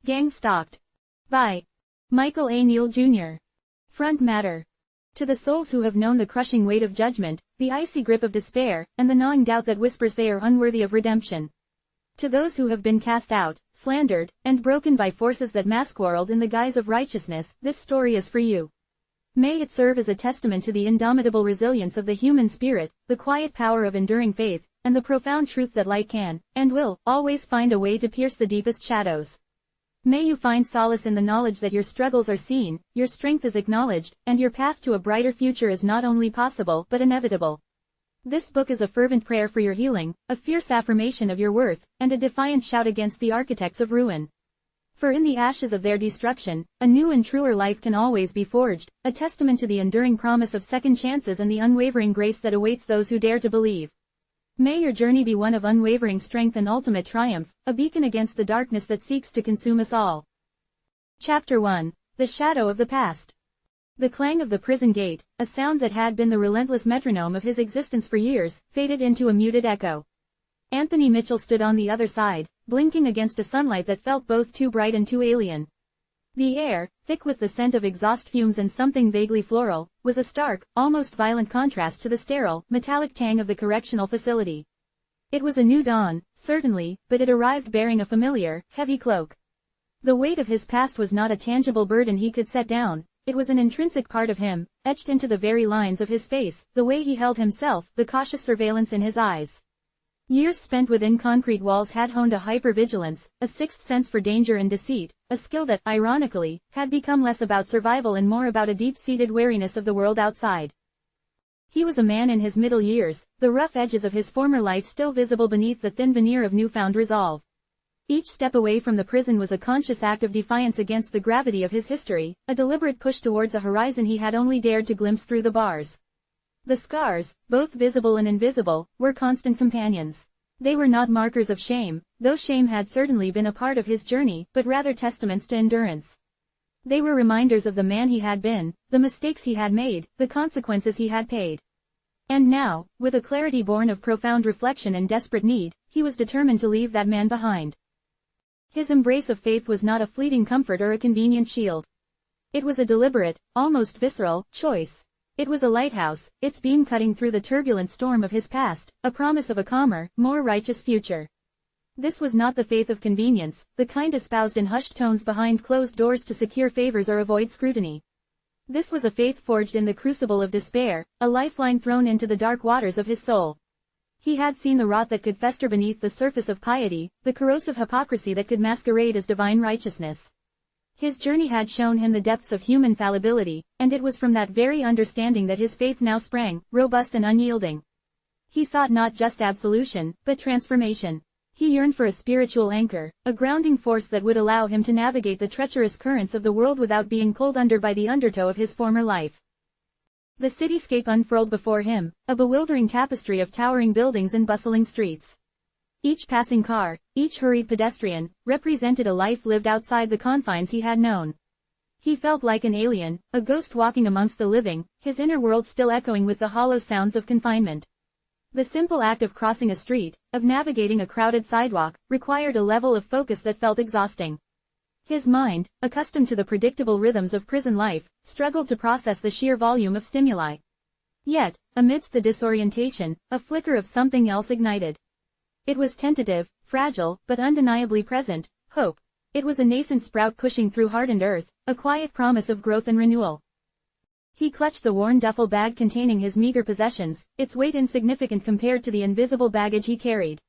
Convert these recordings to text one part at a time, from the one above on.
Gang Stalked. By Michael A. Neal, Jr. Front matter. To the souls who have known the crushing weight of judgment, the icy grip of despair, and the gnawing doubt that whispers they are unworthy of redemption. To those who have been cast out, slandered, and broken by forces that masquerade in the guise of righteousness, this story is for you. May it serve as a testament to the indomitable resilience of the human spirit, the quiet power of enduring faith, and the profound truth that light can, and will, always find a way to pierce the deepest shadows. May you find solace in the knowledge that your struggles are seen, your strength is acknowledged, and your path to a brighter future is not only possible but inevitable. This book is a fervent prayer for your healing, a fierce affirmation of your worth, and a defiant shout against the architects of ruin. For in the ashes of their destruction, a new and truer life can always be forged, a testament to the enduring promise of second chances and the unwavering grace that awaits those who dare to believe. May your journey be one of unwavering strength and ultimate triumph, a beacon against the darkness that seeks to consume us all. Chapter 1. The Shadow of the Past. The clang of the prison gate, a sound that had been the relentless metronome of his existence for years, faded into a muted echo. Anthony Mitchell stood on the other side, blinking against a sunlight that felt both too bright and too alien. The air, thick with the scent of exhaust fumes and something vaguely floral, was a stark, almost violent contrast to the sterile, metallic tang of the correctional facility. It was a new dawn, certainly, but it arrived bearing a familiar, heavy cloak. The weight of his past was not a tangible burden he could set down, it was an intrinsic part of him, etched into the very lines of his face, the way he held himself, the cautious surveillance in his eyes. Years spent within concrete walls had honed a hyper-vigilance, a sixth sense for danger and deceit, a skill that, ironically, had become less about survival and more about a deep-seated wariness of the world outside. He was a man in his middle years, the rough edges of his former life still visible beneath the thin veneer of newfound resolve. Each step away from the prison was a conscious act of defiance against the gravity of his history, a deliberate push towards a horizon he had only dared to glimpse through the bars. The scars, both visible and invisible, were constant companions. They were not markers of shame, though shame had certainly been a part of his journey, but rather testaments to endurance. They were reminders of the man he had been, the mistakes he had made, the consequences he had paid. And now, with a clarity born of profound reflection and desperate need, he was determined to leave that man behind. His embrace of faith was not a fleeting comfort or a convenient shield. It was a deliberate, almost visceral, choice. It was a lighthouse, its beam cutting through the turbulent storm of his past, a promise of a calmer, more righteous future. This was not the faith of convenience, the kind espoused in hushed tones behind closed doors to secure favors or avoid scrutiny. This was a faith forged in the crucible of despair, a lifeline thrown into the dark waters of his soul. He had seen the rot that could fester beneath the surface of piety, the corrosive hypocrisy that could masquerade as divine righteousness. His journey had shown him the depths of human fallibility, and it was from that very understanding that his faith now sprang, robust and unyielding. He sought not just absolution, but transformation. He yearned for a spiritual anchor, a grounding force that would allow him to navigate the treacherous currents of the world without being pulled under by the undertow of his former life. The cityscape unfurled before him, a bewildering tapestry of towering buildings and bustling streets. Each passing car, each hurried pedestrian, represented a life lived outside the confines he had known. He felt like an alien, a ghost walking amongst the living, his inner world still echoing with the hollow sounds of confinement. The simple act of crossing a street, of navigating a crowded sidewalk, required a level of focus that felt exhausting. His mind, accustomed to the predictable rhythms of prison life, struggled to process the sheer volume of stimuli. Yet, amidst the disorientation, a flicker of something else ignited. It was tentative, fragile, but undeniably present, hope. It was a nascent sprout pushing through hardened earth, a quiet promise of growth and renewal. He clutched the worn duffel bag containing his meager possessions, its weight insignificant compared to the invisible baggage he carried.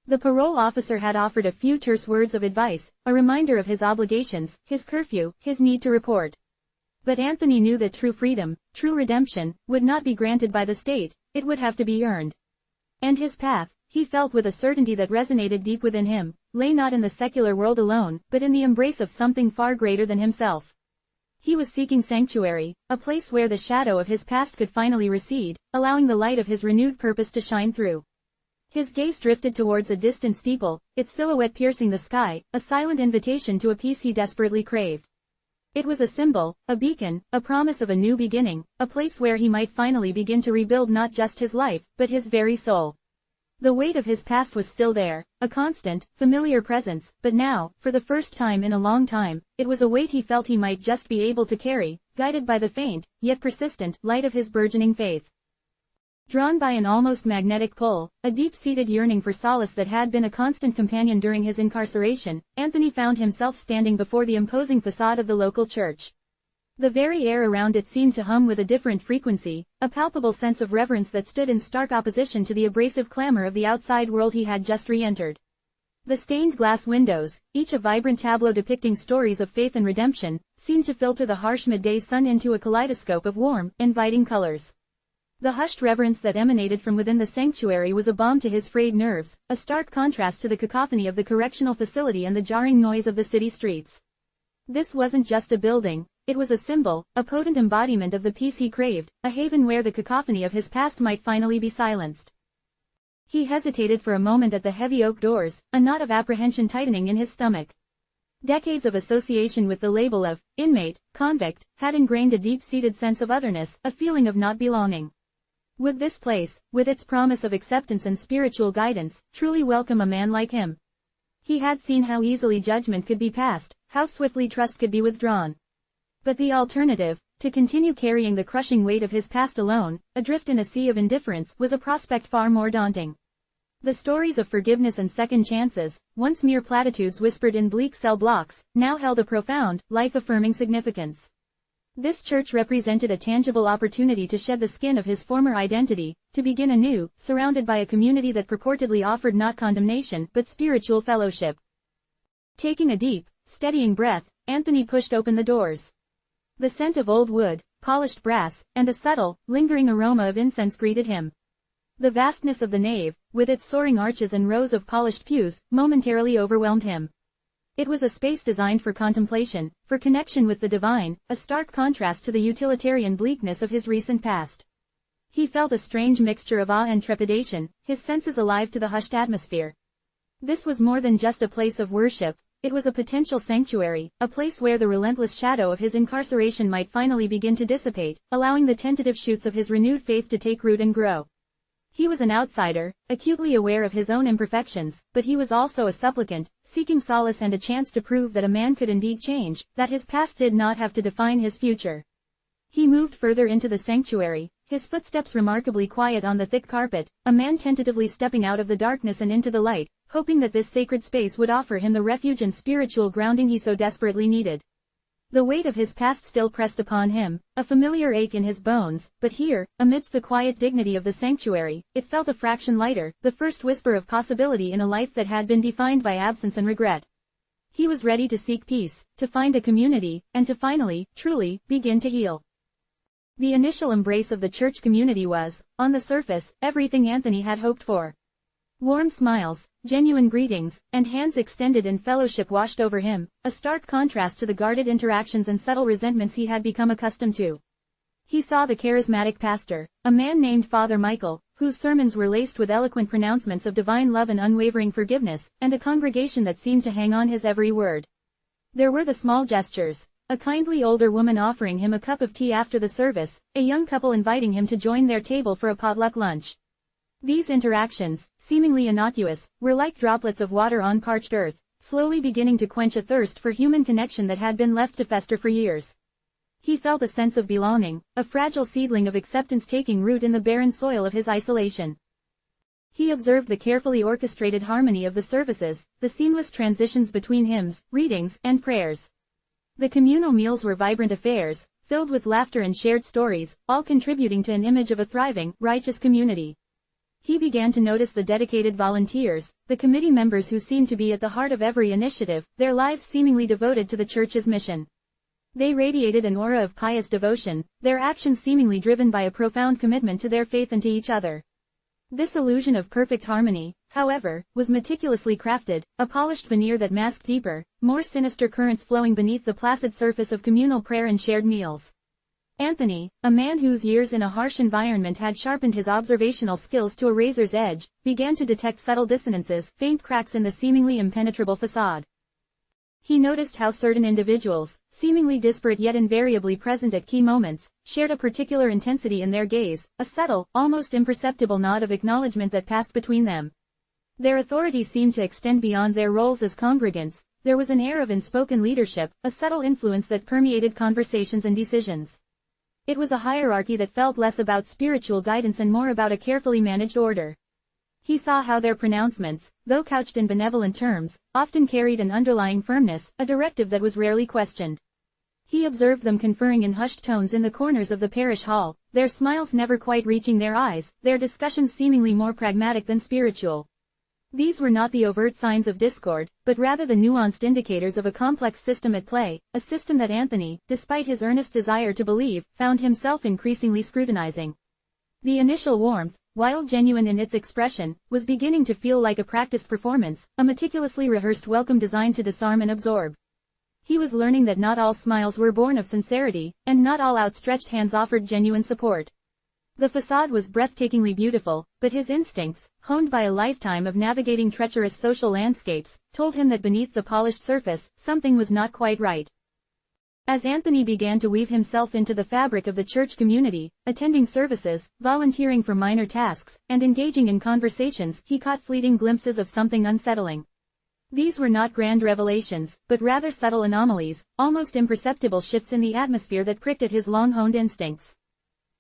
The parole officer had offered a few terse words of advice, a reminder of his obligations, his curfew, his need to report. But Anthony knew that true freedom, true redemption, would not be granted by the state, it would have to be earned. And his path, he felt with a certainty that resonated deep within him, lay not in the secular world alone, but in the embrace of something far greater than himself. He was seeking sanctuary, a place where the shadow of his past could finally recede, allowing the light of his renewed purpose to shine through. His gaze drifted towards a distant steeple, its silhouette piercing the sky, a silent invitation to a peace he desperately craved. It was a symbol, a beacon, a promise of a new beginning, a place where he might finally begin to rebuild not just his life, but his very soul. The weight of his past was still there, a constant, familiar presence, but now, for the first time in a long time, it was a weight he felt he might just be able to carry, guided by the faint, yet persistent, light of his burgeoning faith. Drawn by an almost magnetic pull, a deep-seated yearning for solace that had been a constant companion during his incarceration, Anthony found himself standing before the imposing facade of the local church. The very air around it seemed to hum with a different frequency, a palpable sense of reverence that stood in stark opposition to the abrasive clamor of the outside world he had just re-entered. The stained glass windows, each a vibrant tableau depicting stories of faith and redemption, seemed to filter the harsh midday sun into a kaleidoscope of warm, inviting colors. The hushed reverence that emanated from within the sanctuary was a balm to his frayed nerves, a stark contrast to the cacophony of the correctional facility and the jarring noise of the city streets. This wasn't just a building, it was a symbol, a potent embodiment of the peace he craved, a haven where the cacophony of his past might finally be silenced. He hesitated for a moment at the heavy oak doors, a knot of apprehension tightening in his stomach. Decades of association with the label of inmate, convict, had ingrained a deep-seated sense of otherness, a feeling of not belonging. Would this place, with its promise of acceptance and spiritual guidance, truly welcome a man like him? He had seen how easily judgment could be passed, how swiftly trust could be withdrawn. But the alternative, to continue carrying the crushing weight of his past alone, adrift in a sea of indifference, was a prospect far more daunting. The stories of forgiveness and second chances, once mere platitudes whispered in bleak cell blocks, now held a profound, life-affirming significance. This church represented a tangible opportunity to shed the skin of his former identity, to begin anew, surrounded by a community that purportedly offered not condemnation but spiritual fellowship. Taking a deep, steadying breath, Anthony pushed open the doors. The scent of old wood, polished brass, and a subtle, lingering aroma of incense greeted him. The vastness of the nave, with its soaring arches and rows of polished pews, momentarily overwhelmed him. It was a space designed for contemplation, for connection with the divine, a stark contrast to the utilitarian bleakness of his recent past. He felt a strange mixture of awe and trepidation, his senses alive to the hushed atmosphere. This was more than just a place of worship, it was a potential sanctuary, a place where the relentless shadow of his incarceration might finally begin to dissipate, allowing the tentative shoots of his renewed faith to take root and grow. He was an outsider, acutely aware of his own imperfections, but he was also a supplicant, seeking solace and a chance to prove that a man could indeed change, that his past did not have to define his future. He moved further into the sanctuary, his footsteps remarkably quiet on the thick carpet, a man tentatively stepping out of the darkness and into the light, hoping that this sacred space would offer him the refuge and spiritual grounding he so desperately needed. The weight of his past still pressed upon him, a familiar ache in his bones, but here, amidst the quiet dignity of the sanctuary, it felt a fraction lighter, the first whisper of possibility in a life that had been defined by absence and regret. He was ready to seek peace, to find a community, and to finally, truly, begin to heal. The initial embrace of the church community was, on the surface, everything Anthony had hoped for. Warm smiles, genuine greetings, and hands extended in fellowship washed over him, a stark contrast to the guarded interactions and subtle resentments he had become accustomed to. He saw the charismatic pastor, a man named Father Michael, whose sermons were laced with eloquent pronouncements of divine love and unwavering forgiveness, and a congregation that seemed to hang on his every word. There were the small gestures, a kindly older woman offering him a cup of tea after the service, a young couple inviting him to join their table for a potluck lunch. These interactions, seemingly innocuous, were like droplets of water on parched earth, slowly beginning to quench a thirst for human connection that had been left to fester for years. He felt a sense of belonging, a fragile seedling of acceptance taking root in the barren soil of his isolation. He observed the carefully orchestrated harmony of the services, the seamless transitions between hymns, readings, and prayers. The communal meals were vibrant affairs, filled with laughter and shared stories, all contributing to an image of a thriving, righteous community. He began to notice the dedicated volunteers, the committee members who seemed to be at the heart of every initiative, their lives seemingly devoted to the church's mission. They radiated an aura of pious devotion, their actions seemingly driven by a profound commitment to their faith and to each other. This illusion of perfect harmony, however, was meticulously crafted, a polished veneer that masked deeper, more sinister currents flowing beneath the placid surface of communal prayer and shared meals. Anthony, a man whose years in a harsh environment had sharpened his observational skills to a razor's edge, began to detect subtle dissonances, faint cracks in the seemingly impenetrable facade. He noticed how certain individuals, seemingly disparate yet invariably present at key moments, shared a particular intensity in their gaze, a subtle, almost imperceptible nod of acknowledgement that passed between them. Their authority seemed to extend beyond their roles as congregants. There was an air of unspoken leadership, a subtle influence that permeated conversations and decisions. It was a hierarchy that felt less about spiritual guidance and more about a carefully managed order. He saw how their pronouncements, though couched in benevolent terms, often carried an underlying firmness, a directive that was rarely questioned. He observed them conferring in hushed tones in the corners of the parish hall, their smiles never quite reaching their eyes, their discussions seemingly more pragmatic than spiritual. These were not the overt signs of discord, but rather the nuanced indicators of a complex system at play, a system that Anthony, despite his earnest desire to believe, found himself increasingly scrutinizing. The initial warmth, while genuine in its expression, was beginning to feel like a practiced performance, a meticulously rehearsed welcome designed to disarm and absorb. He was learning that not all smiles were born of sincerity, and not all outstretched hands offered genuine support. The facade was breathtakingly beautiful, but his instincts, honed by a lifetime of navigating treacherous social landscapes, told him that beneath the polished surface, something was not quite right. As Anthony began to weave himself into the fabric of the church community, attending services, volunteering for minor tasks, and engaging in conversations, he caught fleeting glimpses of something unsettling. These were not grand revelations, but rather subtle anomalies, almost imperceptible shifts in the atmosphere that pricked at his long-honed instincts.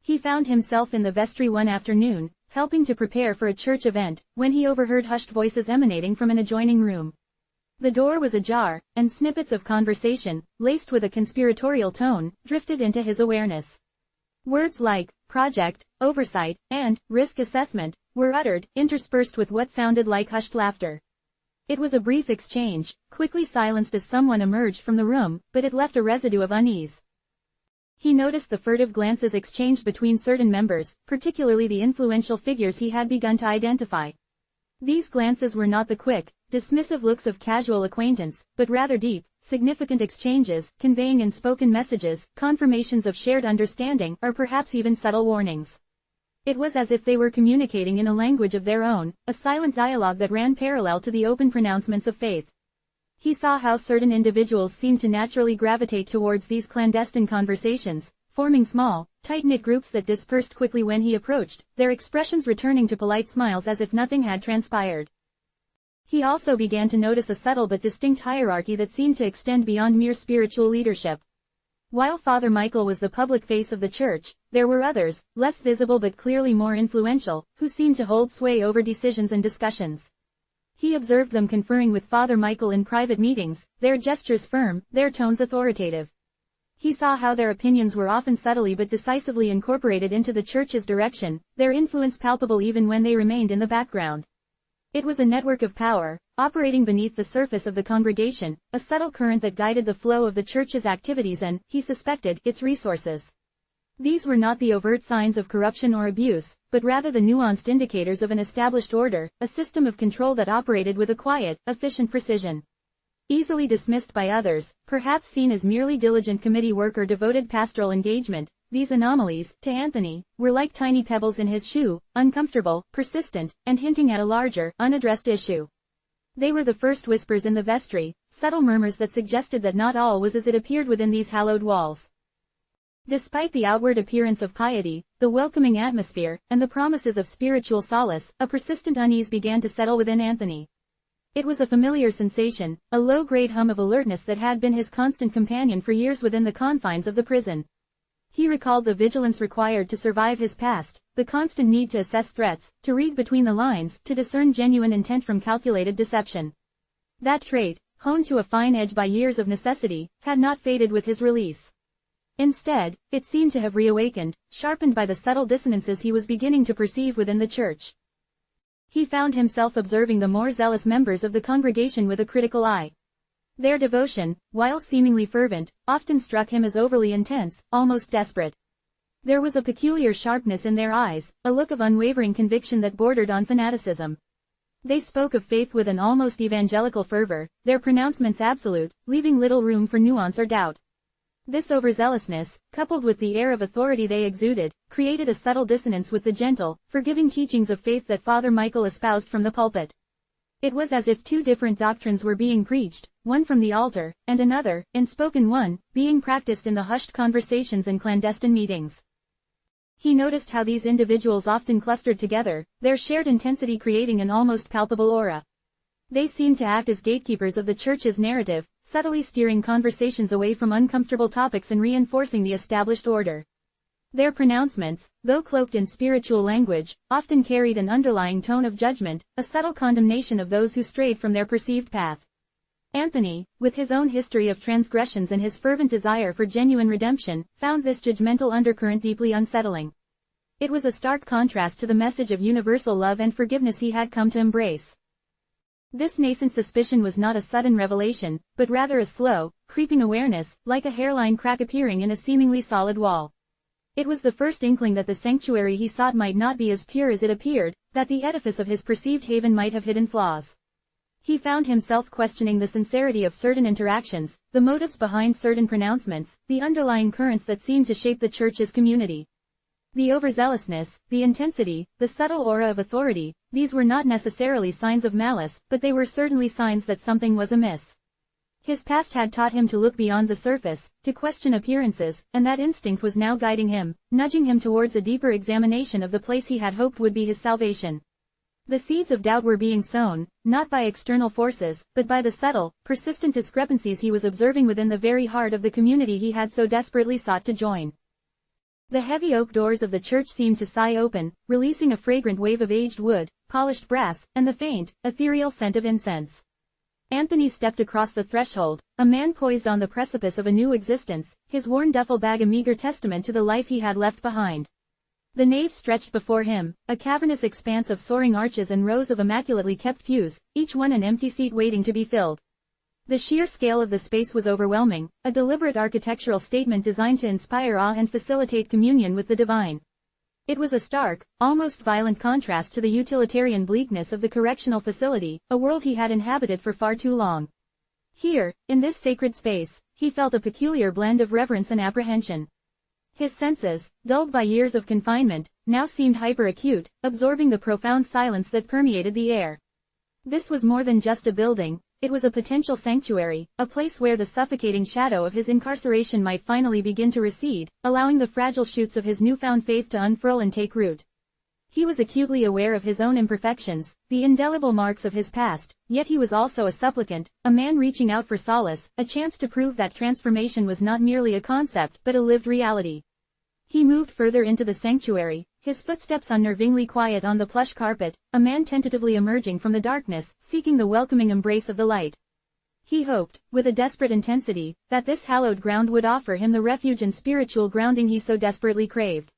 He found himself in the vestry one afternoon, helping to prepare for a church event, when he overheard hushed voices emanating from an adjoining room. The door was ajar, and snippets of conversation, laced with a conspiratorial tone, drifted into his awareness. Words like project, oversight, and risk assessment were uttered, interspersed with what sounded like hushed laughter. It was a brief exchange, quickly silenced as someone emerged from the room, but it left a residue of unease. He noticed the furtive glances exchanged between certain members, particularly the influential figures he had begun to identify. These glances were not the quick, dismissive looks of casual acquaintance, but rather deep, significant exchanges, conveying unspoken messages, confirmations of shared understanding, or perhaps even subtle warnings. It was as if they were communicating in a language of their own, a silent dialogue that ran parallel to the open pronouncements of faith. He saw how certain individuals seemed to naturally gravitate towards these clandestine conversations, forming small, tight-knit groups that dispersed quickly when he approached, their expressions returning to polite smiles as if nothing had transpired. He also began to notice a subtle but distinct hierarchy that seemed to extend beyond mere spiritual leadership. While Father Michael was the public face of the church, there were others, less visible but clearly more influential, who seemed to hold sway over decisions and discussions. He observed them conferring with Father Michael in private meetings, their gestures firm, their tones authoritative. He saw how their opinions were often subtly but decisively incorporated into the church's direction, their influence palpable even when they remained in the background. It was a network of power, operating beneath the surface of the congregation, a subtle current that guided the flow of the church's activities and, he suspected, its resources. These were not the overt signs of corruption or abuse, but rather the nuanced indicators of an established order, a system of control that operated with a quiet, efficient precision. Easily dismissed by others, perhaps seen as merely diligent committee work or devoted pastoral engagement, these anomalies, to Anthony, were like tiny pebbles in his shoe, uncomfortable, persistent, and hinting at a larger, unaddressed issue. They were the first whispers in the vestry, subtle murmurs that suggested that not all was as it appeared within these hallowed walls. Despite the outward appearance of piety, the welcoming atmosphere, and the promises of spiritual solace, a persistent unease began to settle within Anthony. It was a familiar sensation, a low-grade hum of alertness that had been his constant companion for years within the confines of the prison. He recalled the vigilance required to survive his past, the constant need to assess threats, to read between the lines, to discern genuine intent from calculated deception. That trait, honed to a fine edge by years of necessity, had not faded with his release. Instead, it seemed to have reawakened, sharpened by the subtle dissonances he was beginning to perceive within the church. He found himself observing the more zealous members of the congregation with a critical eye. Their devotion, while seemingly fervent, often struck him as overly intense, almost desperate. There was a peculiar sharpness in their eyes, a look of unwavering conviction that bordered on fanaticism. They spoke of faith with an almost evangelical fervor, their pronouncements absolute, leaving little room for nuance or doubt. This overzealousness, coupled with the air of authority they exuded, created a subtle dissonance with the gentle, forgiving teachings of faith that Father Michael espoused from the pulpit. It was as if two different doctrines were being preached, one from the altar, and another, in spoken one, being practiced in the hushed conversations and clandestine meetings. He noticed how these individuals often clustered together, their shared intensity creating an almost palpable aura. They seemed to act as gatekeepers of the church's narrative, subtly steering conversations away from uncomfortable topics and reinforcing the established order. Their pronouncements, though cloaked in spiritual language, often carried an underlying tone of judgment, a subtle condemnation of those who strayed from their perceived path. Anthony, with his own history of transgressions and his fervent desire for genuine redemption, found this judgmental undercurrent deeply unsettling. It was a stark contrast to the message of universal love and forgiveness he had come to embrace. This nascent suspicion was not a sudden revelation, but rather a slow, creeping awareness, like a hairline crack appearing in a seemingly solid wall. It was the first inkling that the sanctuary he sought might not be as pure as it appeared, that the edifice of his perceived haven might have hidden flaws. He found himself questioning the sincerity of certain interactions, the motives behind certain pronouncements, the underlying currents that seemed to shape the church's community. The overzealousness, the intensity, the subtle aura of authority, these were not necessarily signs of malice, but they were certainly signs that something was amiss. His past had taught him to look beyond the surface, to question appearances, and that instinct was now guiding him, nudging him towards a deeper examination of the place he had hoped would be his salvation. The seeds of doubt were being sown, not by external forces, but by the subtle, persistent discrepancies he was observing within the very heart of the community he had so desperately sought to join. The heavy oak doors of the church seemed to sigh open, releasing a fragrant wave of aged wood, polished brass, and the faint, ethereal scent of incense. Anthony stepped across the threshold, a man poised on the precipice of a new existence, his worn duffel bag a meager testament to the life he had left behind. The nave stretched before him, a cavernous expanse of soaring arches and rows of immaculately kept pews, each one an empty seat waiting to be filled. The sheer scale of the space was overwhelming, a deliberate architectural statement designed to inspire awe and facilitate communion with the divine. It was a stark, almost violent contrast to the utilitarian bleakness of the correctional facility, a world he had inhabited for far too long. Here, in this sacred space, he felt a peculiar blend of reverence and apprehension. His senses, dulled by years of confinement, now seemed hyper-acute, absorbing the profound silence that permeated the air. This was more than just a building, it was a potential sanctuary, a place where the suffocating shadow of his incarceration might finally begin to recede, allowing the fragile shoots of his newfound faith to unfurl and take root. He was acutely aware of his own imperfections, the indelible marks of his past, yet he was also a supplicant, a man reaching out for solace, a chance to prove that transformation was not merely a concept but a lived reality. He moved further into the sanctuary, his footsteps unnervingly quiet on the plush carpet, a man tentatively emerging from the darkness, seeking the welcoming embrace of the light. He hoped, with a desperate intensity, that this hallowed ground would offer him the refuge and spiritual grounding he so desperately craved.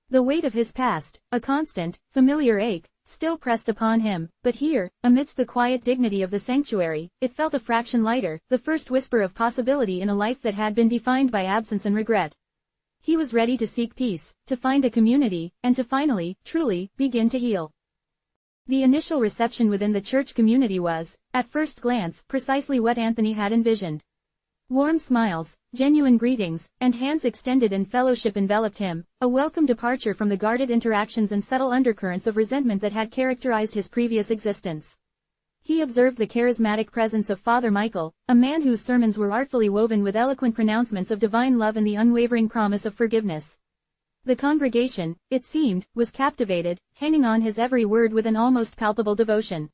The weight of his past, a constant, familiar ache, still pressed upon him, but here, amidst the quiet dignity of the sanctuary, it felt a fraction lighter, the first whisper of possibility in a life that had been defined by absence and regret. He was ready to seek peace, to find a community, and to finally, truly, begin to heal. The initial reception within the church community was, at first glance, precisely what Anthony had envisioned. Warm smiles, genuine greetings, and hands extended in fellowship enveloped him, a welcome departure from the guarded interactions and subtle undercurrents of resentment that had characterized his previous existence. He observed the charismatic presence of Father Michael, a man whose sermons were artfully woven with eloquent pronouncements of divine love and the unwavering promise of forgiveness. The congregation, it seemed, was captivated, hanging on his every word with an almost palpable devotion.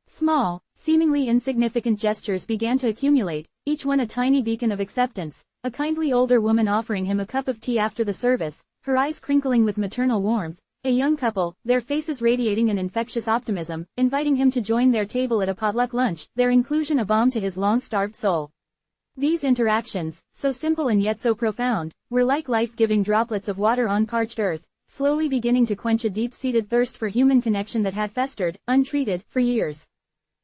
Small, seemingly insignificant gestures began to accumulate, each one a tiny beacon of acceptance, a kindly older woman offering him a cup of tea after the service, her eyes crinkling with maternal warmth, a young couple, their faces radiating an infectious optimism, inviting him to join their table at a potluck lunch, their inclusion a balm to his long-starved soul. These interactions, so simple and yet so profound, were like life-giving droplets of water on parched earth, slowly beginning to quench a deep-seated thirst for human connection that had festered, untreated, for years.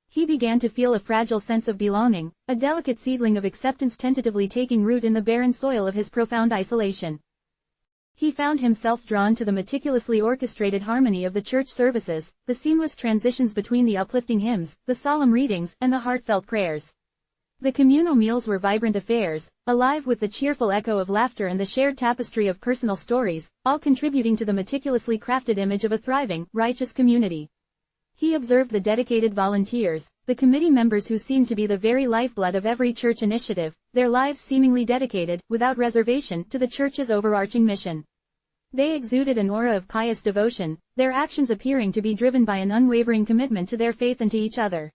He began to feel a fragile sense of belonging, a delicate seedling of acceptance tentatively taking root in the barren soil of his profound isolation. He found himself drawn to the meticulously orchestrated harmony of the church services, the seamless transitions between the uplifting hymns, the solemn readings, and the heartfelt prayers. The communal meals were vibrant affairs, alive with the cheerful echo of laughter and the shared tapestry of personal stories, all contributing to the meticulously crafted image of a thriving, righteous community. He observed the dedicated volunteers, the committee members who seemed to be the very lifeblood of every church initiative, their lives seemingly dedicated, without reservation, to the church's overarching mission. They exuded an aura of pious devotion, their actions appearing to be driven by an unwavering commitment to their faith and to each other.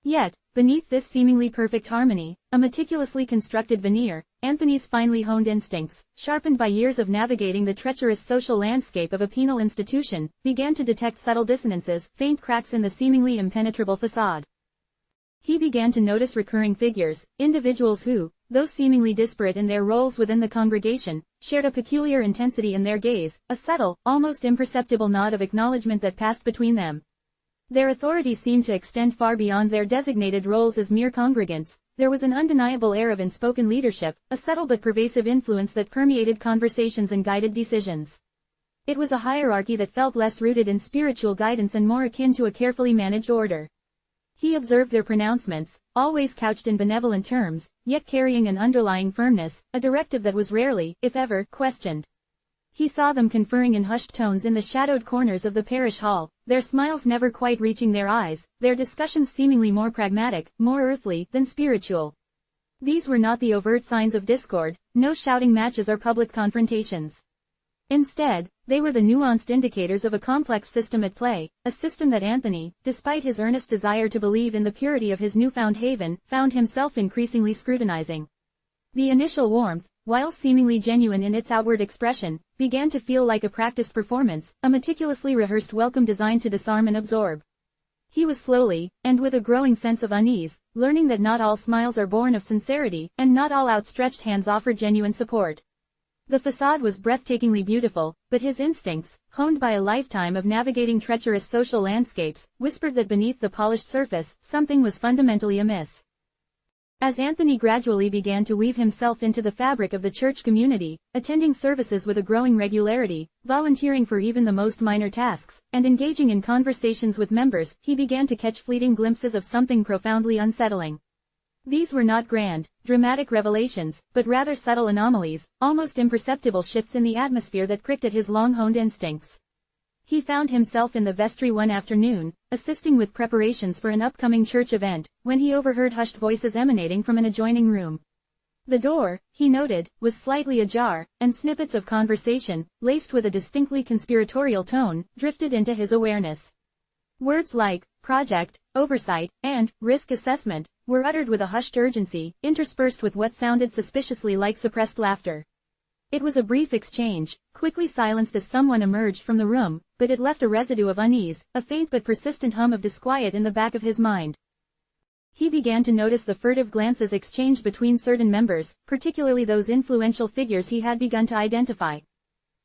Yet, beneath this seemingly perfect harmony, a meticulously constructed veneer, Anthony's finely honed instincts, sharpened by years of navigating the treacherous social landscape of a penal institution, began to detect subtle dissonances, faint cracks in the seemingly impenetrable facade. He began to notice recurring figures, individuals who, though seemingly disparate in their roles within the congregation, shared a peculiar intensity in their gaze, a subtle, almost imperceptible nod of acknowledgement that passed between them. Their authority seemed to extend far beyond their designated roles as mere congregants. There was an undeniable air of unspoken leadership, a subtle but pervasive influence that permeated conversations and guided decisions. It was a hierarchy that felt less rooted in spiritual guidance and more akin to a carefully managed order. He observed their pronouncements, always couched in benevolent terms, yet carrying an underlying firmness, a directive that was rarely, if ever, questioned. He saw them conferring in hushed tones in the shadowed corners of the parish hall, their smiles never quite reaching their eyes, their discussions seemingly more pragmatic, more earthly, than spiritual. These were not the overt signs of discord, no shouting matches or public confrontations. Instead, they were the nuanced indicators of a complex system at play, a system that Anthony, despite his earnest desire to believe in the purity of his newfound haven, found himself increasingly scrutinizing. The initial warmth, while seemingly genuine in its outward expression, began to feel like a practiced performance, a meticulously rehearsed welcome designed to disarm and absorb. He was slowly, and with a growing sense of unease, learning that not all smiles are born of sincerity, and not all outstretched hands offer genuine support. The facade was breathtakingly beautiful, but his instincts, honed by a lifetime of navigating treacherous social landscapes, whispered that beneath the polished surface, something was fundamentally amiss. As Anthony gradually began to weave himself into the fabric of the church community, attending services with a growing regularity, volunteering for even the most minor tasks, and engaging in conversations with members, he began to catch fleeting glimpses of something profoundly unsettling. These were not grand, dramatic revelations, but rather subtle anomalies, almost imperceptible shifts in the atmosphere that pricked at his long-honed instincts. He found himself in the vestry one afternoon, assisting with preparations for an upcoming church event, when he overheard hushed voices emanating from an adjoining room. The door, he noted, was slightly ajar, and snippets of conversation, laced with a distinctly conspiratorial tone, drifted into his awareness. Words like project, oversight, and risk assessment were uttered with a hushed urgency, interspersed with what sounded suspiciously like suppressed laughter. It was a brief exchange, quickly silenced as someone emerged from the room, but it left a residue of unease, a faint but persistent hum of disquiet in the back of his mind. He began to notice the furtive glances exchanged between certain members, particularly those influential figures he had begun to identify.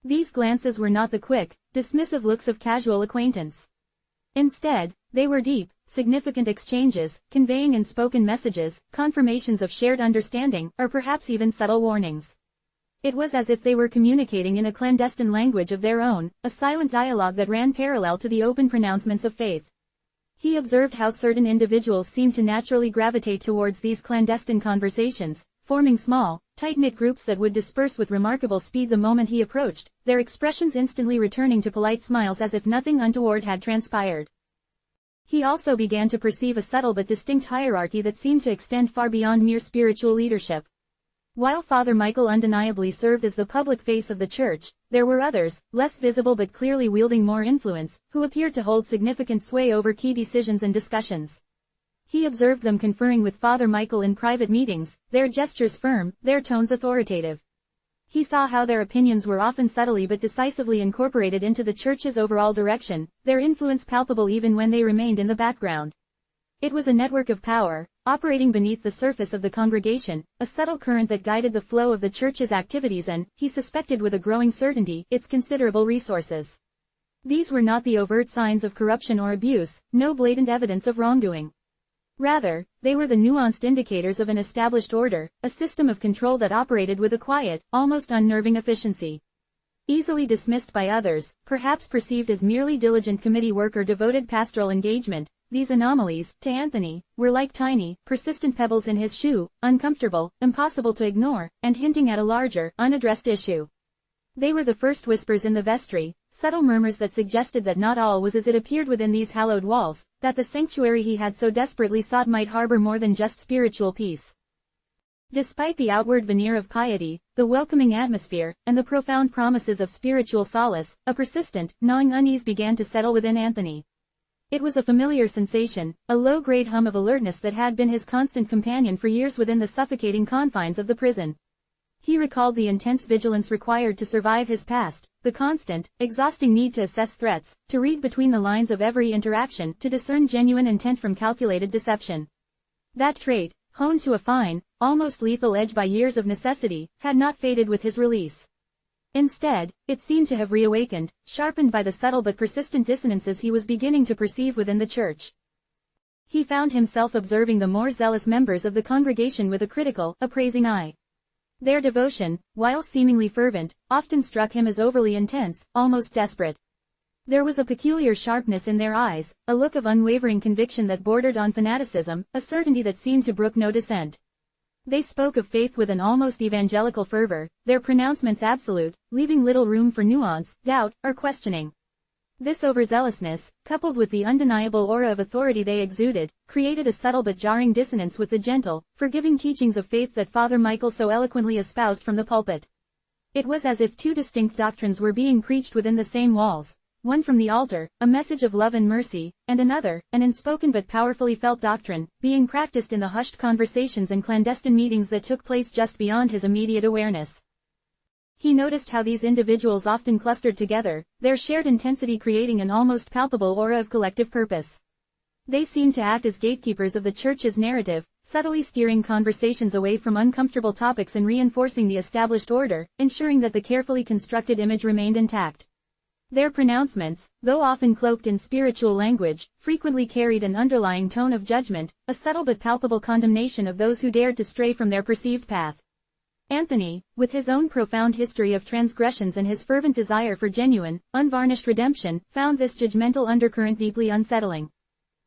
These glances were not the quick, dismissive looks of casual acquaintance. Instead, they were deep, significant exchanges, conveying in spoken messages, confirmations of shared understanding, or perhaps even subtle warnings. It was as if they were communicating in a clandestine language of their own, a silent dialogue that ran parallel to the open pronouncements of faith. He observed how certain individuals seemed to naturally gravitate towards these clandestine conversations, forming small, tight-knit groups that would disperse with remarkable speed the moment he approached, their expressions instantly returning to polite smiles as if nothing untoward had transpired. He also began to perceive a subtle but distinct hierarchy that seemed to extend far beyond mere spiritual leadership. While Father Michael undeniably served as the public face of the church, there were others, less visible but clearly wielding more influence, who appeared to hold significant sway over key decisions and discussions. He observed them conferring with Father Michael in private meetings, their gestures firm, their tones authoritative. He saw how their opinions were often subtly but decisively incorporated into the church's overall direction, their influence palpable even when they remained in the background. It was a network of power, operating beneath the surface of the congregation, a subtle current that guided the flow of the church's activities and, he suspected with a growing certainty, its considerable resources. These were not the overt signs of corruption or abuse, no blatant evidence of wrongdoing. Rather, they were the nuanced indicators of an established order, a system of control that operated with a quiet, almost unnerving efficiency. Easily dismissed by others, perhaps perceived as merely diligent committee work or devoted pastoral engagement, these anomalies, to Anthony, were like tiny, persistent pebbles in his shoe, uncomfortable, impossible to ignore, and hinting at a larger, unaddressed issue. They were the first whispers in the vestry, subtle murmurs that suggested that not all was as it appeared within these hallowed walls, that the sanctuary he had so desperately sought might harbor more than just spiritual peace. Despite the outward veneer of piety, the welcoming atmosphere, and the profound promises of spiritual solace, a persistent, gnawing unease began to settle within Anthony. It was a familiar sensation, a low-grade hum of alertness that had been his constant companion for years within the suffocating confines of the prison. He recalled the intense vigilance required to survive his past, the constant, exhausting need to assess threats, to read between the lines of every interaction, to discern genuine intent from calculated deception. That trait, honed to a fine, almost lethal edge by years of necessity, had not faded with his release. Instead, it seemed to have reawakened, sharpened by the subtle but persistent dissonances he was beginning to perceive within the church. He found himself observing the more zealous members of the congregation with a critical, appraising eye. Their devotion, while seemingly fervent, often struck him as overly intense, almost desperate. There was a peculiar sharpness in their eyes, a look of unwavering conviction that bordered on fanaticism, a certainty that seemed to brook no dissent. They spoke of faith with an almost evangelical fervor, their pronouncements absolute, leaving little room for nuance, doubt, or questioning. This overzealousness, coupled with the undeniable aura of authority they exuded, created a subtle but jarring dissonance with the gentle, forgiving teachings of faith that Father Michael so eloquently espoused from the pulpit. It was as if two distinct doctrines were being preached within the same walls. One from the altar, a message of love and mercy, and another, an unspoken but powerfully felt doctrine, being practiced in the hushed conversations and clandestine meetings that took place just beyond his immediate awareness. He noticed how these individuals often clustered together, their shared intensity creating an almost palpable aura of collective purpose. They seemed to act as gatekeepers of the church's narrative, subtly steering conversations away from uncomfortable topics and reinforcing the established order, ensuring that the carefully constructed image remained intact. Their pronouncements, though often cloaked in spiritual language, frequently carried an underlying tone of judgment, a subtle but palpable condemnation of those who dared to stray from their perceived path. Anthony, with his own profound history of transgressions and his fervent desire for genuine, unvarnished redemption, found this judgmental undercurrent deeply unsettling.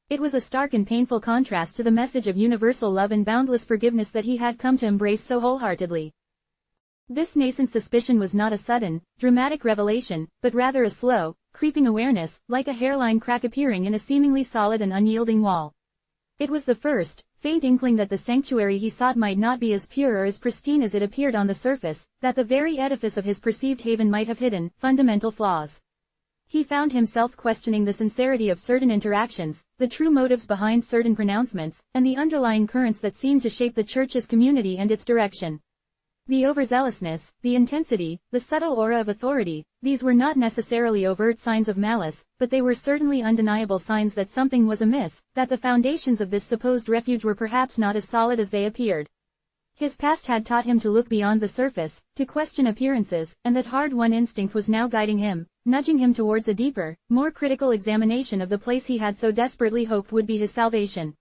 It was a stark and painful contrast to the message of universal love and boundless forgiveness that he had come to embrace so wholeheartedly. This nascent suspicion was not a sudden, dramatic revelation, but rather a slow, creeping awareness, like a hairline crack appearing in a seemingly solid and unyielding wall. It was the first, faint inkling that the sanctuary he sought might not be as pure or as pristine as it appeared on the surface, that the very edifice of his perceived haven might have hidden fundamental flaws. He found himself questioning the sincerity of certain interactions, the true motives behind certain pronouncements, and the underlying currents that seemed to shape the church's community and its direction. The overzealousness, the intensity, the subtle aura of authority, these were not necessarily overt signs of malice, but they were certainly undeniable signs that something was amiss, that the foundations of this supposed refuge were perhaps not as solid as they appeared. His past had taught him to look beyond the surface, to question appearances, and that hard-won instinct was now guiding him, nudging him towards a deeper, more critical examination of the place he had so desperately hoped would be his salvation.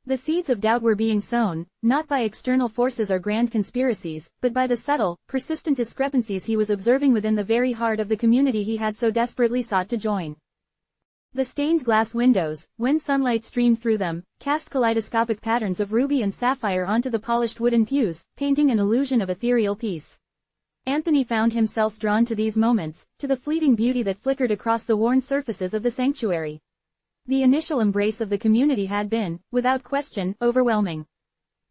The seeds of doubt were being sown, not by external forces or grand conspiracies, but by the subtle, persistent discrepancies he was observing within the very heart of the community he had so desperately sought to join. The stained glass windows, when sunlight streamed through them, cast kaleidoscopic patterns of ruby and sapphire onto the polished wooden pews, painting an illusion of ethereal peace. Anthony found himself drawn to these moments, to the fleeting beauty that flickered across the worn surfaces of the sanctuary. The initial embrace of the community had been, without question, overwhelming.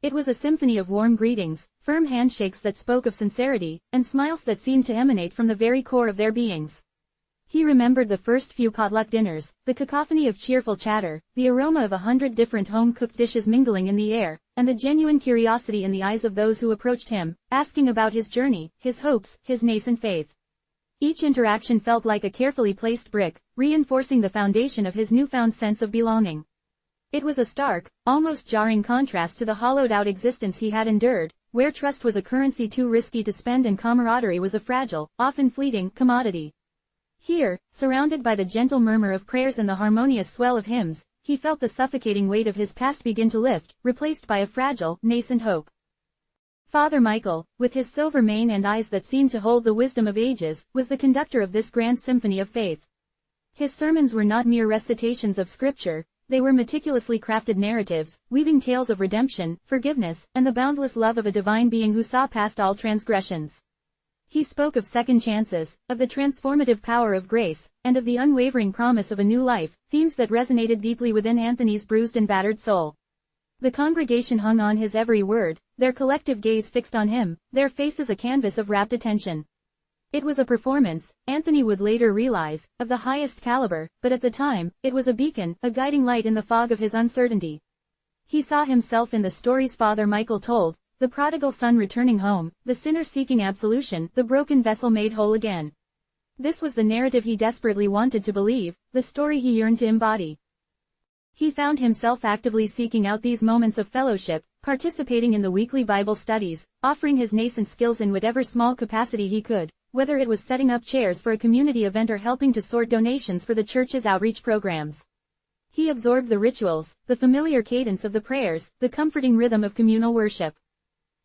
It was a symphony of warm greetings, firm handshakes that spoke of sincerity, and smiles that seemed to emanate from the very core of their beings. He remembered the first few potluck dinners, the cacophony of cheerful chatter, the aroma of 100 different home-cooked dishes mingling in the air, and the genuine curiosity in the eyes of those who approached him, asking about his journey, his hopes, his nascent faith. Each interaction felt like a carefully placed brick, reinforcing the foundation of his newfound sense of belonging. It was a stark, almost jarring contrast to the hollowed-out existence he had endured, where trust was a currency too risky to spend and camaraderie was a fragile, often fleeting, commodity. Here, surrounded by the gentle murmur of prayers and the harmonious swell of hymns, he felt the suffocating weight of his past begin to lift, replaced by a fragile, nascent hope. Father Michael, with his silver mane and eyes that seemed to hold the wisdom of ages, was the conductor of this grand symphony of faith. His sermons were not mere recitations of scripture, they were meticulously crafted narratives, weaving tales of redemption, forgiveness, and the boundless love of a divine being who saw past all transgressions. He spoke of second chances, of the transformative power of grace, and of the unwavering promise of a new life, themes that resonated deeply within Anthony's bruised and battered soul. The congregation hung on his every word, their collective gaze fixed on him, their faces a canvas of rapt attention. It was a performance, Anthony would later realize, of the highest caliber, but at the time, it was a beacon, a guiding light in the fog of his uncertainty. He saw himself in the stories Father Michael told, the prodigal son returning home, the sinner seeking absolution, the broken vessel made whole again. This was the narrative he desperately wanted to believe, the story he yearned to embody. He found himself actively seeking out these moments of fellowship, participating in the weekly Bible studies, offering his nascent skills in whatever small capacity he could, whether it was setting up chairs for a community event or helping to sort donations for the church's outreach programs. He absorbed the rituals, the familiar cadence of the prayers, the comforting rhythm of communal worship.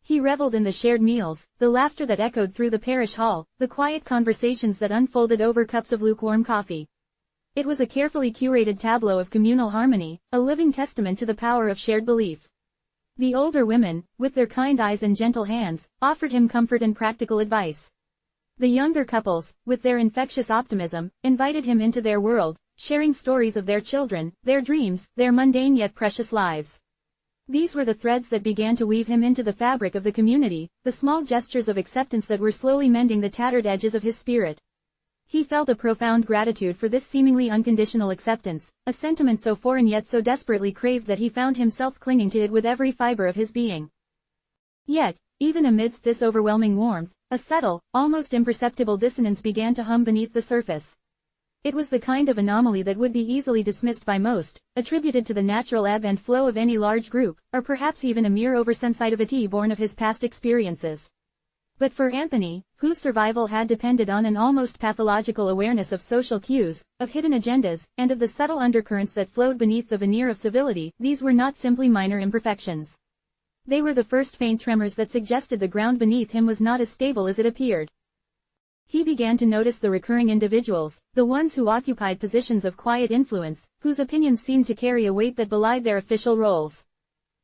He reveled in the shared meals, the laughter that echoed through the parish hall, the quiet conversations that unfolded over cups of lukewarm coffee. It was a carefully curated tableau of communal harmony, a living testament to the power of shared belief. The older women, with their kind eyes and gentle hands, offered him comfort and practical advice. The younger couples, with their infectious optimism, invited him into their world, sharing stories of their children, their dreams, their mundane yet precious lives. These were the threads that began to weave him into the fabric of the community, the small gestures of acceptance that were slowly mending the tattered edges of his spirit. He felt a profound gratitude for this seemingly unconditional acceptance, a sentiment so foreign yet so desperately craved that he found himself clinging to it with every fiber of his being. Yet, even amidst this overwhelming warmth, a subtle, almost imperceptible dissonance began to hum beneath the surface. It was the kind of anomaly that would be easily dismissed by most, attributed to the natural ebb and flow of any large group, or perhaps even a mere oversensitivity born of his past experiences. But for Anthony, whose survival had depended on an almost pathological awareness of social cues, of hidden agendas, and of the subtle undercurrents that flowed beneath the veneer of civility, these were not simply minor imperfections. They were the first faint tremors that suggested the ground beneath him was not as stable as it appeared. He began to notice the recurring individuals, the ones who occupied positions of quiet influence, whose opinions seemed to carry a weight that belied their official roles.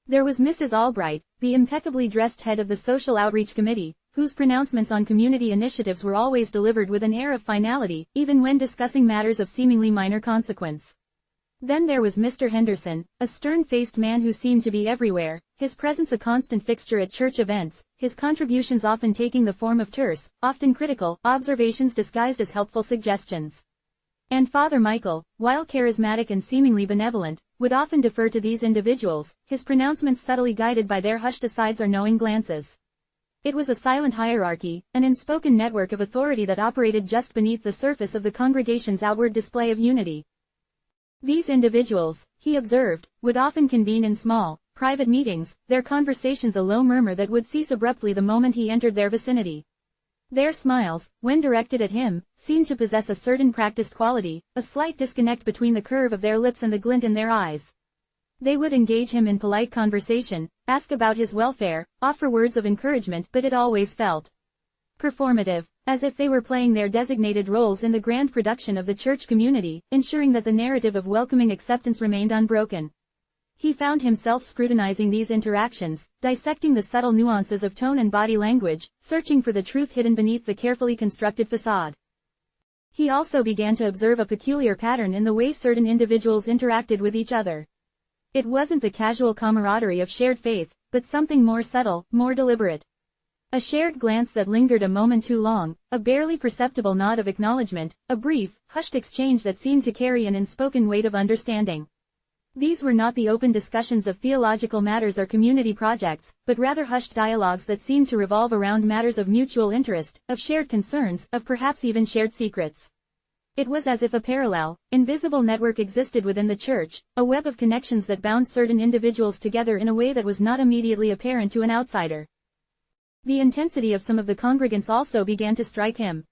There was Mrs. Albright, the impeccably dressed head of the Social Outreach Committee, whose pronouncements on community initiatives were always delivered with an air of finality, even when discussing matters of seemingly minor consequence. Then there was Mr. Henderson, a stern-faced man who seemed to be everywhere, his presence a constant fixture at church events, his contributions often taking the form of terse, often critical, observations disguised as helpful suggestions. And Father Michael, while charismatic and seemingly benevolent, would often defer to these individuals, his pronouncements subtly guided by their hushed asides or knowing glances. It was a silent hierarchy, an unspoken network of authority that operated just beneath the surface of the congregation's outward display of unity. These individuals, he observed, would often convene in small, private meetings, their conversations a low murmur that would cease abruptly the moment he entered their vicinity. Their smiles, when directed at him, seemed to possess a certain practiced quality, a slight disconnect between the curve of their lips and the glint in their eyes. They would engage him in polite conversation, ask about his welfare, offer words of encouragement, but it always felt performative, as if they were playing their designated roles in the grand production of the church community, ensuring that the narrative of welcoming acceptance remained unbroken. He found himself scrutinizing these interactions, dissecting the subtle nuances of tone and body language, searching for the truth hidden beneath the carefully constructed facade. He also began to observe a peculiar pattern in the way certain individuals interacted with each other. It wasn't the casual camaraderie of shared faith, but something more subtle, more deliberate. A shared glance that lingered a moment too long, a barely perceptible nod of acknowledgement, a brief, hushed exchange that seemed to carry an unspoken weight of understanding. These were not the open discussions of theological matters or community projects, but rather hushed dialogues that seemed to revolve around matters of mutual interest, of shared concerns, of perhaps even shared secrets. It was as if a parallel, invisible network existed within the church, a web of connections that bound certain individuals together in a way that was not immediately apparent to an outsider. The intensity of some of the congregants also began to strike him.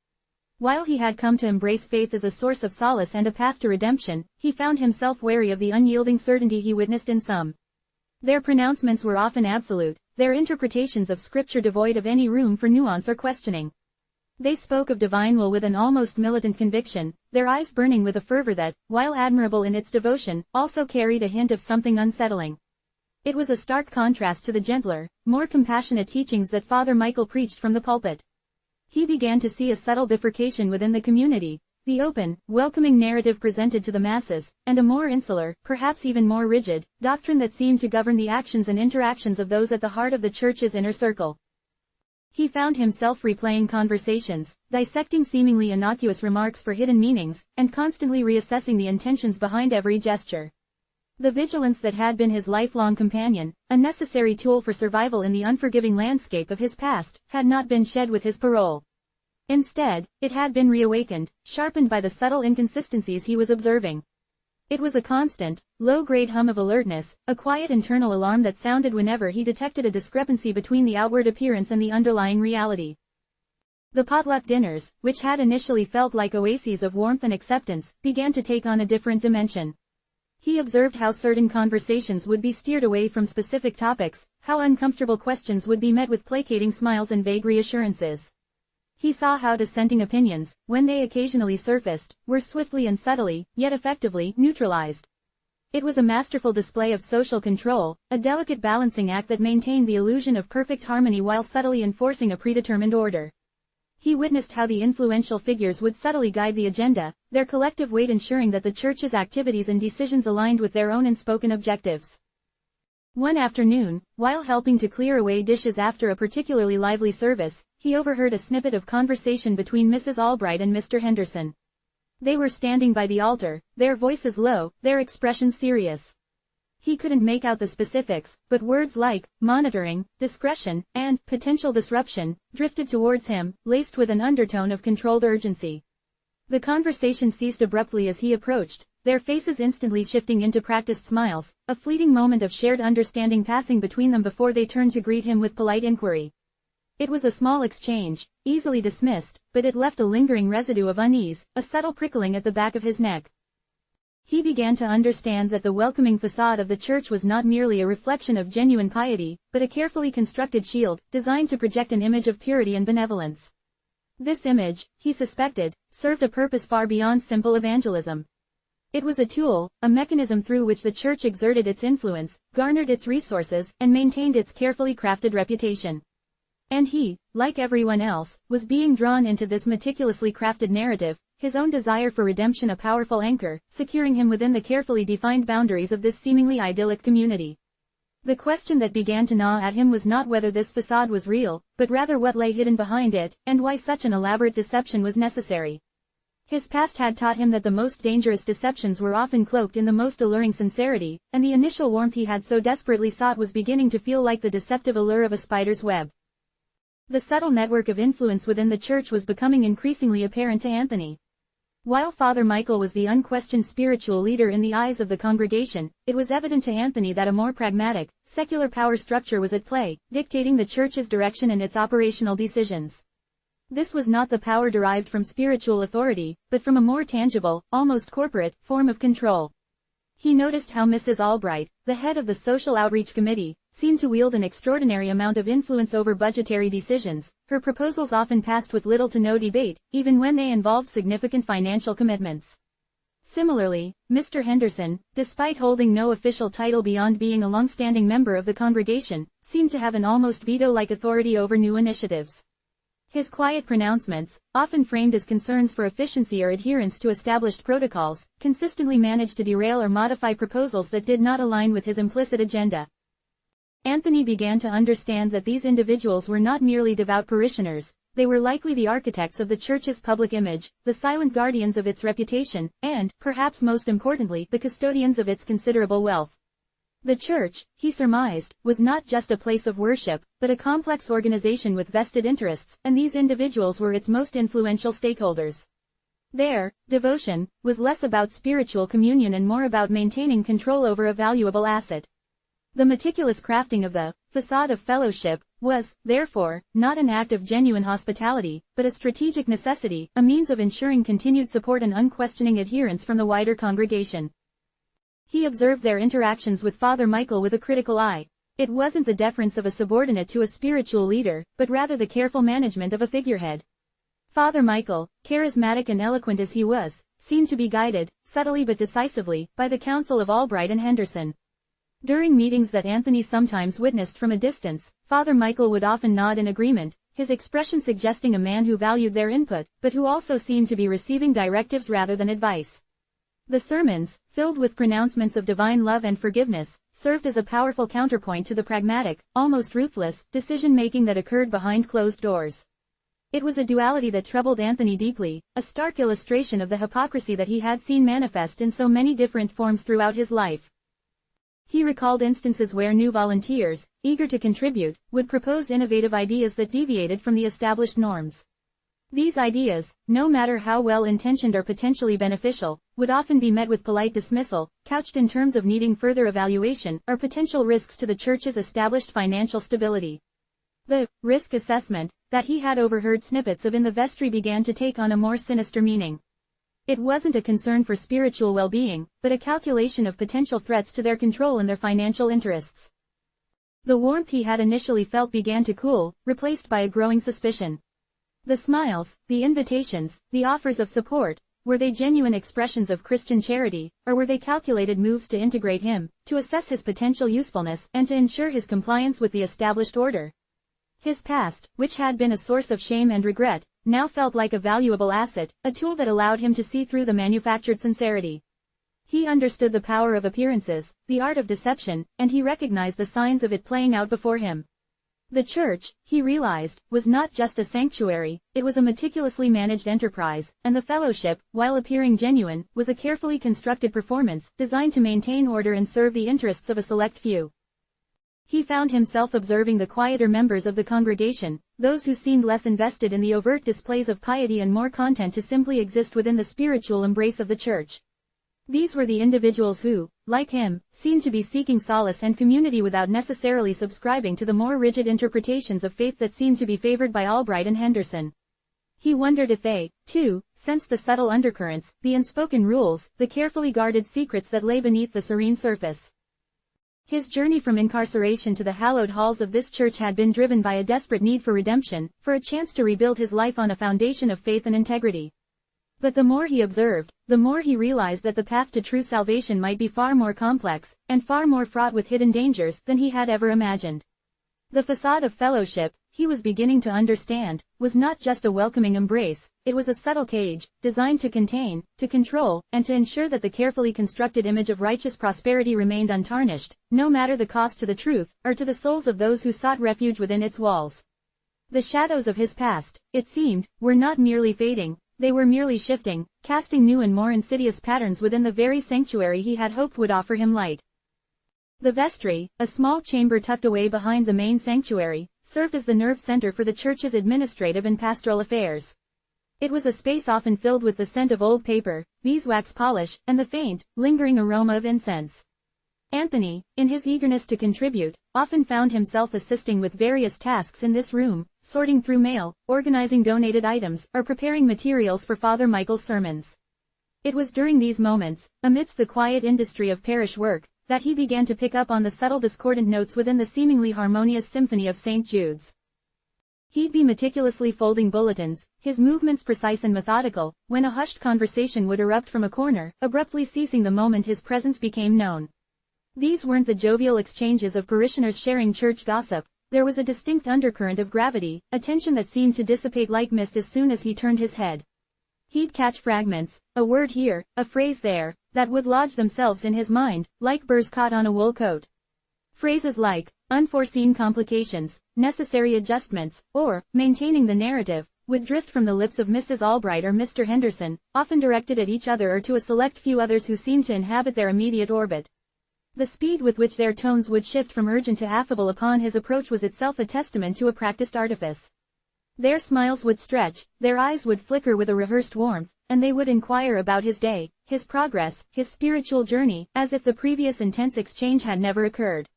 While he had come to embrace faith as a source of solace and a path to redemption, he found himself wary of the unyielding certainty he witnessed in some. Their pronouncements were often absolute, their interpretations of scripture devoid of any room for nuance or questioning. They spoke of divine will with an almost militant conviction, their eyes burning with a fervor that, while admirable in its devotion, also carried a hint of something unsettling. It was a stark contrast to the gentler, more compassionate teachings that Father Michael preached from the pulpit. He began to see a subtle bifurcation within the community, the open, welcoming narrative presented to the masses, and a more insular, perhaps even more rigid, doctrine that seemed to govern the actions and interactions of those at the heart of the church's inner circle. He found himself replaying conversations, dissecting seemingly innocuous remarks for hidden meanings, and constantly reassessing the intentions behind every gesture. The vigilance that had been his lifelong companion, a necessary tool for survival in the unforgiving landscape of his past, had not been shed with his parole. Instead, it had been reawakened, sharpened by the subtle inconsistencies he was observing. It was a constant, low-grade hum of alertness, a quiet internal alarm that sounded whenever he detected a discrepancy between the outward appearance and the underlying reality. The potluck dinners, which had initially felt like oases of warmth and acceptance, began to take on a different dimension. He observed how certain conversations would be steered away from specific topics, how uncomfortable questions would be met with placating smiles and vague reassurances. He saw how dissenting opinions, when they occasionally surfaced, were swiftly and subtly, yet effectively, neutralized. It was a masterful display of social control, a delicate balancing act that maintained the illusion of perfect harmony while subtly enforcing a predetermined order. He witnessed how the influential figures would subtly guide the agenda, their collective weight ensuring that the church's activities and decisions aligned with their own unspoken objectives. One afternoon, while helping to clear away dishes after a particularly lively service, he overheard a snippet of conversation between Mrs. Albright and Mr. Henderson. They were standing by the altar, their voices low, their expressions serious. He couldn't make out the specifics, but words like monitoring, discretion, and potential disruption drifted towards him, laced with an undertone of controlled urgency. The conversation ceased abruptly as he approached, their faces instantly shifting into practiced smiles, a fleeting moment of shared understanding passing between them before they turned to greet him with polite inquiry. It was a small exchange, easily dismissed, but it left a lingering residue of unease, a subtle prickling at the back of his neck. He began to understand that the welcoming facade of the church was not merely a reflection of genuine piety, but a carefully constructed shield, designed to project an image of purity and benevolence. This image, he suspected, served a purpose far beyond simple evangelism. It was a tool, a mechanism through which the church exerted its influence, garnered its resources, and maintained its carefully crafted reputation. And he, like everyone else, was being drawn into this meticulously crafted narrative, his own desire for redemption a powerful anchor, securing him within the carefully defined boundaries of this seemingly idyllic community. The question that began to gnaw at him was not whether this facade was real, but rather what lay hidden behind it, and why such an elaborate deception was necessary. His past had taught him that the most dangerous deceptions were often cloaked in the most alluring sincerity, and the initial warmth he had so desperately sought was beginning to feel like the deceptive allure of a spider's web. The subtle network of influence within the church was becoming increasingly apparent to Anthony. While Father Michael was the unquestioned spiritual leader in the eyes of the congregation, it was evident to Anthony that a more pragmatic, secular power structure was at play, dictating the church's direction and its operational decisions. This was not the power derived from spiritual authority, but from a more tangible, almost corporate, form of control. He noticed how Mrs. Albright, the head of the Social Outreach Committee, seemed to wield an extraordinary amount of influence over budgetary decisions. Her proposals often passed with little to no debate, even when they involved significant financial commitments. Similarly, Mr. Henderson, despite holding no official title beyond being a long-standing member of the congregation, seemed to have an almost veto-like authority over new initiatives. His quiet pronouncements, often framed as concerns for efficiency or adherence to established protocols, consistently managed to derail or modify proposals that did not align with his implicit agenda. Anthony began to understand that these individuals were not merely devout parishioners, they were likely the architects of the church's public image, the silent guardians of its reputation, and, perhaps most importantly, the custodians of its considerable wealth. The church, he surmised, was not just a place of worship, but a complex organization with vested interests, and these individuals were its most influential stakeholders. Their devotion was less about spiritual communion and more about maintaining control over a valuable asset. The meticulous crafting of the facade of fellowship was, therefore, not an act of genuine hospitality, but a strategic necessity, a means of ensuring continued support and unquestioning adherence from the wider congregation. He observed their interactions with Father Michael with a critical eye. It wasn't the deference of a subordinate to a spiritual leader, but rather the careful management of a figurehead. Father Michael, charismatic and eloquent as he was, seemed to be guided, subtly but decisively, by the counsel of Albright and Henderson. During meetings that Anthony sometimes witnessed from a distance, Father Michael would often nod in agreement, his expression suggesting a man who valued their input, but who also seemed to be receiving directives rather than advice. The sermons, filled with pronouncements of divine love and forgiveness, served as a powerful counterpoint to the pragmatic, almost ruthless, decision-making that occurred behind closed doors. It was a duality that troubled Anthony deeply, a stark illustration of the hypocrisy that he had seen manifest in so many different forms throughout his life. He recalled instances where new volunteers, eager to contribute, would propose innovative ideas that deviated from the established norms. These ideas, no matter how well-intentioned or potentially beneficial, would often be met with polite dismissal, couched in terms of needing further evaluation or potential risks to the church's established financial stability. The risk assessment that he had overheard snippets of in the vestry began to take on a more sinister meaning. It wasn't a concern for spiritual well-being, but a calculation of potential threats to their control and their financial interests. The warmth he had initially felt began to cool, replaced by a growing suspicion. The smiles, the invitations, the offers of support, were they genuine expressions of Christian charity, or were they calculated moves to integrate him, to assess his potential usefulness and to ensure his compliance with the established order? His past, which had been a source of shame and regret, now felt like a valuable asset, a tool that allowed him to see through the manufactured sincerity. He understood the power of appearances, the art of deception, and he recognized the signs of it playing out before him. The church, he realized, was not just a sanctuary, it was a meticulously managed enterprise, and the fellowship, while appearing genuine, was a carefully constructed performance designed to maintain order and serve the interests of a select few. He found himself observing the quieter members of the congregation, those who seemed less invested in the overt displays of piety and more content to simply exist within the spiritual embrace of the church. These were the individuals who, like him, seemed to be seeking solace and community without necessarily subscribing to the more rigid interpretations of faith that seemed to be favored by Albright and Henderson. He wondered if they, too, sensed the subtle undercurrents, the unspoken rules, the carefully guarded secrets that lay beneath the serene surface. His journey from incarceration to the hallowed halls of this church had been driven by a desperate need for redemption, for a chance to rebuild his life on a foundation of faith and integrity. But the more he observed, the more he realized that the path to true salvation might be far more complex, and far more fraught with hidden dangers than he had ever imagined. The facade of fellowship, he was beginning to understand, was not just a welcoming embrace, it was a subtle cage, designed to contain, to control, and to ensure that the carefully constructed image of righteous prosperity remained untarnished, no matter the cost to the truth, or to the souls of those who sought refuge within its walls. The shadows of his past, it seemed, were not merely fading, they were merely shifting, casting new and more insidious patterns within the very sanctuary he had hoped would offer him light. The vestry, a small chamber tucked away behind the main sanctuary, served as the nerve center for the church's administrative and pastoral affairs. It was a space often filled with the scent of old paper, beeswax polish, and the faint, lingering aroma of incense. Anthony, in his eagerness to contribute, often found himself assisting with various tasks in this room, sorting through mail, organizing donated items, or preparing materials for Father Michael's sermons. It was during these moments, amidst the quiet industry of parish work, that he began to pick up on the subtle discordant notes within the seemingly harmonious symphony of St. Jude's. He'd be meticulously folding bulletins, his movements precise and methodical, when a hushed conversation would erupt from a corner, abruptly ceasing the moment his presence became known. These weren't the jovial exchanges of parishioners sharing church gossip, there was a distinct undercurrent of gravity, a tension that seemed to dissipate like mist as soon as he turned his head. He'd catch fragments, a word here, a phrase there, that would lodge themselves in his mind, like burrs caught on a wool coat. Phrases like, unforeseen complications, necessary adjustments, or, maintaining the narrative, would drift from the lips of Mrs. Albright or Mr. Henderson, often directed at each other or to a select few others who seemed to inhabit their immediate orbit. The speed with which their tones would shift from urgent to affable upon his approach was itself a testament to a practiced artifice. Their smiles would stretch, their eyes would flicker with a rehearsed warmth, and they would inquire about his day, his progress, his spiritual journey, as if the previous intense exchange had never occurred.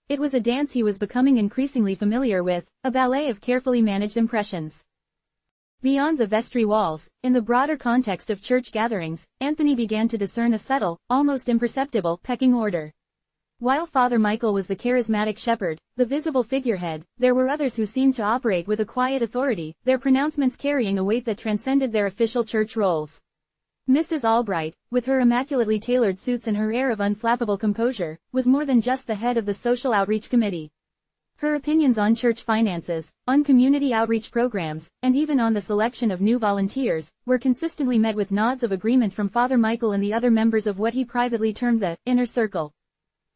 It was a dance he was becoming increasingly familiar with, a ballet of carefully managed impressions. Beyond the vestry walls, in the broader context of church gatherings, Anthony began to discern a subtle, almost imperceptible, pecking order. While Father Michael was the charismatic shepherd, the visible figurehead, there were others who seemed to operate with a quiet authority, their pronouncements carrying a weight that transcended their official church roles. Mrs. Albright, with her immaculately tailored suits and her air of unflappable composure, was more than just the head of the social outreach committee. Her opinions on church finances, on community outreach programs, and even on the selection of new volunteers, were consistently met with nods of agreement from Father Michael and the other members of what he privately termed the inner circle.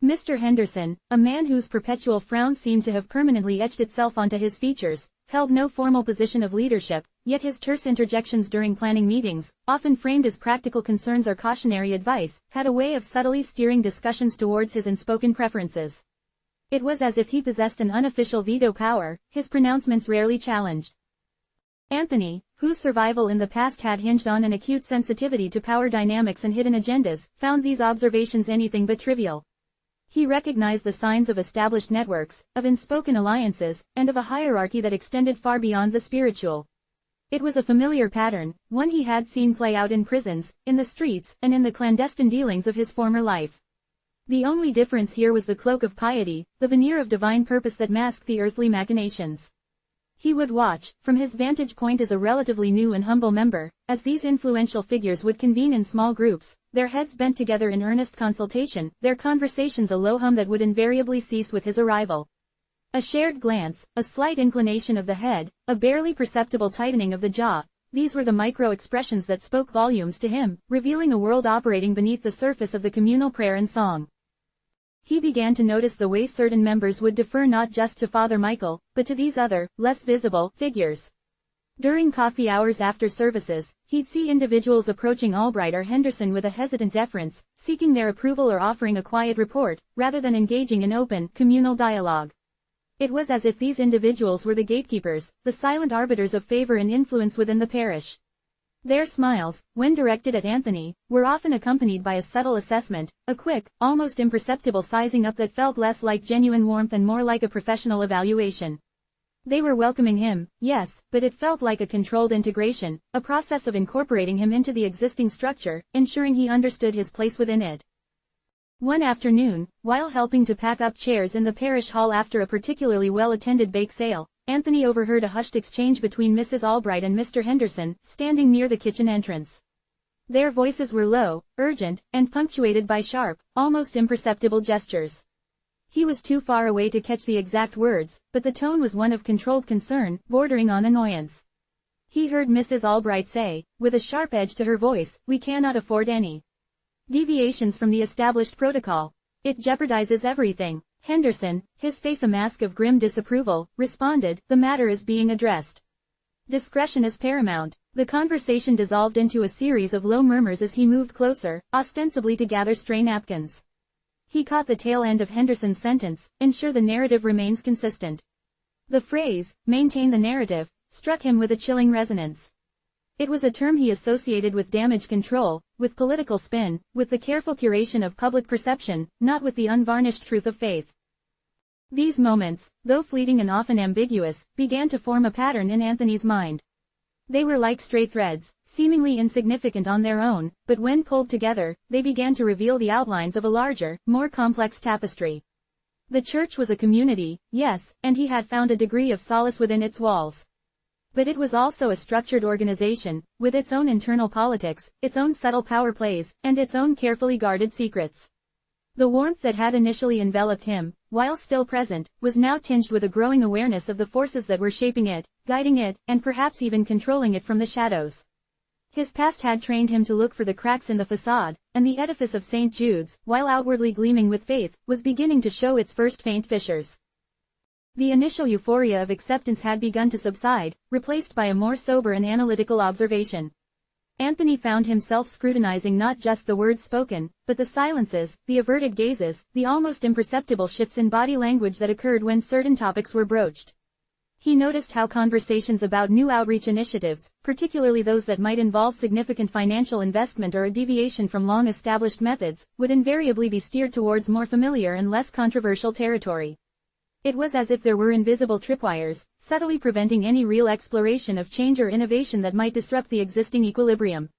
Mr. Henderson, a man whose perpetual frown seemed to have permanently etched itself onto his features, held no formal position of leadership, yet his terse interjections during planning meetings, often framed as practical concerns or cautionary advice, had a way of subtly steering discussions towards his unspoken preferences. It was as if he possessed an unofficial veto power, his pronouncements rarely challenged. Anthony, whose survival in the past had hinged on an acute sensitivity to power dynamics and hidden agendas, found these observations anything but trivial. He recognized the signs of established networks, of unspoken alliances, and of a hierarchy that extended far beyond the spiritual. It was a familiar pattern, one he had seen play out in prisons, in the streets, and in the clandestine dealings of his former life. The only difference here was the cloak of piety, the veneer of divine purpose that masked the earthly machinations. He would watch, from his vantage point as a relatively new and humble member, as these influential figures would convene in small groups, their heads bent together in earnest consultation, their conversations a low hum that would invariably cease with his arrival. A shared glance, a slight inclination of the head, a barely perceptible tightening of the jaw, these were the micro-expressions that spoke volumes to him, revealing a world operating beneath the surface of the communal prayer and song. He began to notice the way certain members would defer not just to Father Michael, but to these other, less visible, figures. During coffee hours after services, he'd see individuals approaching Albright or Henderson with a hesitant deference, seeking their approval or offering a quiet report, rather than engaging in open, communal dialogue. It was as if these individuals were the gatekeepers, the silent arbiters of favor and influence within the parish. Their smiles, when directed at Anthony, were often accompanied by a subtle assessment, a quick, almost imperceptible sizing up that felt less like genuine warmth and more like a professional evaluation. They were welcoming him, yes, but it felt like a controlled integration, a process of incorporating him into the existing structure, ensuring he understood his place within it. One afternoon, while helping to pack up chairs in the parish hall after a particularly well-attended bake sale, Anthony overheard a hushed exchange between Mrs. Albright and Mr. Henderson, standing near the kitchen entrance. Their voices were low, urgent, and punctuated by sharp, almost imperceptible gestures. He was too far away to catch the exact words, but the tone was one of controlled concern, bordering on annoyance. He heard Mrs. Albright say, with a sharp edge to her voice, "We cannot afford any deviations from the established protocol. It jeopardizes everything." Henderson, his face a mask of grim disapproval, responded, "The matter is being addressed. Discretion is paramount." The conversation dissolved into a series of low murmurs as he moved closer, ostensibly to gather stray napkins. He caught the tail end of Henderson's sentence, "Ensure the narrative remains consistent." The phrase, "maintain the narrative," struck him with a chilling resonance. It was a term he associated with damage control, with political spin, with the careful curation of public perception, not with the unvarnished truth of faith. These moments, though fleeting and often ambiguous, began to form a pattern in Anthony's mind. They were like stray threads, seemingly insignificant on their own, but when pulled together, they began to reveal the outlines of a larger, more complex tapestry. The church was a community, yes, and he had found a degree of solace within its walls. But it was also a structured organization, with its own internal politics, its own subtle power plays, and its own carefully guarded secrets. The warmth that had initially enveloped him, while still present, was now tinged with a growing awareness of the forces that were shaping it, guiding it, and perhaps even controlling it from the shadows. His past had trained him to look for the cracks in the facade, and the edifice of St. Jude's, while outwardly gleaming with faith, was beginning to show its first faint fissures. The initial euphoria of acceptance had begun to subside, replaced by a more sober and analytical observation. Anthony found himself scrutinizing not just the words spoken, but the silences, the averted gazes, the almost imperceptible shifts in body language that occurred when certain topics were broached. He noticed how conversations about new outreach initiatives, particularly those that might involve significant financial investment or a deviation from long-established methods, would invariably be steered towards more familiar and less controversial territory. It was as if there were invisible tripwires, subtly preventing any real exploration of change or innovation that might disrupt the existing equilibrium.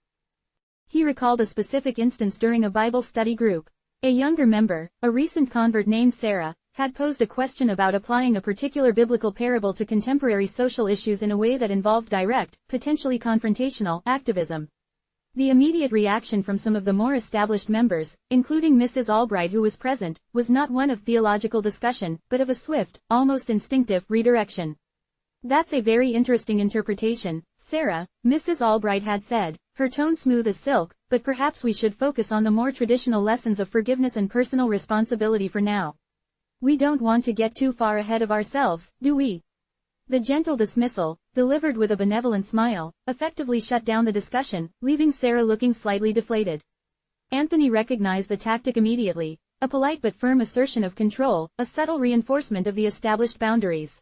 He recalled a specific instance during a Bible study group. A younger member, a recent convert named Sarah, had posed a question about applying a particular biblical parable to contemporary social issues in a way that involved direct, potentially confrontational, activism. The immediate reaction from some of the more established members, including Mrs. Albright who was present, was not one of theological discussion, but of a swift, almost instinctive, redirection. "That's a very interesting interpretation, Sarah," Mrs. Albright had said, her tone smooth as silk, "but perhaps we should focus on the more traditional lessons of forgiveness and personal responsibility for now. We don't want to get too far ahead of ourselves, do we?" The gentle dismissal, delivered with a benevolent smile, effectively shut down the discussion, leaving Sarah looking slightly deflated. Anthony recognized the tactic immediately, a polite but firm assertion of control, a subtle reinforcement of the established boundaries.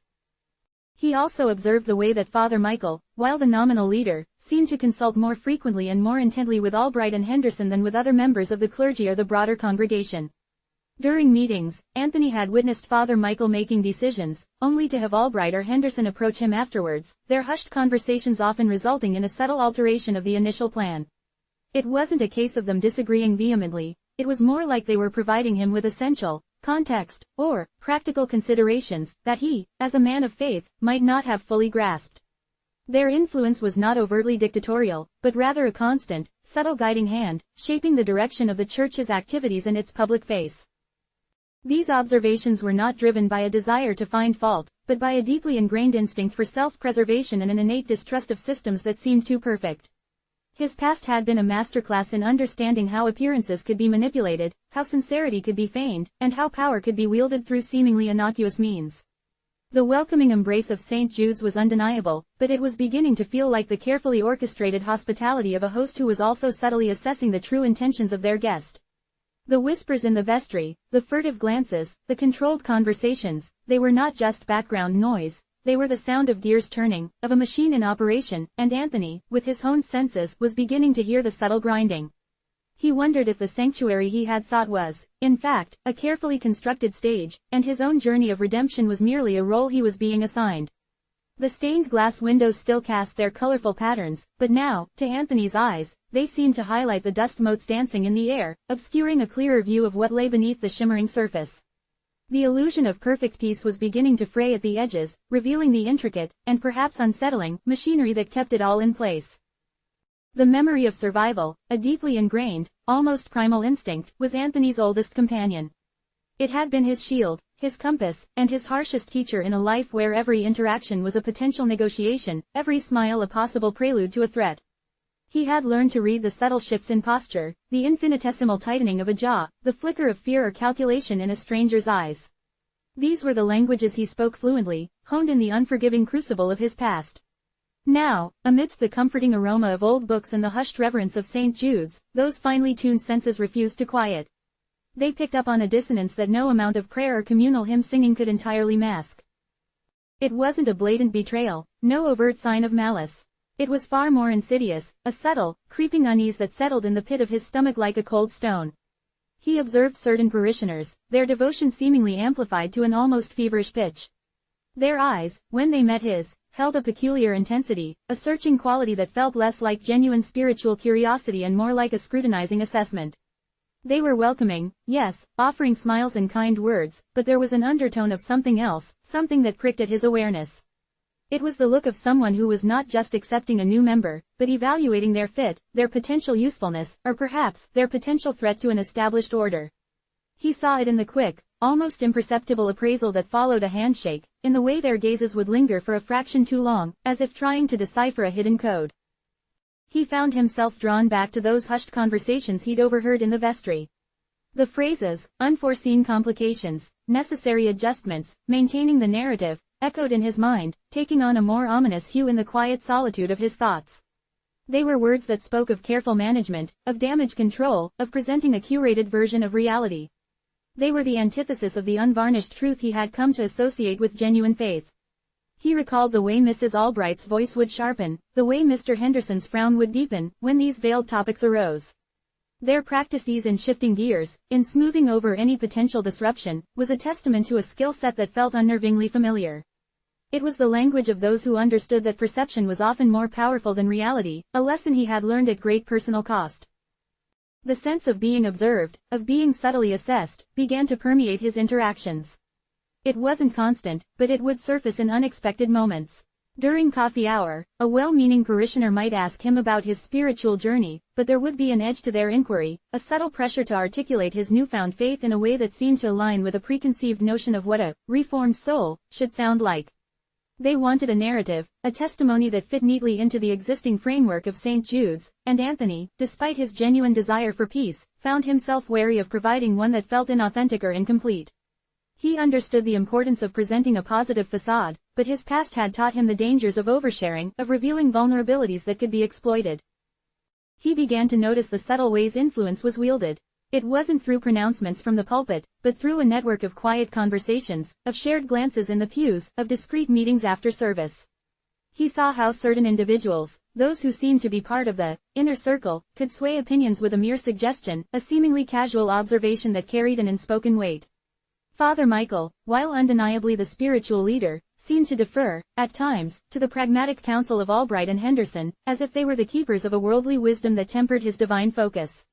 He also observed the way that Father Michael, while the nominal leader, seemed to consult more frequently and more intently with Albright and Henderson than with other members of the clergy or the broader congregation. During meetings, Anthony had witnessed Father Michael making decisions, only to have Albright or Henderson approach him afterwards, their hushed conversations often resulting in a subtle alteration of the initial plan. It wasn't a case of them disagreeing vehemently, it was more like they were providing him with essential context, or practical considerations, that he, as a man of faith, might not have fully grasped. Their influence was not overtly dictatorial, but rather a constant, subtle guiding hand, shaping the direction of the Church's activities and its public face. These observations were not driven by a desire to find fault, but by a deeply ingrained instinct for self-preservation and an innate distrust of systems that seemed too perfect. His past had been a masterclass in understanding how appearances could be manipulated, how sincerity could be feigned, and how power could be wielded through seemingly innocuous means. The welcoming embrace of St. Jude's was undeniable, but it was beginning to feel like the carefully orchestrated hospitality of a host who was also subtly assessing the true intentions of their guest. The whispers in the vestry, the furtive glances, the controlled conversations, they were not just background noise. They were the sound of gears turning, of a machine in operation, and Anthony, with his honed senses, was beginning to hear the subtle grinding. He wondered if the sanctuary he had sought was, in fact, a carefully constructed stage, and his own journey of redemption was merely a role he was being assigned. The stained glass windows still cast their colorful patterns, but now, to Anthony's eyes, they seemed to highlight the dust motes dancing in the air, obscuring a clearer view of what lay beneath the shimmering surface. The illusion of perfect peace was beginning to fray at the edges, revealing the intricate, and perhaps unsettling, machinery that kept it all in place. The memory of survival, a deeply ingrained, almost primal instinct, was Anthony's oldest companion. It had been his shield, his compass, and his harshest teacher in a life where every interaction was a potential negotiation, every smile a possible prelude to a threat. He had learned to read the subtle shifts in posture, the infinitesimal tightening of a jaw, the flicker of fear or calculation in a stranger's eyes. These were the languages he spoke fluently, honed in the unforgiving crucible of his past. Now, amidst the comforting aroma of old books and the hushed reverence of St. Jude's, those finely tuned senses refused to quiet. They picked up on a dissonance that no amount of prayer or communal hymn singing could entirely mask. It wasn't a blatant betrayal, no overt sign of malice. It was far more insidious, a subtle, creeping unease that settled in the pit of his stomach like a cold stone. He observed certain parishioners, their devotion seemingly amplified to an almost feverish pitch. Their eyes, when they met his, held a peculiar intensity, a searching quality that felt less like genuine spiritual curiosity and more like a scrutinizing assessment. They were welcoming, yes, offering smiles and kind words, but there was an undertone of something else, something that pricked at his awareness. It was the look of someone who was not just accepting a new member, but evaluating their fit, their potential usefulness, or perhaps, their potential threat to an established order. He saw it in the quick, almost imperceptible appraisal that followed a handshake, in the way their gazes would linger for a fraction too long, as if trying to decipher a hidden code. He found himself drawn back to those hushed conversations he'd overheard in the vestry. The phrases, unforeseen complications, necessary adjustments, maintaining the narrative, echoed in his mind, taking on a more ominous hue in the quiet solitude of his thoughts. They were words that spoke of careful management, of damage control, of presenting a curated version of reality. They were the antithesis of the unvarnished truth he had come to associate with genuine faith. He recalled the way Mrs. Albright's voice would sharpen, the way Mr. Henderson's frown would deepen, when these veiled topics arose. Their practice in shifting gears, in smoothing over any potential disruption, was a testament to a skill set that felt unnervingly familiar. It was the language of those who understood that perception was often more powerful than reality, a lesson he had learned at great personal cost. The sense of being observed, of being subtly assessed, began to permeate his interactions. It wasn't constant, but it would surface in unexpected moments. During coffee hour, a well-meaning parishioner might ask him about his spiritual journey, but there would be an edge to their inquiry, a subtle pressure to articulate his newfound faith in a way that seemed to align with a preconceived notion of what a reformed soul should sound like. They wanted a narrative, a testimony that fit neatly into the existing framework of St. Jude's, and Anthony, despite his genuine desire for peace, found himself wary of providing one that felt inauthentic or incomplete. He understood the importance of presenting a positive facade, but his past had taught him the dangers of oversharing, of revealing vulnerabilities that could be exploited. He began to notice the subtle ways influence was wielded. It wasn't through pronouncements from the pulpit, but through a network of quiet conversations, of shared glances in the pews, of discreet meetings after service. He saw how certain individuals, those who seemed to be part of the inner circle, could sway opinions with a mere suggestion, a seemingly casual observation that carried an unspoken weight. Father Michael, while undeniably the spiritual leader, seemed to defer, at times, to the pragmatic counsel of Albright and Henderson, as if they were the keepers of a worldly wisdom that tempered his divine focus.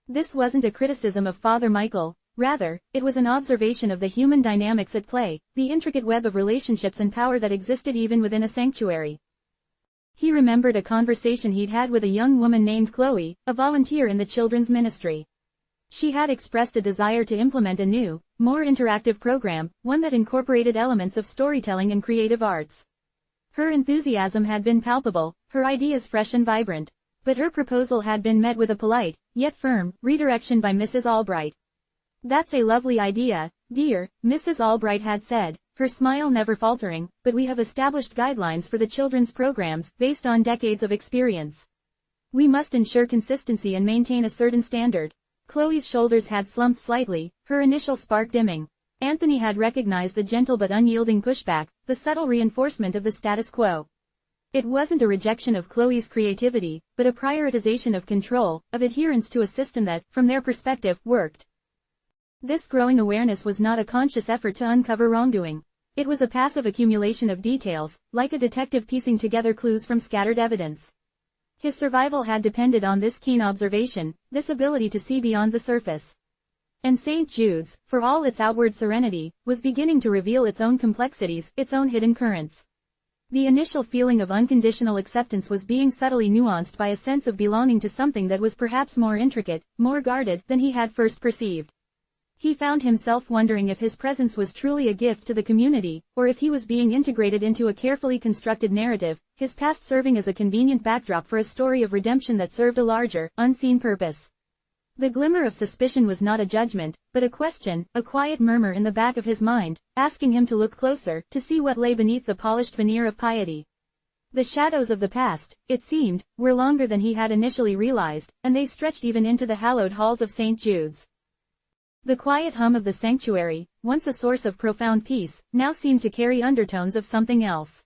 This wasn't a criticism of Father Michael, rather, it was an observation of the human dynamics at play, the intricate web of relationships and power that existed even within a sanctuary. He remembered a conversation he'd had with a young woman named Chloe, a volunteer in the children's ministry. She had expressed a desire to implement a new, more interactive program, one that incorporated elements of storytelling and creative arts. Her enthusiasm had been palpable, her ideas fresh and vibrant. But her proposal had been met with a polite, yet firm, redirection by Mrs. Albright. "That's a lovely idea, dear," Mrs. Albright had said, her smile never faltering, "but we have established guidelines for the children's programs, based on decades of experience. We must ensure consistency and maintain a certain standard." Chloe's shoulders had slumped slightly, her initial spark dimming. Anthony had recognized the gentle but unyielding pushback, the subtle reinforcement of the status quo. It wasn't a rejection of Chloe's creativity, but a prioritization of control, of adherence to a system that, from their perspective, worked. This growing awareness was not a conscious effort to uncover wrongdoing. It was a passive accumulation of details, like a detective piecing together clues from scattered evidence. His survival had depended on this keen observation, this ability to see beyond the surface. And St. Jude's, for all its outward serenity, was beginning to reveal its own complexities, its own hidden currents. The initial feeling of unconditional acceptance was being subtly nuanced by a sense of belonging to something that was perhaps more intricate, more guarded, than he had first perceived. He found himself wondering if his presence was truly a gift to the community, or if he was being integrated into a carefully constructed narrative, his past serving as a convenient backdrop for a story of redemption that served a larger, unseen purpose. The glimmer of suspicion was not a judgment, but a question, a quiet murmur in the back of his mind, asking him to look closer, to see what lay beneath the polished veneer of piety. The shadows of the past, it seemed, were longer than he had initially realized, and they stretched even into the hallowed halls of St. Jude's. The quiet hum of the sanctuary, once a source of profound peace, now seemed to carry undertones of something else.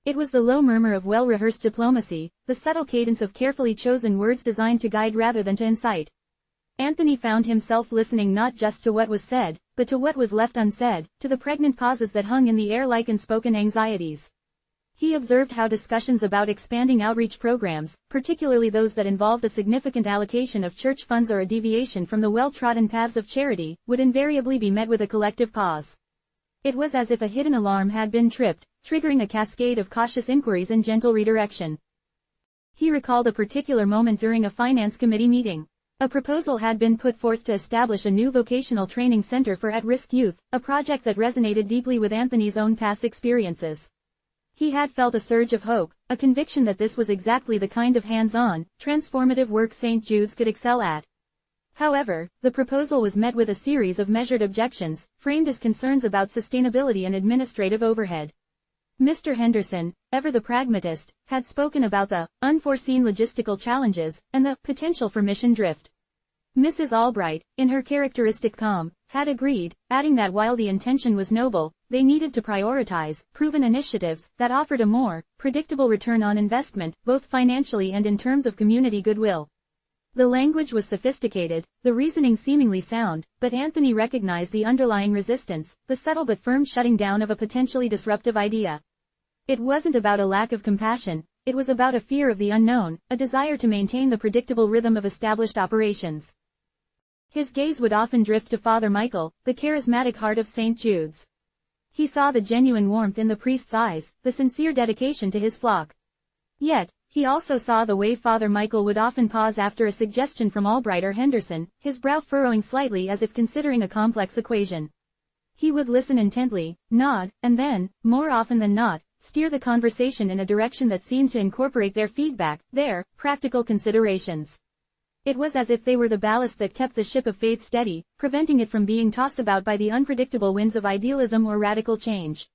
It was the low murmur of well-rehearsed diplomacy, the subtle cadence of carefully chosen words designed to guide rather than to incite. Anthony found himself listening not just to what was said, but to what was left unsaid, to the pregnant pauses that hung in the air like unspoken anxieties. He observed how discussions about expanding outreach programs, particularly those that involved a significant allocation of church funds or a deviation from the well-trodden paths of charity, would invariably be met with a collective pause. It was as if a hidden alarm had been tripped, triggering a cascade of cautious inquiries and gentle redirection. He recalled a particular moment during a finance committee meeting. A proposal had been put forth to establish a new vocational training center for at-risk youth, a project that resonated deeply with Anthony's own past experiences. He had felt a surge of hope, a conviction that this was exactly the kind of hands-on, transformative work St. Jude's could excel at. However, the proposal was met with a series of measured objections, framed as concerns about sustainability and administrative overhead. Mr. Henderson, ever the pragmatist, had spoken about the unforeseen logistical challenges and the potential for mission drift. Mrs. Albright, in her characteristic calm, had agreed, adding that while the intention was noble, they needed to prioritize proven initiatives that offered a more predictable return on investment, both financially and in terms of community goodwill. The language was sophisticated, the reasoning seemingly sound, but Anthony recognized the underlying resistance, the subtle but firm shutting down of a potentially disruptive idea. It wasn't about a lack of compassion, it was about a fear of the unknown, a desire to maintain the predictable rhythm of established operations. His gaze would often drift to Father Michael, the charismatic heart of St. Jude's. He saw the genuine warmth in the priest's eyes, the sincere dedication to his flock. Yet, he also saw the way Father Michael would often pause after a suggestion from Albright or Henderson, his brow furrowing slightly as if considering a complex equation. He would listen intently, nod, and then, more often than not, steer the conversation in a direction that seemed to incorporate their feedback, their practical considerations. It was as if they were the ballast that kept the ship of faith steady, preventing it from being tossed about by the unpredictable winds of idealism or radical change.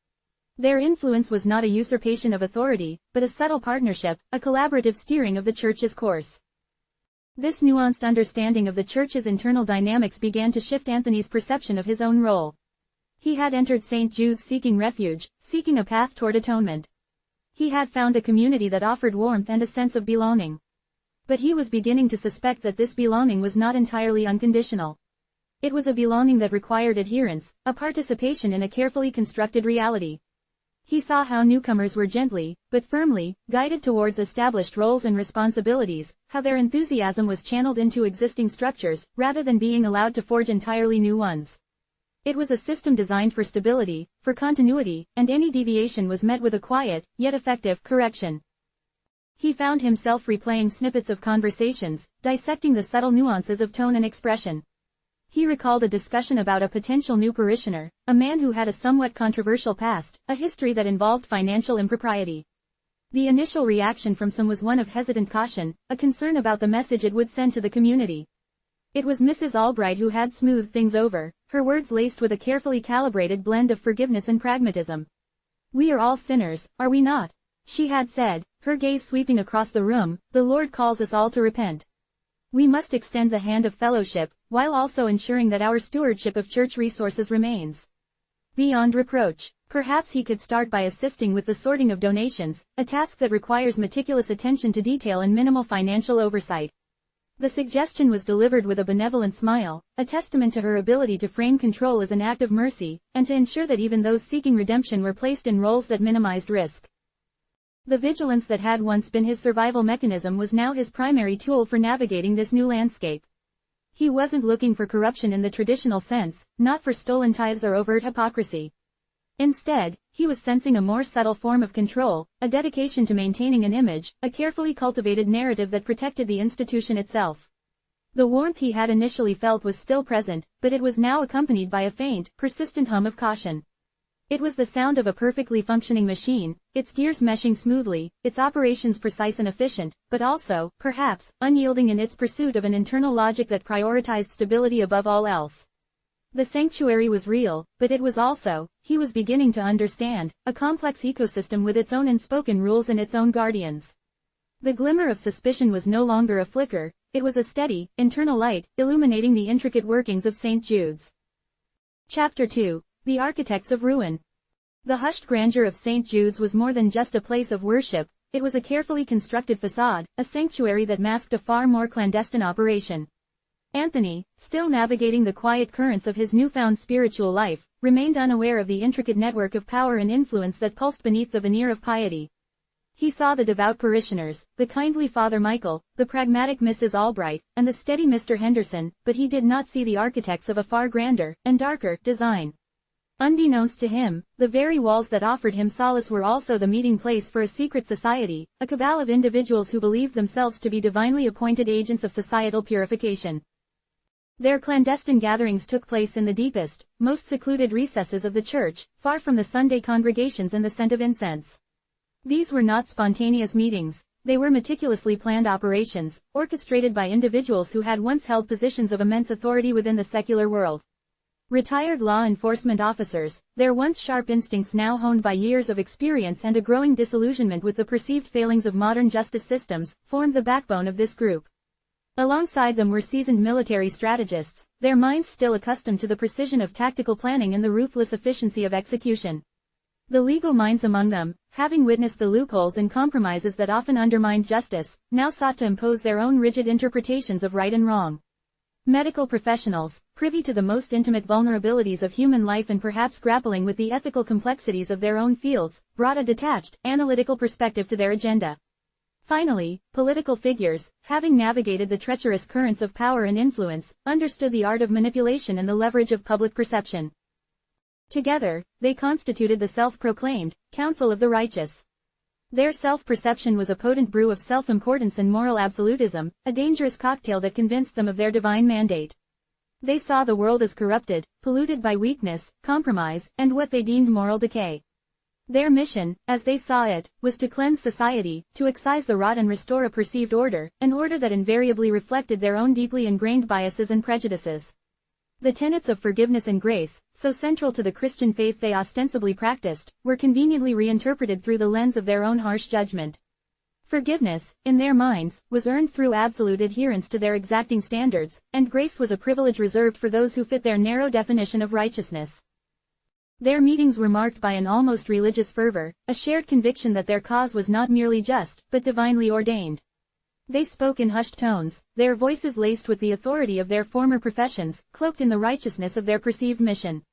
Their influence was not a usurpation of authority, but a subtle partnership, a collaborative steering of the Church's course. This nuanced understanding of the Church's internal dynamics began to shift Anthony's perception of his own role. He had entered St. Jude's seeking refuge, seeking a path toward atonement. He had found a community that offered warmth and a sense of belonging. But he was beginning to suspect that this belonging was not entirely unconditional. It was a belonging that required adherence, a participation in a carefully constructed reality. He saw how newcomers were gently, but firmly, guided towards established roles and responsibilities, how their enthusiasm was channeled into existing structures, rather than being allowed to forge entirely new ones. It was a system designed for stability, for continuity, and any deviation was met with a quiet, yet effective, correction. He found himself replaying snippets of conversations, dissecting the subtle nuances of tone and expression. He recalled a discussion about a potential new parishioner, a man who had a somewhat controversial past, a history that involved financial impropriety. The initial reaction from some was one of hesitant caution, a concern about the message it would send to the community. It was Mrs. Albright who had smoothed things over, her words laced with a carefully calibrated blend of forgiveness and pragmatism. "We are all sinners, are we not?" she had said, her gaze sweeping across the room. "The Lord calls us all to repent. We must extend the hand of fellowship, while also ensuring that our stewardship of church resources remains beyond reproach." Perhaps he could start by assisting with the sorting of donations, a task that requires meticulous attention to detail and minimal financial oversight. The suggestion was delivered with a benevolent smile, a testament to her ability to frame control as an act of mercy, and to ensure that even those seeking redemption were placed in roles that minimized risk. The vigilance that had once been his survival mechanism was now his primary tool for navigating this new landscape. He wasn't looking for corruption in the traditional sense, not for stolen tithes or overt hypocrisy. Instead, he was sensing a more subtle form of control, a dedication to maintaining an image, a carefully cultivated narrative that protected the institution itself. The warmth he had initially felt was still present, but it was now accompanied by a faint, persistent hum of caution. It was the sound of a perfectly functioning machine, its gears meshing smoothly, its operations precise and efficient, but also, perhaps, unyielding in its pursuit of an internal logic that prioritized stability above all else. The sanctuary was real, but it was also, he was beginning to understand, a complex ecosystem with its own unspoken rules and its own guardians. The glimmer of suspicion was no longer a flicker, it was a steady, internal light, illuminating the intricate workings of St. Jude's. Chapter 2. The Architects of Ruin. The hushed grandeur of St. Jude's was more than just a place of worship, it was a carefully constructed facade, a sanctuary that masked a far more clandestine operation. Anthony, still navigating the quiet currents of his newfound spiritual life, remained unaware of the intricate network of power and influence that pulsed beneath the veneer of piety. He saw the devout parishioners, the kindly Father Michael, the pragmatic Mrs. Albright, and the steady Mr. Henderson, but he did not see the architects of a far grander, and darker, design. Unbeknownst to him, the very walls that offered him solace were also the meeting place for a secret society, a cabal of individuals who believed themselves to be divinely appointed agents of societal purification. Their clandestine gatherings took place in the deepest, most secluded recesses of the church, far from the Sunday congregations and the scent of incense. These were not spontaneous meetings, they were meticulously planned operations, orchestrated by individuals who had once held positions of immense authority within the secular world. Retired law enforcement officers, their once sharp instincts now honed by years of experience and a growing disillusionment with the perceived failings of modern justice systems, formed the backbone of this group. Alongside them were seasoned military strategists, their minds still accustomed to the precision of tactical planning and the ruthless efficiency of execution. The legal minds among them, having witnessed the loopholes and compromises that often undermined justice, now sought to impose their own rigid interpretations of right and wrong. Medical professionals, privy to the most intimate vulnerabilities of human life and perhaps grappling with the ethical complexities of their own fields, brought a detached, analytical perspective to their agenda. Finally, political figures, having navigated the treacherous currents of power and influence, understood the art of manipulation and the leverage of public perception. Together, they constituted the self-proclaimed Council of the Righteous. Their self-perception was a potent brew of self-importance and moral absolutism, a dangerous cocktail that convinced them of their divine mandate. They saw the world as corrupted, polluted by weakness, compromise, and what they deemed moral decay. Their mission, as they saw it, was to cleanse society, to excise the rot and restore a perceived order, an order that invariably reflected their own deeply ingrained biases and prejudices. The tenets of forgiveness and grace, so central to the Christian faith they ostensibly practiced, were conveniently reinterpreted through the lens of their own harsh judgment. Forgiveness, in their minds, was earned through absolute adherence to their exacting standards, and grace was a privilege reserved for those who fit their narrow definition of righteousness. Their meetings were marked by an almost religious fervor, a shared conviction that their cause was not merely just, but divinely ordained. They spoke in hushed tones, their voices laced with the authority of their former professions, cloaked in the righteousness of their perceived mission.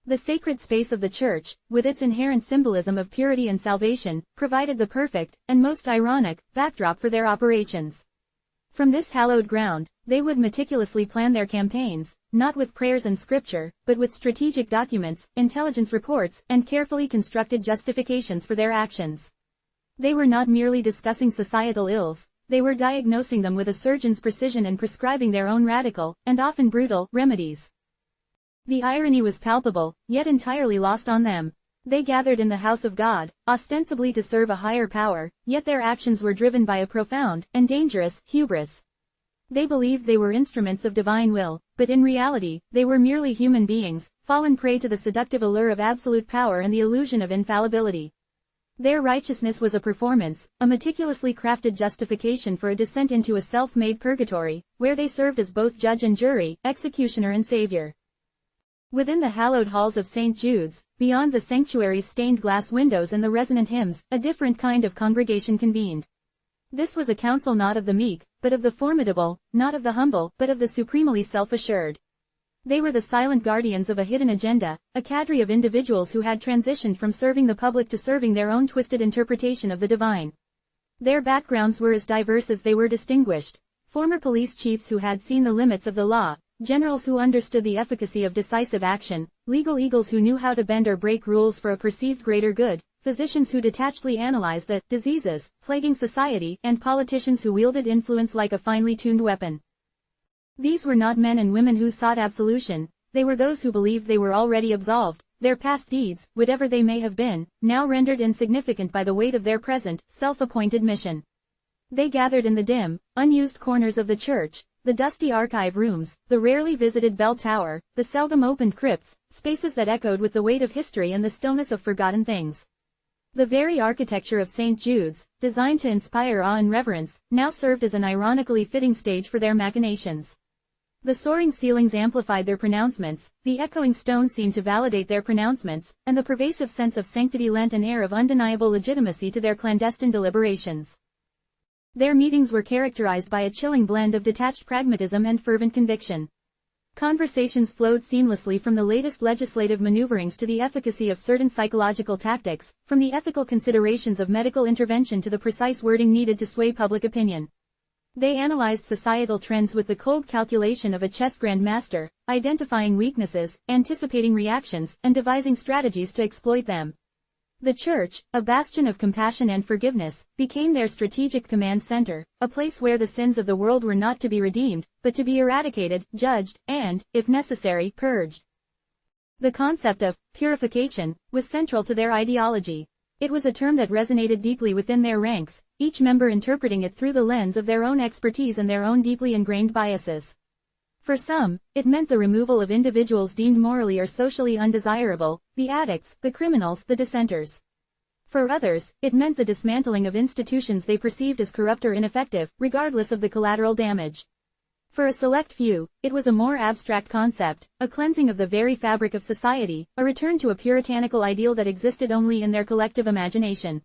The sacred space of the church, with its inherent symbolism of purity and salvation, provided the perfect, and most ironic, backdrop for their operations. From this hallowed ground, they would meticulously plan their campaigns, not with prayers and scripture, but with strategic documents, intelligence reports, and carefully constructed justifications for their actions. They were not merely discussing societal ills, they were diagnosing them with a surgeon's precision and prescribing their own radical, and often brutal, remedies. The irony was palpable, yet entirely lost on them. They gathered in the house of God, ostensibly to serve a higher power, yet their actions were driven by a profound, and dangerous, hubris. They believed they were instruments of divine will, but in reality, they were merely human beings, fallen prey to the seductive allure of absolute power and the illusion of infallibility. Their righteousness was a performance, a meticulously crafted justification for a descent into a self-made purgatory, where they served as both judge and jury, executioner and savior. Within the hallowed halls of St. Jude's, beyond the sanctuary's stained glass windows and the resonant hymns, a different kind of congregation convened. This was a council not of the meek, but of the formidable, not of the humble, but of the supremely self-assured. They were the silent guardians of a hidden agenda, a cadre of individuals who had transitioned from serving the public to serving their own twisted interpretation of the divine. Their backgrounds were as diverse as they were distinguished. Former police chiefs who had seen the limits of the law, generals who understood the efficacy of decisive action, legal eagles who knew how to bend or break rules for a perceived greater good, physicians who detachedly analyzed the diseases plaguing society, and politicians who wielded influence like a finely tuned weapon. These were not men and women who sought absolution, they were those who believed they were already absolved, their past deeds, whatever they may have been, now rendered insignificant by the weight of their present, self-appointed mission. They gathered in the dim, unused corners of the church, the dusty archive rooms, the rarely visited bell tower, the seldom opened crypts, spaces that echoed with the weight of history and the stillness of forgotten things. The very architecture of St. Jude's, designed to inspire awe and reverence, now served as an ironically fitting stage for their machinations. The soaring ceilings amplified their pronouncements, the echoing stones seemed to validate their pronouncements, and the pervasive sense of sanctity lent an air of undeniable legitimacy to their clandestine deliberations. Their meetings were characterized by a chilling blend of detached pragmatism and fervent conviction. Conversations flowed seamlessly from the latest legislative maneuverings to the efficacy of certain psychological tactics, from the ethical considerations of medical intervention to the precise wording needed to sway public opinion. They analyzed societal trends with the cold calculation of a chess grandmaster, identifying weaknesses, anticipating reactions, and devising strategies to exploit them. The church, a bastion of compassion and forgiveness, became their strategic command center, a place where the sins of the world were not to be redeemed, but to be eradicated, judged, and, if necessary, purged. The concept of purification was central to their ideology. It was a term that resonated deeply within their ranks, each member interpreting it through the lens of their own expertise and their own deeply ingrained biases. For some, it meant the removal of individuals deemed morally or socially undesirable, the addicts, the criminals, the dissenters. For others, it meant the dismantling of institutions they perceived as corrupt or ineffective, regardless of the collateral damage. For a select few, it was a more abstract concept, a cleansing of the very fabric of society, a return to a puritanical ideal that existed only in their collective imagination.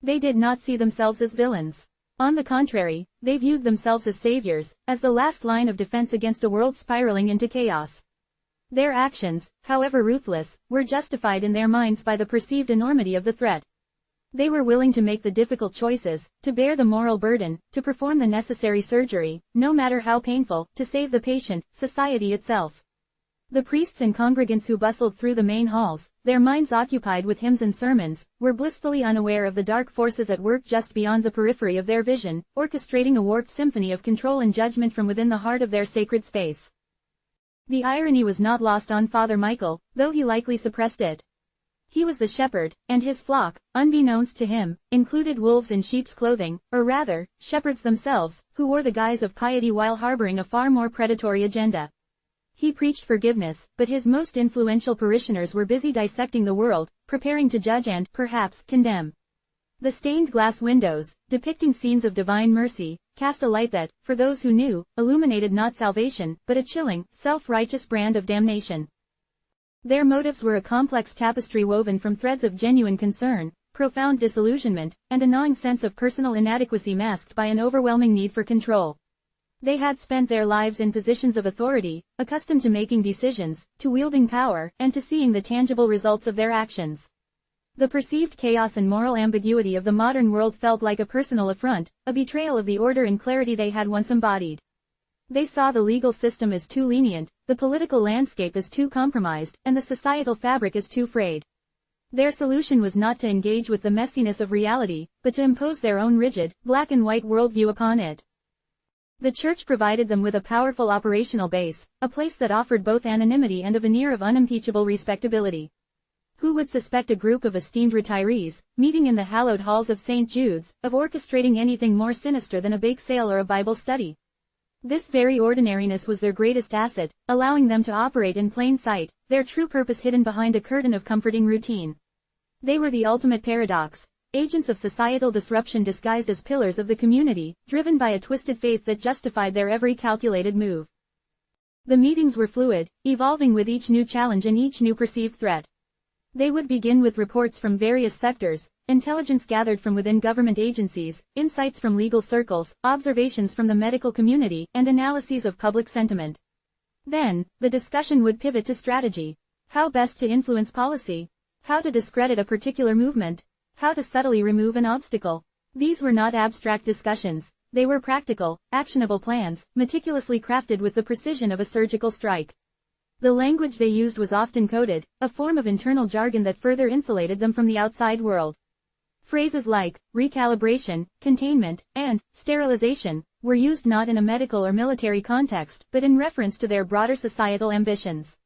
They did not see themselves as villains. On the contrary, they viewed themselves as saviors, as the last line of defense against a world spiraling into chaos. Their actions, however ruthless, were justified in their minds by the perceived enormity of the threat. They were willing to make the difficult choices, to bear the moral burden, to perform the necessary surgery, no matter how painful, to save the patient, society itself. The priests and congregants who bustled through the main halls, their minds occupied with hymns and sermons, were blissfully unaware of the dark forces at work just beyond the periphery of their vision, orchestrating a warped symphony of control and judgment from within the heart of their sacred space. The irony was not lost on Father Michael, though he likely suppressed it. He was the shepherd, and his flock, unbeknownst to him, included wolves in sheep's clothing, or rather, shepherds themselves, who wore the guise of piety while harboring a far more predatory agenda. He preached forgiveness, but his most influential parishioners were busy dissecting the world, preparing to judge and, perhaps, condemn. The stained glass windows, depicting scenes of divine mercy, cast a light that, for those who knew, illuminated not salvation, but a chilling, self-righteous brand of damnation. Their motives were a complex tapestry woven from threads of genuine concern, profound disillusionment, and a gnawing sense of personal inadequacy masked by an overwhelming need for control. They had spent their lives in positions of authority, accustomed to making decisions, to wielding power, and to seeing the tangible results of their actions. The perceived chaos and moral ambiguity of the modern world felt like a personal affront, a betrayal of the order and clarity they had once embodied. They saw the legal system as too lenient, the political landscape as too compromised, and the societal fabric as too frayed. Their solution was not to engage with the messiness of reality, but to impose their own rigid, black and white worldview upon it. The Church provided them with a powerful operational base, a place that offered both anonymity and a veneer of unimpeachable respectability. Who would suspect a group of esteemed retirees, meeting in the hallowed halls of St. Jude's, of orchestrating anything more sinister than a bake sale or a Bible study? This very ordinariness was their greatest asset, allowing them to operate in plain sight, their true purpose hidden behind a curtain of comforting routine. They were the ultimate paradox. Agents of societal disruption disguised as pillars of the community, driven by a twisted faith that justified their every calculated move. The meetings were fluid, evolving with each new challenge and each new perceived threat. They would begin with reports from various sectors, intelligence gathered from within government agencies, insights from legal circles, observations from the medical community, and analyses of public sentiment. Then, the discussion would pivot to strategy. How best to influence policy? How to discredit a particular movement? How to subtly remove an obstacle? These were not abstract discussions. They were practical, actionable plans, meticulously crafted with the precision of a surgical strike. The language they used was often coded, a form of internal jargon that further insulated them from the outside world. Phrases like recalibration, containment, and sterilization were used not in a medical or military context, but in reference to their broader societal ambitions.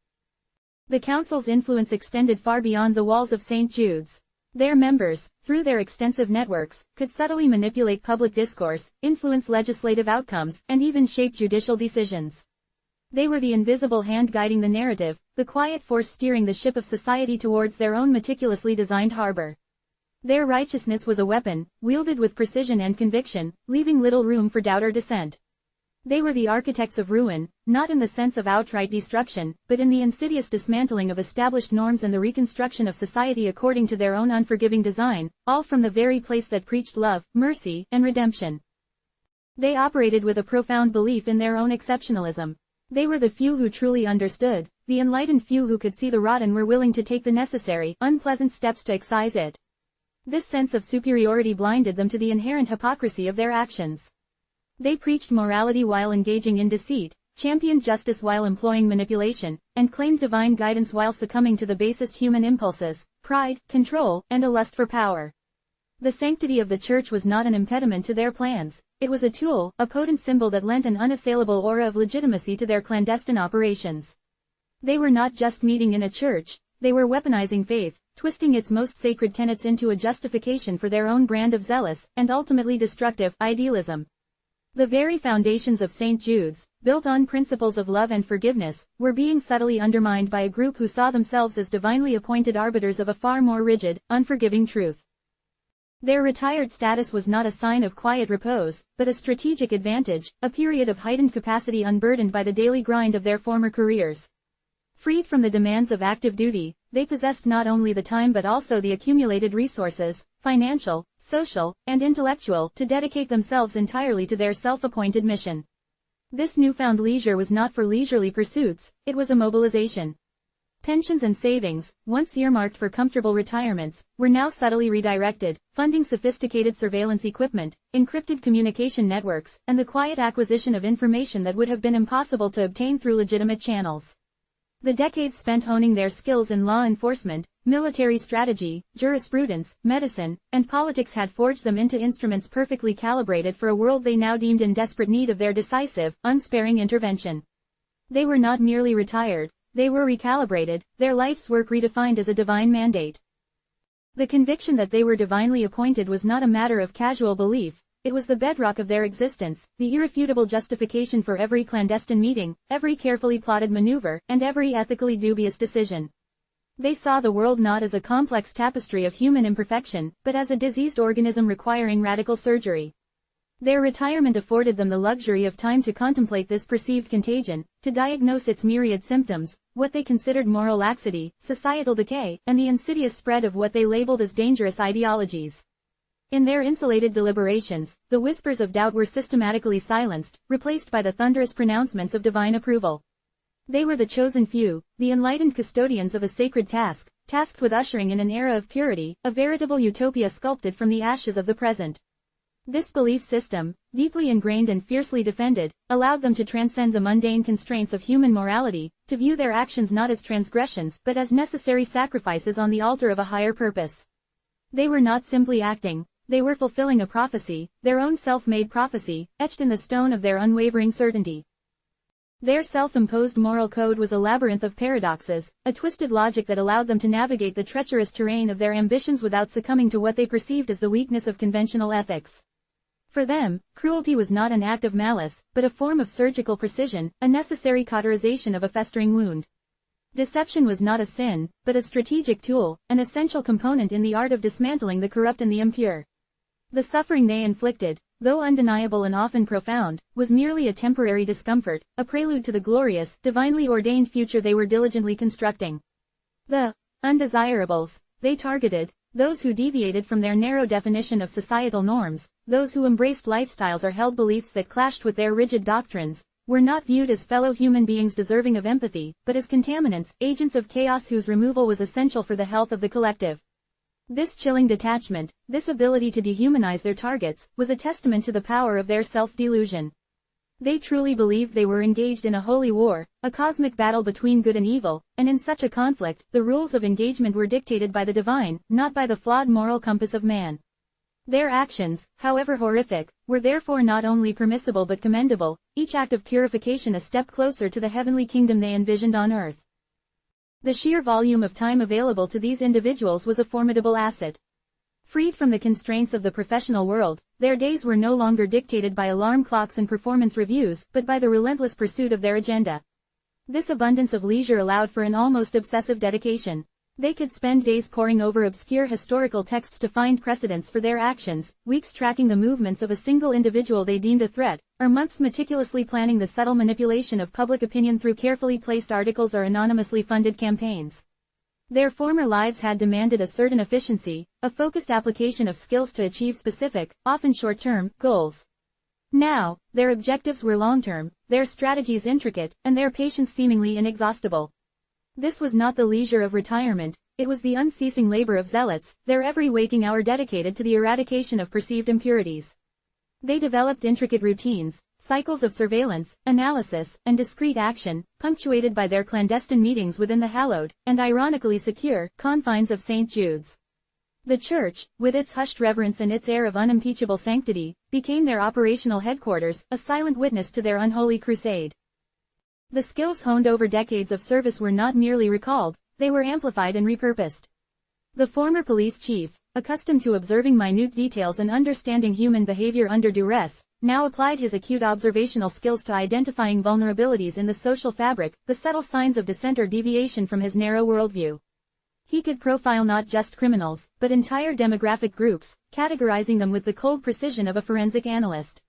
The council's influence extended far beyond the walls of St. Jude's. Their members, through their extensive networks, could subtly manipulate public discourse, influence legislative outcomes, and even shape judicial decisions. They were the invisible hand guiding the narrative, the quiet force steering the ship of society towards their own meticulously designed harbor. Their righteousness was a weapon, wielded with precision and conviction, leaving little room for doubt or dissent. They were the architects of ruin, not in the sense of outright destruction, but in the insidious dismantling of established norms and the reconstruction of society according to their own unforgiving design, all from the very place that preached love, mercy, and redemption. They operated with a profound belief in their own exceptionalism. They were the few who truly understood, the enlightened few who could see the rot and were willing to take the necessary, unpleasant steps to excise it. This sense of superiority blinded them to the inherent hypocrisy of their actions. They preached morality while engaging in deceit, championed justice while employing manipulation, and claimed divine guidance while succumbing to the basest human impulses, pride, control, and a lust for power. The sanctity of the Church was not an impediment to their plans. It was a tool, a potent symbol that lent an unassailable aura of legitimacy to their clandestine operations. They were not just meeting in a church, they were weaponizing faith, twisting its most sacred tenets into a justification for their own brand of zealous, and ultimately destructive, idealism. The very foundations of St. Jude's, built on principles of love and forgiveness, were being subtly undermined by a group who saw themselves as divinely appointed arbiters of a far more rigid, unforgiving truth. Their retired status was not a sign of quiet repose, but a strategic advantage, a period of heightened capacity unburdened by the daily grind of their former careers. Freed from the demands of active duty, they possessed not only the time but also the accumulated resources, financial, social, and intellectual, to dedicate themselves entirely to their self-appointed mission. This newfound leisure was not for leisurely pursuits, it was a mobilization. Pensions and savings, once earmarked for comfortable retirements, were now subtly redirected, funding sophisticated surveillance equipment, encrypted communication networks, and the quiet acquisition of information that would have been impossible to obtain through legitimate channels. The decades spent honing their skills in law enforcement, military strategy, jurisprudence, medicine, and politics had forged them into instruments perfectly calibrated for a world they now deemed in desperate need of their decisive, unsparing intervention. They were not merely retired, they were recalibrated, their life's work redefined as a divine mandate. The conviction that they were divinely appointed was not a matter of casual belief. It was the bedrock of their existence, the irrefutable justification for every clandestine meeting, every carefully plotted maneuver, and every ethically dubious decision. They saw the world not as a complex tapestry of human imperfection, but as a diseased organism requiring radical surgery. Their retirement afforded them the luxury of time to contemplate this perceived contagion, to diagnose its myriad symptoms, what they considered moral laxity, societal decay, and the insidious spread of what they labeled as dangerous ideologies. In their insulated deliberations, the whispers of doubt were systematically silenced, replaced by the thunderous pronouncements of divine approval. They were the chosen few, the enlightened custodians of a sacred task, tasked with ushering in an era of purity, a veritable utopia sculpted from the ashes of the present. This belief system, deeply ingrained and fiercely defended, allowed them to transcend the mundane constraints of human morality, to view their actions not as transgressions but as necessary sacrifices on the altar of a higher purpose. They were not simply acting. They were fulfilling a prophecy, their own self-made prophecy, etched in the stone of their unwavering certainty. Their self-imposed moral code was a labyrinth of paradoxes, a twisted logic that allowed them to navigate the treacherous terrain of their ambitions without succumbing to what they perceived as the weakness of conventional ethics. For them, cruelty was not an act of malice, but a form of surgical precision, a necessary cauterization of a festering wound. Deception was not a sin, but a strategic tool, an essential component in the art of dismantling the corrupt and the impure. The suffering they inflicted, though undeniable and often profound, was merely a temporary discomfort, a prelude to the glorious, divinely ordained future they were diligently constructing. The undesirables they targeted, those who deviated from their narrow definition of societal norms, those who embraced lifestyles or held beliefs that clashed with their rigid doctrines, were not viewed as fellow human beings deserving of empathy, but as contaminants, agents of chaos whose removal was essential for the health of the collective. This chilling detachment, this ability to dehumanize their targets, was a testament to the power of their self-delusion. They truly believed they were engaged in a holy war, a cosmic battle between good and evil, and in such a conflict, the rules of engagement were dictated by the divine, not by the flawed moral compass of man. Their actions, however horrific, were therefore not only permissible but commendable, each act of purification a step closer to the heavenly kingdom they envisioned on earth. The sheer volume of time available to these individuals was a formidable asset. Freed from the constraints of the professional world, their days were no longer dictated by alarm clocks and performance reviews, but by the relentless pursuit of their agenda. This abundance of leisure allowed for an almost obsessive dedication. They could spend days poring over obscure historical texts to find precedents for their actions, weeks tracking the movements of a single individual they deemed a threat, or months meticulously planning the subtle manipulation of public opinion through carefully placed articles or anonymously funded campaigns. Their former lives had demanded a certain efficiency, a focused application of skills to achieve specific, often short-term, goals. Now, their objectives were long-term, their strategies intricate, and their patience seemingly inexhaustible. This was not the leisure of retirement, it was the unceasing labor of zealots, their every waking hour dedicated to the eradication of perceived impurities. They developed intricate routines, cycles of surveillance, analysis, and discrete action, punctuated by their clandestine meetings within the hallowed, and ironically secure, confines of St. Jude's. The Church, with its hushed reverence and its air of unimpeachable sanctity, became their operational headquarters, a silent witness to their unholy crusade. The skills honed over decades of service were not merely recalled, they were amplified and repurposed. The former police chief, accustomed to observing minute details and understanding human behavior under duress, now applied his acute observational skills to identifying vulnerabilities in the social fabric, the subtle signs of dissent or deviation from his narrow worldview. He could profile not just criminals, but entire demographic groups, categorizing them with the cold precision of a forensic analyst.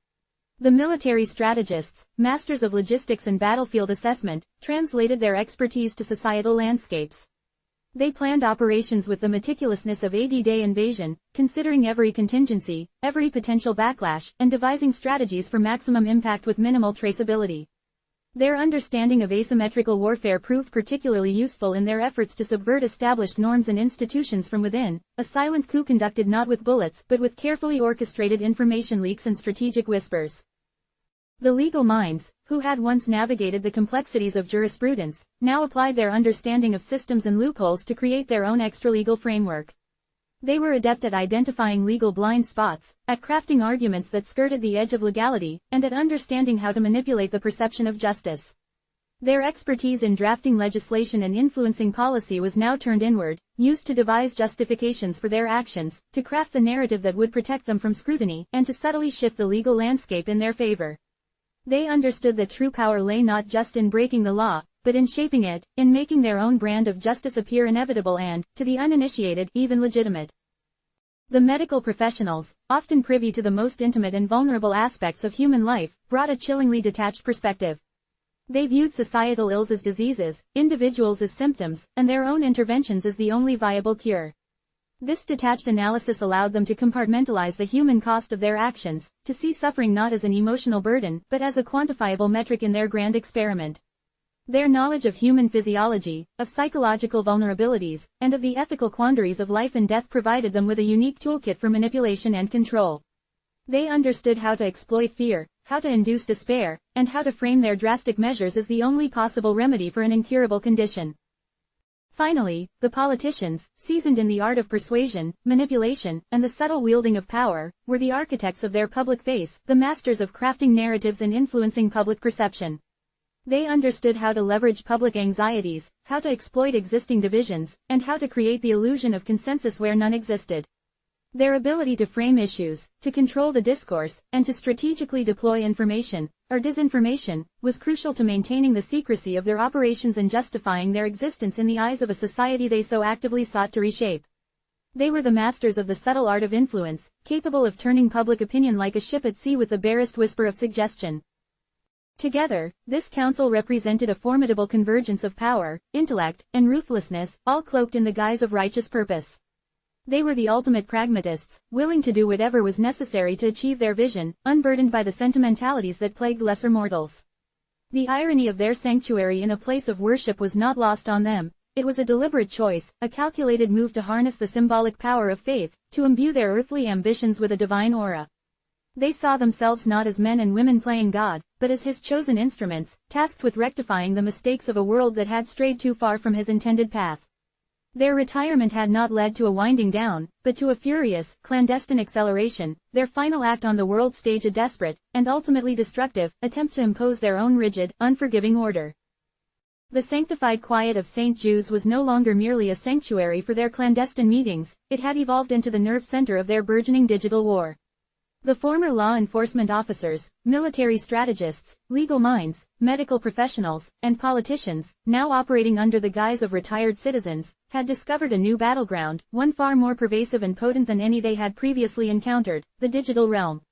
The military strategists, masters of logistics and battlefield assessment, translated their expertise to societal landscapes. They planned operations with the meticulousness of a D-Day invasion, considering every contingency, every potential backlash, and devising strategies for maximum impact with minimal traceability. Their understanding of asymmetrical warfare proved particularly useful in their efforts to subvert established norms and institutions from within, a silent coup conducted not with bullets but with carefully orchestrated information leaks and strategic whispers. The legal minds, who had once navigated the complexities of jurisprudence, now applied their understanding of systems and loopholes to create their own extralegal framework. They were adept at identifying legal blind spots, at crafting arguments that skirted the edge of legality, and at understanding how to manipulate the perception of justice. Their expertise in drafting legislation and influencing policy was now turned inward, used to devise justifications for their actions, to craft the narrative that would protect them from scrutiny, and to subtly shift the legal landscape in their favor. They understood that true power lay not just in breaking the law, but in shaping it, in making their own brand of justice appear inevitable and, to the uninitiated, even legitimate. The medical professionals, often privy to the most intimate and vulnerable aspects of human life, brought a chillingly detached perspective. They viewed societal ills as diseases, individuals as symptoms, and their own interventions as the only viable cure. This detached analysis allowed them to compartmentalize the human cost of their actions, to see suffering not as an emotional burden, but as a quantifiable metric in their grand experiment. Their knowledge of human physiology, of psychological vulnerabilities, and of the ethical quandaries of life and death provided them with a unique toolkit for manipulation and control. They understood how to exploit fear, how to induce despair, and how to frame their drastic measures as the only possible remedy for an incurable condition. Finally, the politicians, seasoned in the art of persuasion, manipulation, and the subtle wielding of power, were the architects of their public face, the masters of crafting narratives and influencing public perception. They understood how to leverage public anxieties, how to exploit existing divisions, and how to create the illusion of consensus where none existed. Their ability to frame issues, to control the discourse, and to strategically deploy information, or disinformation, was crucial to maintaining the secrecy of their operations and justifying their existence in the eyes of a society they so actively sought to reshape. They were the masters of the subtle art of influence, capable of turning public opinion like a ship at sea with the barest whisper of suggestion. Together, this council represented a formidable convergence of power, intellect, and ruthlessness, all cloaked in the guise of righteous purpose. They were the ultimate pragmatists, willing to do whatever was necessary to achieve their vision, unburdened by the sentimentalities that plagued lesser mortals. The irony of their sanctuary in a place of worship was not lost on them. It was a deliberate choice, a calculated move to harness the symbolic power of faith, to imbue their earthly ambitions with a divine aura. They saw themselves not as men and women playing God, but as his chosen instruments, tasked with rectifying the mistakes of a world that had strayed too far from his intended path. Their retirement had not led to a winding down, but to a furious, clandestine acceleration, their final act on the world stage a desperate, and ultimately destructive, attempt to impose their own rigid, unforgiving order. The sanctified quiet of St. Jude's was no longer merely a sanctuary for their clandestine meetings, it had evolved into the nerve center of their burgeoning digital war. The former law enforcement officers, military strategists, legal minds, medical professionals, and politicians, now operating under the guise of retired citizens, had discovered a new battleground, one far more pervasive and potent than any they had previously encountered, the digital realm.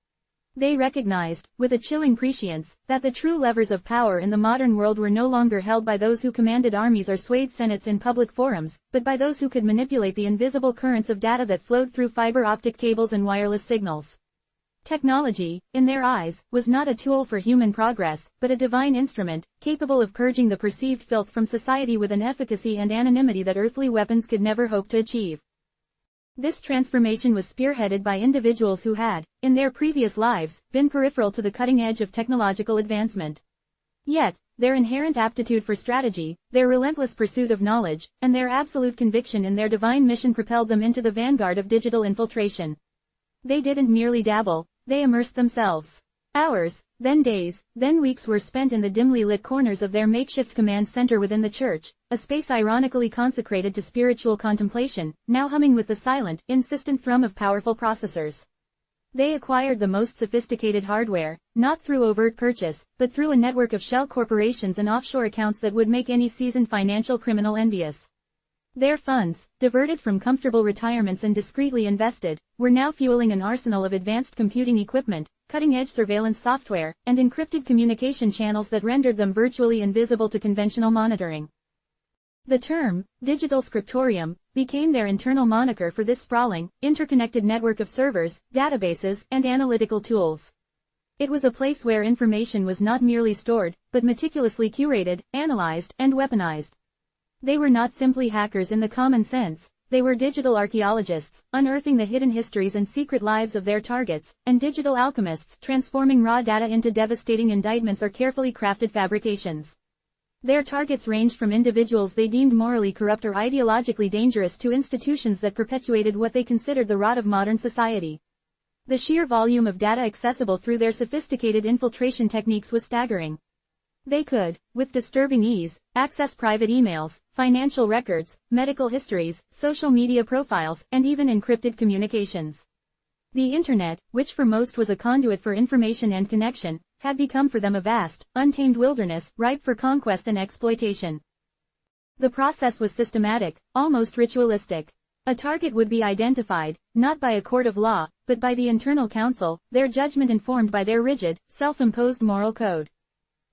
They recognized, with a chilling prescience, that the true levers of power in the modern world were no longer held by those who commanded armies or swayed senates in public forums, but by those who could manipulate the invisible currents of data that flowed through fiber optic cables and wireless signals. Technology, in their eyes, was not a tool for human progress, but a divine instrument, capable of purging the perceived filth from society with an efficacy and anonymity that earthly weapons could never hope to achieve. This transformation was spearheaded by individuals who had, in their previous lives, been peripheral to the cutting edge of technological advancement. Yet, their inherent aptitude for strategy, their relentless pursuit of knowledge, and their absolute conviction in their divine mission propelled them into the vanguard of digital infiltration. They didn't merely dabble, they immersed themselves. Hours, then days, then weeks were spent in the dimly lit corners of their makeshift command center within the church, a space ironically consecrated to spiritual contemplation, now humming with the silent, insistent thrum of powerful processors. They acquired the most sophisticated hardware, not through overt purchase, but through a network of shell corporations and offshore accounts that would make any seasoned financial criminal envious. Their funds, diverted from comfortable retirements and discreetly invested, were now fueling an arsenal of advanced computing equipment, cutting-edge surveillance software, and encrypted communication channels that rendered them virtually invisible to conventional monitoring. The term, digital scriptorium, became their internal moniker for this sprawling, interconnected network of servers, databases, and analytical tools. It was a place where information was not merely stored, but meticulously curated, analyzed, and weaponized. They were not simply hackers in the common sense, they were digital archaeologists, unearthing the hidden histories and secret lives of their targets, and digital alchemists, transforming raw data into devastating indictments or carefully crafted fabrications. Their targets ranged from individuals they deemed morally corrupt or ideologically dangerous to institutions that perpetuated what they considered the rot of modern society. The sheer volume of data accessible through their sophisticated infiltration techniques was staggering. They could, with disturbing ease, access private emails, financial records, medical histories, social media profiles, and even encrypted communications. The Internet, which for most was a conduit for information and connection, had become for them a vast, untamed wilderness, ripe for conquest and exploitation. The process was systematic, almost ritualistic. A target would be identified, not by a court of law, but by the internal council, their judgment informed by their rigid, self-imposed moral code.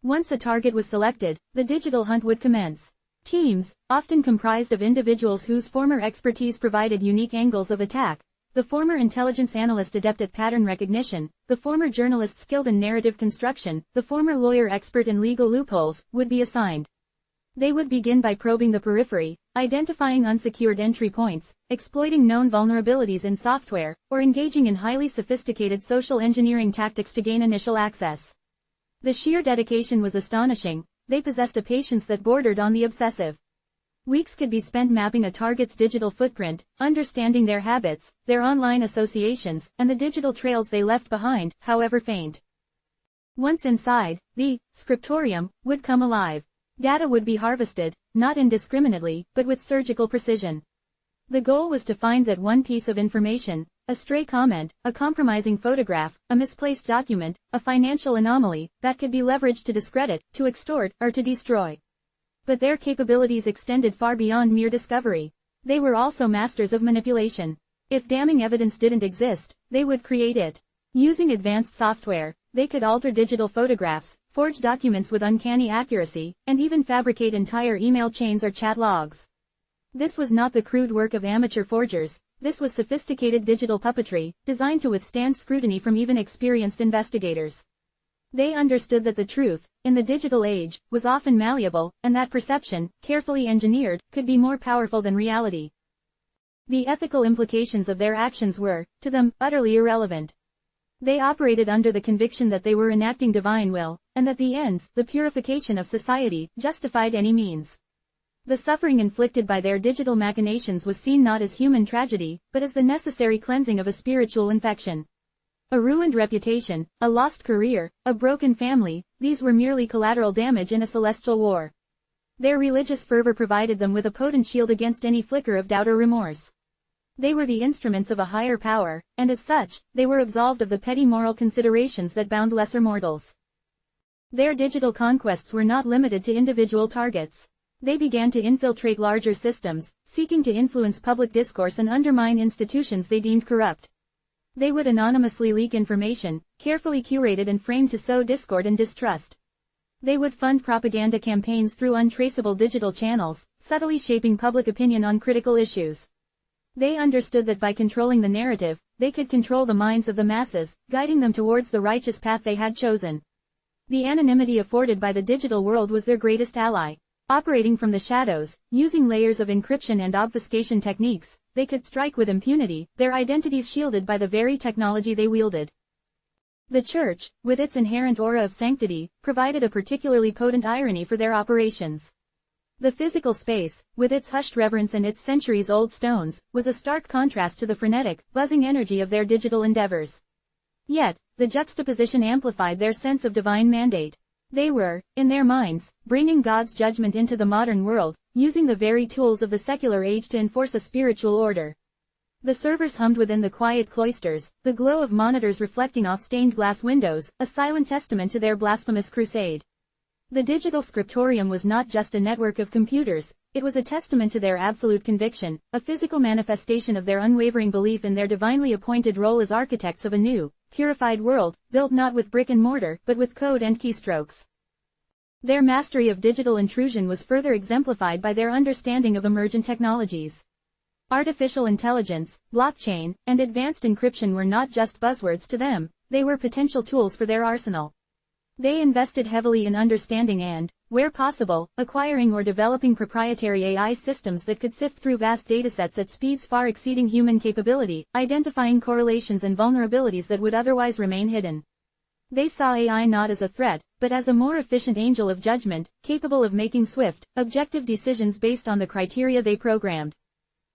Once a target was selected, the digital hunt would commence. Teams, often comprised of individuals whose former expertise provided unique angles of attack, the former intelligence analyst adept at pattern recognition, the former journalist skilled in narrative construction, the former lawyer expert in legal loopholes, would be assigned. They would begin by probing the periphery, identifying unsecured entry points, exploiting known vulnerabilities in software, or engaging in highly sophisticated social engineering tactics to gain initial access. The sheer dedication was astonishing. They possessed a patience that bordered on the obsessive. Weeks could be spent mapping a target's digital footprint, understanding their habits, their online associations, and the digital trails they left behind, however faint. Once inside, the scriptorium would come alive. Data would be harvested, not indiscriminately, but with surgical precision. The goal was to find that one piece of information, a stray comment, a compromising photograph, a misplaced document, a financial anomaly, that could be leveraged to discredit, to extort, or to destroy. But their capabilities extended far beyond mere discovery. They were also masters of manipulation. If damning evidence didn't exist, they would create it. Using advanced software, they could alter digital photographs, forge documents with uncanny accuracy, and even fabricate entire email chains or chat logs. This was not the crude work of amateur forgers. This was sophisticated digital puppetry, designed to withstand scrutiny from even experienced investigators. They understood that the truth, in the digital age, was often malleable, and that perception, carefully engineered, could be more powerful than reality. The ethical implications of their actions were, to them, utterly irrelevant. They operated under the conviction that they were enacting divine will, and that the ends, the purification of society, justified any means. The suffering inflicted by their digital machinations was seen not as human tragedy, but as the necessary cleansing of a spiritual infection. A ruined reputation, a lost career, a broken family, these were merely collateral damage in a celestial war. Their religious fervor provided them with a potent shield against any flicker of doubt or remorse. They were the instruments of a higher power, and as such, they were absolved of the petty moral considerations that bound lesser mortals. Their digital conquests were not limited to individual targets. They began to infiltrate larger systems, seeking to influence public discourse and undermine institutions they deemed corrupt. They would anonymously leak information, carefully curated and framed to sow discord and distrust. They would fund propaganda campaigns through untraceable digital channels, subtly shaping public opinion on critical issues. They understood that by controlling the narrative, they could control the minds of the masses, guiding them towards the righteous path they had chosen. The anonymity afforded by the digital world was their greatest ally. Operating from the shadows, using layers of encryption and obfuscation techniques, they could strike with impunity, their identities shielded by the very technology they wielded. The Church, with its inherent aura of sanctity, provided a particularly potent irony for their operations. The physical space, with its hushed reverence and its centuries-old stones, was a stark contrast to the frenetic, buzzing energy of their digital endeavors. Yet, the juxtaposition amplified their sense of divine mandate. They were, in their minds, bringing God's judgment into the modern world, using the very tools of the secular age to enforce a spiritual order. The servers hummed within the quiet cloisters, the glow of monitors reflecting off stained glass windows, a silent testament to their blasphemous crusade. The digital scriptorium was not just a network of computers, it was a testament to their absolute conviction, a physical manifestation of their unwavering belief in their divinely appointed role as architects of a new, purified world, built not with brick and mortar, but with code and keystrokes. Their mastery of digital intrusion was further exemplified by their understanding of emergent technologies. Artificial intelligence, blockchain, and advanced encryption were not just buzzwords to them, they were potential tools for their arsenal. They invested heavily in understanding and, where possible, acquiring or developing proprietary AI systems that could sift through vast datasets at speeds far exceeding human capability, identifying correlations and vulnerabilities that would otherwise remain hidden. They saw AI not as a threat, but as a more efficient angel of judgment, capable of making swift, objective decisions based on the criteria they programmed.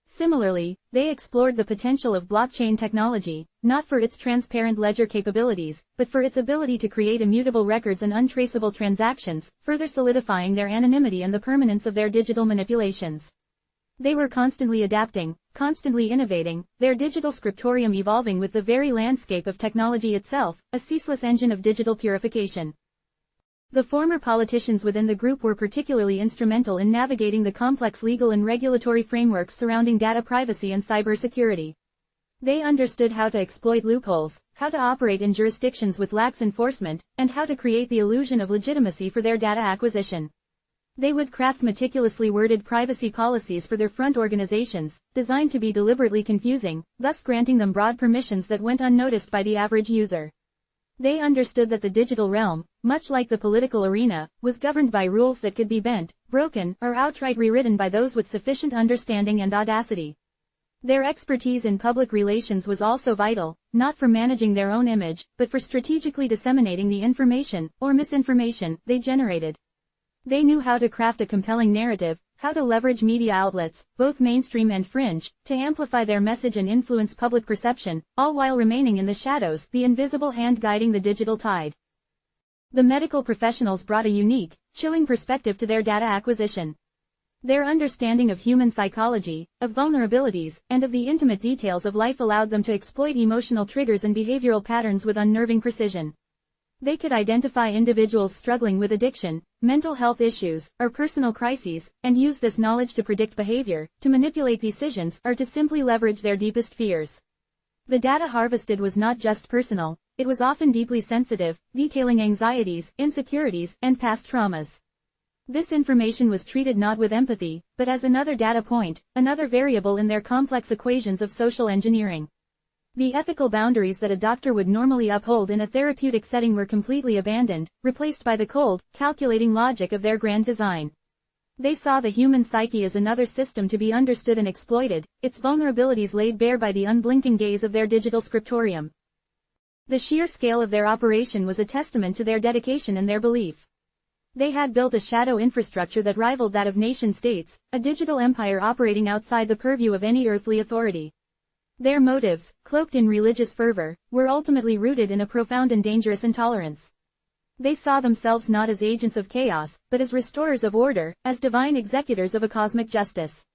Similarly, they explored the potential of blockchain technology, not for its transparent ledger capabilities, but for its ability to create immutable records and untraceable transactions, further solidifying their anonymity and the permanence of their digital manipulations. They were constantly adapting, constantly innovating, their digital scriptorium evolving with the very landscape of technology itself, a ceaseless engine of digital purification. The former politicians within the group were particularly instrumental in navigating the complex legal and regulatory frameworks surrounding data privacy and cybersecurity. They understood how to exploit loopholes, how to operate in jurisdictions with lax enforcement, and how to create the illusion of legitimacy for their data acquisition. They would craft meticulously worded privacy policies for their front organizations, designed to be deliberately confusing, thus granting them broad permissions that went unnoticed by the average user. They understood that the digital realm, much like the political arena, was governed by rules that could be bent, broken, or outright rewritten by those with sufficient understanding and audacity. Their expertise in public relations was also vital, not for managing their own image, but for strategically disseminating the information, or misinformation, they generated. They knew how to craft a compelling narrative, how to leverage media outlets, both mainstream and fringe, to amplify their message and influence public perception, all while remaining in the shadows, the invisible hand guiding the digital tide. The medical professionals brought a unique, chilling perspective to their data acquisition. Their understanding of human psychology, of vulnerabilities, and of the intimate details of life allowed them to exploit emotional triggers and behavioral patterns with unnerving precision. They could identify individuals struggling with addiction, mental health issues, or personal crises, and use this knowledge to predict behavior, to manipulate decisions, or to simply leverage their deepest fears. The data harvested was not just personal, it was often deeply sensitive, detailing anxieties, insecurities, and past traumas. This information was treated not with empathy, but as another data point, another variable in their complex equations of social engineering. The ethical boundaries that a doctor would normally uphold in a therapeutic setting were completely abandoned, replaced by the cold, calculating logic of their grand design. They saw the human psyche as another system to be understood and exploited, its vulnerabilities laid bare by the unblinking gaze of their digital scriptorium. The sheer scale of their operation was a testament to their dedication and their belief. They had built a shadow infrastructure that rivaled that of nation-states, a digital empire operating outside the purview of any earthly authority. Their motives, cloaked in religious fervor, were ultimately rooted in a profound and dangerous intolerance. They saw themselves not as agents of chaos, but as restorers of order, as divine executors of a cosmic justice.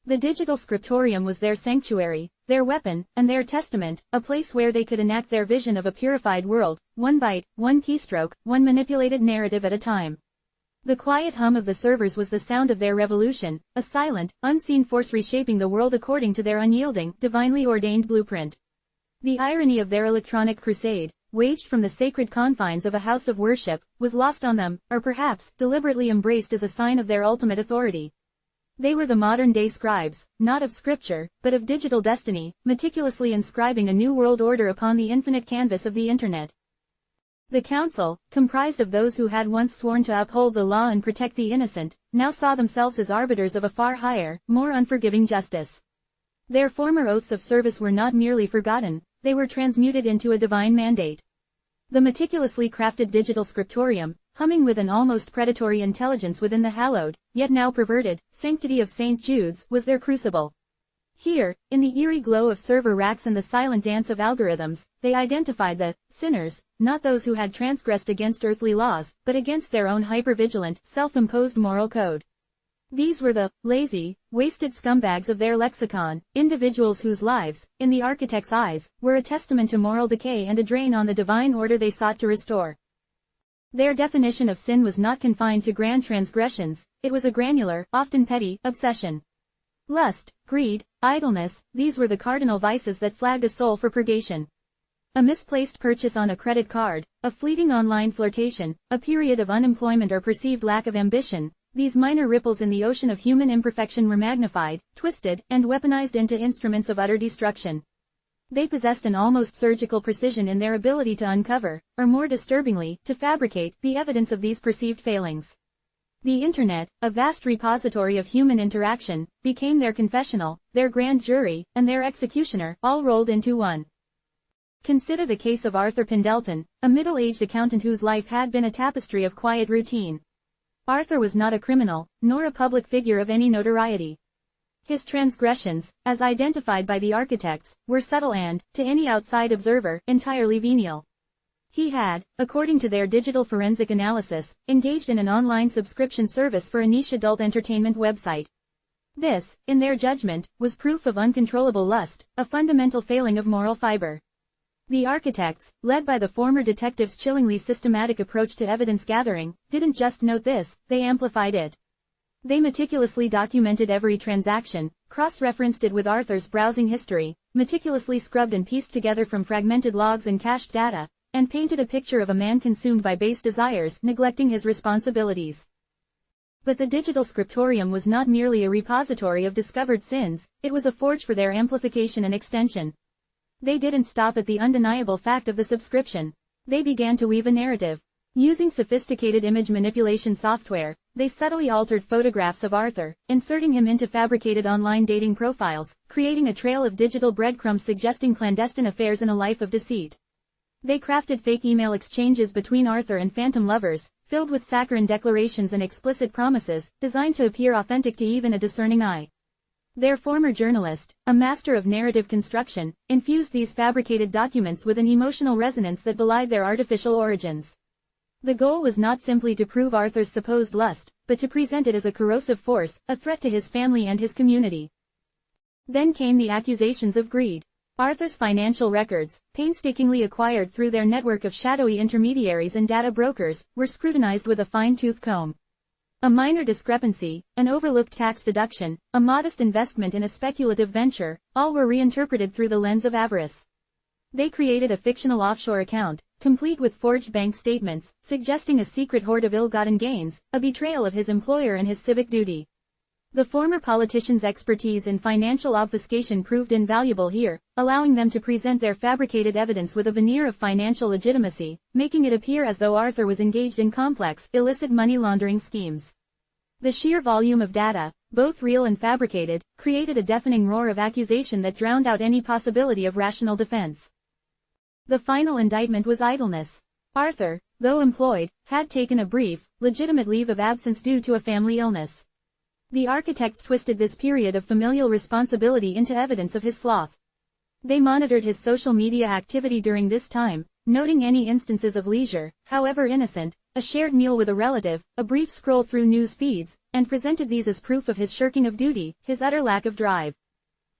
The digital scriptorium was their sanctuary, their weapon, and their testament, a place where they could enact their vision of a purified world, one byte, one keystroke, one manipulated narrative at a time. The quiet hum of the servers was the sound of their revolution, a silent, unseen force reshaping the world according to their unyielding, divinely ordained blueprint. The irony of their electronic crusade, waged from the sacred confines of a house of worship, was lost on them, or perhaps, deliberately embraced as a sign of their ultimate authority. They were the modern-day scribes, not of scripture, but of digital destiny, meticulously inscribing a new world order upon the infinite canvas of the Internet. The council, comprised of those who had once sworn to uphold the law and protect the innocent, now saw themselves as arbiters of a far higher, more unforgiving justice. Their former oaths of service were not merely forgotten, they were transmuted into a divine mandate. The meticulously crafted digital scriptorium, humming with an almost predatory intelligence within the hallowed, yet now perverted, sanctity of St. Jude's, was their crucible. Here, in the eerie glow of server racks and the silent dance of algorithms, they identified the sinners, not those who had transgressed against earthly laws, but against their own hyper-vigilant, self-imposed moral code. These were the lazy, wasted scumbags of their lexicon, individuals whose lives, in the architect's eyes, were a testament to moral decay and a drain on the divine order they sought to restore. Their definition of sin was not confined to grand transgressions, it was a granular, often petty, obsession. Lust, greed, idleness, these were the cardinal vices that flagged a soul for purgation. A misplaced purchase on a credit card, a fleeting online flirtation, a period of unemployment or perceived lack of ambition, these minor ripples in the ocean of human imperfection were magnified, twisted, and weaponized into instruments of utter destruction. They possessed an almost surgical precision in their ability to uncover, or more disturbingly, to fabricate, the evidence of these perceived failings. The Internet, a vast repository of human interaction, became their confessional, their grand jury, and their executioner, all rolled into one. Consider the case of Arthur Pendleton, a middle-aged accountant whose life had been a tapestry of quiet routine. Arthur was not a criminal, nor a public figure of any notoriety. His transgressions, as identified by the architects, were subtle and, to any outside observer, entirely venial. He had, according to their digital forensic analysis, engaged in an online subscription service for a niche adult entertainment website. This, in their judgment, was proof of uncontrollable lust, a fundamental failing of moral fiber. The architects, led by the former detective's chillingly systematic approach to evidence gathering, didn't just note this, they amplified it. They meticulously documented every transaction, cross-referenced it with Arthur's browsing history, meticulously scrubbed and pieced together from fragmented logs and cached data, and painted a picture of a man consumed by base desires, neglecting his responsibilities. But the digital scriptorium was not merely a repository of discovered sins, it was a forge for their amplification and extension. They didn't stop at the undeniable fact of the subscription. They began to weave a narrative. Using sophisticated image manipulation software, they subtly altered photographs of Arthur, inserting him into fabricated online dating profiles, creating a trail of digital breadcrumbs suggesting clandestine affairs and a life of deceit. They crafted fake email exchanges between Arthur and phantom lovers, filled with saccharine declarations and explicit promises, designed to appear authentic to even a discerning eye. Their former journalist, a master of narrative construction, infused these fabricated documents with an emotional resonance that belied their artificial origins. The goal was not simply to prove Arthur's supposed lust, but to present it as a corrosive force, a threat to his family and his community. Then came the accusations of greed. Arthur's financial records, painstakingly acquired through their network of shadowy intermediaries and data brokers, were scrutinized with a fine-tooth comb. A minor discrepancy, an overlooked tax deduction, a modest investment in a speculative venture, all were reinterpreted through the lens of avarice. They created a fictional offshore account, complete with forged bank statements, suggesting a secret hoard of ill-gotten gains, a betrayal of his employer and his civic duty. The former politician's expertise in financial obfuscation proved invaluable here, allowing them to present their fabricated evidence with a veneer of financial legitimacy, making it appear as though Arthur was engaged in complex, illicit money laundering schemes. The sheer volume of data, both real and fabricated, created a deafening roar of accusation that drowned out any possibility of rational defense. The final indictment was idleness. Arthur, though employed, had taken a brief, legitimate leave of absence due to a family illness. The architects twisted this period of familial responsibility into evidence of his sloth. They monitored his social media activity during this time, noting any instances of leisure, however innocent, a shared meal with a relative, a brief scroll through news feeds, and presented these as proof of his shirking of duty, his utter lack of drive.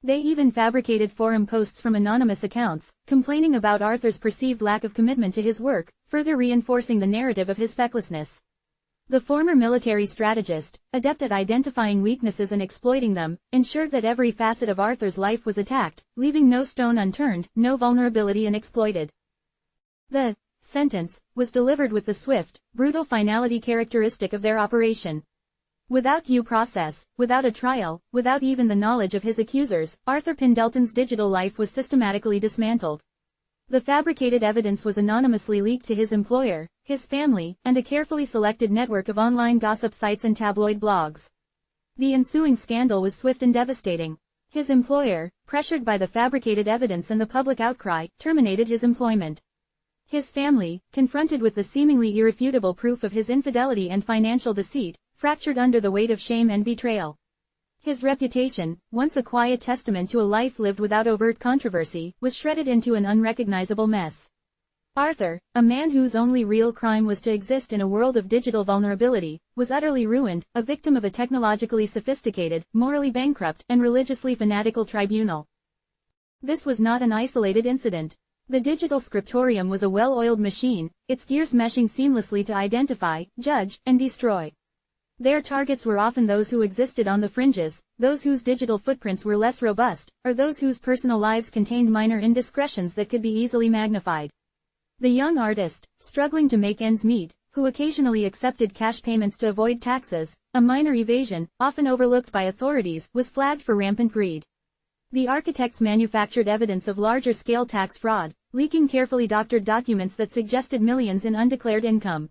They even fabricated forum posts from anonymous accounts, complaining about Arthur's perceived lack of commitment to his work, further reinforcing the narrative of his fecklessness. The former military strategist, adept at identifying weaknesses and exploiting them, ensured that every facet of Arthur's life was attacked, leaving no stone unturned, no vulnerability unexploited. The sentence was delivered with the swift, brutal finality characteristic of their operation. Without due process, without a trial, without even the knowledge of his accusers, Arthur Pendleton's digital life was systematically dismantled. The fabricated evidence was anonymously leaked to his employer, his family, and a carefully selected network of online gossip sites and tabloid blogs. The ensuing scandal was swift and devastating. His employer, pressured by the fabricated evidence and the public outcry, terminated his employment. His family, confronted with the seemingly irrefutable proof of his infidelity and financial deceit, fractured under the weight of shame and betrayal. His reputation, once a quiet testament to a life lived without overt controversy, was shredded into an unrecognizable mess. Arthur, a man whose only real crime was to exist in a world of digital vulnerability, was utterly ruined, a victim of a technologically sophisticated, morally bankrupt, and religiously fanatical tribunal. This was not an isolated incident. The digital scriptorium was a well-oiled machine, its gears meshing seamlessly to identify, judge, and destroy. Their targets were often those who existed on the fringes, those whose digital footprints were less robust, or those whose personal lives contained minor indiscretions that could be easily magnified. The young artist, struggling to make ends meet, who occasionally accepted cash payments to avoid taxes, a minor evasion, often overlooked by authorities, was flagged for rampant greed. The architects manufactured evidence of larger-scale tax fraud, leaking carefully doctored documents that suggested millions in undeclared income.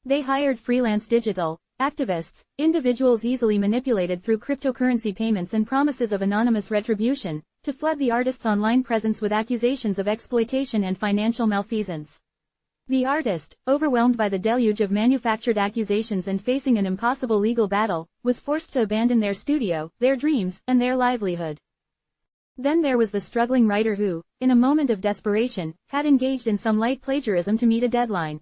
They hired freelance digital activists, individuals easily manipulated through cryptocurrency payments and promises of anonymous retribution, to flood the artist's online presence with accusations of exploitation and financial malfeasance. The artist, overwhelmed by the deluge of manufactured accusations and facing an impossible legal battle, was forced to abandon their studio, their dreams, and their livelihood. Then there was the struggling writer who, in a moment of desperation, had engaged in some light plagiarism to meet a deadline.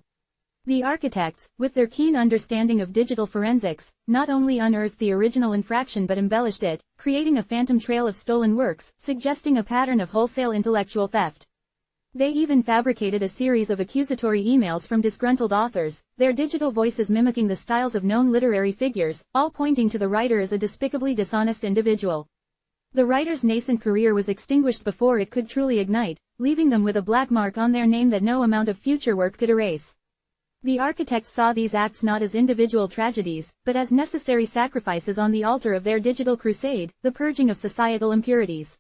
The architects, with their keen understanding of digital forensics, not only unearthed the original infraction but embellished it, creating a phantom trail of stolen works, suggesting a pattern of wholesale intellectual theft. They even fabricated a series of accusatory emails from disgruntled authors, their digital voices mimicking the styles of known literary figures, all pointing to the writer as a despicably dishonest individual. The writer's nascent career was extinguished before it could truly ignite, leaving them with a black mark on their name that no amount of future work could erase. The architects saw these acts not as individual tragedies, but as necessary sacrifices on the altar of their digital crusade, the purging of societal impurities.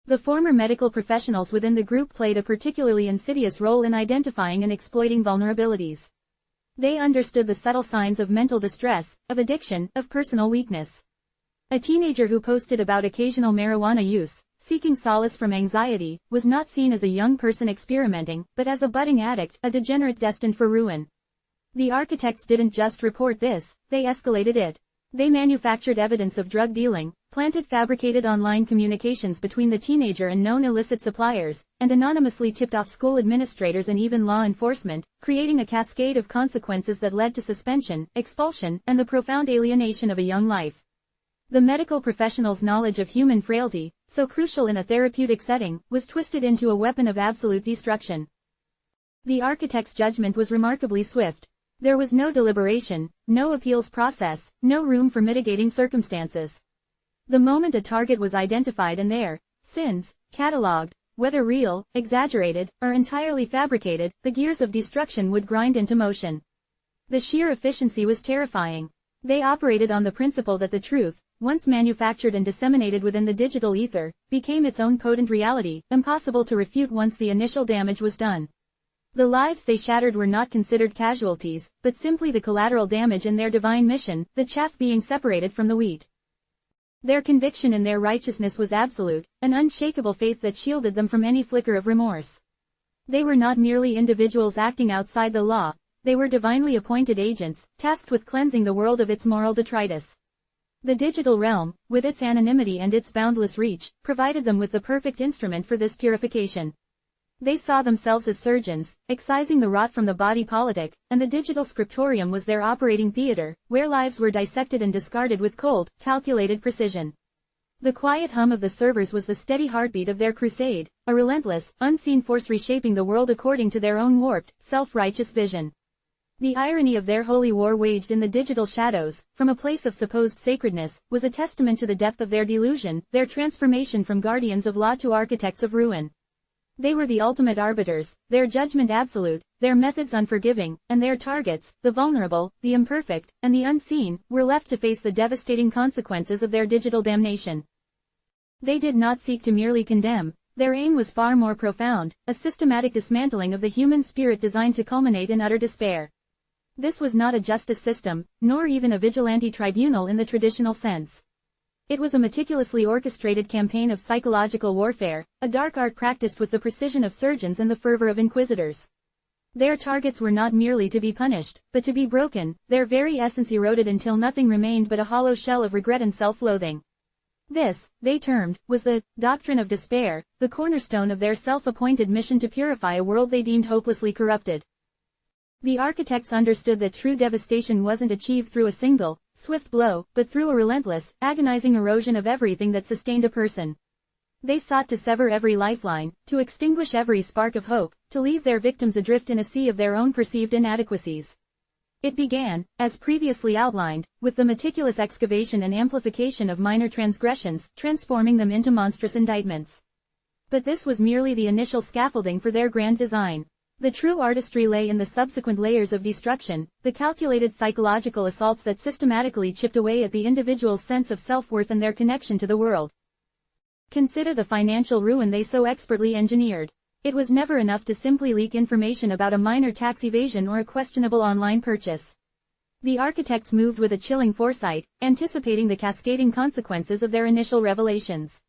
The former medical professionals within the group played a particularly insidious role in identifying and exploiting vulnerabilities. They understood the subtle signs of mental distress, of addiction, of personal weakness. A teenager who posted about occasional marijuana use, seeking solace from anxiety, was not seen as a young person experimenting, but as a budding addict, a degenerate destined for ruin. The architects didn't just report this, they escalated it. They manufactured evidence of drug dealing, planted fabricated online communications between the teenager and known illicit suppliers, and anonymously tipped off school administrators and even law enforcement, creating a cascade of consequences that led to suspension, expulsion, and the profound alienation of a young life. The medical professional's knowledge of human frailty, so crucial in a therapeutic setting, was twisted into a weapon of absolute destruction. The architect's judgment was remarkably swift. There was no deliberation, no appeals process, no room for mitigating circumstances. The moment a target was identified and their sins catalogued, whether real, exaggerated, or entirely fabricated, the gears of destruction would grind into motion. The sheer efficiency was terrifying. They operated on the principle that the truth, once manufactured and disseminated within the digital ether, became its own potent reality, impossible to refute once the initial damage was done. The lives they shattered were not considered casualties, but simply the collateral damage in their divine mission, the chaff being separated from the wheat. Their conviction in their righteousness was absolute, an unshakable faith that shielded them from any flicker of remorse. They were not merely individuals acting outside the law, they were divinely appointed agents, tasked with cleansing the world of its moral detritus. The digital realm, with its anonymity and its boundless reach, provided them with the perfect instrument for this purification. They saw themselves as surgeons, excising the rot from the body politic, and the digital scriptorium was their operating theater, where lives were dissected and discarded with cold, calculated precision. The quiet hum of the servers was the steady heartbeat of their crusade, a relentless, unseen force reshaping the world according to their own warped, self-righteous vision. The irony of their holy war waged in the digital shadows, from a place of supposed sacredness, was a testament to the depth of their delusion, their transformation from guardians of law to architects of ruin. They were the ultimate arbiters, their judgment absolute, their methods unforgiving, and their targets, the vulnerable, the imperfect, and the unseen, were left to face the devastating consequences of their digital damnation. They did not seek to merely condemn. Their aim was far more profound, a systematic dismantling of the human spirit designed to culminate in utter despair. This was not a justice system, nor even a vigilante tribunal in the traditional sense. It was a meticulously orchestrated campaign of psychological warfare, a dark art practiced with the precision of surgeons and the fervor of inquisitors. Their targets were not merely to be punished, but to be broken, their very essence eroded until nothing remained but a hollow shell of regret and self-loathing. This, they termed, was the doctrine of despair, the cornerstone of their self-appointed mission to purify a world they deemed hopelessly corrupted. The architects understood that true devastation wasn't achieved through a single, swift blow, but through a relentless, agonizing erosion of everything that sustained a person. They sought to sever every lifeline, to extinguish every spark of hope, to leave their victims adrift in a sea of their own perceived inadequacies. It began, as previously outlined, with the meticulous excavation and amplification of minor transgressions, transforming them into monstrous indictments. But this was merely the initial scaffolding for their grand design. The true artistry lay in the subsequent layers of destruction, the calculated psychological assaults that systematically chipped away at the individual's sense of self-worth and their connection to the world. Consider the financial ruin they so expertly engineered. It was never enough to simply leak information about a minor tax evasion or a questionable online purchase. The architects moved with a chilling foresight, anticipating the cascading consequences of their initial revelations.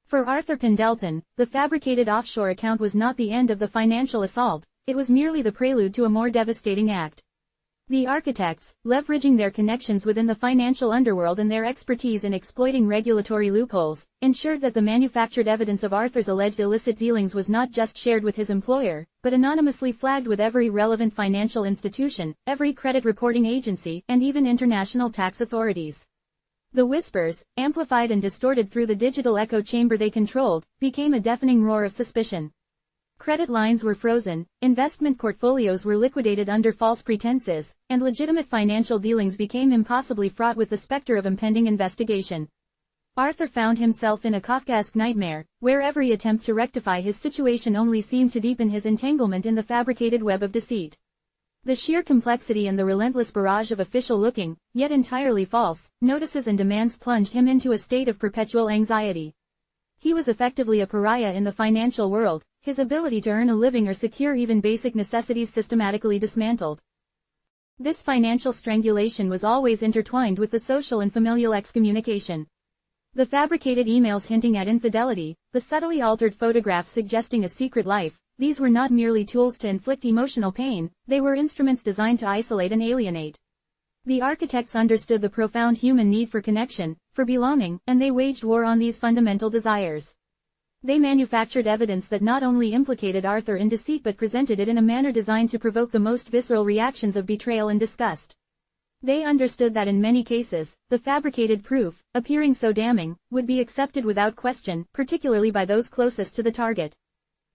For Arthur Pendleton, the fabricated offshore account was not the end of the financial assault, it was merely the prelude to a more devastating act. The architects, leveraging their connections within the financial underworld and their expertise in exploiting regulatory loopholes, ensured that the manufactured evidence of Arthur's alleged illicit dealings was not just shared with his employer, but anonymously flagged with every relevant financial institution, every credit reporting agency, and even international tax authorities. The whispers, amplified and distorted through the digital echo chamber they controlled, became a deafening roar of suspicion. Credit lines were frozen, investment portfolios were liquidated under false pretenses, and legitimate financial dealings became impossibly fraught with the specter of impending investigation. Arthur found himself in a Kafkaesque nightmare, where every attempt to rectify his situation only seemed to deepen his entanglement in the fabricated web of deceit. The sheer complexity and the relentless barrage of official-looking, yet entirely false, notices and demands plunged him into a state of perpetual anxiety. He was effectively a pariah in the financial world, his ability to earn a living or secure even basic necessities systematically dismantled. This financial strangulation was always intertwined with the social and familial excommunication. The fabricated emails hinting at infidelity, the subtly altered photographs suggesting a secret life, these were not merely tools to inflict emotional pain, they were instruments designed to isolate and alienate. The architects understood the profound human need for connection, for belonging, and they waged war on these fundamental desires. They manufactured evidence that not only implicated Arthur in deceit but presented it in a manner designed to provoke the most visceral reactions of betrayal and disgust. They understood that in many cases, the fabricated proof, appearing so damning, would be accepted without question, particularly by those closest to the target.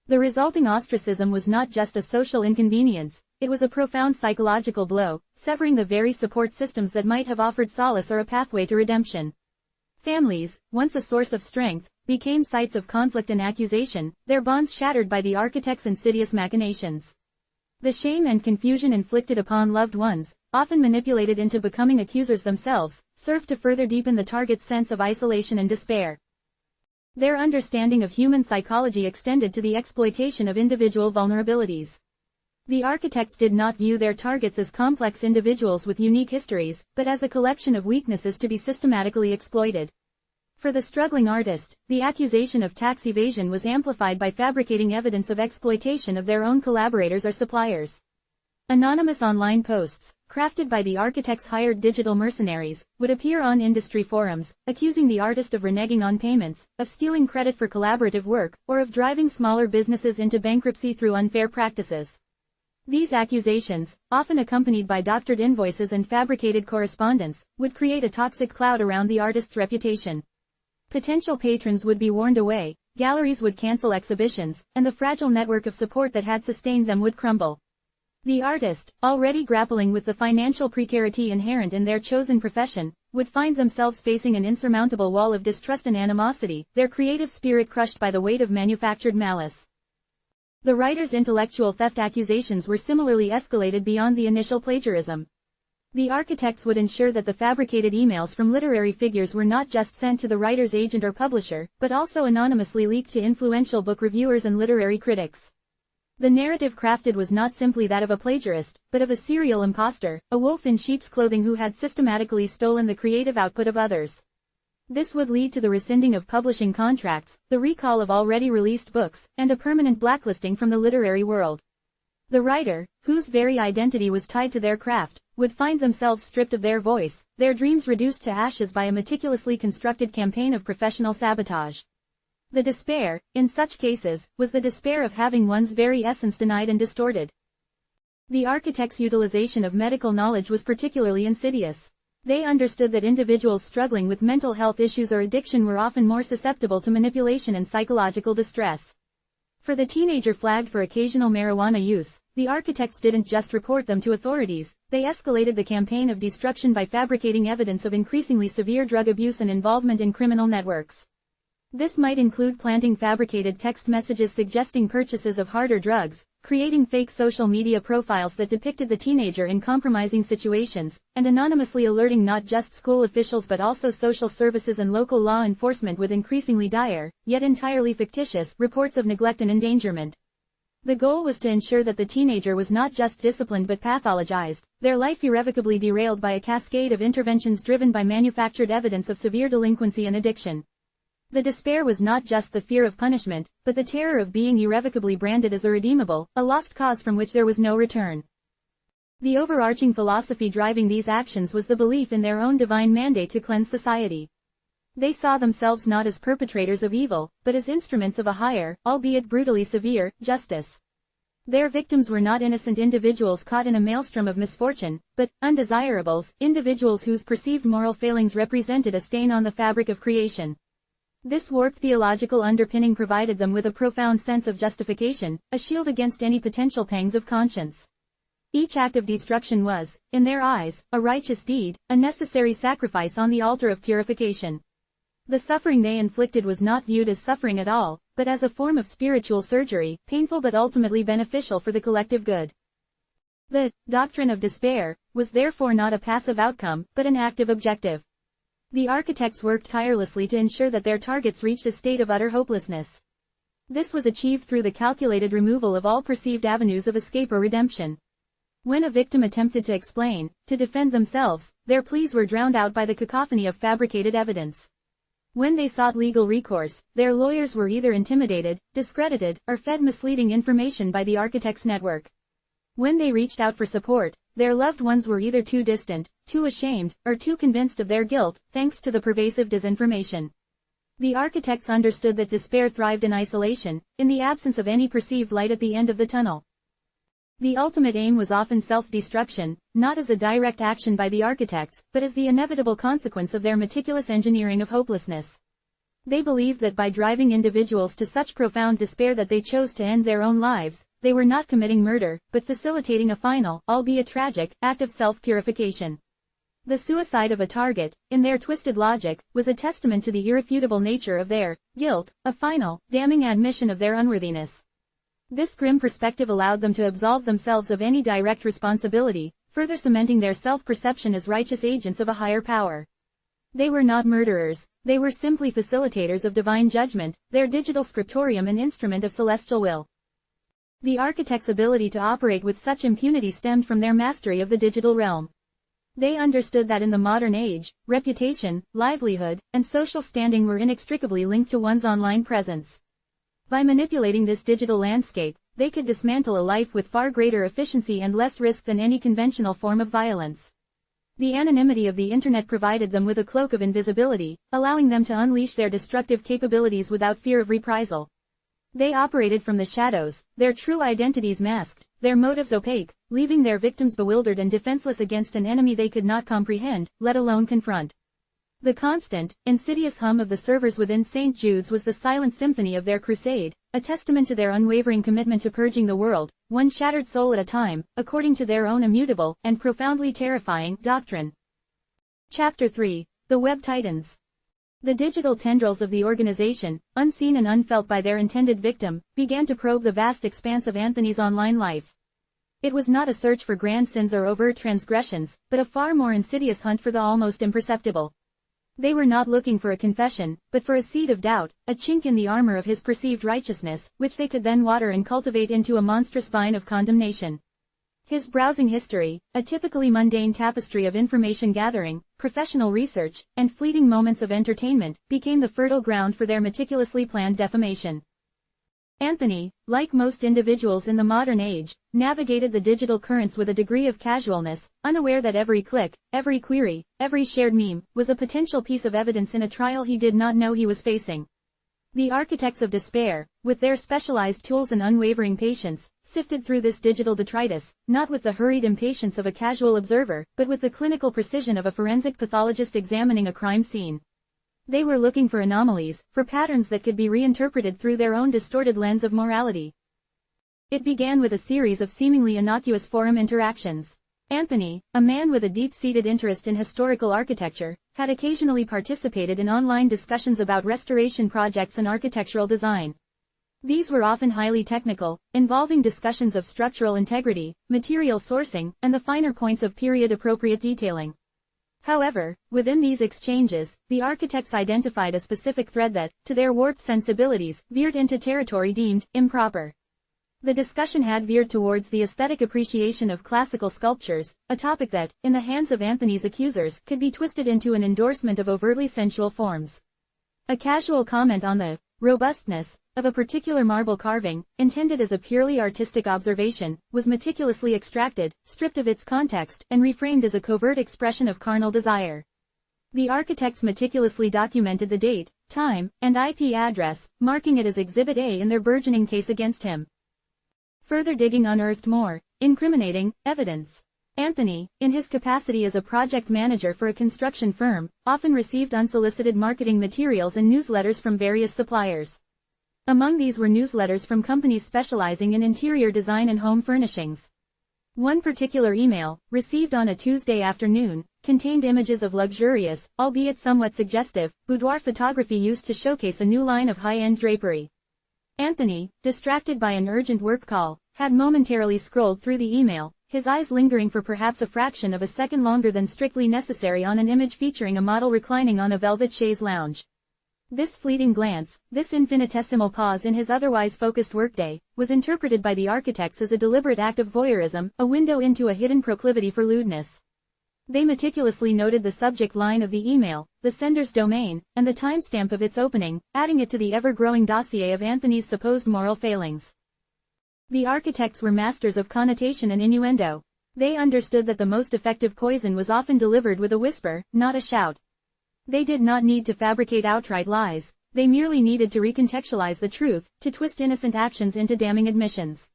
The resulting ostracism was not just a social inconvenience, it was a profound psychological blow, severing the very support systems that might have offered solace or a pathway to redemption. Families, once a source of strength, became sites of conflict and accusation, their bonds shattered by the architect's insidious machinations. The shame and confusion inflicted upon loved ones, often manipulated into becoming accusers themselves, served to further deepen the target's sense of isolation and despair. Their understanding of human psychology extended to the exploitation of individual vulnerabilities. The architects did not view their targets as complex individuals with unique histories, but as a collection of weaknesses to be systematically exploited. For the struggling artist, the accusation of tax evasion was amplified by fabricating evidence of exploitation of their own collaborators or suppliers. Anonymous online posts, crafted by the architect's hired digital mercenaries, would appear on industry forums, accusing the artist of reneging on payments, of stealing credit for collaborative work, or of driving smaller businesses into bankruptcy through unfair practices. These accusations, often accompanied by doctored invoices and fabricated correspondence, would create a toxic cloud around the artist's reputation. Potential patrons would be warned away, galleries would cancel exhibitions, and the fragile network of support that had sustained them would crumble. The artist, already grappling with the financial precarity inherent in their chosen profession, would find themselves facing an insurmountable wall of distrust and animosity, their creative spirit crushed by the weight of manufactured malice. The writer's intellectual theft accusations were similarly escalated beyond the initial plagiarism. The architects would ensure that the fabricated emails from literary figures were not just sent to the writer's agent or publisher, but also anonymously leaked to influential book reviewers and literary critics. The narrative crafted was not simply that of a plagiarist, but of a serial imposter, a wolf in sheep's clothing who had systematically stolen the creative output of others. This would lead to the rescinding of publishing contracts, the recall of already released books, and a permanent blacklisting from the literary world. The writer, whose very identity was tied to their craft, would find themselves stripped of their voice, their dreams reduced to ashes by a meticulously constructed campaign of professional sabotage. The despair, in such cases, was the despair of having one's very essence denied and distorted. The architect's utilization of medical knowledge was particularly insidious. They understood that individuals struggling with mental health issues or addiction were often more susceptible to manipulation and psychological distress. For the teenager flagged for occasional marijuana use, the architects didn't just report them to authorities, they escalated the campaign of destruction by fabricating evidence of increasingly severe drug abuse and involvement in criminal networks. This might include planting fabricated text messages suggesting purchases of harder drugs, creating fake social media profiles that depicted the teenager in compromising situations, and anonymously alerting not just school officials but also social services and local law enforcement with increasingly dire, yet entirely fictitious, reports of neglect and endangerment. The goal was to ensure that the teenager was not just disciplined but pathologized, their life irrevocably derailed by a cascade of interventions driven by manufactured evidence of severe delinquency and addiction. The despair was not just the fear of punishment, but the terror of being irrevocably branded as irredeemable, a lost cause from which there was no return. The overarching philosophy driving these actions was the belief in their own divine mandate to cleanse society. They saw themselves not as perpetrators of evil, but as instruments of a higher, albeit brutally severe, justice. Their victims were not innocent individuals caught in a maelstrom of misfortune, but undesirables, individuals whose perceived moral failings represented a stain on the fabric of creation. This warped theological underpinning provided them with a profound sense of justification, a shield against any potential pangs of conscience. Each act of destruction was, in their eyes, a righteous deed, a necessary sacrifice on the altar of purification. The suffering they inflicted was not viewed as suffering at all, but as a form of spiritual surgery, painful but ultimately beneficial for the collective good. The doctrine of despair was therefore not a passive outcome, but an active objective. The architects worked tirelessly to ensure that their targets reached a state of utter hopelessness. This was achieved through the calculated removal of all perceived avenues of escape or redemption. When a victim attempted to explain, to defend themselves, their pleas were drowned out by the cacophony of fabricated evidence. When they sought legal recourse, their lawyers were either intimidated, discredited, or fed misleading information by the architects' network. When they reached out for support, their loved ones were either too distant, too ashamed, or too convinced of their guilt, thanks to the pervasive disinformation. The architects understood that despair thrived in isolation, in the absence of any perceived light at the end of the tunnel. The ultimate aim was often self-destruction, not as a direct action by the architects, but as the inevitable consequence of their meticulous engineering of hopelessness. They believed that by driving individuals to such profound despair that they chose to end their own lives, they were not committing murder, but facilitating a final, albeit tragic, act of self-purification. The suicide of a target, in their twisted logic, was a testament to the irrefutable nature of their guilt, a final, damning admission of their unworthiness. This grim perspective allowed them to absolve themselves of any direct responsibility, further cementing their self-perception as righteous agents of a higher power. They were not murderers, they were simply facilitators of divine judgment, their digital scriptorium an instrument of celestial will. The architects' ability to operate with such impunity stemmed from their mastery of the digital realm. They understood that in the modern age, reputation, livelihood, and social standing were inextricably linked to one's online presence. By manipulating this digital landscape, they could dismantle a life with far greater efficiency and less risk than any conventional form of violence. The anonymity of the internet provided them with a cloak of invisibility, allowing them to unleash their destructive capabilities without fear of reprisal. They operated from the shadows, their true identities masked, their motives opaque, leaving their victims bewildered and defenseless against an enemy they could not comprehend, let alone confront. The constant, insidious hum of the servers within St. Jude's was the silent symphony of their crusade, a testament to their unwavering commitment to purging the world, one shattered soul at a time, according to their own immutable, and profoundly terrifying, doctrine. Chapter 3. The Web Titans. The digital tendrils of the organization, unseen and unfelt by their intended victim, began to probe the vast expanse of Anthony's online life. It was not a search for grand sins or overt transgressions, but a far more insidious hunt for the almost imperceptible. They were not looking for a confession, but for a seed of doubt, a chink in the armor of his perceived righteousness, which they could then water and cultivate into a monstrous vine of condemnation. His browsing history, a typically mundane tapestry of information gathering, professional research, and fleeting moments of entertainment, became the fertile ground for their meticulously planned defamation. Anthony, like most individuals in the modern age, navigated the digital currents with a degree of casualness, unaware that every click, every query, every shared meme, was a potential piece of evidence in a trial he did not know he was facing. The architects of despair, with their specialized tools and unwavering patience, sifted through this digital detritus, not with the hurried impatience of a casual observer, but with the clinical precision of a forensic pathologist examining a crime scene. They were looking for anomalies, for patterns that could be reinterpreted through their own distorted lens of morality. It began with a series of seemingly innocuous forum interactions. Anthony, a man with a deep-seated interest in historical architecture, had occasionally participated in online discussions about restoration projects and architectural design. These were often highly technical, involving discussions of structural integrity, material sourcing, and the finer points of period-appropriate detailing. However, within these exchanges, the architects identified a specific thread that, to their warped sensibilities, veered into territory deemed improper. The discussion had veered towards the aesthetic appreciation of classical sculptures, a topic that, in the hands of Anthony's accusers, could be twisted into an endorsement of overtly sensual forms. A casual comment on the robustness of a particular marble carving, intended as a purely artistic observation, was meticulously extracted, stripped of its context, and reframed as a covert expression of carnal desire. The architects meticulously documented the date, time, and IP address, marking it as Exhibit A in their burgeoning case against him. Further digging unearthed more incriminating evidence. Anthony, in his capacity as a project manager for a construction firm, often received unsolicited marketing materials and newsletters from various suppliers. Among these were newsletters from companies specializing in interior design and home furnishings. One particular email, received on a Tuesday afternoon, contained images of luxurious, albeit somewhat suggestive, boudoir photography used to showcase a new line of high-end drapery. Anthony, distracted by an urgent work call, had momentarily scrolled through the email, his eyes lingering for perhaps a fraction of a second longer than strictly necessary on an image featuring a model reclining on a velvet chaise lounge. This fleeting glance, this infinitesimal pause in his otherwise focused workday, was interpreted by the architects as a deliberate act of voyeurism, a window into a hidden proclivity for lewdness. They meticulously noted the subject line of the email, the sender's domain, and the timestamp of its opening, adding it to the ever-growing dossier of Anthony's supposed moral failings. The architects were masters of connotation and innuendo. They understood that the most effective poison was often delivered with a whisper, not a shout. They did not need to fabricate outright lies, they merely needed to recontextualize the truth, to twist innocent actions into damning admissions.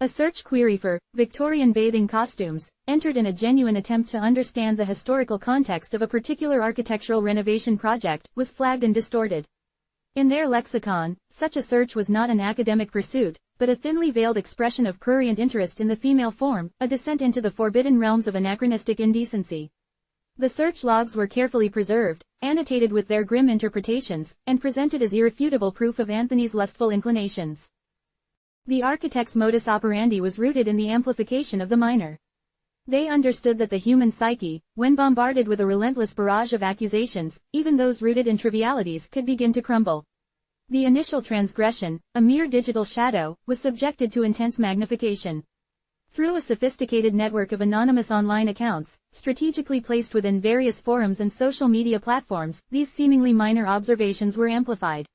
A search query for Victorian bathing costumes, entered in a genuine attempt to understand the historical context of a particular architectural renovation project, was flagged and distorted. In their lexicon, such a search was not an academic pursuit, but a thinly veiled expression of prurient interest in the female form, a descent into the forbidden realms of anachronistic indecency. The search logs were carefully preserved, annotated with their grim interpretations, and presented as irrefutable proof of Anthony's lustful inclinations. The architect's modus operandi was rooted in the amplification of the minor. They understood that the human psyche, when bombarded with a relentless barrage of accusations, even those rooted in trivialities, could begin to crumble. The initial transgression, a mere digital shadow, was subjected to intense magnification. Through a sophisticated network of anonymous online accounts, strategically placed within various forums and social media platforms, these seemingly minor observations were amplified.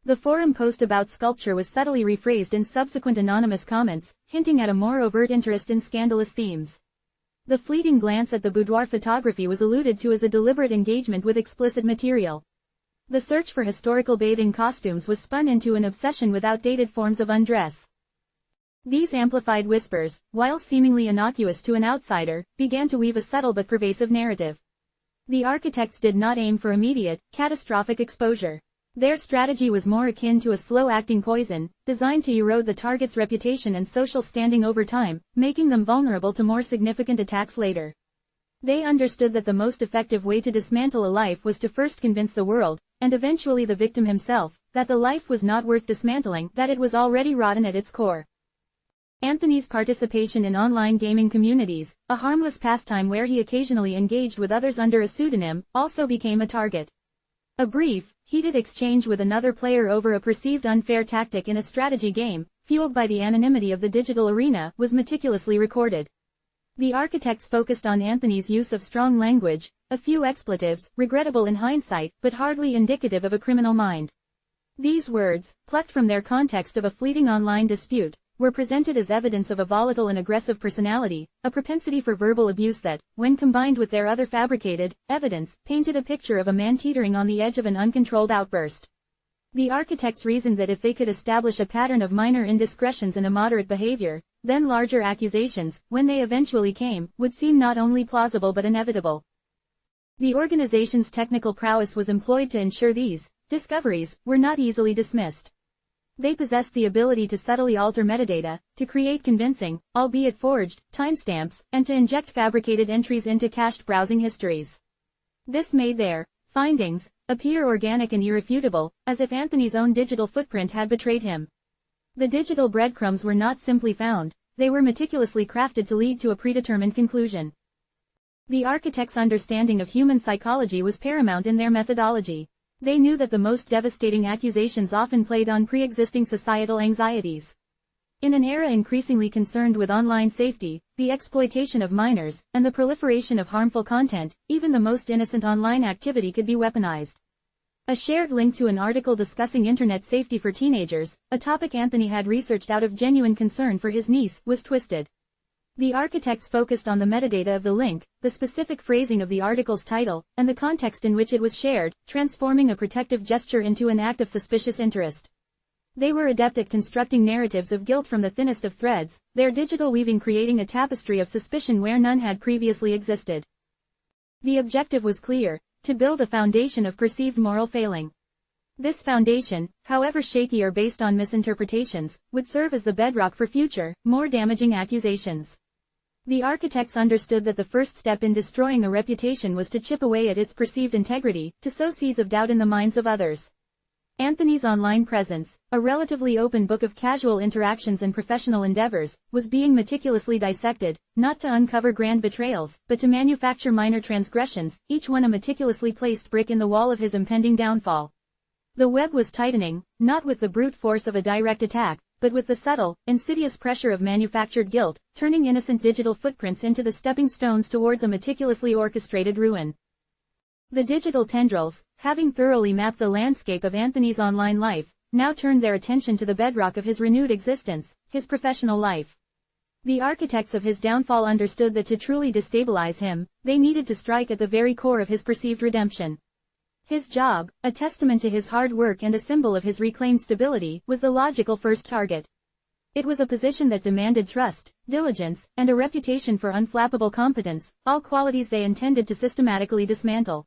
The forum post about sculpture was subtly rephrased in subsequent anonymous comments, hinting at a more overt interest in scandalous themes. The fleeting glance at the boudoir photography was alluded to as a deliberate engagement with explicit material. The search for historical bathing costumes was spun into an obsession with outdated forms of undress. These amplified whispers, while seemingly innocuous to an outsider, began to weave a subtle but pervasive narrative. The architects did not aim for immediate, catastrophic exposure. Their strategy was more akin to a slow-acting poison, designed to erode the target's reputation and social standing over time, making them vulnerable to more significant attacks later. They understood that the most effective way to dismantle a life was to first convince the world, and eventually the victim himself, that the life was not worth dismantling, that it was already rotten at its core. Anthony's participation in online gaming communities, a harmless pastime where he occasionally engaged with others under a pseudonym, also became a target. A brief, heated exchange with another player over a perceived unfair tactic in a strategy game, fueled by the anonymity of the digital arena, was meticulously recorded. The architects focused on Anthony's use of strong language, a few expletives, regrettable in hindsight, but hardly indicative of a criminal mind. These words, plucked from their context of a fleeting online dispute, were presented as evidence of a volatile and aggressive personality, a propensity for verbal abuse that, when combined with their other fabricated evidence, painted a picture of a man teetering on the edge of an uncontrolled outburst. The architects reasoned that if they could establish a pattern of minor indiscretions and immoderate behavior, then larger accusations, when they eventually came, would seem not only plausible but inevitable. The organization's technical prowess was employed to ensure these discoveries were not easily dismissed. They possessed the ability to subtly alter metadata, to create convincing, albeit forged, timestamps, and to inject fabricated entries into cached browsing histories. This made their findings appear organic and irrefutable, as if Anthony's own digital footprint had betrayed him. The digital breadcrumbs were not simply found, they were meticulously crafted to lead to a predetermined conclusion. The architects' understanding of human psychology was paramount in their methodology. They knew that the most devastating accusations often played on pre-existing societal anxieties. In an era increasingly concerned with online safety, the exploitation of minors, and the proliferation of harmful content, even the most innocent online activity could be weaponized. A shared link to an article discussing internet safety for teenagers, a topic Anthony had researched out of genuine concern for his niece, was twisted. The architects focused on the metadata of the link, the specific phrasing of the article's title, and the context in which it was shared, transforming a protective gesture into an act of suspicious interest. They were adept at constructing narratives of guilt from the thinnest of threads, their digital weaving creating a tapestry of suspicion where none had previously existed. The objective was clear: to build a foundation of perceived moral failing. This foundation, however shaky or based on misinterpretations, would serve as the bedrock for future, more damaging accusations. The architects understood that the first step in destroying a reputation was to chip away at its perceived integrity, to sow seeds of doubt in the minds of others. Anthony's online presence, a relatively open book of casual interactions and professional endeavors, was being meticulously dissected, not to uncover grand betrayals, but to manufacture minor transgressions, each one a meticulously placed brick in the wall of his impending downfall. The web was tightening, not with the brute force of a direct attack, but with the subtle, insidious pressure of manufactured guilt, turning innocent digital footprints into the stepping stones towards a meticulously orchestrated ruin. The digital tendrils, having thoroughly mapped the landscape of Anthony's online life, now turned their attention to the bedrock of his renewed existence, his professional life. The architects of his downfall understood that to truly destabilize him, they needed to strike at the very core of his perceived redemption. His job, a testament to his hard work and a symbol of his reclaimed stability, was the logical first target. It was a position that demanded trust, diligence, and a reputation for unflappable competence, all qualities they intended to systematically dismantle.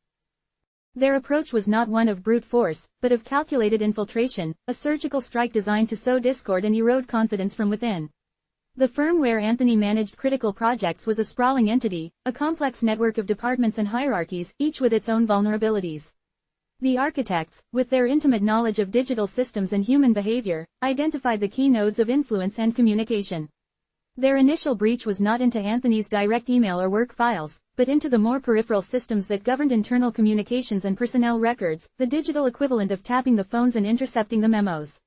Their approach was not one of brute force, but of calculated infiltration, a surgical strike designed to sow discord and erode confidence from within. The firm where Anthony managed critical projects was a sprawling entity, a complex network of departments and hierarchies, each with its own vulnerabilities. The architects, with their intimate knowledge of digital systems and human behavior, identified the key nodes of influence and communication. Their initial breach was not into Anthony's direct email or work files, but into the more peripheral systems that governed internal communications and personnel records, the digital equivalent of tapping the phones and intercepting the memos.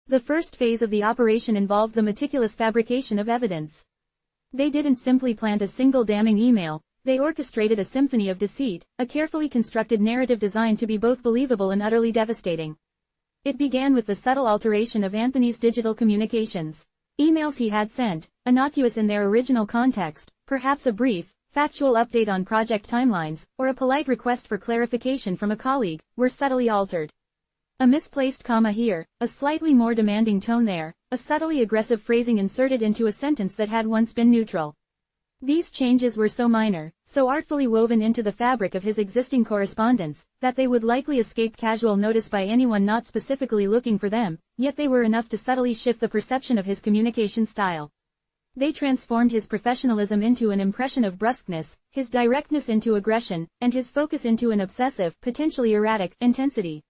The first phase of the operation involved the meticulous fabrication of evidence. They didn't simply plant a single damning email, they orchestrated a symphony of deceit, a carefully constructed narrative designed to be both believable and utterly devastating. It began with the subtle alteration of Anthony's digital communications. Emails he had sent, innocuous in their original context, perhaps a brief, factual update on project timelines, or a polite request for clarification from a colleague, were subtly altered. A misplaced comma here, a slightly more demanding tone there, a subtly aggressive phrasing inserted into a sentence that had once been neutral. These changes were so minor, so artfully woven into the fabric of his existing correspondence, that they would likely escape casual notice by anyone not specifically looking for them, yet they were enough to subtly shift the perception of his communication style. They transformed his professionalism into an impression of brusqueness, his directness into aggression, and his focus into an obsessive, potentially erratic, intensity.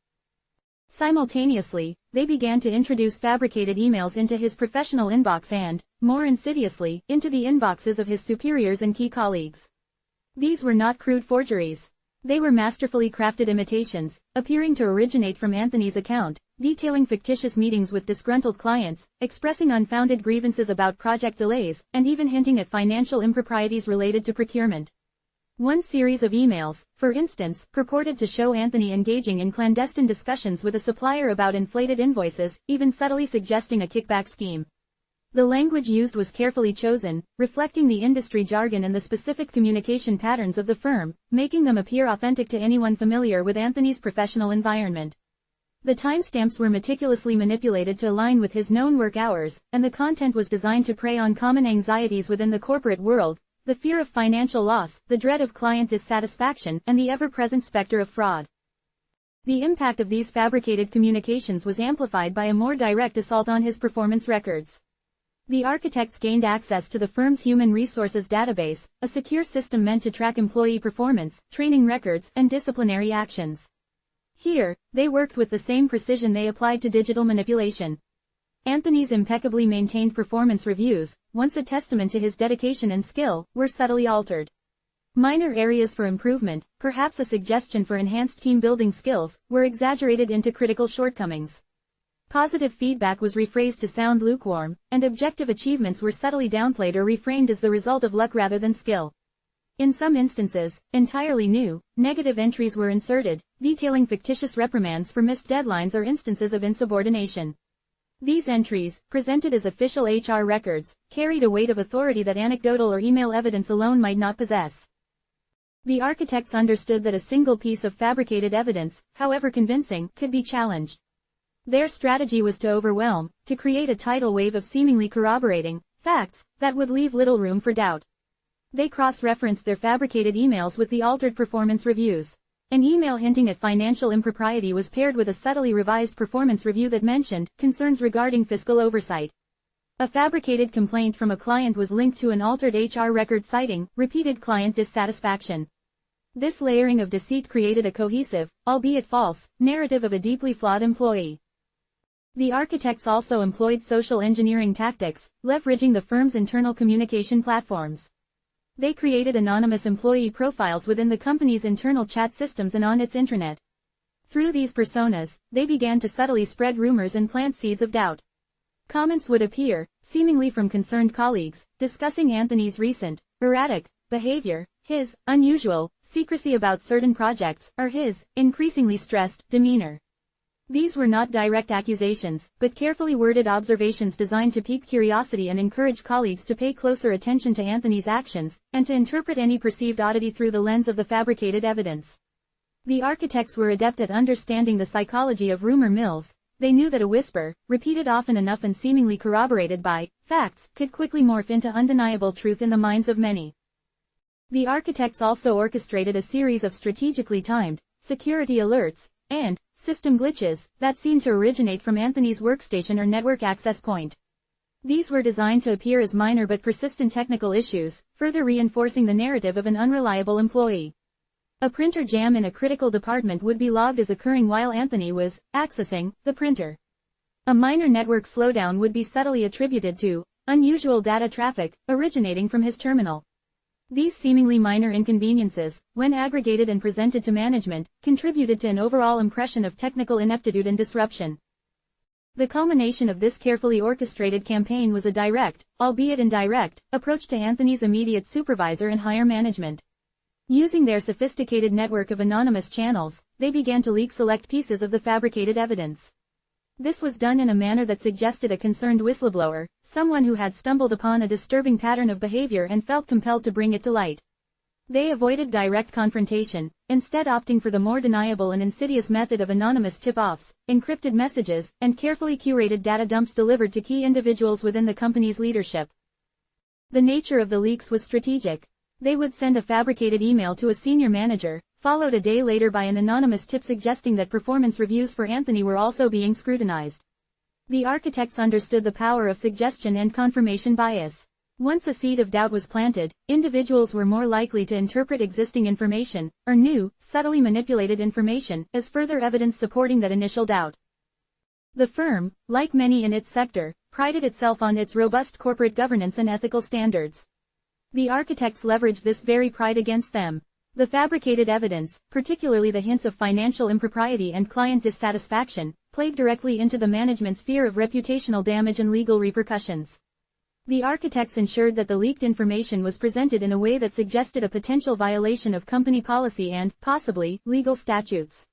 Simultaneously, they began to introduce fabricated emails into his professional inbox and, more insidiously, into the inboxes of his superiors and key colleagues. These were not crude forgeries. They were masterfully crafted imitations, appearing to originate from Anthony's account, detailing fictitious meetings with disgruntled clients, expressing unfounded grievances about project delays, and even hinting at financial improprieties related to procurement. One series of emails, for instance, purported to show Anthony engaging in clandestine discussions with a supplier about inflated invoices, even subtly suggesting a kickback scheme. The language used was carefully chosen, reflecting the industry jargon and the specific communication patterns of the firm, making them appear authentic to anyone familiar with Anthony's professional environment. The timestamps were meticulously manipulated to align with his known work hours, and the content was designed to prey on common anxieties within the corporate world: the fear of financial loss, the dread of client dissatisfaction, and the ever-present specter of fraud. The impact of these fabricated communications was amplified by a more direct assault on his performance records. The architects gained access to the firm's human resources database, a secure system meant to track employee performance, training records, and disciplinary actions. Here, they worked with the same precision they applied to digital manipulation. Anthony's impeccably maintained performance reviews, once a testament to his dedication and skill, were subtly altered. Minor areas for improvement, perhaps a suggestion for enhanced team-building skills, were exaggerated into critical shortcomings. Positive feedback was rephrased to sound lukewarm, and objective achievements were subtly downplayed or reframed as the result of luck rather than skill. In some instances, entirely new, negative entries were inserted, detailing fictitious reprimands for missed deadlines or instances of insubordination. These entries, presented as official HR records, carried a weight of authority that anecdotal or email evidence alone might not possess. The architects understood that a single piece of fabricated evidence, however convincing, could be challenged. Their strategy was to create a tidal wave of seemingly corroborating facts that would leave little room for doubt. They cross-referenced their fabricated emails with the altered performance reviews. An email hinting at financial impropriety was paired with a subtly revised performance review that mentioned concerns regarding fiscal oversight. A fabricated complaint from a client was linked to an altered HR record citing repeated client dissatisfaction. This layering of deceit created a cohesive, albeit false, narrative of a deeply flawed employee. The architects also employed social engineering tactics, leveraging the firm's internal communication platforms. They created anonymous employee profiles within the company's internal chat systems and on its intranet. Through these personas, they began to subtly spread rumors and plant seeds of doubt. Comments would appear, seemingly from concerned colleagues, discussing Anthony's recent, erratic, behavior, his, unusual, secrecy about certain projects, or his, increasingly stressed, demeanor. These were not direct accusations, but carefully worded observations designed to pique curiosity and encourage colleagues to pay closer attention to Anthony's actions, and to interpret any perceived oddity through the lens of the fabricated evidence. The architects were adept at understanding the psychology of rumor mills. They knew that a whisper, repeated often enough and seemingly corroborated by facts, could quickly morph into undeniable truth in the minds of many. The architects also orchestrated a series of strategically timed security alerts and system glitches that seemed to originate from Anthony's workstation or network access point. These were designed to appear as minor but persistent technical issues, further reinforcing the narrative of an unreliable employee. A printer jam in a critical department would be logged as occurring while Anthony was accessing the printer. A minor network slowdown would be subtly attributed to unusual data traffic originating from his terminal. These seemingly minor inconveniences, when aggregated and presented to management, contributed to an overall impression of technical ineptitude and disruption. The culmination of this carefully orchestrated campaign was a direct, albeit indirect, approach to Anthony's immediate supervisor and higher management. Using their sophisticated network of anonymous channels, they began to leak select pieces of the fabricated evidence. This was done in a manner that suggested a concerned whistleblower, someone who had stumbled upon a disturbing pattern of behavior and felt compelled to bring it to light. They avoided direct confrontation, instead opting for the more deniable and insidious method of anonymous tip-offs, encrypted messages, and carefully curated data dumps delivered to key individuals within the company's leadership. The nature of the leaks was strategic. They would send a fabricated email to a senior manager, followed a day later by an anonymous tip suggesting that performance reviews for Anthony were also being scrutinized. The architects understood the power of suggestion and confirmation bias. Once a seed of doubt was planted, individuals were more likely to interpret existing information, or new, subtly manipulated information, as further evidence supporting that initial doubt. The firm, like many in its sector, prided itself on its robust corporate governance and ethical standards. The architects leveraged this very pride against them. The fabricated evidence, particularly the hints of financial impropriety and client dissatisfaction, played directly into the management's fear of reputational damage and legal repercussions. The architects ensured that the leaked information was presented in a way that suggested a potential violation of company policy and, possibly, legal statutes.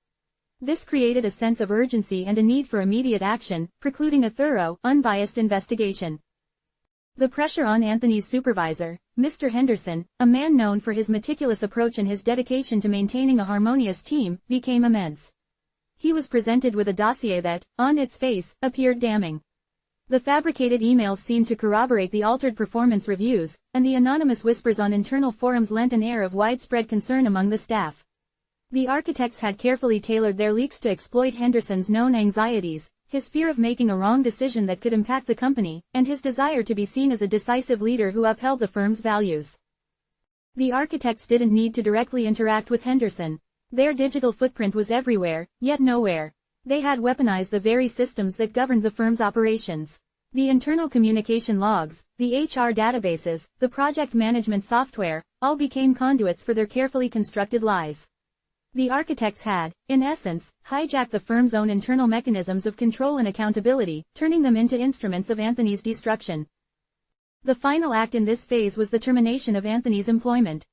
This created a sense of urgency and a need for immediate action, precluding a thorough, unbiased investigation. The pressure on Anthony's supervisor, Mr. Henderson, a man known for his meticulous approach and his dedication to maintaining a harmonious team, became immense. He was presented with a dossier that, on its face, appeared damning. The fabricated emails seemed to corroborate the altered performance reviews, and the anonymous whispers on internal forums lent an air of widespread concern among the staff. The architects had carefully tailored their leaks to exploit Henderson's known anxieties, his fear of making a wrong decision that could impact the company, and his desire to be seen as a decisive leader who upheld the firm's values. The architects didn't need to directly interact with Henderson. Their digital footprint was everywhere, yet nowhere. They had weaponized the very systems that governed the firm's operations. The internal communication logs, the HR databases, the project management software, all became conduits for their carefully constructed lies. The architects had, in essence, hijacked the firm's own internal mechanisms of control and accountability, turning them into instruments of Anthony's destruction. The final act in this phase was the termination of Anthony's employment.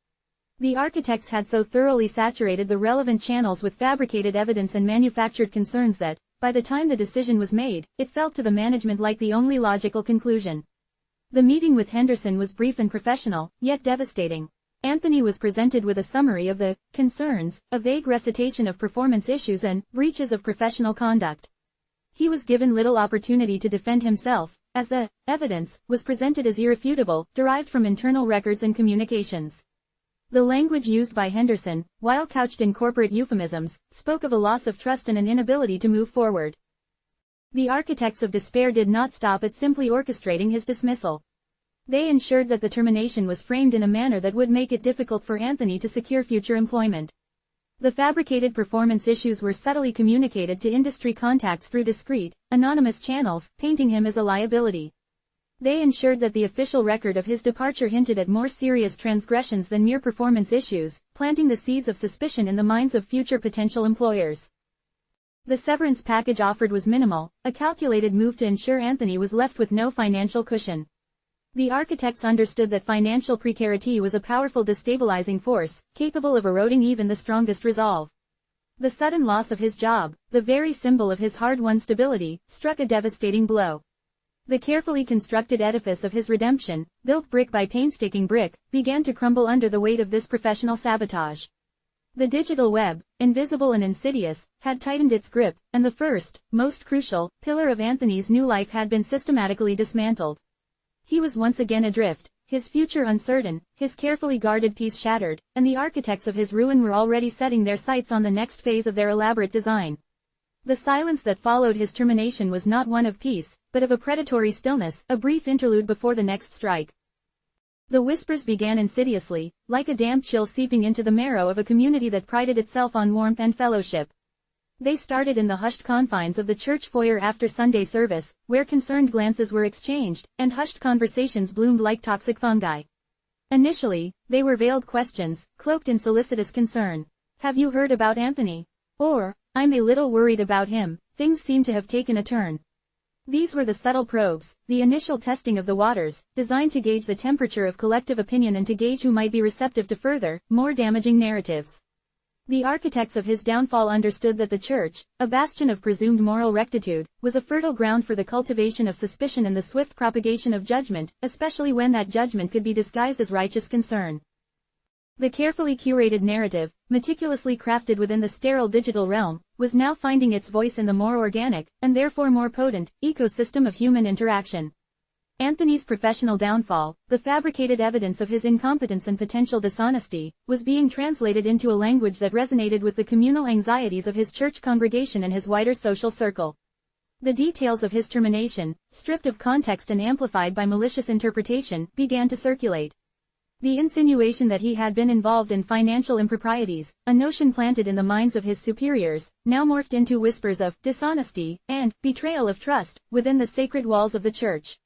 The architects had so thoroughly saturated the relevant channels with fabricated evidence and manufactured concerns that, by the time the decision was made, it felt to the management like the only logical conclusion. The meeting with Henderson was brief and professional, yet devastating. Anthony was presented with a summary of the concerns, a vague recitation of performance issues and breaches of professional conduct. He was given little opportunity to defend himself, as the evidence was presented as irrefutable, derived from internal records and communications. The language used by Henderson, while couched in corporate euphemisms, spoke of a loss of trust and an inability to move forward. The architects of despair did not stop at simply orchestrating his dismissal. They ensured that the termination was framed in a manner that would make it difficult for Anthony to secure future employment. The fabricated performance issues were subtly communicated to industry contacts through discreet, anonymous channels, painting him as a liability. They ensured that the official record of his departure hinted at more serious transgressions than mere performance issues, planting the seeds of suspicion in the minds of future potential employers. The severance package offered was minimal, a calculated move to ensure Anthony was left with no financial cushion. The architects understood that financial precarity was a powerful destabilizing force, capable of eroding even the strongest resolve. The sudden loss of his job, the very symbol of his hard-won stability, struck a devastating blow. The carefully constructed edifice of his redemption, built brick by painstaking brick, began to crumble under the weight of this professional sabotage. The digital web, invisible and insidious, had tightened its grip, and the first, most crucial, pillar of Anthony's new life had been systematically dismantled. He was once again adrift, his future uncertain, his carefully guarded peace shattered, and the architects of his ruin were already setting their sights on the next phase of their elaborate design. The silence that followed his termination was not one of peace, but of a predatory stillness, a brief interlude before the next strike. The whispers began insidiously, like a damp chill seeping into the marrow of a community that prided itself on warmth and fellowship. They started in the hushed confines of the church foyer after Sunday service, where concerned glances were exchanged, and hushed conversations bloomed like toxic fungi. Initially, they were veiled questions, cloaked in solicitous concern. "Have you heard about Anthony?" Or, "I'm a little worried about him, things seem to have taken a turn." These were the subtle probes, the initial testing of the waters, designed to gauge the temperature of collective opinion and to gauge who might be receptive to further, more damaging narratives. The architects of his downfall understood that the church, a bastion of presumed moral rectitude, was a fertile ground for the cultivation of suspicion and the swift propagation of judgment, especially when that judgment could be disguised as righteous concern. The carefully curated narrative, meticulously crafted within the sterile digital realm, was now finding its voice in the more organic, and therefore more potent, ecosystem of human interaction. Anthony's professional downfall, the fabricated evidence of his incompetence and potential dishonesty, was being translated into a language that resonated with the communal anxieties of his church congregation and his wider social circle. The details of his termination, stripped of context and amplified by malicious interpretation, began to circulate. The insinuation that he had been involved in financial improprieties, a notion planted in the minds of his superiors, now morphed into whispers of dishonesty and betrayal of trust within the sacred walls of the church.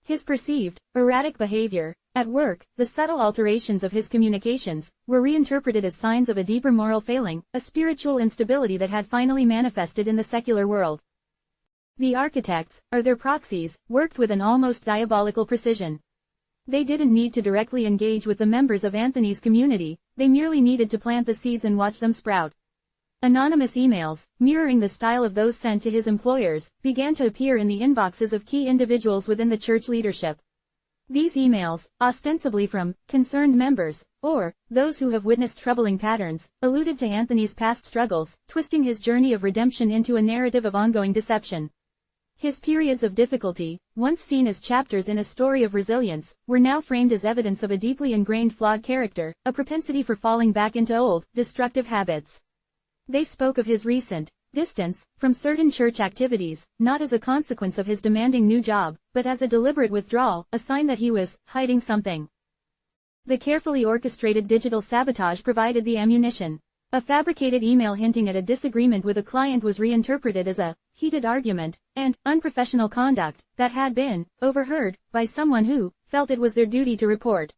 His perceived, erratic behavior, at work, the subtle alterations of his communications, were reinterpreted as signs of a deeper moral failing, a spiritual instability that had finally manifested in the secular world. The architects, or their proxies, worked with an almost diabolical precision. They didn't need to directly engage with the members of Anthony's community, they merely needed to plant the seeds and watch them sprout. Anonymous emails, mirroring the style of those sent to his employers, began to appear in the inboxes of key individuals within the church leadership. These emails, ostensibly from concerned members, or those who have witnessed troubling patterns, alluded to Anthony's past struggles, twisting his journey of redemption into a narrative of ongoing deception. His periods of difficulty, once seen as chapters in a story of resilience, were now framed as evidence of a deeply ingrained flawed character, a propensity for falling back into old, destructive habits. They spoke of his recent distance from certain church activities, not as a consequence of his demanding new job, but as a deliberate withdrawal, a sign that he was hiding something. The carefully orchestrated digital sabotage provided the ammunition. A fabricated email hinting at a disagreement with a client was reinterpreted as a heated argument and unprofessional conduct that had been overheard by someone who felt it was their duty to report.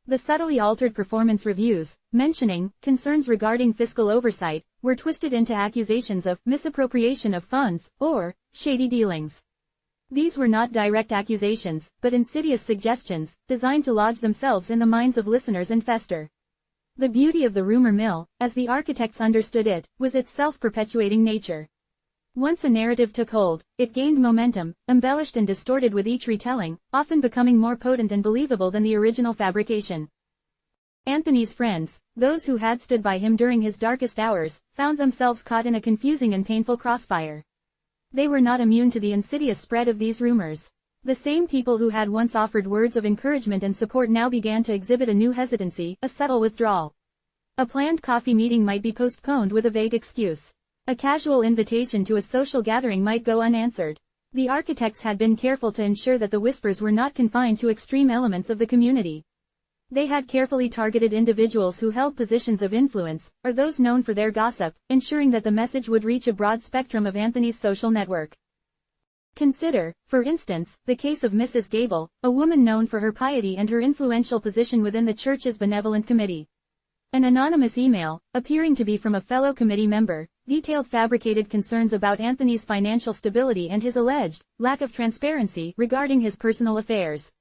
The subtly altered performance reviews, mentioning concerns regarding fiscal oversight, were twisted into accusations of misappropriation of funds or shady dealings. These were not direct accusations, but insidious suggestions, designed to lodge themselves in the minds of listeners and fester. The beauty of the rumor mill, as the architects understood it, was its self-perpetuating nature. Once a narrative took hold, it gained momentum, embellished and distorted with each retelling, often becoming more potent and believable than the original fabrication. Anthony's friends, those who had stood by him during his darkest hours, found themselves caught in a confusing and painful crossfire. They were not immune to the insidious spread of these rumors. The same people who had once offered words of encouragement and support now began to exhibit a new hesitancy, a subtle withdrawal. A planned coffee meeting might be postponed with a vague excuse. A casual invitation to a social gathering might go unanswered. The architects had been careful to ensure that the whispers were not confined to extreme elements of the community. They had carefully targeted individuals who held positions of influence, or those known for their gossip, ensuring that the message would reach a broad spectrum of Anthony's social network. Consider, for instance, the case of Mrs. Gable, a woman known for her piety and her influential position within the church's benevolent committee. An anonymous email, appearing to be from a fellow committee member, detailed fabricated concerns about Anthony's financial stability and his alleged lack of transparency regarding his personal affairs.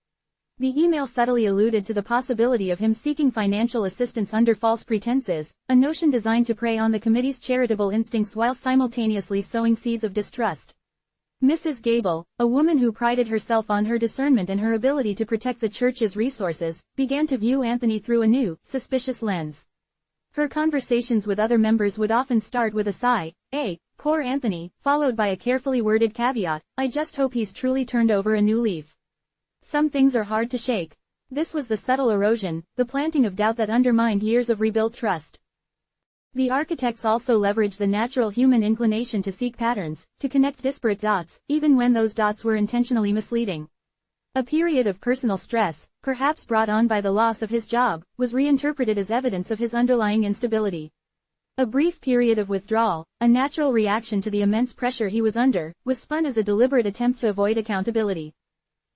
The email subtly alluded to the possibility of him seeking financial assistance under false pretenses, a notion designed to prey on the committee's charitable instincts while simultaneously sowing seeds of distrust. Mrs. Gable, a woman who prided herself on her discernment and her ability to protect the church's resources, began to view Anthony through a new, suspicious lens. Her conversations with other members would often start with a sigh, poor Anthony, followed by a carefully worded caveat, I just hope he's truly turned over a new leaf. Some things are hard to shake. This was the subtle erosion, the planting of doubt that undermined years of rebuilt trust. The architects also leveraged the natural human inclination to seek patterns, to connect disparate dots, even when those dots were intentionally misleading. A period of personal stress, perhaps brought on by the loss of his job, was reinterpreted as evidence of his underlying instability. A brief period of withdrawal, a natural reaction to the immense pressure he was under, was spun as a deliberate attempt to avoid accountability.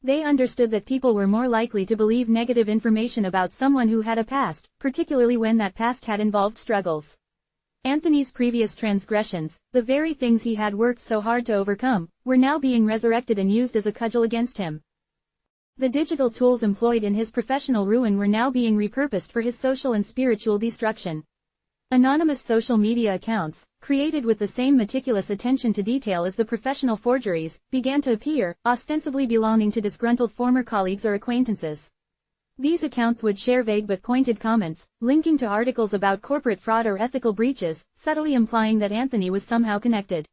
They understood that people were more likely to believe negative information about someone who had a past, particularly when that past had involved struggles. Anthony's previous transgressions, the very things he had worked so hard to overcome, were now being resurrected and used as a cudgel against him. The digital tools employed in his professional ruin were now being repurposed for his social and spiritual destruction. Anonymous social media accounts, created with the same meticulous attention to detail as the professional forgeries, began to appear, ostensibly belonging to disgruntled former colleagues or acquaintances. These accounts would share vague but pointed comments, linking to articles about corporate fraud or ethical breaches, subtly implying that Anthony was somehow connected.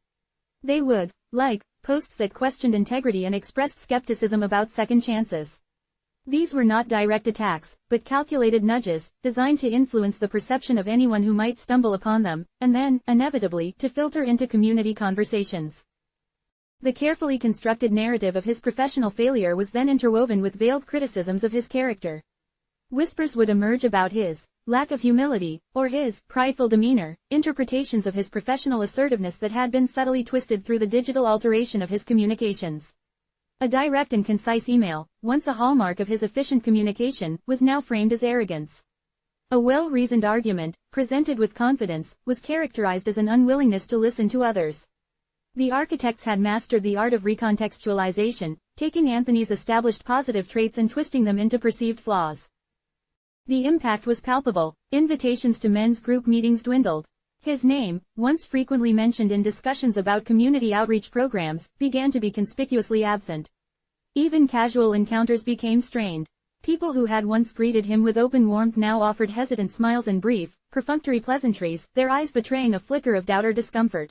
They would, like, posts that questioned integrity and expressed skepticism about second chances. These were not direct attacks, but calculated nudges, designed to influence the perception of anyone who might stumble upon them, and then, inevitably, to filter into community conversations. The carefully constructed narrative of his professional failure was then interwoven with veiled criticisms of his character. Whispers would emerge about his lack of humility, or his prideful demeanor, interpretations of his professional assertiveness that had been subtly twisted through the digital alteration of his communications. A direct and concise email, once a hallmark of his efficient communication, was now framed as arrogance. A well-reasoned argument, presented with confidence, was characterized as an unwillingness to listen to others. The architects had mastered the art of recontextualization, taking Anthony's established positive traits and twisting them into perceived flaws. The impact was palpable. Invitations to men's group meetings dwindled. His name, once frequently mentioned in discussions about community outreach programs, began to be conspicuously absent. Even casual encounters became strained. People who had once greeted him with open warmth now offered hesitant smiles and brief, perfunctory pleasantries, their eyes betraying a flicker of doubt or discomfort.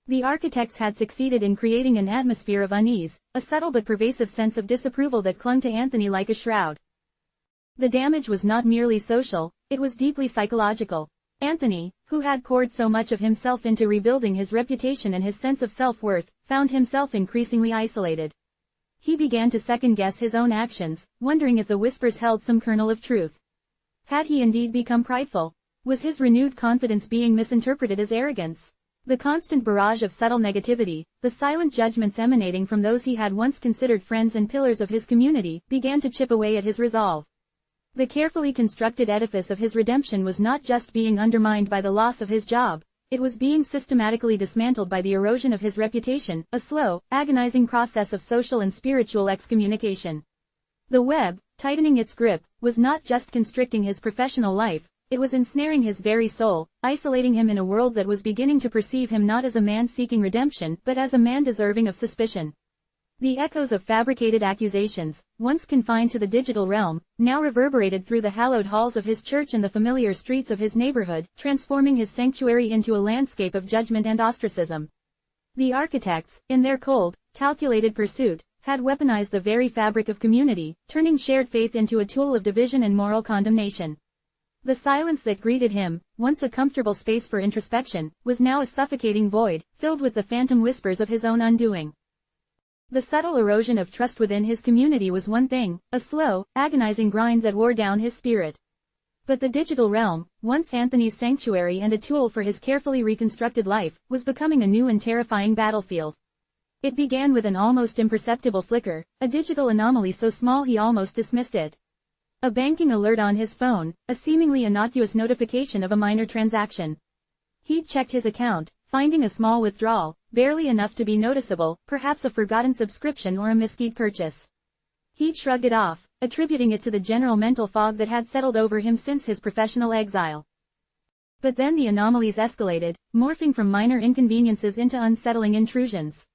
The architects had succeeded in creating an atmosphere of unease, a subtle but pervasive sense of disapproval that clung to Anthony like a shroud. The damage was not merely social, it was deeply psychological. Anthony, who had poured so much of himself into rebuilding his reputation and his sense of self-worth, found himself increasingly isolated. He began to second-guess his own actions, wondering if the whispers held some kernel of truth. Had he indeed become prideful? Was his renewed confidence being misinterpreted as arrogance? The constant barrage of subtle negativity, the silent judgments emanating from those he had once considered friends and pillars of his community, began to chip away at his resolve. The carefully constructed edifice of his redemption was not just being undermined by the loss of his job, it was being systematically dismantled by the erosion of his reputation, a slow, agonizing process of social and spiritual excommunication. The web, tightening its grip, was not just constricting his professional life, it was ensnaring his very soul, isolating him in a world that was beginning to perceive him not as a man seeking redemption, but as a man deserving of suspicion. The echoes of fabricated accusations, once confined to the digital realm, now reverberated through the hallowed halls of his church and the familiar streets of his neighborhood, transforming his sanctuary into a landscape of judgment and ostracism. The architects, in their cold, calculated pursuit, had weaponized the very fabric of community, turning shared faith into a tool of division and moral condemnation. The silence that greeted him, once a comfortable space for introspection, was now a suffocating void, filled with the phantom whispers of his own undoing. The subtle erosion of trust within his community was one thing, a slow, agonizing grind that wore down his spirit. But the digital realm, once Anthony's sanctuary and a tool for his carefully reconstructed life, was becoming a new and terrifying battlefield. It began with an almost imperceptible flicker, a digital anomaly so small he almost dismissed it. A banking alert on his phone, a seemingly innocuous notification of a minor transaction. He'd checked his account, finding a small withdrawal, barely enough to be noticeable, perhaps a forgotten subscription or a miskeyed purchase. He'd shrugged it off, attributing it to the general mental fog that had settled over him since his professional exile. But then the anomalies escalated, morphing from minor inconveniences into unsettling intrusions.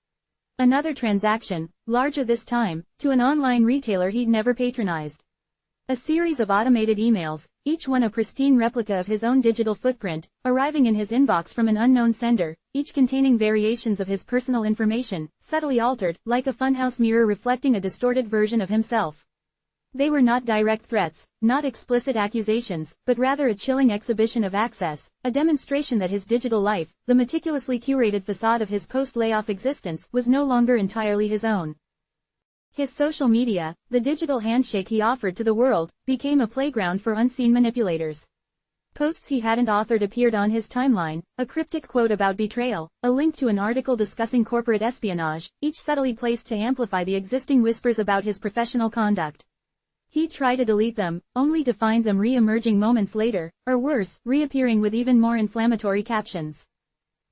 Another transaction, larger this time, to an online retailer he'd never patronized. A series of automated emails, each one a pristine replica of his own digital footprint, arriving in his inbox from an unknown sender, each containing variations of his personal information, subtly altered, like a funhouse mirror reflecting a distorted version of himself. They were not direct threats, not explicit accusations, but rather a chilling exhibition of access, a demonstration that his digital life, the meticulously curated facade of his post-layoff existence, was no longer entirely his own. His social media, the digital handshake he offered to the world, became a playground for unseen manipulators. Posts he hadn't authored appeared on his timeline, a cryptic quote about betrayal, a link to an article discussing corporate espionage, each subtly placed to amplify the existing whispers about his professional conduct. He'd try to delete them, only to find them re-emerging moments later, or worse, reappearing with even more inflammatory captions.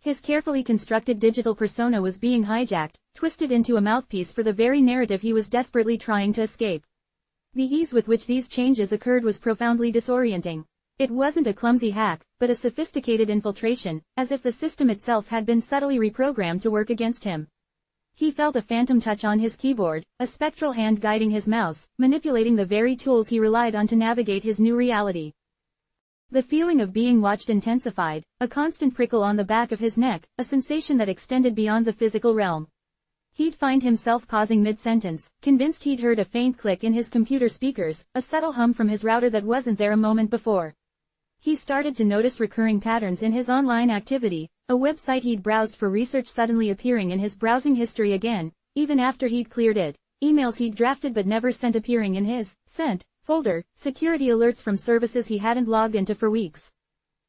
His carefully constructed digital persona was being hijacked, twisted into a mouthpiece for the very narrative he was desperately trying to escape. The ease with which these changes occurred was profoundly disorienting. It wasn't a clumsy hack, but a sophisticated infiltration, as if the system itself had been subtly reprogrammed to work against him. He felt a phantom touch on his keyboard, a spectral hand guiding his mouse, manipulating the very tools he relied on to navigate his new reality. The feeling of being watched intensified, a constant prickle on the back of his neck, a sensation that extended beyond the physical realm. He'd find himself pausing mid-sentence, convinced he'd heard a faint click in his computer speakers, a subtle hum from his router that wasn't there a moment before. He started to notice recurring patterns in his online activity, a website he'd browsed for research suddenly appearing in his browsing history again, even after he'd cleared it, emails he'd drafted but never sent appearing in his sent folder, security alerts from services he hadn't logged into for weeks.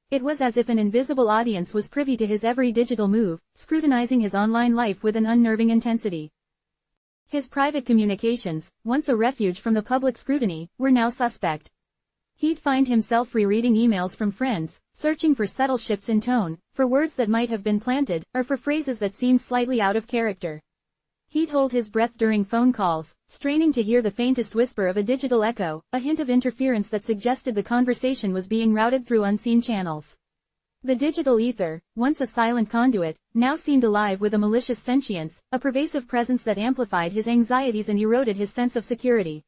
It was as if an invisible audience was privy to his every digital move, scrutinizing his online life with an unnerving intensity. His private communications, once a refuge from the public scrutiny, were now suspect. He'd find himself rereading emails from friends, searching for subtle shifts in tone, for words that might have been planted, or for phrases that seemed slightly out of character. He'd hold his breath during phone calls, straining to hear the faintest whisper of a digital echo, a hint of interference that suggested the conversation was being routed through unseen channels. The digital ether, once a silent conduit, now seemed alive with a malicious sentience, a pervasive presence that amplified his anxieties and eroded his sense of security.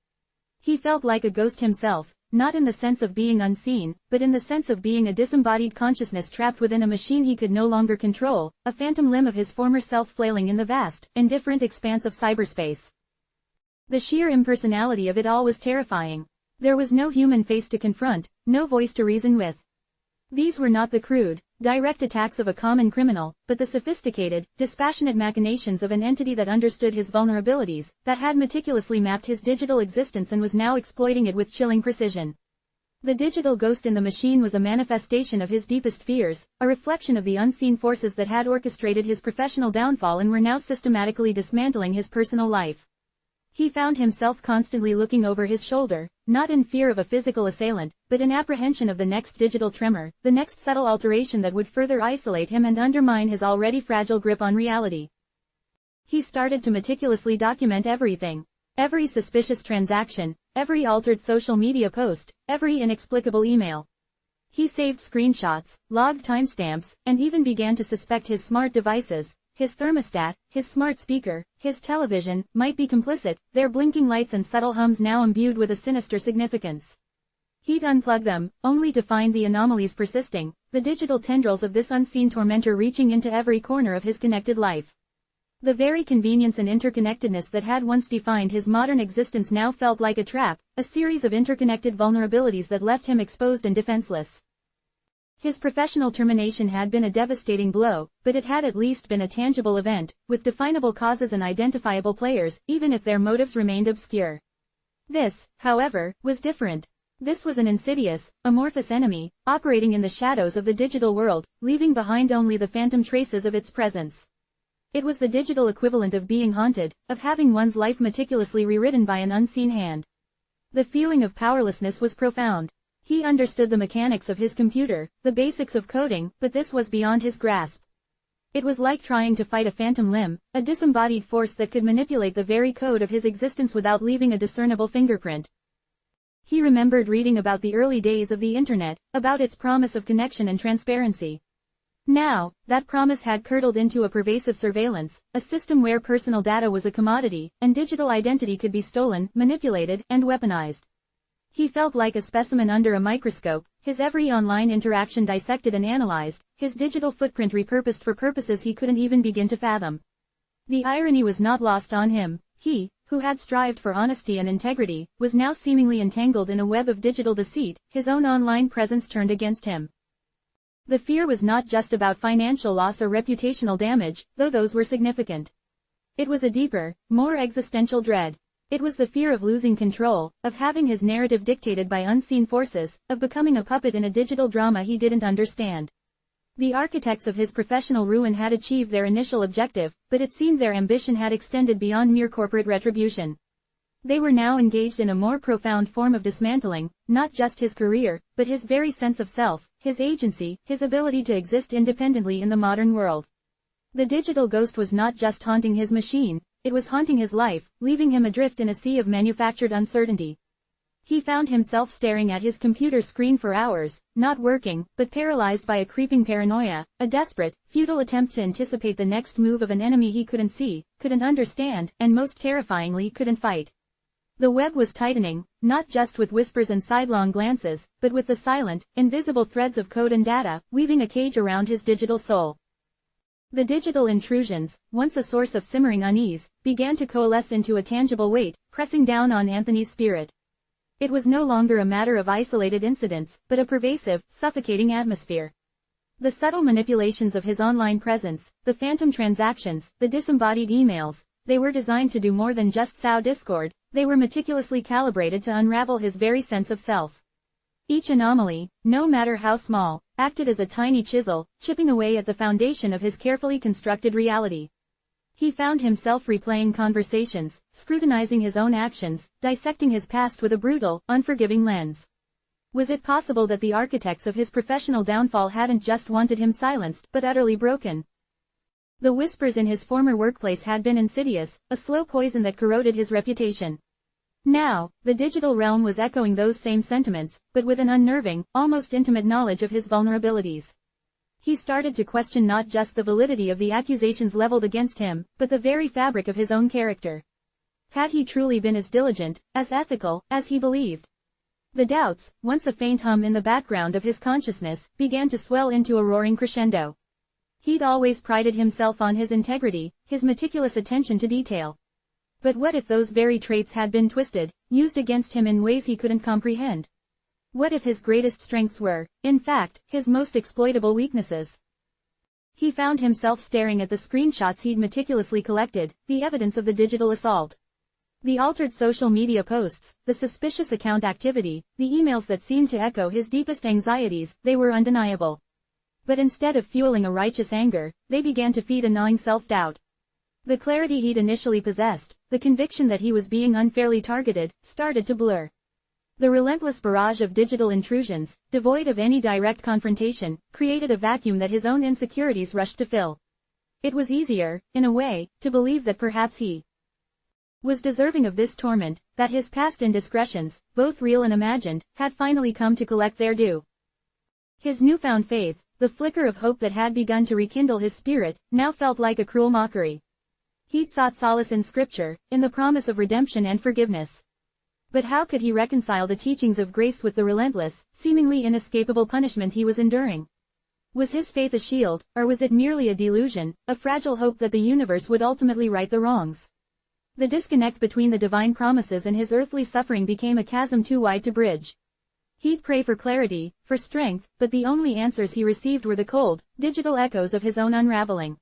He felt like a ghost himself, not in the sense of being unseen, but in the sense of being a disembodied consciousness trapped within a machine he could no longer control, a phantom limb of his former self flailing in the vast, indifferent expanse of cyberspace. The sheer impersonality of it all was terrifying. There was no human face to confront, no voice to reason with. These were not the crude, direct attacks of a common criminal, but the sophisticated, dispassionate machinations of an entity that understood his vulnerabilities, that had meticulously mapped his digital existence and was now exploiting it with chilling precision. The digital ghost in the machine was a manifestation of his deepest fears, a reflection of the unseen forces that had orchestrated his professional downfall and were now systematically dismantling his personal life. He found himself constantly looking over his shoulder, not in fear of a physical assailant, but in apprehension of the next digital tremor, the next subtle alteration that would further isolate him and undermine his already fragile grip on reality. He started to meticulously document everything. Every suspicious transaction, every altered social media post, every inexplicable email. He saved screenshots, logged timestamps, and even began to suspect his smart devices, his thermostat, his smart speaker, his television, might be complicit, their blinking lights and subtle hums now imbued with a sinister significance. He'd unplug them, only to find the anomalies persisting, the digital tendrils of this unseen tormentor reaching into every corner of his connected life. The very convenience and interconnectedness that had once defined his modern existence now felt like a trap, a series of interconnected vulnerabilities that left him exposed and defenseless. His professional termination had been a devastating blow, but it had at least been a tangible event, with definable causes and identifiable players, even if their motives remained obscure. This, however, was different. This was an insidious, amorphous enemy, operating in the shadows of the digital world, leaving behind only the phantom traces of its presence. It was the digital equivalent of being haunted, of having one's life meticulously rewritten by an unseen hand. The feeling of powerlessness was profound. He understood the mechanics of his computer, the basics of coding, but this was beyond his grasp. It was like trying to fight a phantom limb, a disembodied force that could manipulate the very code of his existence without leaving a discernible fingerprint. He remembered reading about the early days of the internet, about its promise of connection and transparency. Now, that promise had curdled into a pervasive surveillance, a system where personal data was a commodity, and digital identity could be stolen, manipulated, and weaponized. He felt like a specimen under a microscope, his every online interaction dissected and analyzed, his digital footprint repurposed for purposes he couldn't even begin to fathom. The irony was not lost on him. He, who had strived for honesty and integrity, was now seemingly entangled in a web of digital deceit, his own online presence turned against him. The fear was not just about financial loss or reputational damage, though those were significant. It was a deeper, more existential dread. It was the fear of losing control, of having his narrative dictated by unseen forces, of becoming a puppet in a digital drama he didn't understand. The architects of his professional ruin had achieved their initial objective, but it seemed their ambition had extended beyond mere corporate retribution. They were now engaged in a more profound form of dismantling, not just his career, but his very sense of self, his agency, his ability to exist independently in the modern world. The digital ghost was not just haunting his machine, it was haunting his life, leaving him adrift in a sea of manufactured uncertainty. He found himself staring at his computer screen for hours, not working, but paralyzed by a creeping paranoia, a desperate, futile attempt to anticipate the next move of an enemy he couldn't see, couldn't understand, and most terrifyingly couldn't fight. The web was tightening, not just with whispers and sidelong glances, but with the silent, invisible threads of code and data, weaving a cage around his digital soul. The digital intrusions, once a source of simmering unease, began to coalesce into a tangible weight, pressing down on Anthony's spirit. It was no longer a matter of isolated incidents, but a pervasive, suffocating atmosphere. The subtle manipulations of his online presence, the phantom transactions, the disembodied emails, they were designed to do more than just sow discord, they were meticulously calibrated to unravel his very sense of self. Each anomaly, no matter how small, acted as a tiny chisel, chipping away at the foundation of his carefully constructed reality. He found himself replaying conversations, scrutinizing his own actions, dissecting his past with a brutal, unforgiving lens. Was it possible that the architects of his professional downfall hadn't just wanted him silenced, but utterly broken? The whispers in his former workplace had been insidious, a slow poison that corroded his reputation. Now, the digital realm was echoing those same sentiments, but with an unnerving, almost intimate knowledge of his vulnerabilities. He started to question not just the validity of the accusations leveled against him, but the very fabric of his own character. Had he truly been as diligent, as ethical, as he believed? The doubts, once a faint hum in the background of his consciousness, began to swell into a roaring crescendo. He'd always prided himself on his integrity, his meticulous attention to detail. But what if those very traits had been twisted, used against him in ways he couldn't comprehend? What if his greatest strengths were, in fact, his most exploitable weaknesses? He found himself staring at the screenshots he'd meticulously collected, the evidence of the digital assault. The altered social media posts, the suspicious account activity, the emails that seemed to echo his deepest anxieties, they were undeniable. But instead of fueling a righteous anger, they began to feed a gnawing self-doubt. The clarity he'd initially possessed, the conviction that he was being unfairly targeted, started to blur. The relentless barrage of digital intrusions, devoid of any direct confrontation, created a vacuum that his own insecurities rushed to fill. It was easier, in a way, to believe that perhaps he was deserving of this torment, that his past indiscretions, both real and imagined, had finally come to collect their due. His newfound faith, the flicker of hope that had begun to rekindle his spirit, now felt like a cruel mockery. He'd sought solace in scripture, in the promise of redemption and forgiveness. But how could he reconcile the teachings of grace with the relentless, seemingly inescapable punishment he was enduring? Was his faith a shield, or was it merely a delusion, a fragile hope that the universe would ultimately right the wrongs? The disconnect between the divine promises and his earthly suffering became a chasm too wide to bridge. He'd pray for clarity, for strength, but the only answers he received were the cold, digital echoes of his own unraveling.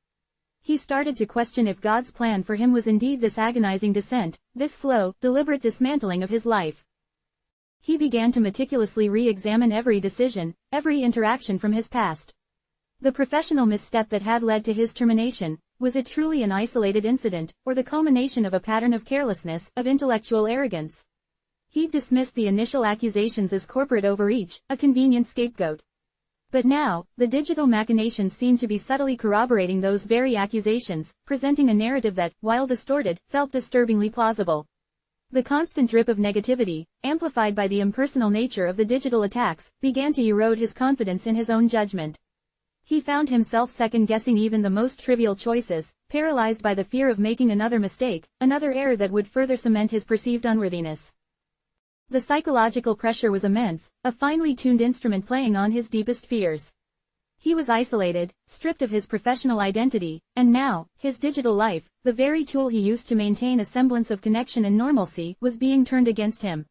He started to question if God's plan for him was indeed this agonizing descent, this slow, deliberate dismantling of his life. He began to meticulously re-examine every decision, every interaction from his past. The professional misstep that had led to his termination, was it truly an isolated incident, or the culmination of a pattern of carelessness, of intellectual arrogance? He'd dismissed the initial accusations as corporate overreach, a convenient scapegoat. But now, the digital machinations seemed to be subtly corroborating those very accusations, presenting a narrative that, while distorted, felt disturbingly plausible. The constant drip of negativity, amplified by the impersonal nature of the digital attacks, began to erode his confidence in his own judgment. He found himself second-guessing even the most trivial choices, paralyzed by the fear of making another mistake, another error that would further cement his perceived unworthiness. The psychological pressure was immense, a finely tuned instrument playing on his deepest fears. He was isolated, stripped of his professional identity, and now, his digital life, the very tool he used to maintain a semblance of connection and normalcy, was being turned against him.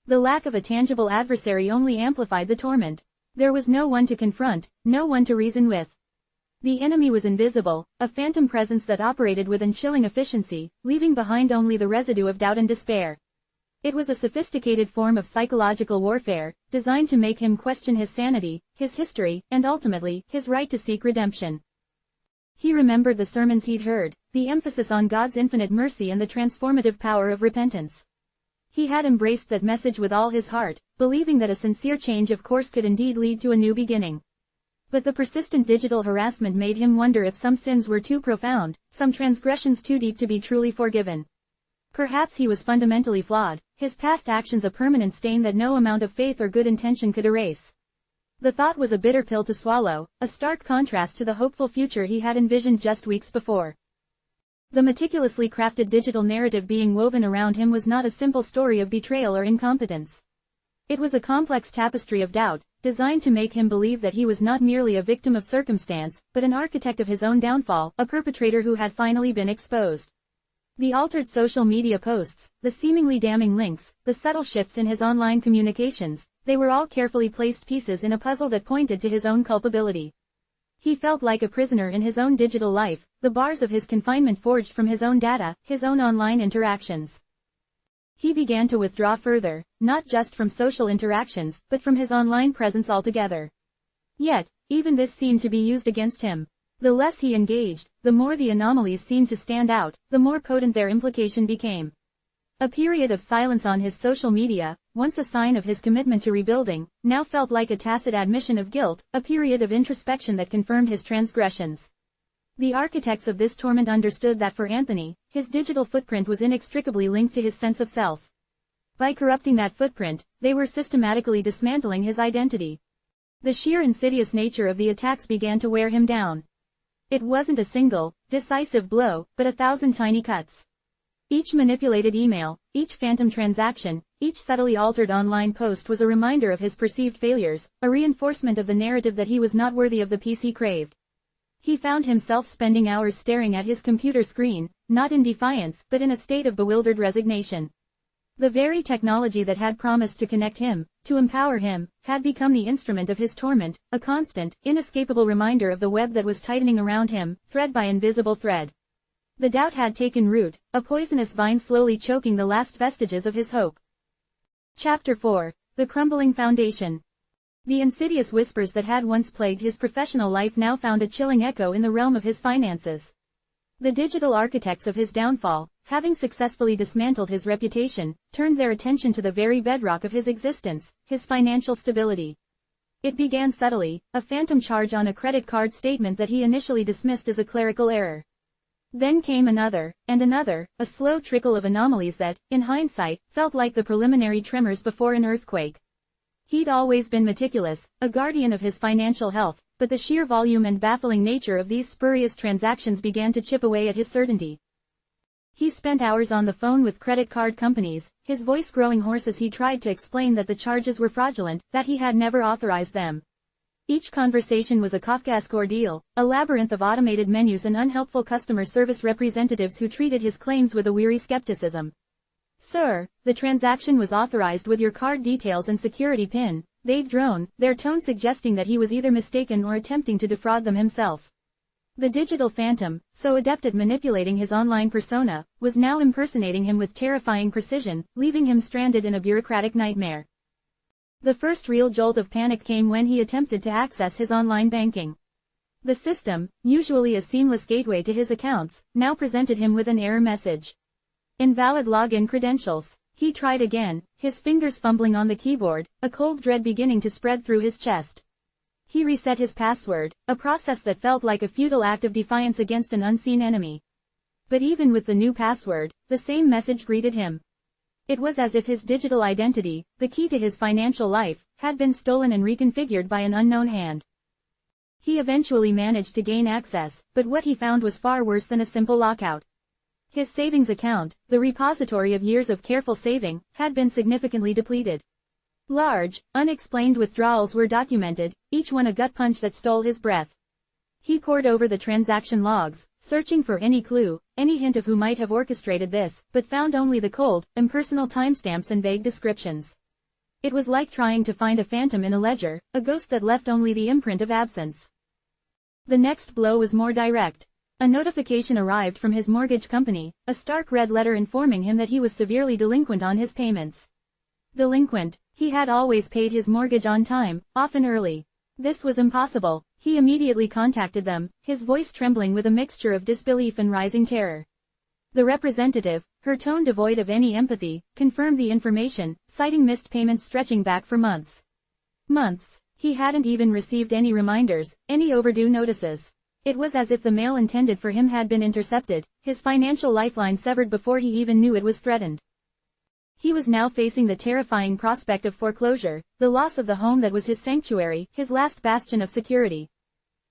The lack of a tangible adversary only amplified the torment. There was no one to confront, no one to reason with. The enemy was invisible, a phantom presence that operated with chilling efficiency, leaving behind only the residue of doubt and despair. It was a sophisticated form of psychological warfare, designed to make him question his sanity, his history, and ultimately, his right to seek redemption. He remembered the sermons he'd heard, the emphasis on God's infinite mercy and the transformative power of repentance. He had embraced that message with all his heart, believing that a sincere change of course could indeed lead to a new beginning. But the persistent digital harassment made him wonder if some sins were too profound, some transgressions too deep to be truly forgiven. Perhaps he was fundamentally flawed, his past actions a permanent stain that no amount of faith or good intention could erase. The thought was a bitter pill to swallow, a stark contrast to the hopeful future he had envisioned just weeks before. The meticulously crafted digital narrative being woven around him was not a simple story of betrayal or incompetence. It was a complex tapestry of doubt, designed to make him believe that he was not merely a victim of circumstance, but an architect of his own downfall, a perpetrator who had finally been exposed. The altered social media posts, the seemingly damning links, the subtle shifts in his online communications, they were all carefully placed pieces in a puzzle that pointed to his own culpability. He felt like a prisoner in his own digital life, the bars of his confinement forged from his own data, his own online interactions. He began to withdraw further, not just from social interactions, but from his online presence altogether. Yet, even this seemed to be used against him. The less he engaged, the more the anomalies seemed to stand out, the more potent their implication became. A period of silence on his social media, once a sign of his commitment to rebuilding, now felt like a tacit admission of guilt, a period of introspection that confirmed his transgressions. The architects of this torment understood that for Anthony, his digital footprint was inextricably linked to his sense of self. By corrupting that footprint, they were systematically dismantling his identity. The sheer insidious nature of the attacks began to wear him down. It wasn't a single, decisive blow, but 1,000 tiny cuts. Each manipulated email, each phantom transaction, each subtly altered online post was a reminder of his perceived failures, a reinforcement of the narrative that he was not worthy of the peace he craved. He found himself spending hours staring at his computer screen, not in defiance, but in a state of bewildered resignation. The very technology that had promised to connect him, to empower him, had become the instrument of his torment, a constant, inescapable reminder of the web that was tightening around him, thread by invisible thread. The doubt had taken root, a poisonous vine slowly choking the last vestiges of his hope. Chapter 4. The Crumbling Foundation. The insidious whispers that had once plagued his professional life now found a chilling echo in the realm of his finances. The digital architects of his downfall, having successfully dismantled his reputation, turned their attention to the very bedrock of his existence, his financial stability. It began subtly, a phantom charge on a credit card statement that he initially dismissed as a clerical error. Then came another, and another, a slow trickle of anomalies that, in hindsight, felt like the preliminary tremors before an earthquake. He'd always been meticulous, a guardian of his financial health, but the sheer volume and baffling nature of these spurious transactions began to chip away at his certainty. He spent hours on the phone with credit card companies, his voice growing hoarse as he tried to explain that the charges were fraudulent, that he had never authorized them. Each conversation was a Kafkaesque ordeal, a labyrinth of automated menus and unhelpful customer service representatives who treated his claims with a weary skepticism. "Sir, the transaction was authorized with your card details and security PIN," they'd drone, their tone suggesting that he was either mistaken or attempting to defraud them himself. The digital phantom, so adept at manipulating his online persona, was now impersonating him with terrifying precision, leaving him stranded in a bureaucratic nightmare. The first real jolt of panic came when he attempted to access his online banking. The system, usually a seamless gateway to his accounts, now presented him with an error message. Invalid login credentials. He tried again, his fingers fumbling on the keyboard, a cold dread beginning to spread through his chest. He reset his password, a process that felt like a futile act of defiance against an unseen enemy. But even with the new password, the same message greeted him. It was as if his digital identity, the key to his financial life, had been stolen and reconfigured by an unknown hand. He eventually managed to gain access, but what he found was far worse than a simple lockout. His savings account, the repository of years of careful saving, had been significantly depleted. Large, unexplained withdrawals were documented, each one a gut punch that stole his breath. He pored over the transaction logs, searching for any clue, any hint of who might have orchestrated this, but found only the cold, impersonal timestamps and vague descriptions. It was like trying to find a phantom in a ledger, a ghost that left only the imprint of absence. The next blow was more direct. A notification arrived from his mortgage company, a stark red letter informing him that he was severely delinquent on his payments. Delinquent. He had always paid his mortgage on time, often early. This was impossible. He immediately contacted them, his voice trembling with a mixture of disbelief and rising terror. The representative, her tone devoid of any empathy, confirmed the information, citing missed payments stretching back for months. Months. He hadn't even received any reminders, any overdue notices. It was as if the mail intended for him had been intercepted, his financial lifeline severed before he even knew it was threatened. He was now facing the terrifying prospect of foreclosure, the loss of the home that was his sanctuary, his last bastion of security.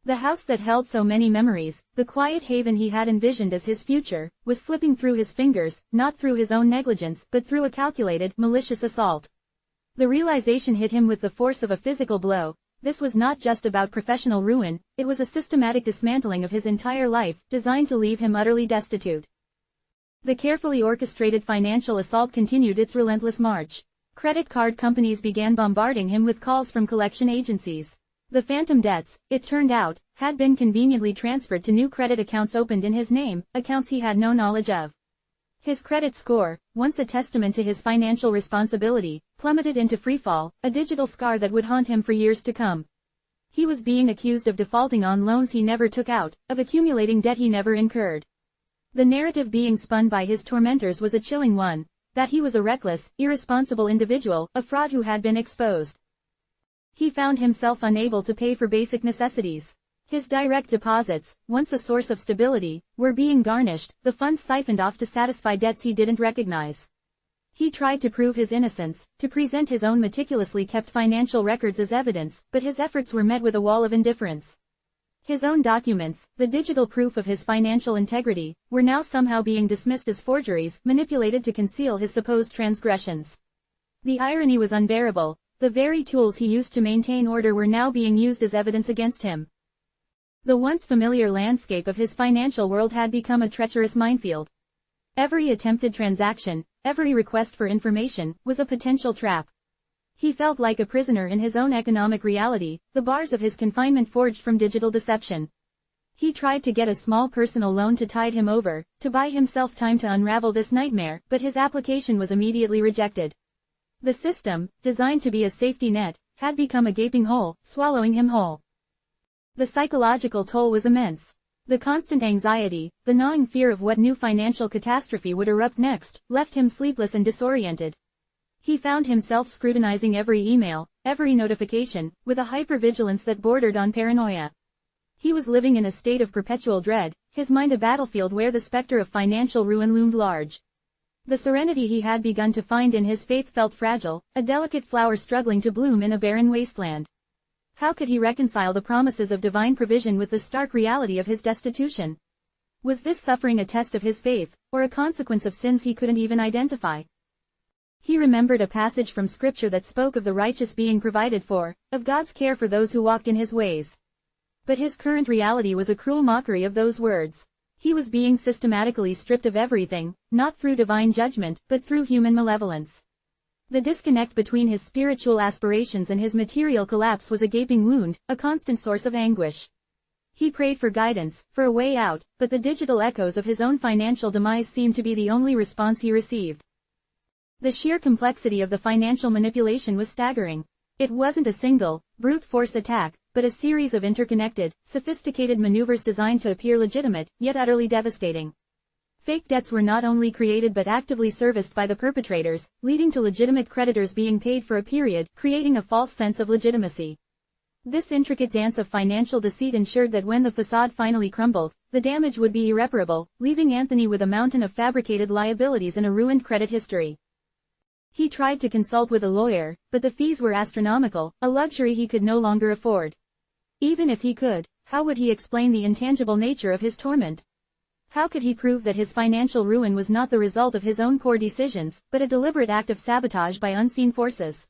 The house that held so many memories, the quiet haven he had envisioned as his future, was slipping through his fingers, not through his own negligence, but through a calculated, malicious assault. The realization hit him with the force of a physical blow. This was not just about professional ruin, it was a systematic dismantling of his entire life, designed to leave him utterly destitute. The carefully orchestrated financial assault continued its relentless march. Credit card companies began bombarding him with calls from collection agencies. The phantom debts, it turned out, had been conveniently transferred to new credit accounts opened in his name, accounts he had no knowledge of. His credit score, once a testament to his financial responsibility, plummeted into freefall, a digital scar that would haunt him for years to come. He was being accused of defaulting on loans he never took out, of accumulating debt he never incurred. The narrative being spun by his tormentors was a chilling one, that he was a reckless, irresponsible individual, a fraud who had been exposed. He found himself unable to pay for basic necessities. His direct deposits, once a source of stability, were being garnished, the funds siphoned off to satisfy debts he didn't recognize. He tried to prove his innocence, to present his own meticulously kept financial records as evidence, but his efforts were met with a wall of indifference. His own documents, the digital proof of his financial integrity, were now somehow being dismissed as forgeries, manipulated to conceal his supposed transgressions. The irony was unbearable. The very tools he used to maintain order were now being used as evidence against him. The once familiar landscape of his financial world had become a treacherous minefield. Every attempted transaction, every request for information, was a potential trap. He felt like a prisoner in his own economic reality, the bars of his confinement forged from digital deception. He tried to get a small personal loan to tide him over, to buy himself time to unravel this nightmare, but his application was immediately rejected. The system, designed to be a safety net, had become a gaping hole, swallowing him whole. The psychological toll was immense. The constant anxiety, the gnawing fear of what new financial catastrophe would erupt next, left him sleepless and disoriented. He found himself scrutinizing every email, every notification, with a hypervigilance that bordered on paranoia. He was living in a state of perpetual dread, his mind a battlefield where the specter of financial ruin loomed large. The serenity he had begun to find in his faith felt fragile, a delicate flower struggling to bloom in a barren wasteland. How could he reconcile the promises of divine provision with the stark reality of his destitution? Was this suffering a test of his faith, or a consequence of sins he couldn't even identify? He remembered a passage from Scripture that spoke of the righteous being provided for, of God's care for those who walked in his ways. But his current reality was a cruel mockery of those words. He was being systematically stripped of everything, not through divine judgment, but through human malevolence. The disconnect between his spiritual aspirations and his material collapse was a gaping wound, a constant source of anguish. He prayed for guidance, for a way out, but the digital echoes of his own financial demise seemed to be the only response he received. The sheer complexity of the financial manipulation was staggering. It wasn't a single, brute force attack, but a series of interconnected, sophisticated maneuvers designed to appear legitimate, yet utterly devastating. Fake debts were not only created but actively serviced by the perpetrators, leading to legitimate creditors being paid for a period, creating a false sense of legitimacy. This intricate dance of financial deceit ensured that when the facade finally crumbled, the damage would be irreparable, leaving Anthony with a mountain of fabricated liabilities and a ruined credit history. He tried to consult with a lawyer, but the fees were astronomical, a luxury he could no longer afford. Even if he could, how would he explain the intangible nature of his torment? How could he prove that his financial ruin was not the result of his own poor decisions, but a deliberate act of sabotage by unseen forces?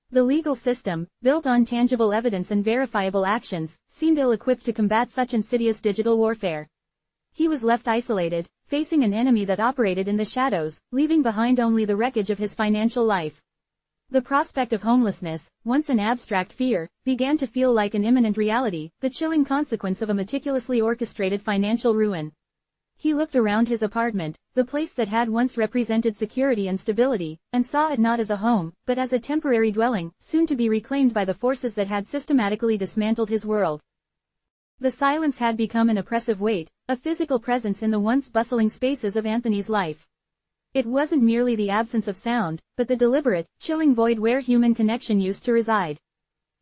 The legal system, built on tangible evidence and verifiable actions, seemed ill-equipped to combat such insidious digital warfare. He was left isolated, facing an enemy that operated in the shadows, leaving behind only the wreckage of his financial life. The prospect of homelessness, once an abstract fear, began to feel like an imminent reality, the chilling consequence of a meticulously orchestrated financial ruin. He looked around his apartment, the place that had once represented security and stability, and saw it not as a home, but as a temporary dwelling, soon to be reclaimed by the forces that had systematically dismantled his world. The silence had become an oppressive weight, a physical presence in the once bustling spaces of Anthony's life. It wasn't merely the absence of sound, but the deliberate, chilling void where human connection used to reside.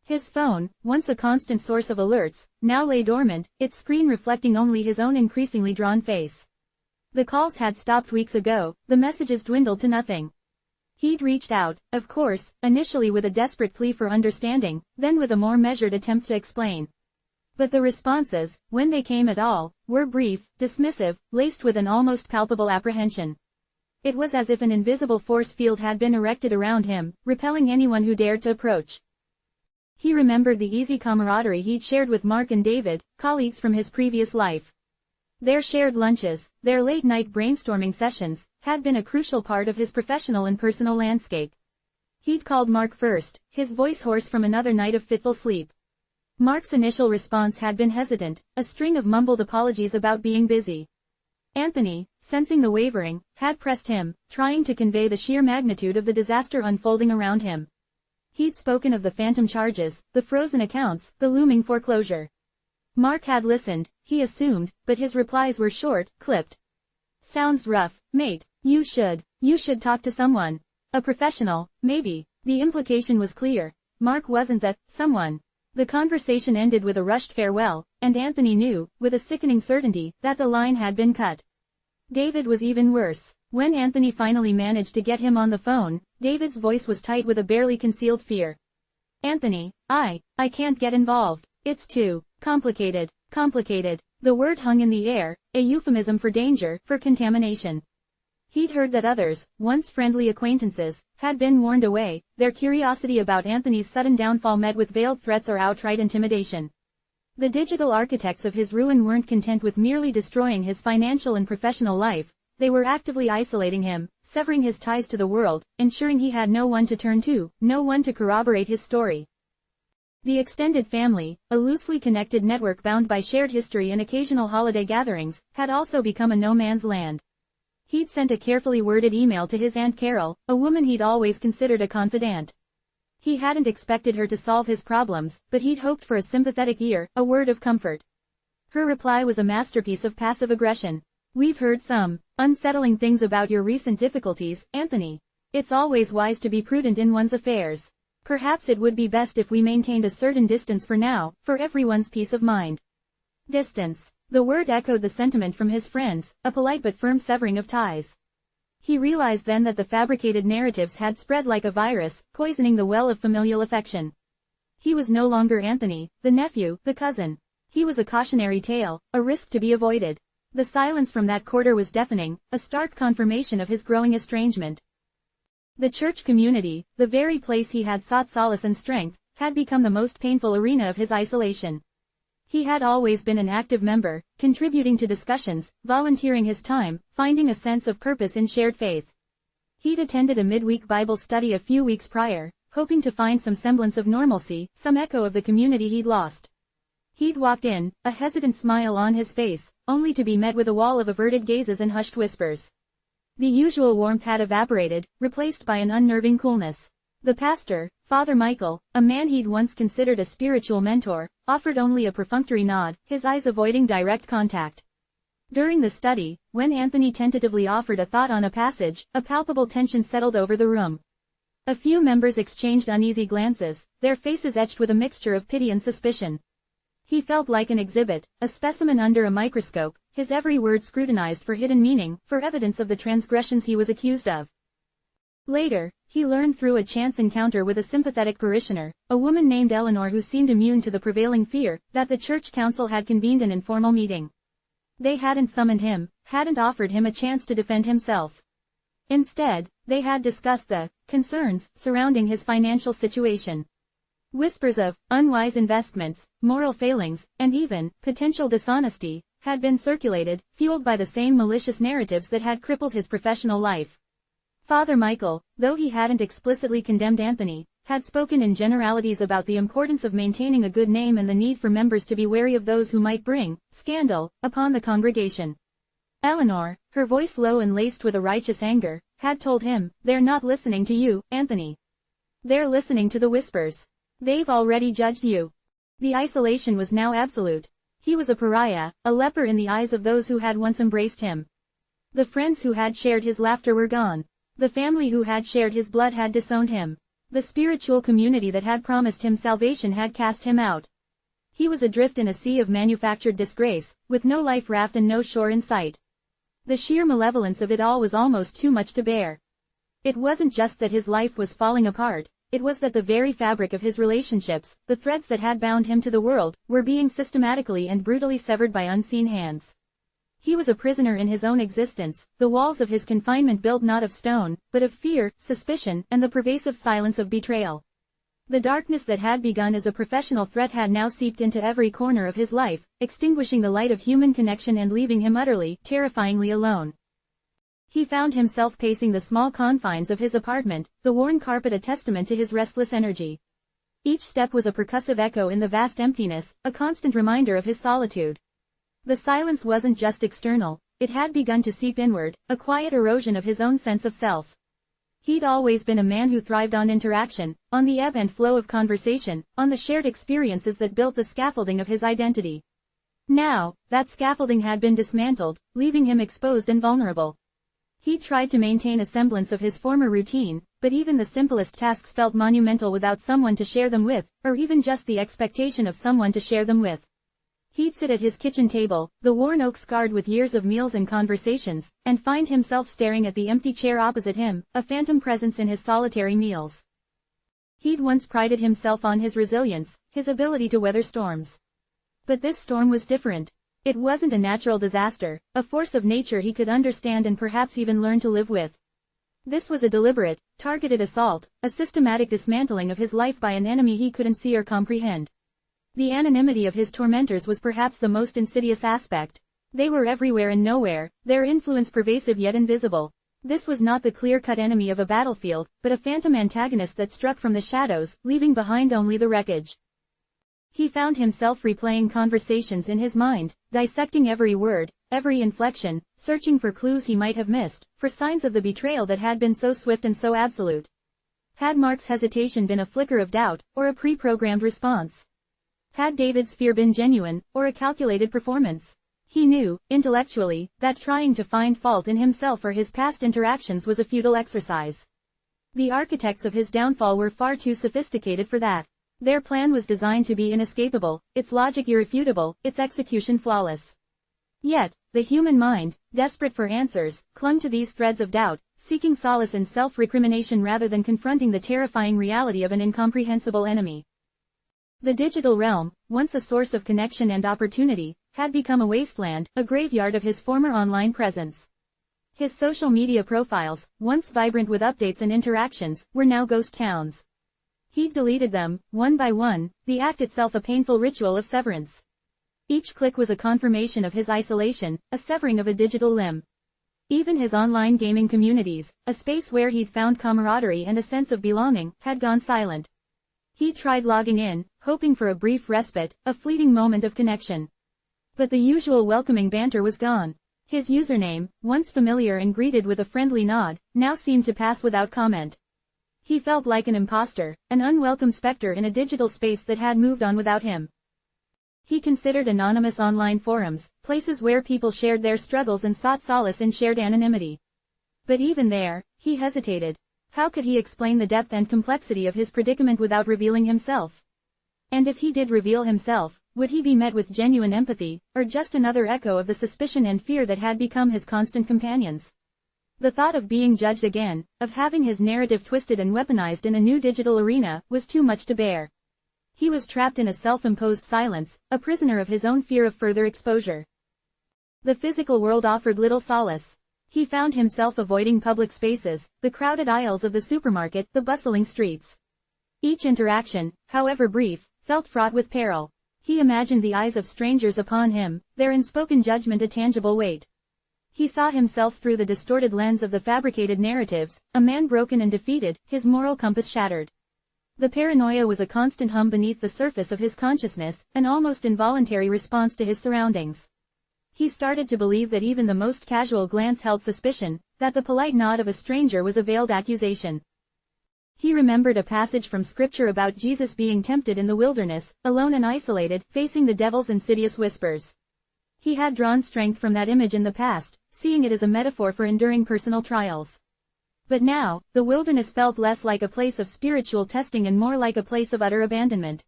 His phone, once a constant source of alerts, now lay dormant, its screen reflecting only his own increasingly drawn face. The calls had stopped weeks ago, the messages dwindled to nothing. He'd reached out, of course, initially with a desperate plea for understanding, then with a more measured attempt to explain. But the responses, when they came at all, were brief, dismissive, laced with an almost palpable apprehension. It was as if an invisible force field had been erected around him, repelling anyone who dared to approach. He remembered the easy camaraderie he'd shared with Mark and David, colleagues from his previous life. Their shared lunches, their late-night brainstorming sessions, had been a crucial part of his professional and personal landscape. He'd called Mark first, his voice hoarse from another night of fitful sleep. Mark's initial response had been hesitant, a string of mumbled apologies about being busy. Anthony, sensing the wavering, had pressed him, trying to convey the sheer magnitude of the disaster unfolding around him. He'd spoken of the phantom charges, the frozen accounts, the looming foreclosure. Mark had listened, he assumed, but his replies were short, clipped. "Sounds rough, mate. You should talk to someone. A professional, maybe." The implication was clear. Mark wasn't that someone. The conversation ended with a rushed farewell, and Anthony knew, with a sickening certainty, that the line had been cut. David was even worse. When Anthony finally managed to get him on the phone, David's voice was tight with a barely concealed fear. "Anthony, I can't get involved. It's too complicated. The word hung in the air, a euphemism for danger, for contamination. He'd heard that others, once friendly acquaintances, had been warned away, their curiosity about Anthony's sudden downfall met with veiled threats or outright intimidation. The digital architects of his ruin weren't content with merely destroying his financial and professional life, They were actively isolating him, severing his ties to the world, ensuring he had no one to turn to, no one to corroborate his story. The extended family, a loosely connected network bound by shared history and occasional holiday gatherings, had also become a no-man's land. He'd sent a carefully worded email to his Aunt Carol, a woman he'd always considered a confidant. He hadn't expected her to solve his problems, but he'd hoped for a sympathetic ear, a word of comfort. Her reply was a masterpiece of passive aggression. "We've heard some unsettling things about your recent difficulties, Anthony. It's always wise to be prudent in one's affairs. Perhaps it would be best if we maintained a certain distance for now, for everyone's peace of mind." Distance. The word echoed the sentiment from his friends, a polite but firm severing of ties. He realized then that the fabricated narratives had spread like a virus, poisoning the well of familial affection. He was no longer Anthony, the nephew, the cousin. He was a cautionary tale, a risk to be avoided. The silence from that quarter was deafening, a stark confirmation of his growing estrangement. The church community, the very place he had sought solace and strength, had become the most painful arena of his isolation. He had always been an active member, contributing to discussions, volunteering his time, finding a sense of purpose in shared faith. He'd attended a midweek Bible study a few weeks prior, hoping to find some semblance of normalcy, some echo of the community he'd lost. He'd walked in, a hesitant smile on his face, only to be met with a wall of averted gazes and hushed whispers. The usual warmth had evaporated, replaced by an unnerving coolness. The pastor, Father Michael, a man he'd once considered a spiritual mentor, offered only a perfunctory nod, his eyes avoiding direct contact. During the study, when Anthony tentatively offered a thought on a passage, a palpable tension settled over the room. A few members exchanged uneasy glances, their faces etched with a mixture of pity and suspicion. He felt like an exhibit, a specimen under a microscope, his every word scrutinized for hidden meaning, for evidence of the transgressions he was accused of. Later, he learned through a chance encounter with a sympathetic parishioner, a woman named Eleanor who seemed immune to the prevailing fear, that the church council had convened an informal meeting. They hadn't summoned him, hadn't offered him a chance to defend himself. Instead, they had discussed the concerns surrounding his financial situation. Whispers of unwise investments, moral failings, and even potential dishonesty had been circulated, fueled by the same malicious narratives that had crippled his professional life. Father Michael, though he hadn't explicitly condemned Anthony, had spoken in generalities about the importance of maintaining a good name and the need for members to be wary of those who might bring scandal upon the congregation. Eleanor, her voice low and laced with a righteous anger, had told him, "They're not listening to you, Anthony. They're listening to the whispers. They've already judged you." The isolation was now absolute. He was a pariah, a leper in the eyes of those who had once embraced him. The friends who had shared his laughter were gone. The family who had shared his blood had disowned him. The spiritual community that had promised him salvation had cast him out. He was adrift in a sea of manufactured disgrace, with no life raft and no shore in sight. The sheer malevolence of it all was almost too much to bear. It wasn't just that his life was falling apart, it was that the very fabric of his relationships, the threads that had bound him to the world, were being systematically and brutally severed by unseen hands. He was a prisoner in his own existence, the walls of his confinement built not of stone, but of fear, suspicion, and the pervasive silence of betrayal. The darkness that had begun as a professional threat had now seeped into every corner of his life, extinguishing the light of human connection and leaving him utterly, terrifyingly alone. He found himself pacing the small confines of his apartment, the worn carpet a testament to his restless energy. Each step was a percussive echo in the vast emptiness, a constant reminder of his solitude. The silence wasn't just external, it had begun to seep inward, a quiet erosion of his own sense of self. He'd always been a man who thrived on interaction, on the ebb and flow of conversation, on the shared experiences that built the scaffolding of his identity. Now, that scaffolding had been dismantled, leaving him exposed and vulnerable. He tried to maintain a semblance of his former routine, but even the simplest tasks felt monumental without someone to share them with, or even just the expectation of someone to share them with. He'd sit at his kitchen table, the worn oak scarred with years of meals and conversations, and find himself staring at the empty chair opposite him, a phantom presence in his solitary meals. He'd once prided himself on his resilience, his ability to weather storms. But this storm was different. It wasn't a natural disaster, a force of nature he could understand and perhaps even learn to live with. This was a deliberate, targeted assault, a systematic dismantling of his life by an enemy he couldn't see or comprehend. The anonymity of his tormentors was perhaps the most insidious aspect. They were everywhere and nowhere, their influence pervasive yet invisible. This was not the clear-cut enemy of a battlefield, but a phantom antagonist that struck from the shadows, leaving behind only the wreckage. He found himself replaying conversations in his mind, dissecting every word, every inflection, searching for clues he might have missed, for signs of the betrayal that had been so swift and so absolute. Had Mark's hesitation been a flicker of doubt, or a pre-programmed response? Had David's fear been genuine, or a calculated performance? He knew, intellectually, that trying to find fault in himself or his past interactions was a futile exercise. The architects of his downfall were far too sophisticated for that. Their plan was designed to be inescapable, its logic irrefutable, its execution flawless. Yet, the human mind, desperate for answers, clung to these threads of doubt, seeking solace in self-recrimination rather than confronting the terrifying reality of an incomprehensible enemy. The digital realm, once a source of connection and opportunity, had become a wasteland, a graveyard of his former online presence. His social media profiles, once vibrant with updates and interactions, were now ghost towns. He'd deleted them, one by one, the act itself a painful ritual of severance. Each click was a confirmation of his isolation, a severing of a digital limb. Even his online gaming communities, a space where he'd found camaraderie and a sense of belonging, had gone silent. He tried logging in, hoping for a brief respite, a fleeting moment of connection. But the usual welcoming banter was gone. His username, once familiar and greeted with a friendly nod, now seemed to pass without comment. He felt like an imposter, an unwelcome specter in a digital space that had moved on without him. He considered anonymous online forums, places where people shared their struggles and sought solace in shared anonymity. But even there, he hesitated. How could he explain the depth and complexity of his predicament without revealing himself? And if he did reveal himself, would he be met with genuine empathy, or just another echo of the suspicion and fear that had become his constant companions? The thought of being judged again, of having his narrative twisted and weaponized in a new digital arena, was too much to bear. He was trapped in a self-imposed silence, a prisoner of his own fear of further exposure. The physical world offered little solace. He found himself avoiding public spaces, the crowded aisles of the supermarket, the bustling streets. Each interaction, however brief, felt fraught with peril. He imagined the eyes of strangers upon him, their unspoken judgment a tangible weight. He saw himself through the distorted lens of the fabricated narratives, a man broken and defeated, his moral compass shattered. The paranoia was a constant hum beneath the surface of his consciousness, an almost involuntary response to his surroundings. He started to believe that even the most casual glance held suspicion, that the polite nod of a stranger was a veiled accusation. He remembered a passage from scripture about Jesus being tempted in the wilderness, alone and isolated, facing the devil's insidious whispers. He had drawn strength from that image in the past, seeing it as a metaphor for enduring personal trials. But now, the wilderness felt less like a place of spiritual testing and more like a place of utter abandonment.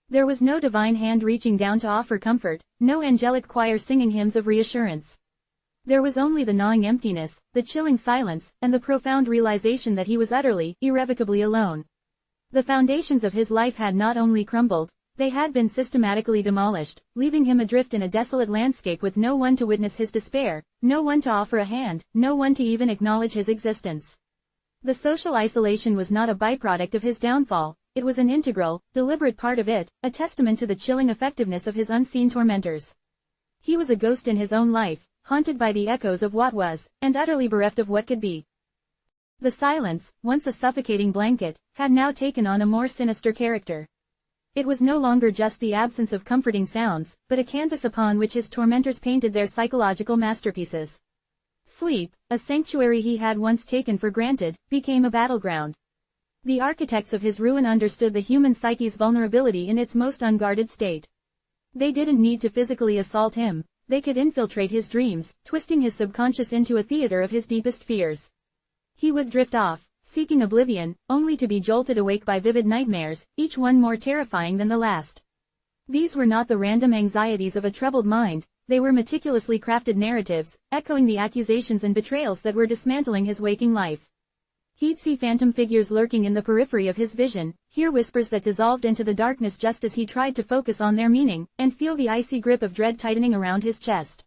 There was no divine hand reaching down to offer comfort, no angelic choir singing hymns of reassurance. There was only the gnawing emptiness, the chilling silence, and the profound realization that he was utterly, irrevocably alone. The foundations of his life had not only crumbled, they had been systematically demolished, leaving him adrift in a desolate landscape with no one to witness his despair, no one to offer a hand, no one to even acknowledge his existence. The social isolation was not a byproduct of his downfall. It was an integral, deliberate part of it, a testament to the chilling effectiveness of his unseen tormentors. He was a ghost in his own life, haunted by the echoes of what was, and utterly bereft of what could be. The silence, once a suffocating blanket, had now taken on a more sinister character. It was no longer just the absence of comforting sounds, but a canvas upon which his tormentors painted their psychological masterpieces. Sleep, a sanctuary he had once taken for granted, became a battleground. The architects of his ruin understood the human psyche's vulnerability in its most unguarded state. They didn't need to physically assault him, they could infiltrate his dreams, twisting his subconscious into a theater of his deepest fears. He would drift off, seeking oblivion, only to be jolted awake by vivid nightmares, each one more terrifying than the last. These were not the random anxieties of a troubled mind, they were meticulously crafted narratives, echoing the accusations and betrayals that were dismantling his waking life. He'd see phantom figures lurking in the periphery of his vision, hear whispers that dissolved into the darkness just as he tried to focus on their meaning, and feel the icy grip of dread tightening around his chest.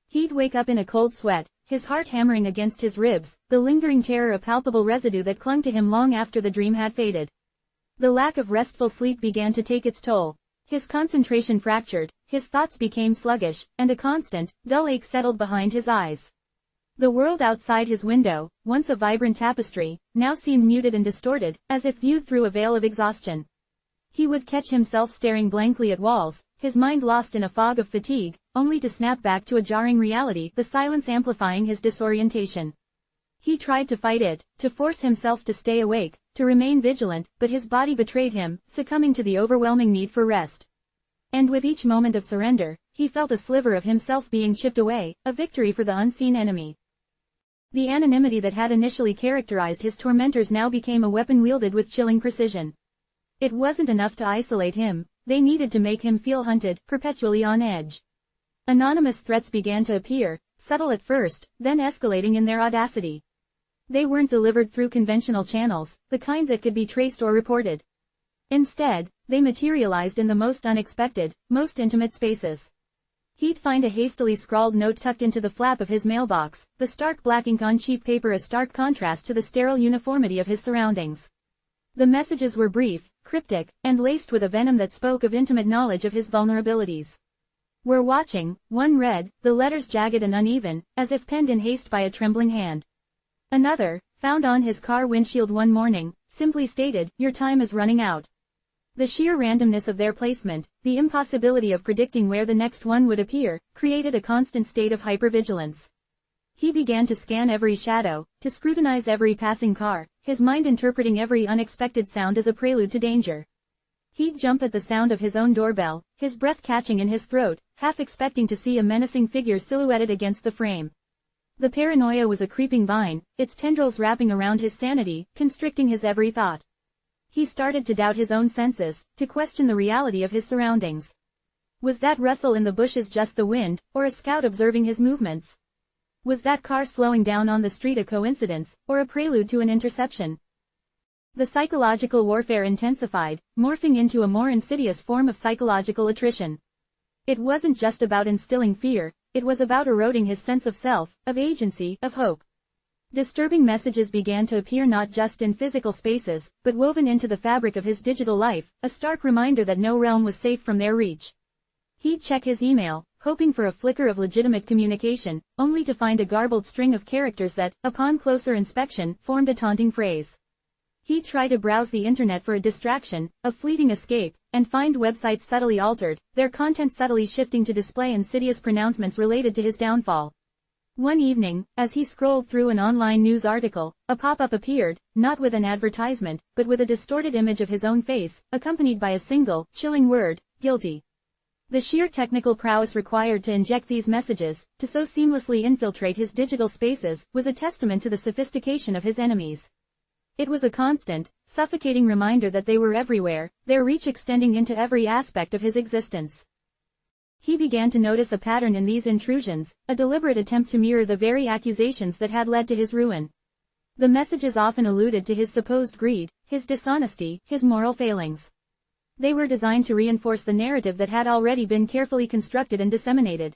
He'd wake up in a cold sweat, his heart hammering against his ribs, the lingering terror a palpable residue that clung to him long after the dream had faded. The lack of restful sleep began to take its toll. His concentration fractured, his thoughts became sluggish, and a constant, dull ache settled behind his eyes. The world outside his window, once a vibrant tapestry, now seemed muted and distorted, as if viewed through a veil of exhaustion. He would catch himself staring blankly at walls, his mind lost in a fog of fatigue, only to snap back to a jarring reality, the silence amplifying his disorientation. He tried to fight it, to force himself to stay awake, to remain vigilant, but his body betrayed him, succumbing to the overwhelming need for rest. And with each moment of surrender, he felt a sliver of himself being chipped away, a victory for the unseen enemy. The anonymity that had initially characterized his tormentors now became a weapon wielded with chilling precision. It wasn't enough to isolate him, they needed to make him feel hunted, perpetually on edge. Anonymous threats began to appear, subtle at first, then escalating in their audacity. They weren't delivered through conventional channels, the kind that could be traced or reported. Instead, they materialized in the most unexpected, most intimate spaces. He'd find a hastily scrawled note tucked into the flap of his mailbox, the stark black ink on cheap paper a stark contrast to the sterile uniformity of his surroundings. The messages were brief, cryptic, and laced with a venom that spoke of intimate knowledge of his vulnerabilities. "We're watching," one read, the letters jagged and uneven, as if penned in haste by a trembling hand. Another, found on his car windshield one morning, simply stated, "Your time is running out." The sheer randomness of their placement, the impossibility of predicting where the next one would appear, created a constant state of hypervigilance. He began to scan every shadow, to scrutinize every passing car, his mind interpreting every unexpected sound as a prelude to danger. He'd jump at the sound of his own doorbell, his breath catching in his throat, half expecting to see a menacing figure silhouetted against the frame. The paranoia was a creeping vine, its tendrils wrapping around his sanity, constricting his every thought. He started to doubt his own senses, to question the reality of his surroundings. Was that rustle in the bushes just the wind, or a scout observing his movements? Was that car slowing down on the street a coincidence, or a prelude to an interception? The psychological warfare intensified, morphing into a more insidious form of psychological attrition. It wasn't just about instilling fear, it was about eroding his sense of self, of agency, of hope. Disturbing messages began to appear not just in physical spaces, but woven into the fabric of his digital life, a stark reminder that no realm was safe from their reach. He'd check his email, hoping for a flicker of legitimate communication, only to find a garbled string of characters that, upon closer inspection, formed a taunting phrase. He'd try to browse the internet for a distraction, a fleeting escape, and find websites subtly altered, their content subtly shifting to display insidious pronouncements related to his downfall. One evening, as he scrolled through an online news article, a pop-up appeared, not with an advertisement, but with a distorted image of his own face, accompanied by a single, chilling word, "guilty." The sheer technical prowess required to inject these messages, to so seamlessly infiltrate his digital spaces, was a testament to the sophistication of his enemies. It was a constant, suffocating reminder that they were everywhere, their reach extending into every aspect of his existence. He began to notice a pattern in these intrusions, a deliberate attempt to mirror the very accusations that had led to his ruin. The messages often alluded to his supposed greed, his dishonesty, his moral failings. They were designed to reinforce the narrative that had already been carefully constructed and disseminated.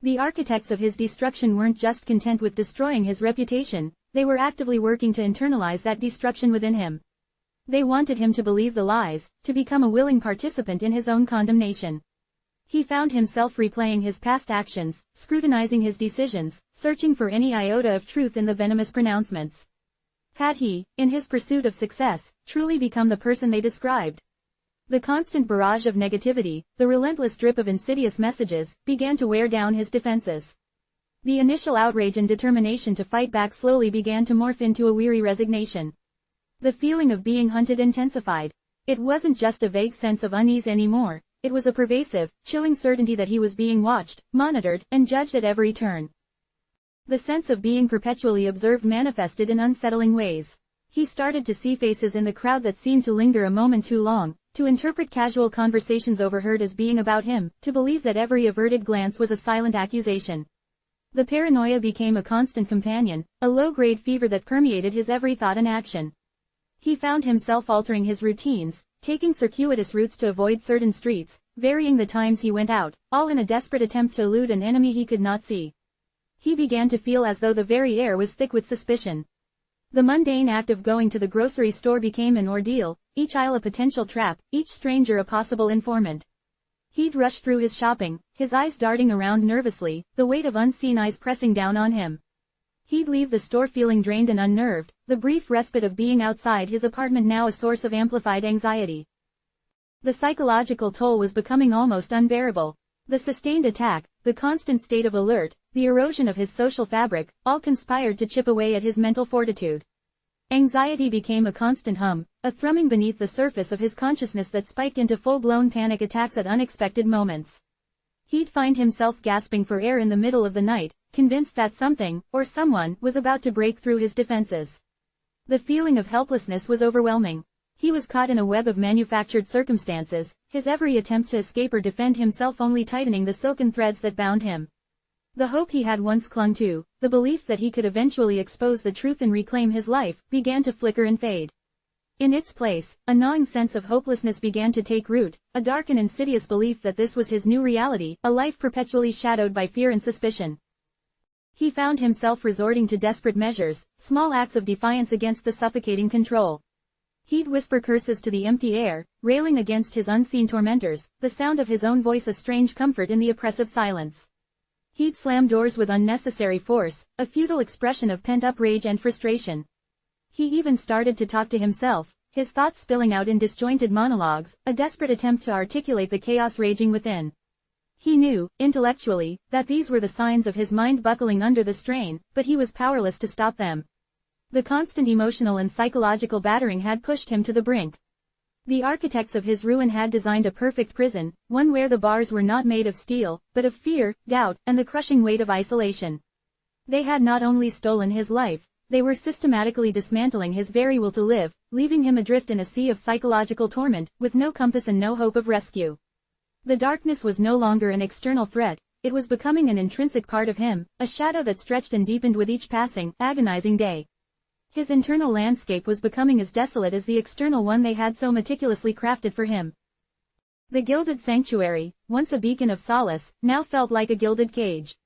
The architects of his destruction weren't just content with destroying his reputation, they were actively working to internalize that destruction within him. They wanted him to believe the lies, to become a willing participant in his own condemnation. He found himself replaying his past actions, scrutinizing his decisions, searching for any iota of truth in the venomous pronouncements. Had he, in his pursuit of success, truly become the person they described? The constant barrage of negativity, the relentless drip of insidious messages, began to wear down his defenses. The initial outrage and determination to fight back slowly began to morph into a weary resignation. The feeling of being hunted intensified. It wasn't just a vague sense of unease anymore. It was a pervasive, chilling certainty that he was being watched, monitored, and judged at every turn. The sense of being perpetually observed manifested in unsettling ways. He started to see faces in the crowd that seemed to linger a moment too long, to interpret casual conversations overheard as being about him, to believe that every averted glance was a silent accusation. The paranoia became a constant companion, a low-grade fever that permeated his every thought and action. He found himself altering his routines, taking circuitous routes to avoid certain streets, varying the times he went out, all in a desperate attempt to elude an enemy he could not see. He began to feel as though the very air was thick with suspicion. The mundane act of going to the grocery store became an ordeal, each aisle a potential trap, each stranger a possible informant. He'd rushed through his shopping, his eyes darting around nervously, the weight of unseen eyes pressing down on him. He'd leave the store feeling drained and unnerved, the brief respite of being outside his apartment now a source of amplified anxiety. The psychological toll was becoming almost unbearable. The sustained attack, the constant state of alert, the erosion of his social fabric, all conspired to chip away at his mental fortitude. Anxiety became a constant hum, a thrumming beneath the surface of his consciousness that spiked into full-blown panic attacks at unexpected moments. He'd find himself gasping for air in the middle of the night, convinced that something, or someone, was about to break through his defenses. The feeling of helplessness was overwhelming. He was caught in a web of manufactured circumstances, his every attempt to escape or defend himself only tightening the silken threads that bound him. The hope he had once clung to, the belief that he could eventually expose the truth and reclaim his life, began to flicker and fade. In its place, a gnawing sense of hopelessness began to take root, a dark and insidious belief that this was his new reality, a life perpetually shadowed by fear and suspicion. He found himself resorting to desperate measures, small acts of defiance against the suffocating control. He'd whisper curses to the empty air, railing against his unseen tormentors, the sound of his own voice a strange comfort in the oppressive silence. He'd slam doors with unnecessary force, a futile expression of pent-up rage and frustration. He even started to talk to himself, his thoughts spilling out in disjointed monologues, a desperate attempt to articulate the chaos raging within. He knew, intellectually, that these were the signs of his mind buckling under the strain, but he was powerless to stop them. The constant emotional and psychological battering had pushed him to the brink. The architects of his ruin had designed a perfect prison, one where the bars were not made of steel, but of fear, doubt, and the crushing weight of isolation. They had not only stolen his life, they were systematically dismantling his very will to live, leaving him adrift in a sea of psychological torment, with no compass and no hope of rescue. The darkness was no longer an external threat, it was becoming an intrinsic part of him, a shadow that stretched and deepened with each passing, agonizing day. His internal landscape was becoming as desolate as the external one they had so meticulously crafted for him. The gilded sanctuary, once a beacon of solace, now felt like a gilded cage.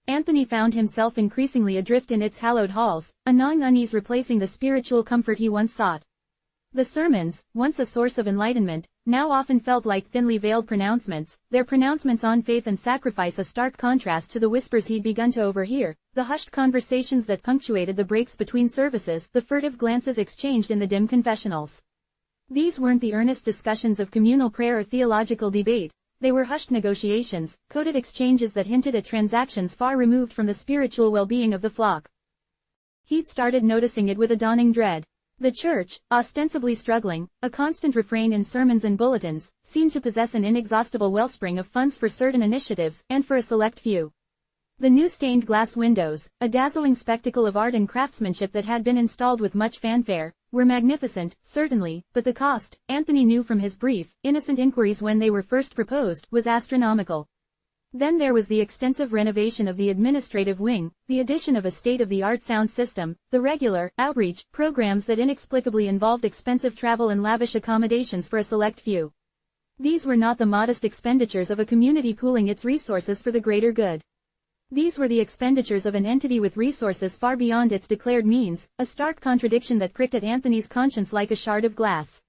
Anthony found himself increasingly adrift in its hallowed halls, a gnawing unease replacing the spiritual comfort he once sought. The sermons, once a source of enlightenment, now often felt like thinly veiled pronouncements, their pronouncements on faith and sacrifice a stark contrast to the whispers he'd begun to overhear, the hushed conversations that punctuated the breaks between services, the furtive glances exchanged in the dim confessionals. These weren't the earnest discussions of communal prayer or theological debate, they were hushed negotiations, coded exchanges that hinted at transactions far removed from the spiritual well-being of the flock. He'd started noticing it with a dawning dread. The church, ostensibly struggling, a constant refrain in sermons and bulletins, seemed to possess an inexhaustible wellspring of funds for certain initiatives, and for a select few. The new stained glass windows, a dazzling spectacle of art and craftsmanship that had been installed with much fanfare, were magnificent, certainly, but the cost, Anthony knew from his brief, innocent inquiries when they were first proposed, was astronomical. Then there was the extensive renovation of the administrative wing, the addition of a state-of-the-art sound system, the regular, outreach, programs that inexplicably involved expensive travel and lavish accommodations for a select few. These were not the modest expenditures of a community pooling its resources for the greater good. These were the expenditures of an entity with resources far beyond its declared means, a stark contradiction that pricked at Anthony's conscience like a shard of glass.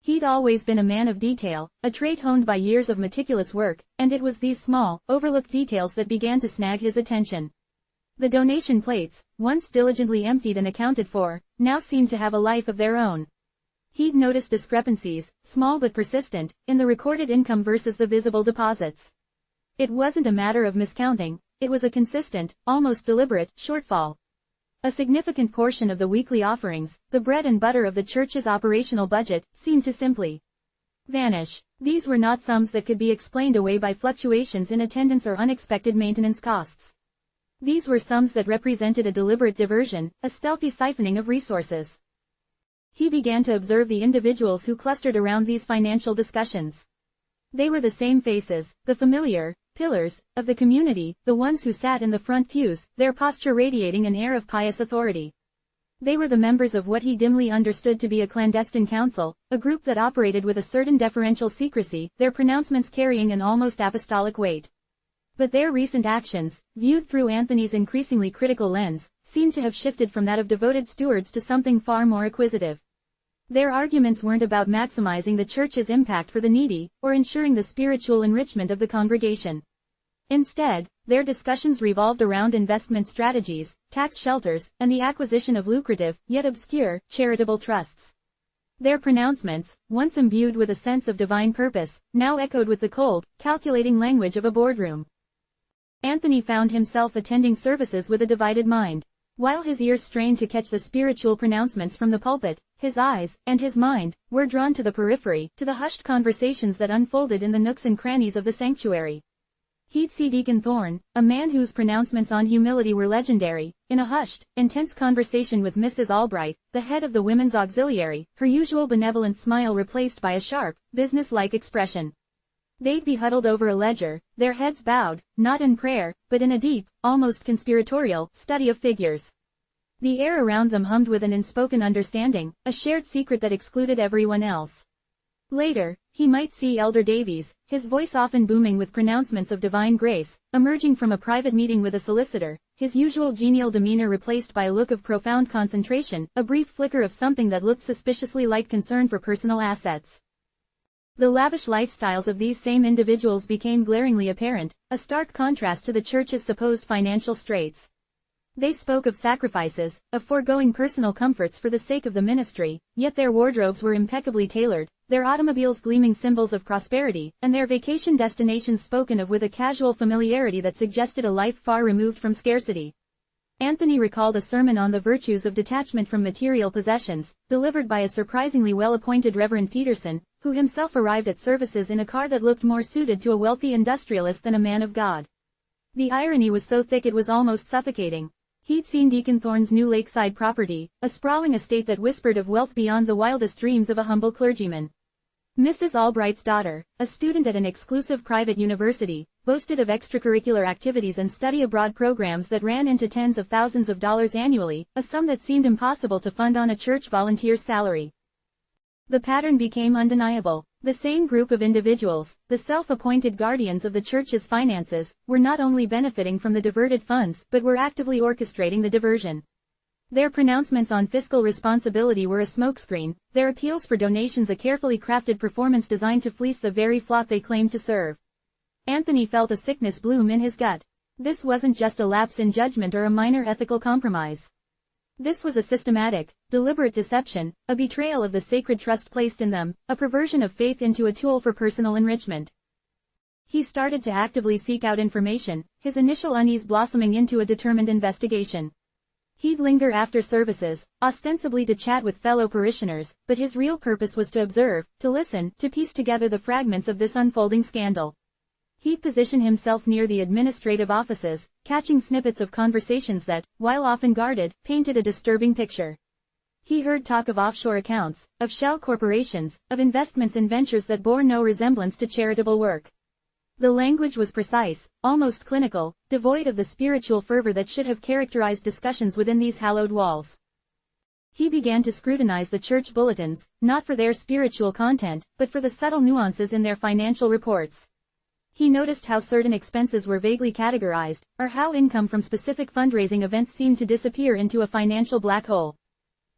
He'd always been a man of detail, a trait honed by years of meticulous work, and it was these small, overlooked details that began to snag his attention. The donation plates, once diligently emptied and accounted for, now seemed to have a life of their own. He'd noticed discrepancies, small but persistent, in the recorded income versus the visible deposits. It wasn't a matter of miscounting, it was a consistent, almost deliberate, shortfall. A significant portion of the weekly offerings, the bread and butter of the church's operational budget, seemed to simply vanish. These were not sums that could be explained away by fluctuations in attendance or unexpected maintenance costs. These were sums that represented a deliberate diversion, a stealthy siphoning of resources. He began to observe the individuals who clustered around these financial discussions. They were the same faces, the familiar pillars of the community, the ones who sat in the front pews, their posture radiating an air of pious authority. They were the members of what he dimly understood to be a clandestine council, a group that operated with a certain deferential secrecy, their pronouncements carrying an almost apostolic weight. But their recent actions, viewed through Anthony's increasingly critical lens, seemed to have shifted from that of devoted stewards to something far more acquisitive. Their arguments weren't about maximizing the church's impact for the needy, or ensuring the spiritual enrichment of the congregation. Instead, their discussions revolved around investment strategies, tax shelters, and the acquisition of lucrative, yet obscure, charitable trusts. Their pronouncements, once imbued with a sense of divine purpose, now echoed with the cold, calculating language of a boardroom. Anthony found himself attending services with a divided mind. While his ears strained to catch the spiritual pronouncements from the pulpit, his eyes, and his mind, were drawn to the periphery, to the hushed conversations that unfolded in the nooks and crannies of the sanctuary. He'd see Deacon Thorne, a man whose pronouncements on humility were legendary, in a hushed, intense conversation with Mrs. Albright, the head of the Women's Auxiliary, her usual benevolent smile replaced by a sharp, business-like expression. They'd be huddled over a ledger, their heads bowed, not in prayer, but in a deep, almost conspiratorial, study of figures. The air around them hummed with an unspoken understanding, a shared secret that excluded everyone else. Later, he might see Elder Davies, his voice often booming with pronouncements of divine grace, emerging from a private meeting with a solicitor, his usual genial demeanor replaced by a look of profound concentration, a brief flicker of something that looked suspiciously like concern for personal assets. The lavish lifestyles of these same individuals became glaringly apparent, a stark contrast to the church's supposed financial straits. They spoke of sacrifices, of foregoing personal comforts for the sake of the ministry, yet their wardrobes were impeccably tailored, their automobiles gleaming symbols of prosperity, and their vacation destinations spoken of with a casual familiarity that suggested a life far removed from scarcity. Anthony recalled a sermon on the virtues of detachment from material possessions, delivered by a surprisingly well-appointed Reverend Peterson, who himself arrived at services in a car that looked more suited to a wealthy industrialist than a man of God. The irony was so thick it was almost suffocating. He'd seen Deacon Thorne's new lakeside property, a sprawling estate that whispered of wealth beyond the wildest dreams of a humble clergyman. Mrs. Albright's daughter, a student at an exclusive private university, boasted of extracurricular activities and study abroad programs that ran into tens of thousands of dollars annually, a sum that seemed impossible to fund on a church volunteer's salary. The pattern became undeniable. The same group of individuals, the self-appointed guardians of the church's finances, were not only benefiting from the diverted funds but were actively orchestrating the diversion. Their pronouncements on fiscal responsibility were a smokescreen, their appeals for donations a carefully crafted performance designed to fleece the very flock they claimed to serve. Anthony felt a sickness bloom in his gut. This wasn't just a lapse in judgment or a minor ethical compromise. This was a systematic, deliberate deception, a betrayal of the sacred trust placed in them, a perversion of faith into a tool for personal enrichment. He started to actively seek out information, his initial unease blossoming into a determined investigation. He'd linger after services, ostensibly to chat with fellow parishioners, but his real purpose was to observe, to listen, to piece together the fragments of this unfolding scandal. He'd position himself near the administrative offices, catching snippets of conversations that, while often guarded, painted a disturbing picture. He heard talk of offshore accounts, of shell corporations, of investments in ventures that bore no resemblance to charitable work. The language was precise, almost clinical, devoid of the spiritual fervor that should have characterized discussions within these hallowed walls. He began to scrutinize the church bulletins, not for their spiritual content, but for the subtle nuances in their financial reports. He noticed how certain expenses were vaguely categorized, or how income from specific fundraising events seemed to disappear into a financial black hole.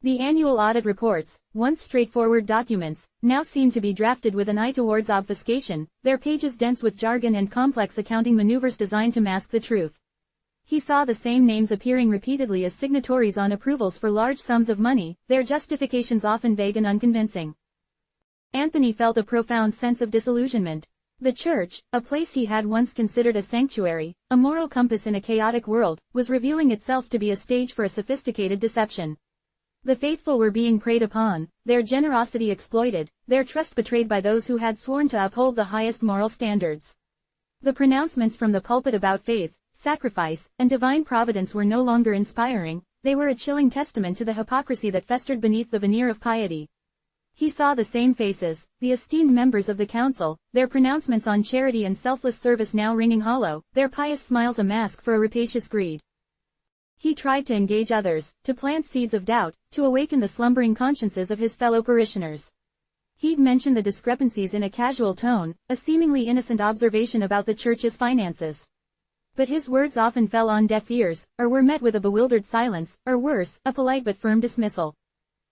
The annual audit reports, once straightforward documents, now seemed to be drafted with an eye towards obfuscation, their pages dense with jargon and complex accounting maneuvers designed to mask the truth. He saw the same names appearing repeatedly as signatories on approvals for large sums of money, their justifications often vague and unconvincing. Anthony felt a profound sense of disillusionment. The church, a place he had once considered a sanctuary, a moral compass in a chaotic world, was revealing itself to be a stage for a sophisticated deception. The faithful were being preyed upon, their generosity exploited, their trust betrayed by those who had sworn to uphold the highest moral standards. The pronouncements from the pulpit about faith, sacrifice, and divine providence were no longer inspiring, they were a chilling testament to the hypocrisy that festered beneath the veneer of piety. He saw the same faces, the esteemed members of the council, their pronouncements on charity and selfless service now ringing hollow, their pious smiles a mask for a rapacious greed. He tried to engage others, to plant seeds of doubt, to awaken the slumbering consciences of his fellow parishioners. He'd mention the discrepancies in a casual tone, a seemingly innocent observation about the church's finances. But his words often fell on deaf ears, or were met with a bewildered silence, or worse, a polite but firm dismissal.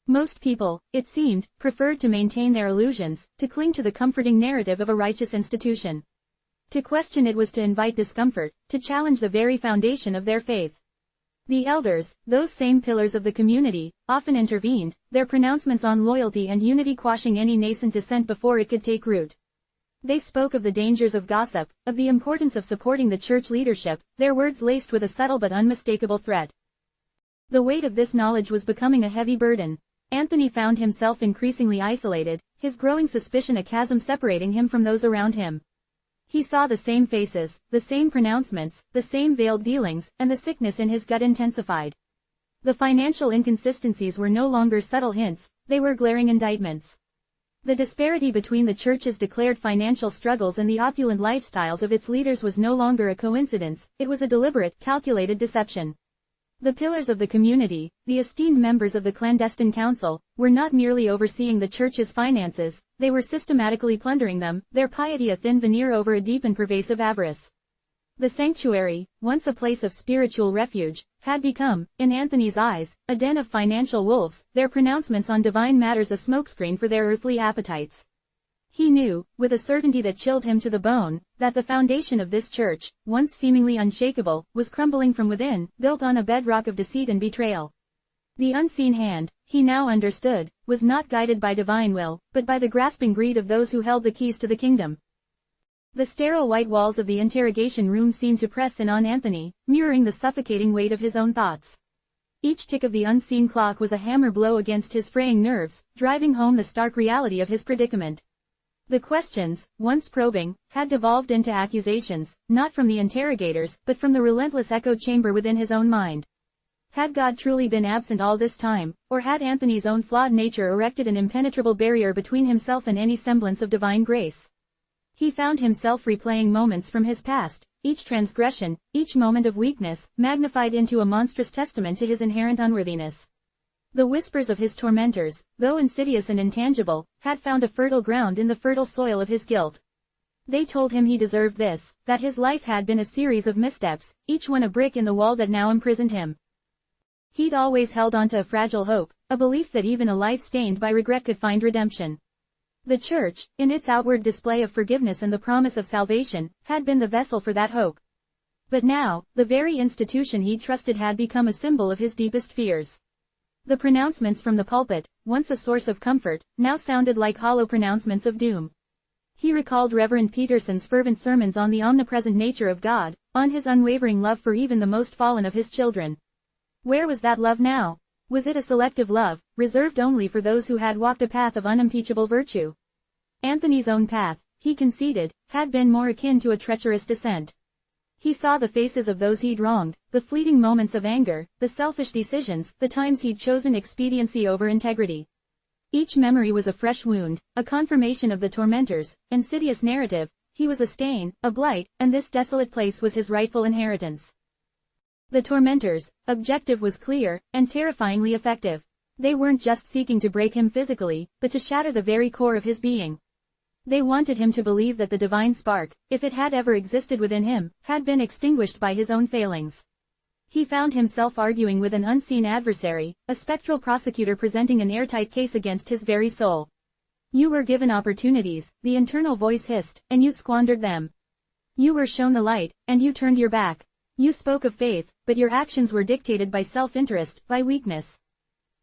Most people, it seemed, preferred to maintain their illusions, to cling to the comforting narrative of a righteous institution. To question it was to invite discomfort, to challenge the very foundation of their faith. The elders, those same pillars of the community, often intervened, their pronouncements on loyalty and unity quashing any nascent dissent before it could take root. They spoke of the dangers of gossip, of the importance of supporting the church leadership, their words laced with a subtle but unmistakable threat. The weight of this knowledge was becoming a heavy burden. Anthony found himself increasingly isolated, his growing suspicion a chasm separating him from those around him. He saw the same faces, the same pronouncements, the same veiled dealings, and the sickness in his gut intensified. The financial inconsistencies were no longer subtle hints, they were glaring indictments. The disparity between the church's declared financial struggles and the opulent lifestyles of its leaders was no longer a coincidence, it was a deliberate, calculated deception. The pillars of the community, the esteemed members of the clandestine council, were not merely overseeing the church's finances, they were systematically plundering them, their piety a thin veneer over a deep and pervasive avarice. The sanctuary, once a place of spiritual refuge, had become, in Anthony's eyes, a den of financial wolves, their pronouncements on divine matters a smokescreen for their earthly appetites. He knew, with a certainty that chilled him to the bone, that the foundation of this church, once seemingly unshakable, was crumbling from within, built on a bedrock of deceit and betrayal. The unseen hand, he now understood, was not guided by divine will, but by the grasping greed of those who held the keys to the kingdom. The sterile white walls of the interrogation room seemed to press in on Anthony, mirroring the suffocating weight of his own thoughts. Each tick of the unseen clock was a hammer blow against his fraying nerves, driving home the stark reality of his predicament. The questions, once probing, had devolved into accusations, not from the interrogators, but from the relentless echo chamber within his own mind. Had God truly been absent all this time, or had Anthony's own flawed nature erected an impenetrable barrier between himself and any semblance of divine grace? He found himself replaying moments from his past, each transgression, each moment of weakness, magnified into a monstrous testament to his inherent unworthiness. The whispers of his tormentors, though insidious and intangible, had found a fertile ground in the fertile soil of his guilt. They told him he deserved this, that his life had been a series of missteps, each one a brick in the wall that now imprisoned him. He'd always held on to a fragile hope, a belief that even a life stained by regret could find redemption. The church, in its outward display of forgiveness and the promise of salvation, had been the vessel for that hope. But now, the very institution he'd trusted had become a symbol of his deepest fears. The pronouncements from the pulpit, once a source of comfort, now sounded like hollow pronouncements of doom. He recalled Reverend Peterson's fervent sermons on the omnipresent nature of God, on his unwavering love for even the most fallen of his children. Where was that love now? Was it a selective love, reserved only for those who had walked a path of unimpeachable virtue? Anthony's own path, he conceded, had been more akin to a treacherous descent. He saw the faces of those he'd wronged, the fleeting moments of anger, the selfish decisions, the times he'd chosen expediency over integrity. Each memory was a fresh wound, a confirmation of the tormentor's insidious narrative. He was a stain, a blight, and this desolate place was his rightful inheritance. The tormentor's objective was clear, and terrifyingly effective. They weren't just seeking to break him physically, but to shatter the very core of his being. They wanted him to believe that the divine spark, if it had ever existed within him, had been extinguished by his own failings. He found himself arguing with an unseen adversary, a spectral prosecutor presenting an airtight case against his very soul. You were given opportunities, the internal voice hissed, and you squandered them. You were shown the light, and you turned your back. You spoke of faith, but your actions were dictated by self-interest, by weakness.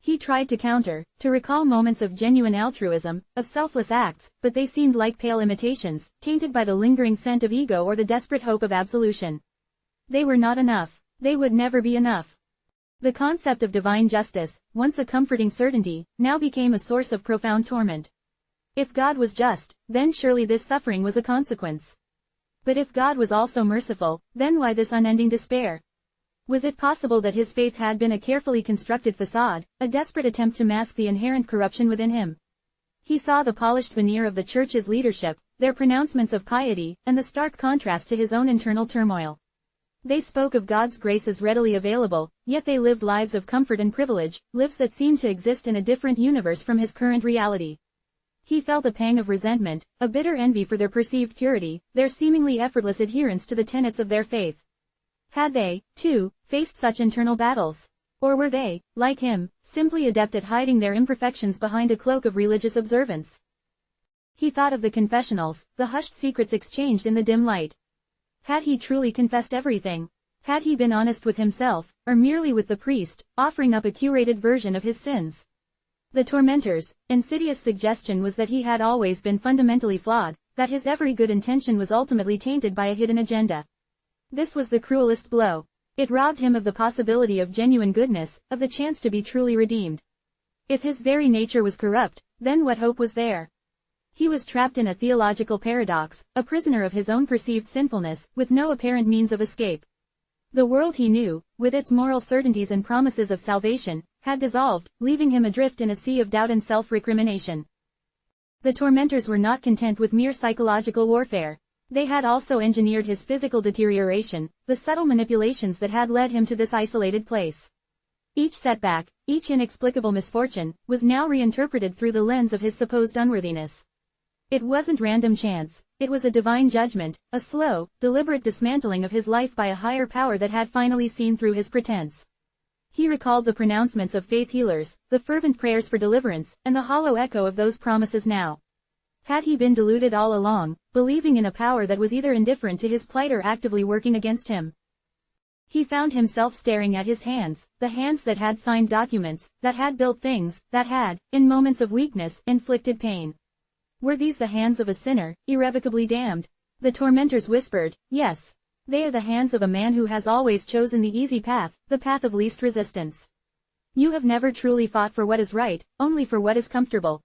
He tried to counter, to recall moments of genuine altruism, of selfless acts, but they seemed like pale imitations, tainted by the lingering scent of ego or the desperate hope of absolution. They were not enough. They would never be enough. The concept of divine justice, once a comforting certainty, now became a source of profound torment. If God was just, then surely this suffering was a consequence. But if God was also merciful, then why this unending despair? Was it possible that his faith had been a carefully constructed facade, a desperate attempt to mask the inherent corruption within him? He saw the polished veneer of the church's leadership, their pronouncements of piety, and the stark contrast to his own internal turmoil. They spoke of God's grace as readily available, yet they lived lives of comfort and privilege, lives that seemed to exist in a different universe from his current reality. He felt a pang of resentment, a bitter envy for their perceived purity, their seemingly effortless adherence to the tenets of their faith. Had they, too, faced such internal battles? Or were they, like him, simply adept at hiding their imperfections behind a cloak of religious observance? He thought of the confessionals, the hushed secrets exchanged in the dim light. Had he truly confessed everything? Had he been honest with himself, or merely with the priest, offering up a curated version of his sins? The tormentor's insidious suggestion was that he had always been fundamentally flawed, that his every good intention was ultimately tainted by a hidden agenda. This was the cruelest blow. It robbed him of the possibility of genuine goodness, of the chance to be truly redeemed. If his very nature was corrupt, then what hope was there? He was trapped in a theological paradox, a prisoner of his own perceived sinfulness, with no apparent means of escape. The world he knew, with its moral certainties and promises of salvation, had dissolved, leaving him adrift in a sea of doubt and self-recrimination. The tormentors were not content with mere psychological warfare. They had also engineered his physical deterioration, the subtle manipulations that had led him to this isolated place. Each setback, each inexplicable misfortune, was now reinterpreted through the lens of his supposed unworthiness. It wasn't random chance, it was a divine judgment, a slow, deliberate dismantling of his life by a higher power that had finally seen through his pretense. He recalled the pronouncements of faith healers, the fervent prayers for deliverance, and the hollow echo of those promises now. Had he been deluded all along, believing in a power that was either indifferent to his plight or actively working against him? He found himself staring at his hands, the hands that had signed documents, that had built things, that had, in moments of weakness, inflicted pain. Were these the hands of a sinner, irrevocably damned? The tormentors whispered, yes. They are the hands of a man who has always chosen the easy path, the path of least resistance. You have never truly fought for what is right, only for what is comfortable.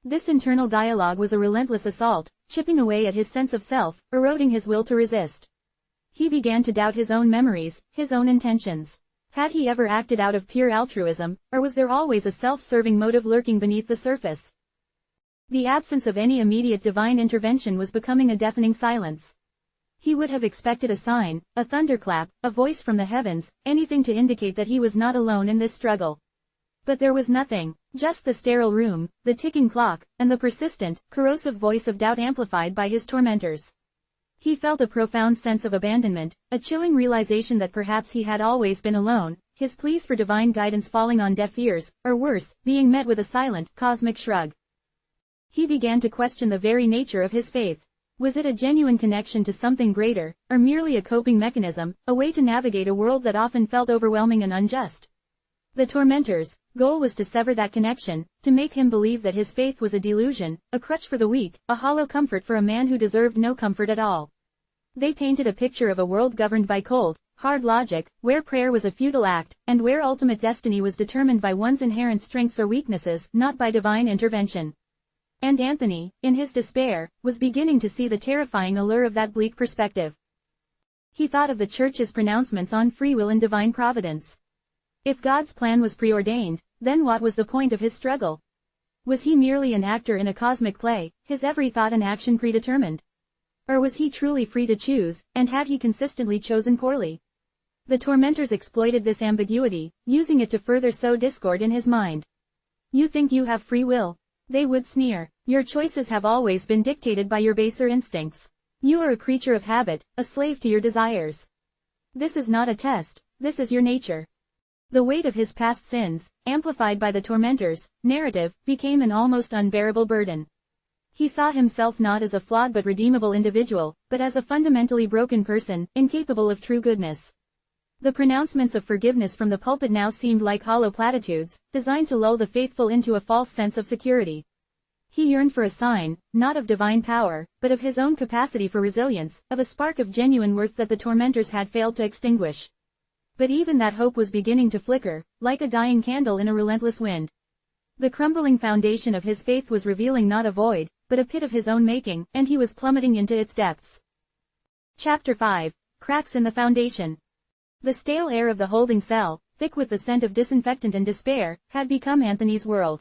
This internal dialogue was a relentless assault, chipping away at his sense of self, eroding his will to resist. He began to doubt his own memories, his own intentions. Had he ever acted out of pure altruism, or was there always a self-serving motive lurking beneath the surface? The absence of any immediate divine intervention was becoming a deafening silence. He would have expected a sign, a thunderclap, a voice from the heavens, anything to indicate that he was not alone in this struggle. But there was nothing, just the sterile room, the ticking clock, and the persistent, corrosive voice of doubt amplified by his tormentors. He felt a profound sense of abandonment, a chilling realization that perhaps he had always been alone, his pleas for divine guidance falling on deaf ears, or worse, being met with a silent, cosmic shrug. He began to question the very nature of his faith. Was it a genuine connection to something greater, or merely a coping mechanism, a way to navigate a world that often felt overwhelming and unjust? The tormentor's goal was to sever that connection, to make him believe that his faith was a delusion, a crutch for the weak, a hollow comfort for a man who deserved no comfort at all. They painted a picture of a world governed by cold, hard logic, where prayer was a futile act, and where ultimate destiny was determined by one's inherent strengths or weaknesses, not by divine intervention. And Anthony, in his despair, was beginning to see the terrifying allure of that bleak perspective. He thought of the Church's pronouncements on free will and divine providence. If God's plan was preordained, then what was the point of his struggle? Was he merely an actor in a cosmic play, his every thought and action predetermined? Or was he truly free to choose, and had he consistently chosen poorly? The tormentors exploited this ambiguity, using it to further sow discord in his mind. You think you have free will? They would sneer. Your choices have always been dictated by your baser instincts. You are a creature of habit, a slave to your desires. This is not a test, this is your nature. The weight of his past sins, amplified by the tormentors' narrative, became an almost unbearable burden. He saw himself not as a flawed but redeemable individual, but as a fundamentally broken person, incapable of true goodness. The pronouncements of forgiveness from the pulpit now seemed like hollow platitudes, designed to lull the faithful into a false sense of security. He yearned for a sign, not of divine power, but of his own capacity for resilience, of a spark of genuine worth that the tormentors had failed to extinguish. But even that hope was beginning to flicker, like a dying candle in a relentless wind. The crumbling foundation of his faith was revealing not a void, but a pit of his own making, and he was plummeting into its depths. Chapter 5. Cracks in the Foundation. The stale air of the holding cell, thick with the scent of disinfectant and despair, had become Anthony's world.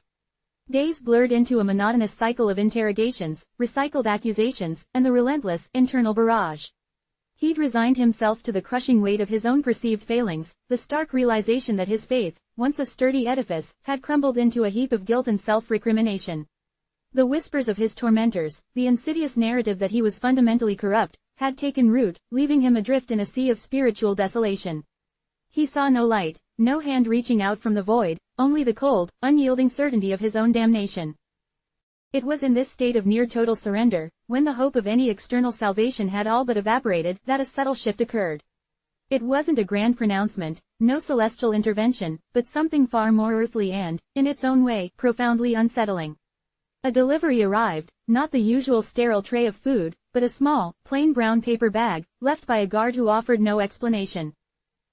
Days blurred into a monotonous cycle of interrogations, recycled accusations, and the relentless, internal barrage. He'd resigned himself to the crushing weight of his own perceived failings, the stark realization that his faith, once a sturdy edifice, had crumbled into a heap of guilt and self-recrimination. The whispers of his tormentors, the insidious narrative that he was fundamentally corrupt, had taken root, leaving him adrift in a sea of spiritual desolation. He saw no light, no hand reaching out from the void, only the cold, unyielding certainty of his own damnation. It was in this state of near total surrender, when the hope of any external salvation had all but evaporated, that a subtle shift occurred. It wasn't a grand pronouncement, no celestial intervention, but something far more earthly and, in its own way, profoundly unsettling. A delivery arrived, not the usual sterile tray of food, but a small, plain brown paper bag, left by a guard who offered no explanation.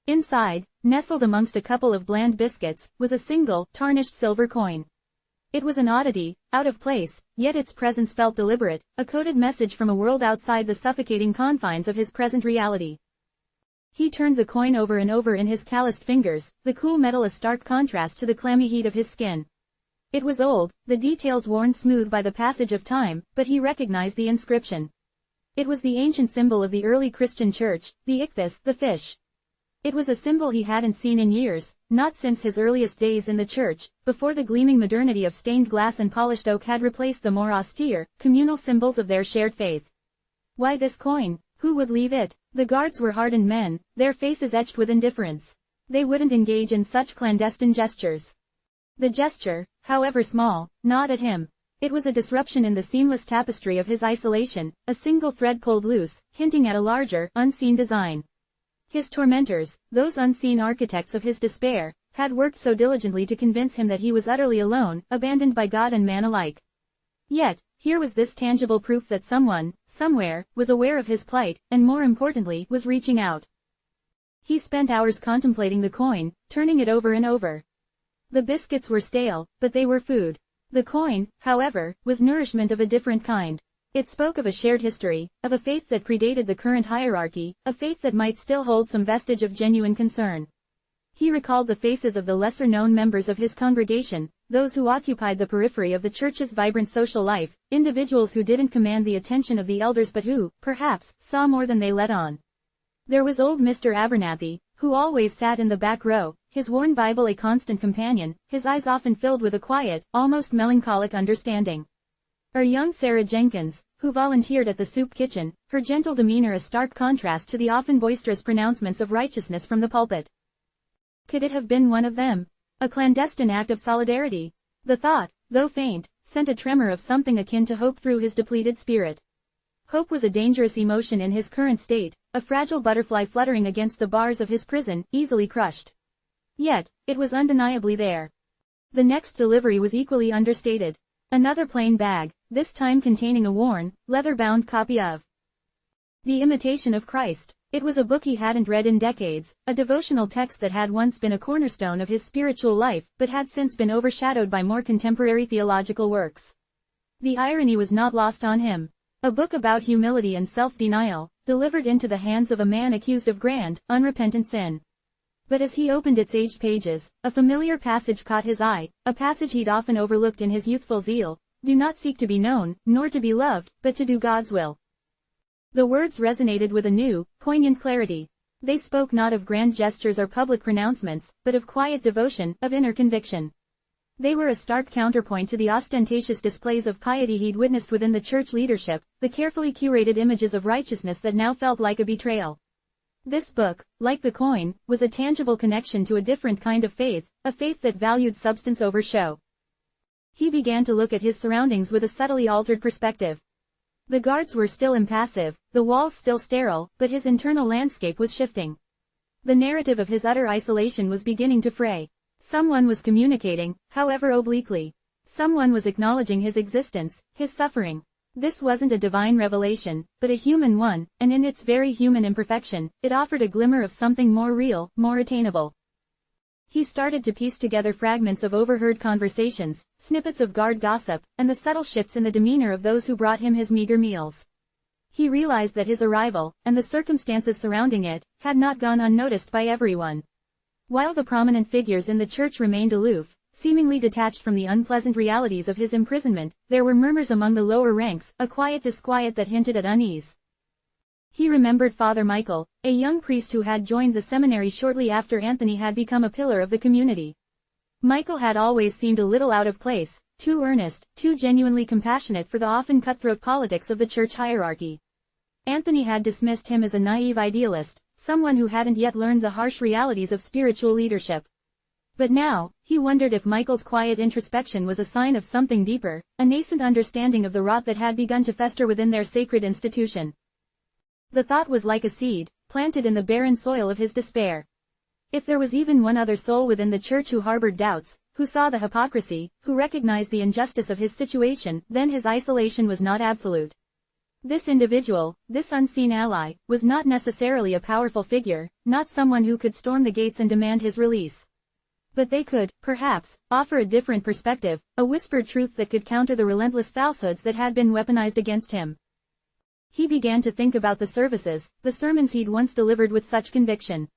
Inside, nestled amongst a couple of bland biscuits, was a single, tarnished silver coin. It was an oddity, out of place, yet its presence felt deliberate, a coded message from a world outside the suffocating confines of his present reality. He turned the coin over and over in his calloused fingers, the cool metal a stark contrast to the clammy heat of his skin. It was old, the details worn smooth by the passage of time, but he recognized the inscription. It was the ancient symbol of the early Christian church, the ichthys, the fish. It was a symbol he hadn't seen in years, not since his earliest days in the church, before the gleaming modernity of stained glass and polished oak had replaced the more austere, communal symbols of their shared faith. Why this coin? Who would leave it? The guards were hardened men, their faces etched with indifference. They wouldn't engage in such clandestine gestures. The gesture, however small, gnawed at him. It was a disruption in the seamless tapestry of his isolation, a single thread pulled loose, hinting at a larger, unseen design. His tormentors, those unseen architects of his despair, had worked so diligently to convince him that he was utterly alone, abandoned by God and man alike. Yet, here was this tangible proof that someone, somewhere, was aware of his plight, and more importantly, was reaching out. He spent hours contemplating the coin, turning it over and over. The biscuits were stale, but they were food. The coin, however, was nourishment of a different kind. It spoke of a shared history, of a faith that predated the current hierarchy, a faith that might still hold some vestige of genuine concern. He recalled the faces of the lesser-known members of his congregation, those who occupied the periphery of the church's vibrant social life, individuals who didn't command the attention of the elders but who, perhaps, saw more than they let on. There was old Mr. Abernathy, who always sat in the back row, his worn Bible a constant companion, his eyes often filled with a quiet, almost melancholic understanding. Or young Sarah Jenkins, who volunteered at the soup kitchen, her gentle demeanor a stark contrast to the often boisterous pronouncements of righteousness from the pulpit. Could it have been one of them? A clandestine act of solidarity? The thought, though faint, sent a tremor of something akin to hope through his depleted spirit. Hope was a dangerous emotion in his current state, a fragile butterfly fluttering against the bars of his prison, easily crushed. Yet, it was undeniably there. The next delivery was equally understated. Another plain bag, this time containing a worn, leather-bound copy of The Imitation of Christ. It was a book he hadn't read in decades, a devotional text that had once been a cornerstone of his spiritual life, but had since been overshadowed by more contemporary theological works. The irony was not lost on him. A book about humility and self-denial, delivered into the hands of a man accused of grand, unrepentant sin. But as he opened its aged pages, a familiar passage caught his eye, a passage he'd often overlooked in his youthful zeal. Do not seek to be known, nor to be loved, but to do God's will. The words resonated with a new, poignant clarity. They spoke not of grand gestures or public pronouncements, but of quiet devotion, of inner conviction. They were a stark counterpoint to the ostentatious displays of piety he'd witnessed within the church leadership, the carefully curated images of righteousness that now felt like a betrayal. This book, like the coin, was a tangible connection to a different kind of faith, a faith that valued substance over show. He began to look at his surroundings with a subtly altered perspective. The guards were still impassive, the walls still sterile, but his internal landscape was shifting. The narrative of his utter isolation was beginning to fray. Someone was communicating, however obliquely. Someone was acknowledging his existence, his suffering. This wasn't a divine revelation, but a human one, and in its very human imperfection, it offered a glimmer of something more real, more attainable. He started to piece together fragments of overheard conversations, snippets of guard gossip, and the subtle shifts in the demeanor of those who brought him his meager meals. He realized that his arrival, and the circumstances surrounding it, had not gone unnoticed by everyone. While the prominent figures in the church remained aloof, seemingly detached from the unpleasant realities of his imprisonment, there were murmurs among the lower ranks, a quiet disquiet that hinted at unease. He remembered Father Michael, a young priest who had joined the seminary shortly after Anthony had become a pillar of the community. Michael had always seemed a little out of place, too earnest, too genuinely compassionate for the often cutthroat politics of the church hierarchy. Anthony had dismissed him as a naive idealist, someone who hadn't yet learned the harsh realities of spiritual leadership. But now, he wondered if Michael's quiet introspection was a sign of something deeper, a nascent understanding of the rot that had begun to fester within their sacred institution. The thought was like a seed, planted in the barren soil of his despair. If there was even one other soul within the church who harbored doubts, who saw the hypocrisy, who recognized the injustice of his situation, then his isolation was not absolute. This individual, this unseen ally, was not necessarily a powerful figure, not someone who could storm the gates and demand his release. But they could, perhaps, offer a different perspective, a whispered truth that could counter the relentless falsehoods that had been weaponized against him. He began to think about the services, the sermons he'd once delivered with such conviction.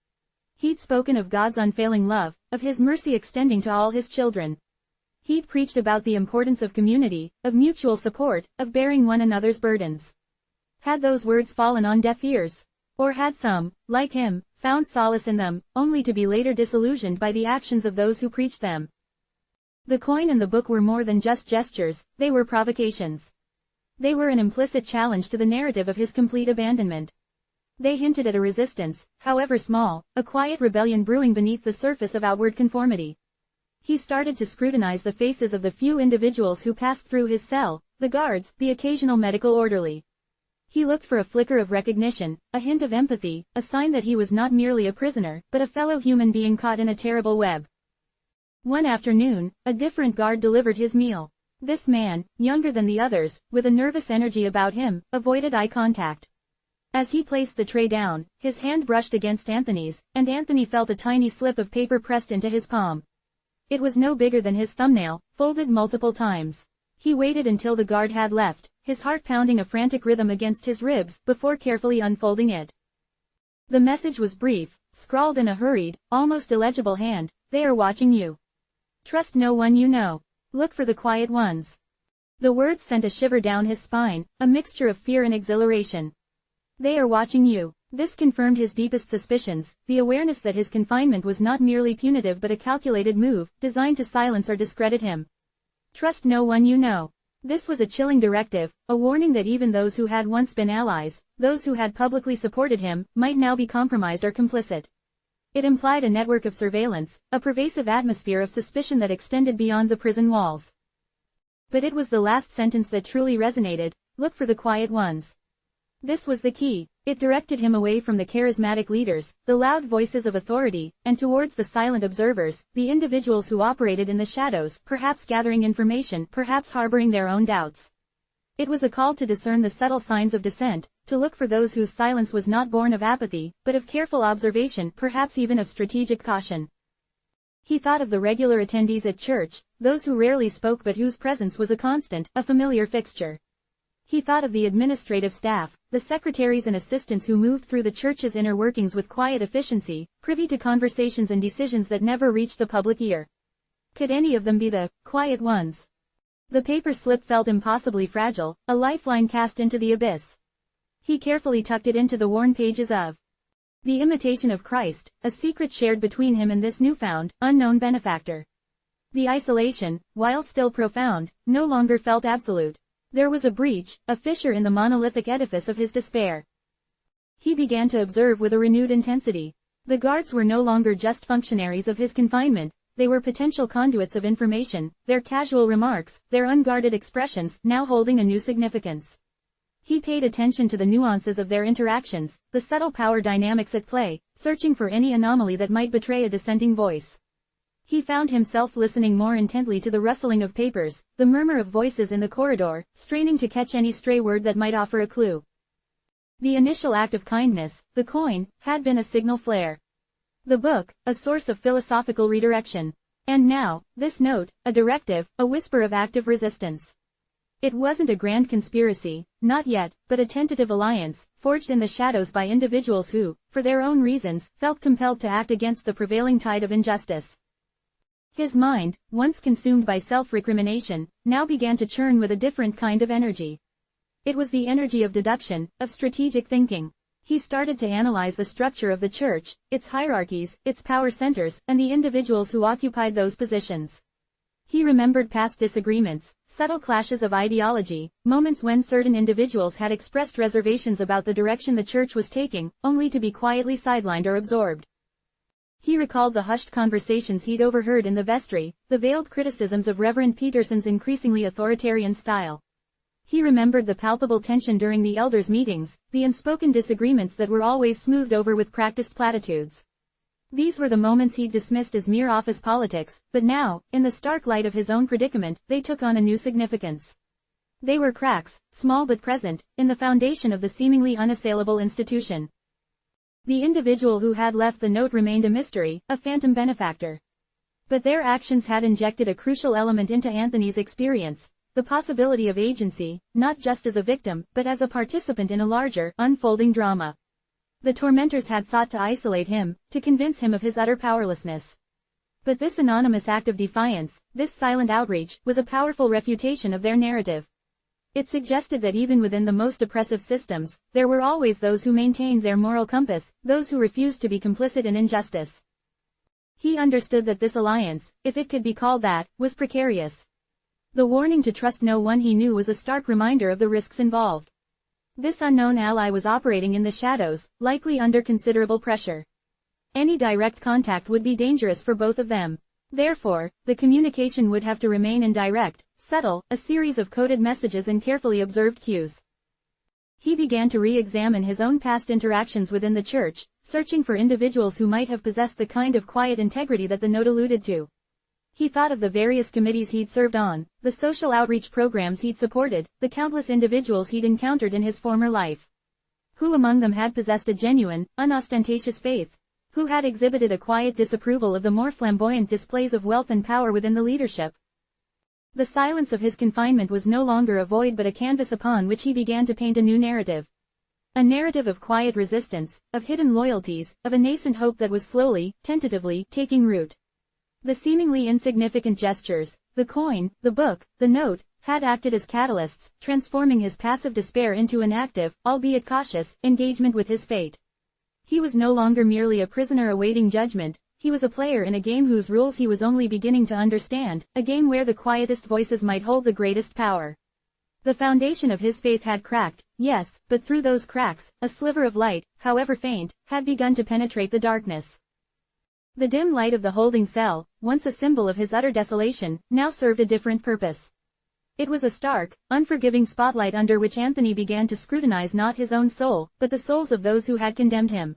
He'd spoken of God's unfailing love, of His mercy extending to all His children. He'd preached about the importance of community, of mutual support, of bearing one another's burdens. Had those words fallen on deaf ears? Or had some, like him, found solace in them, only to be later disillusioned by the actions of those who preached them? The coin and the book were more than just gestures, they were provocations. They were an implicit challenge to the narrative of his complete abandonment. They hinted at a resistance, however small, a quiet rebellion brewing beneath the surface of outward conformity. He started to scrutinize the faces of the few individuals who passed through his cell, the guards, the occasional medical orderly. He looked for a flicker of recognition, a hint of empathy, a sign that he was not merely a prisoner, but a fellow human being caught in a terrible web. One afternoon, a different guard delivered his meal. This man, younger than the others, with a nervous energy about him, avoided eye contact. As he placed the tray down, his hand brushed against Anthony's, and Anthony felt a tiny slip of paper pressed into his palm. It was no bigger than his thumbnail, folded multiple times. He waited until the guard had left, his heart pounding a frantic rhythm against his ribs, before carefully unfolding it. The message was brief, scrawled in a hurried, almost illegible hand: "They are watching you. Trust no one you know. Look for the quiet ones." The words sent a shiver down his spine, a mixture of fear and exhilaration. They are watching you. This confirmed his deepest suspicions, the awareness that his confinement was not merely punitive but a calculated move, designed to silence or discredit him. Trust no one you know. This was a chilling directive, a warning that even those who had once been allies, those who had publicly supported him, might now be compromised or complicit. It implied a network of surveillance, a pervasive atmosphere of suspicion that extended beyond the prison walls. But it was the last sentence that truly resonated: look for the quiet ones. This was the key. It directed him away from the charismatic leaders, the loud voices of authority, and towards the silent observers, the individuals who operated in the shadows, perhaps gathering information, perhaps harboring their own doubts. It was a call to discern the subtle signs of dissent, to look for those whose silence was not born of apathy, but of careful observation, perhaps even of strategic caution. He thought of the regular attendees at church, those who rarely spoke but whose presence was a constant, a familiar fixture. He thought of the administrative staff, the secretaries and assistants who moved through the church's inner workings with quiet efficiency, privy to conversations and decisions that never reached the public ear. Could any of them be the quiet ones? The paper slip felt impossibly fragile, a lifeline cast into the abyss. He carefully tucked it into the worn pages of The Imitation of Christ, a secret shared between him and this newfound, unknown benefactor. The isolation, while still profound, no longer felt absolute. There was a breach, a fissure in the monolithic edifice of his despair. He began to observe with a renewed intensity. The guards were no longer just functionaries of his confinement, they were potential conduits of information, their casual remarks, their unguarded expressions, now holding a new significance. He paid attention to the nuances of their interactions, the subtle power dynamics at play, searching for any anomaly that might betray a dissenting voice. He found himself listening more intently to the rustling of papers, the murmur of voices in the corridor, straining to catch any stray word that might offer a clue. The initial act of kindness, the coin, had been a signal flare. The book, a source of philosophical redirection. And now, this note, a directive, a whisper of active resistance. It wasn't a grand conspiracy, not yet, but a tentative alliance, forged in the shadows by individuals who, for their own reasons, felt compelled to act against the prevailing tide of injustice. His mind, once consumed by self-recrimination, now began to churn with a different kind of energy. It was the energy of deduction, of strategic thinking. He started to analyze the structure of the church, its hierarchies, its power centers, and the individuals who occupied those positions. He remembered past disagreements, subtle clashes of ideology, moments when certain individuals had expressed reservations about the direction the church was taking, only to be quietly sidelined or absorbed. He recalled the hushed conversations he'd overheard in the vestry, the veiled criticisms of Reverend Peterson's increasingly authoritarian style. He remembered the palpable tension during the elders' meetings, the unspoken disagreements that were always smoothed over with practiced platitudes. These were the moments he'd dismissed as mere office politics, but now, in the stark light of his own predicament, they took on a new significance. They were cracks, small but present, in the foundation of the seemingly unassailable institution. The individual who had left the note remained a mystery, a phantom benefactor. But their actions had injected a crucial element into Anthony's experience, the possibility of agency, not just as a victim, but as a participant in a larger, unfolding drama. The tormentors had sought to isolate him, to convince him of his utter powerlessness. But this anonymous act of defiance, this silent outreach, was a powerful refutation of their narrative. It suggested that even within the most oppressive systems, there were always those who maintained their moral compass, those who refused to be complicit in injustice. He understood that this alliance, if it could be called that, was precarious. The warning to trust no one he knew was a stark reminder of the risks involved. This unknown ally was operating in the shadows, likely under considerable pressure. Any direct contact would be dangerous for both of them. Therefore, the communication would have to remain indirect, subtle, a series of coded messages and carefully observed cues. He began to re-examine his own past interactions within the church, searching for individuals who might have possessed the kind of quiet integrity that the note alluded to. He thought of the various committees he'd served on, the social outreach programs he'd supported, the countless individuals he'd encountered in his former life. Who among them had possessed a genuine, unostentatious faith? Who had exhibited a quiet disapproval of the more flamboyant displays of wealth and power within the leadership? The silence of his confinement was no longer a void but a canvas upon which he began to paint a new narrative. A narrative of quiet resistance, of hidden loyalties, of a nascent hope that was slowly, tentatively, taking root. The seemingly insignificant gestures, the coin, the book, the note, had acted as catalysts, transforming his passive despair into an active, albeit cautious, engagement with his fate. He was no longer merely a prisoner awaiting judgment, he was a player in a game whose rules he was only beginning to understand, a game where the quietest voices might hold the greatest power. The foundation of his faith had cracked, yes, but through those cracks, a sliver of light, however faint, had begun to penetrate the darkness. The dim light of the holding cell, once a symbol of his utter desolation, now served a different purpose. It was a stark, unforgiving spotlight under which Anthony began to scrutinize not his own soul, but the souls of those who had condemned him.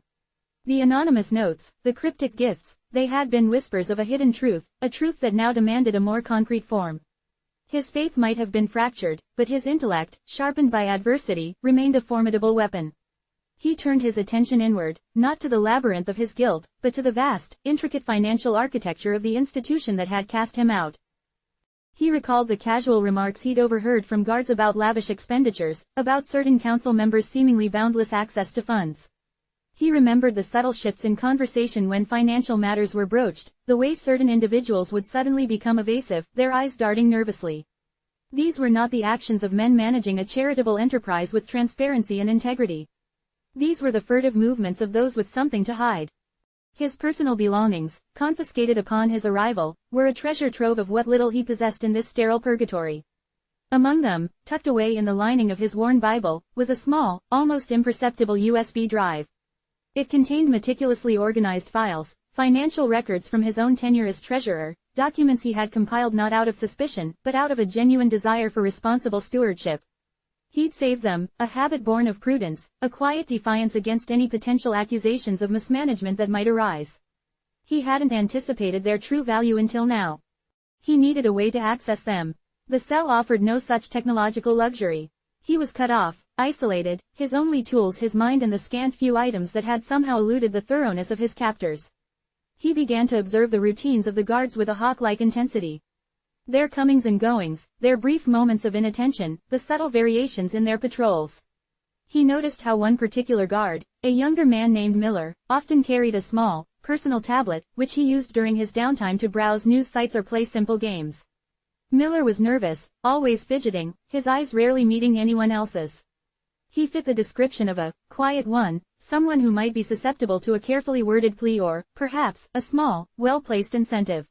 The anonymous notes, the cryptic gifts, they had been whispers of a hidden truth, a truth that now demanded a more concrete form. His faith might have been fractured, but his intellect, sharpened by adversity, remained a formidable weapon. He turned his attention inward, not to the labyrinth of his guilt, but to the vast, intricate financial architecture of the institution that had cast him out. He recalled the casual remarks he'd overheard from guards about lavish expenditures, about certain council members' seemingly boundless access to funds. He remembered the subtle shifts in conversation when financial matters were broached, the way certain individuals would suddenly become evasive, their eyes darting nervously. These were not the actions of men managing a charitable enterprise with transparency and integrity. These were the furtive movements of those with something to hide. His personal belongings, confiscated upon his arrival, were a treasure trove of what little he possessed in this sterile purgatory. Among them, tucked away in the lining of his worn Bible, was a small, almost imperceptible USB drive. It contained meticulously organized files, financial records from his own tenure as treasurer, documents he had compiled not out of suspicion, but out of a genuine desire for responsible stewardship. He'd saved them, a habit born of prudence, a quiet defiance against any potential accusations of mismanagement that might arise. He hadn't anticipated their true value until now. He needed a way to access them. The cell offered no such technological luxury. He was cut off, isolated, his only tools his mind and the scant few items that had somehow eluded the thoroughness of his captors. He began to observe the routines of the guards with a hawk-like intensity. Their comings and goings, their brief moments of inattention, the subtle variations in their patrols. He noticed how one particular guard, a younger man named Miller, often carried a small, personal tablet, which he used during his downtime to browse news sites or play simple games. Miller was nervous, always fidgeting, his eyes rarely meeting anyone else's. He fit the description of a quiet one, someone who might be susceptible to a carefully worded plea or, perhaps, a small, well-placed incentive.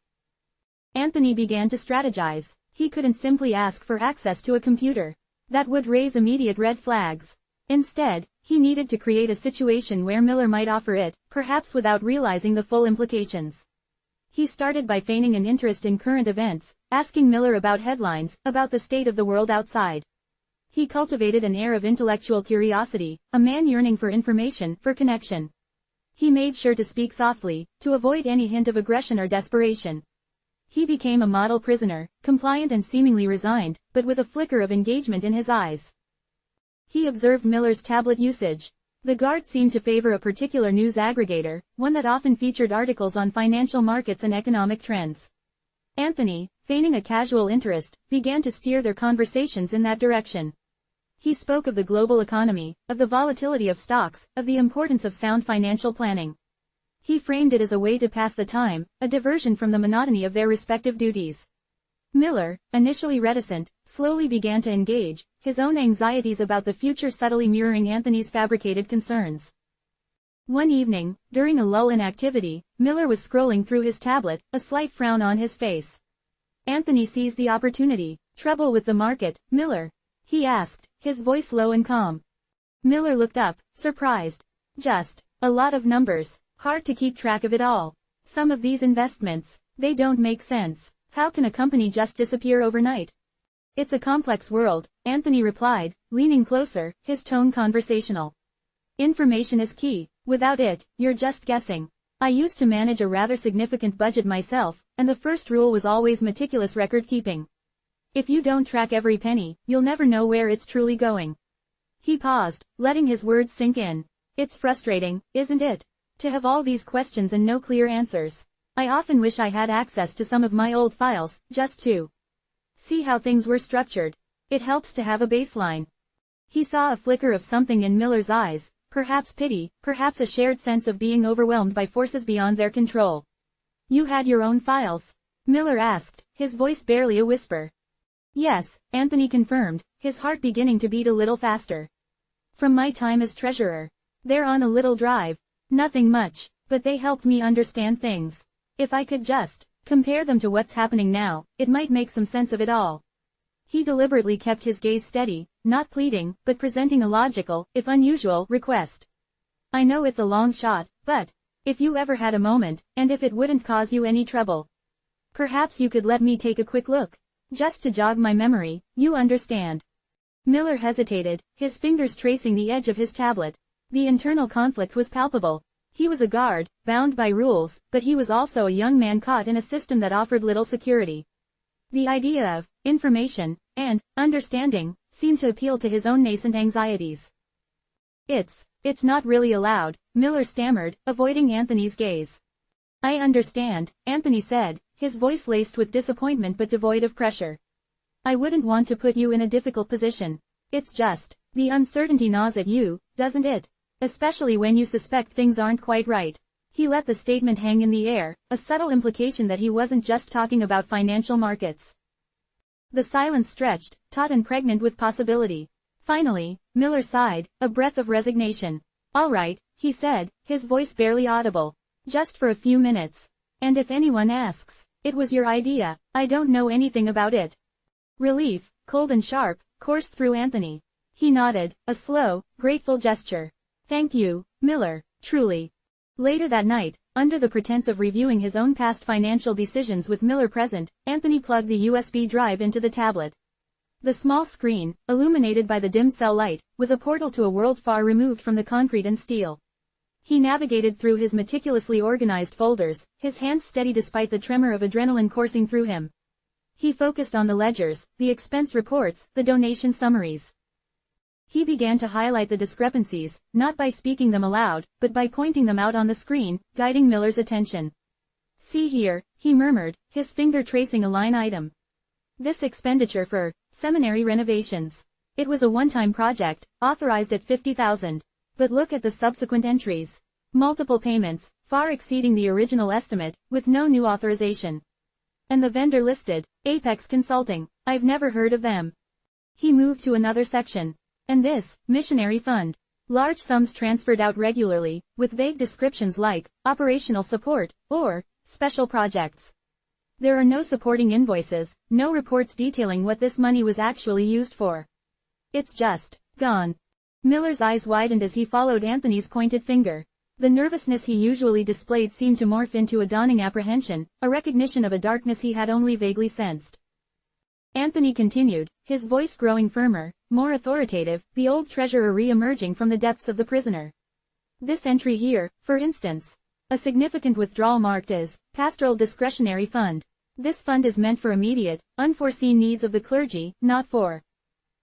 Anthony began to strategize. He couldn't simply ask for access to a computer. That would raise immediate red flags. Instead, he needed to create a situation where Miller might offer it, perhaps without realizing the full implications. He started by feigning an interest in current events, asking Miller about headlines, about the state of the world outside. He cultivated an air of intellectual curiosity, a man yearning for information, for connection. He made sure to speak softly, to avoid any hint of aggression or desperation. He became a model prisoner, compliant and seemingly resigned, but with a flicker of engagement in his eyes. He observed Miller's tablet usage. The guard seemed to favor a particular news aggregator, one that often featured articles on financial markets and economic trends. Anthony, feigning a casual interest, began to steer their conversations in that direction. He spoke of the global economy, of the volatility of stocks, of the importance of sound financial planning. He framed it as a way to pass the time, a diversion from the monotony of their respective duties. Miller, initially reticent, slowly began to engage, his own anxieties about the future subtly mirroring Anthony's fabricated concerns. One evening, during a lull in activity, Miller was scrolling through his tablet, a slight frown on his face. Anthony seized the opportunity. "Trouble with the market, Miller?" he asked, his voice low and calm. Miller looked up, surprised. "Just a lot of numbers. Hard to keep track of it all. Some of these investments, they don't make sense. How can a company just disappear overnight?" "It's a complex world," Anthony replied, leaning closer, his tone conversational. "Information is key. Without it, you're just guessing. I used to manage a rather significant budget myself, and the first rule was always meticulous record keeping. If you don't track every penny, you'll never know where it's truly going." He paused, letting his words sink in. "It's frustrating, isn't it? To have all these questions and no clear answers. I often wish I had access to some of my old files, just to see how things were structured. It helps to have a baseline." He saw a flicker of something in Miller's eyes, perhaps pity, perhaps a shared sense of being overwhelmed by forces beyond their control. "You had your own files?" Miller asked, his voice barely a whisper. "Yes," Anthony confirmed, his heart beginning to beat a little faster. "From my time as treasurer. They're on a little drive. Nothing much, but they helped me understand things. If I could just compare them to what's happening now, it might make some sense of it all." He deliberately kept his gaze steady, not pleading, but presenting a logical, if unusual, request. "I know it's a long shot, but if you ever had a moment, and if it wouldn't cause you any trouble, perhaps you could let me take a quick look. Just to jog my memory, you understand." Miller hesitated, his fingers tracing the edge of his tablet. The internal conflict was palpable. He was a guard, bound by rules, but he was also a young man caught in a system that offered little security. The idea of information and understanding seemed to appeal to his own nascent anxieties. It's not really allowed," Miller stammered, avoiding Anthony's gaze. "I understand," Anthony said, his voice laced with disappointment but devoid of pressure. "I wouldn't want to put you in a difficult position. It's just, the uncertainty gnaws at you, doesn't it? Especially when you suspect things aren't quite right." He let the statement hang in the air, a subtle implication that he wasn't just talking about financial markets. The silence stretched, taut and pregnant with possibility. Finally, Miller sighed, a breath of resignation. "All right," he said, his voice barely audible. "Just for a few minutes. And if anyone asks, it was your idea. I don't know anything about it." Relief, cold and sharp, coursed through Anthony. He nodded, a slow, grateful gesture. "Thank you, Miller, truly." Later that night, under the pretense of reviewing his own past financial decisions with Miller present, Anthony plugged the USB drive into the tablet. The small screen, illuminated by the dim cell light, was a portal to a world far removed from the concrete and steel. He navigated through his meticulously organized folders, his hands steady despite the tremor of adrenaline coursing through him. He focused on the ledgers, the expense reports, the donation summaries. He began to highlight the discrepancies, not by speaking them aloud, but by pointing them out on the screen, guiding Miller's attention. "See here," he murmured, his finger tracing a line item. "This expenditure for seminary renovations. It was a one-time project, authorized at $50,000. But look at the subsequent entries. Multiple payments, far exceeding the original estimate, with no new authorization. And the vendor listed, Apex Consulting. I've never heard of them." He moved to another section. "And this, missionary fund. Large sums transferred out regularly, with vague descriptions like, operational support, or, special projects. There are no supporting invoices, no reports detailing what this money was actually used for. It's just gone." Miller's eyes widened as he followed Anthony's pointed finger. The nervousness he usually displayed seemed to morph into a dawning apprehension, a recognition of a darkness he had only vaguely sensed. Anthony continued, his voice growing firmer, more authoritative, the old treasurer re-emerging from the depths of the prisoner. This entry here, for instance. A significant withdrawal marked as Pastoral Discretionary Fund. This fund is meant for immediate, unforeseen needs of the clergy, not for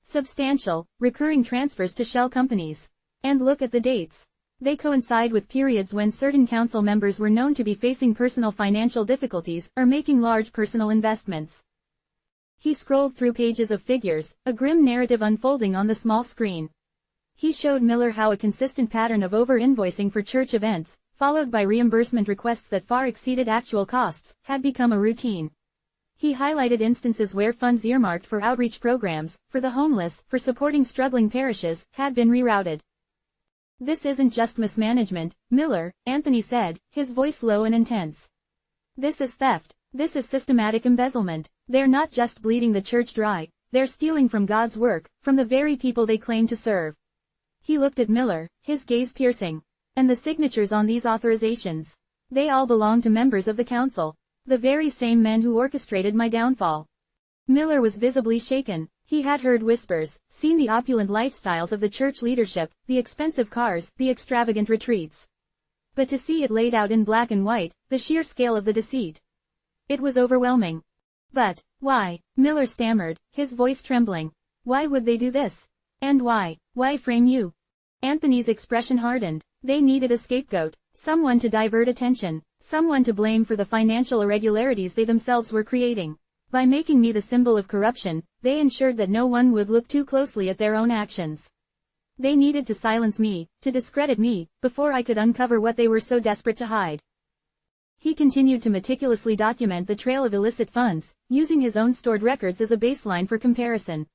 substantial, recurring transfers to shell companies. And look at the dates. They coincide with periods when certain council members were known to be facing personal financial difficulties or making large personal investments. He scrolled through pages of figures, a grim narrative unfolding on the small screen. He showed Miller how a consistent pattern of over-invoicing for church events, followed by reimbursement requests that far exceeded actual costs, had become a routine. He highlighted instances where funds earmarked for outreach programs, for the homeless, for supporting struggling parishes, had been rerouted. This isn't just mismanagement, Miller, Anthony said, his voice low and intense. This is theft. This is systematic embezzlement. They're not just bleeding the church dry, they're stealing from God's work, from the very people they claim to serve. He looked at Miller, his gaze piercing. And the signatures on these authorizations. They all belong to members of the council. The very same men who orchestrated my downfall. Miller was visibly shaken. He had heard whispers, seen the opulent lifestyles of the church leadership, the expensive cars, the extravagant retreats. But to see it laid out in black and white, the sheer scale of the deceit. It was overwhelming. But, why? Miller stammered, his voice trembling. Why would they do this? And why? Why frame you? Anthony's expression hardened. They needed a scapegoat, someone to divert attention, someone to blame for the financial irregularities they themselves were creating. By making me the symbol of corruption, they ensured that no one would look too closely at their own actions. They needed to silence me, to discredit me, before I could uncover what they were so desperate to hide. He continued to meticulously document the trail of illicit funds, using his own stored records as a baseline for comparison.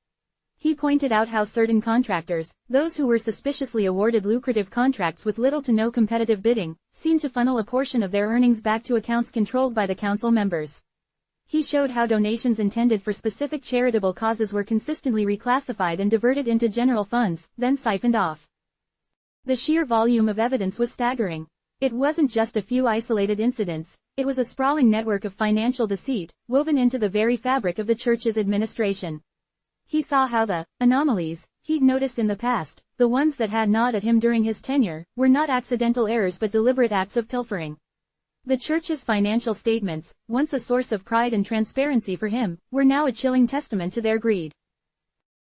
He pointed out how certain contractors, those who were suspiciously awarded lucrative contracts with little to no competitive bidding, seemed to funnel a portion of their earnings back to accounts controlled by the council members. He showed how donations intended for specific charitable causes were consistently reclassified and diverted into general funds, then siphoned off. The sheer volume of evidence was staggering. It wasn't just a few isolated incidents, it was a sprawling network of financial deceit, woven into the very fabric of the church's administration. He saw how the anomalies he'd noticed in the past, the ones that had gnawed at him during his tenure, were not accidental errors but deliberate acts of pilfering. The church's financial statements, once a source of pride and transparency for him, were now a chilling testament to their greed.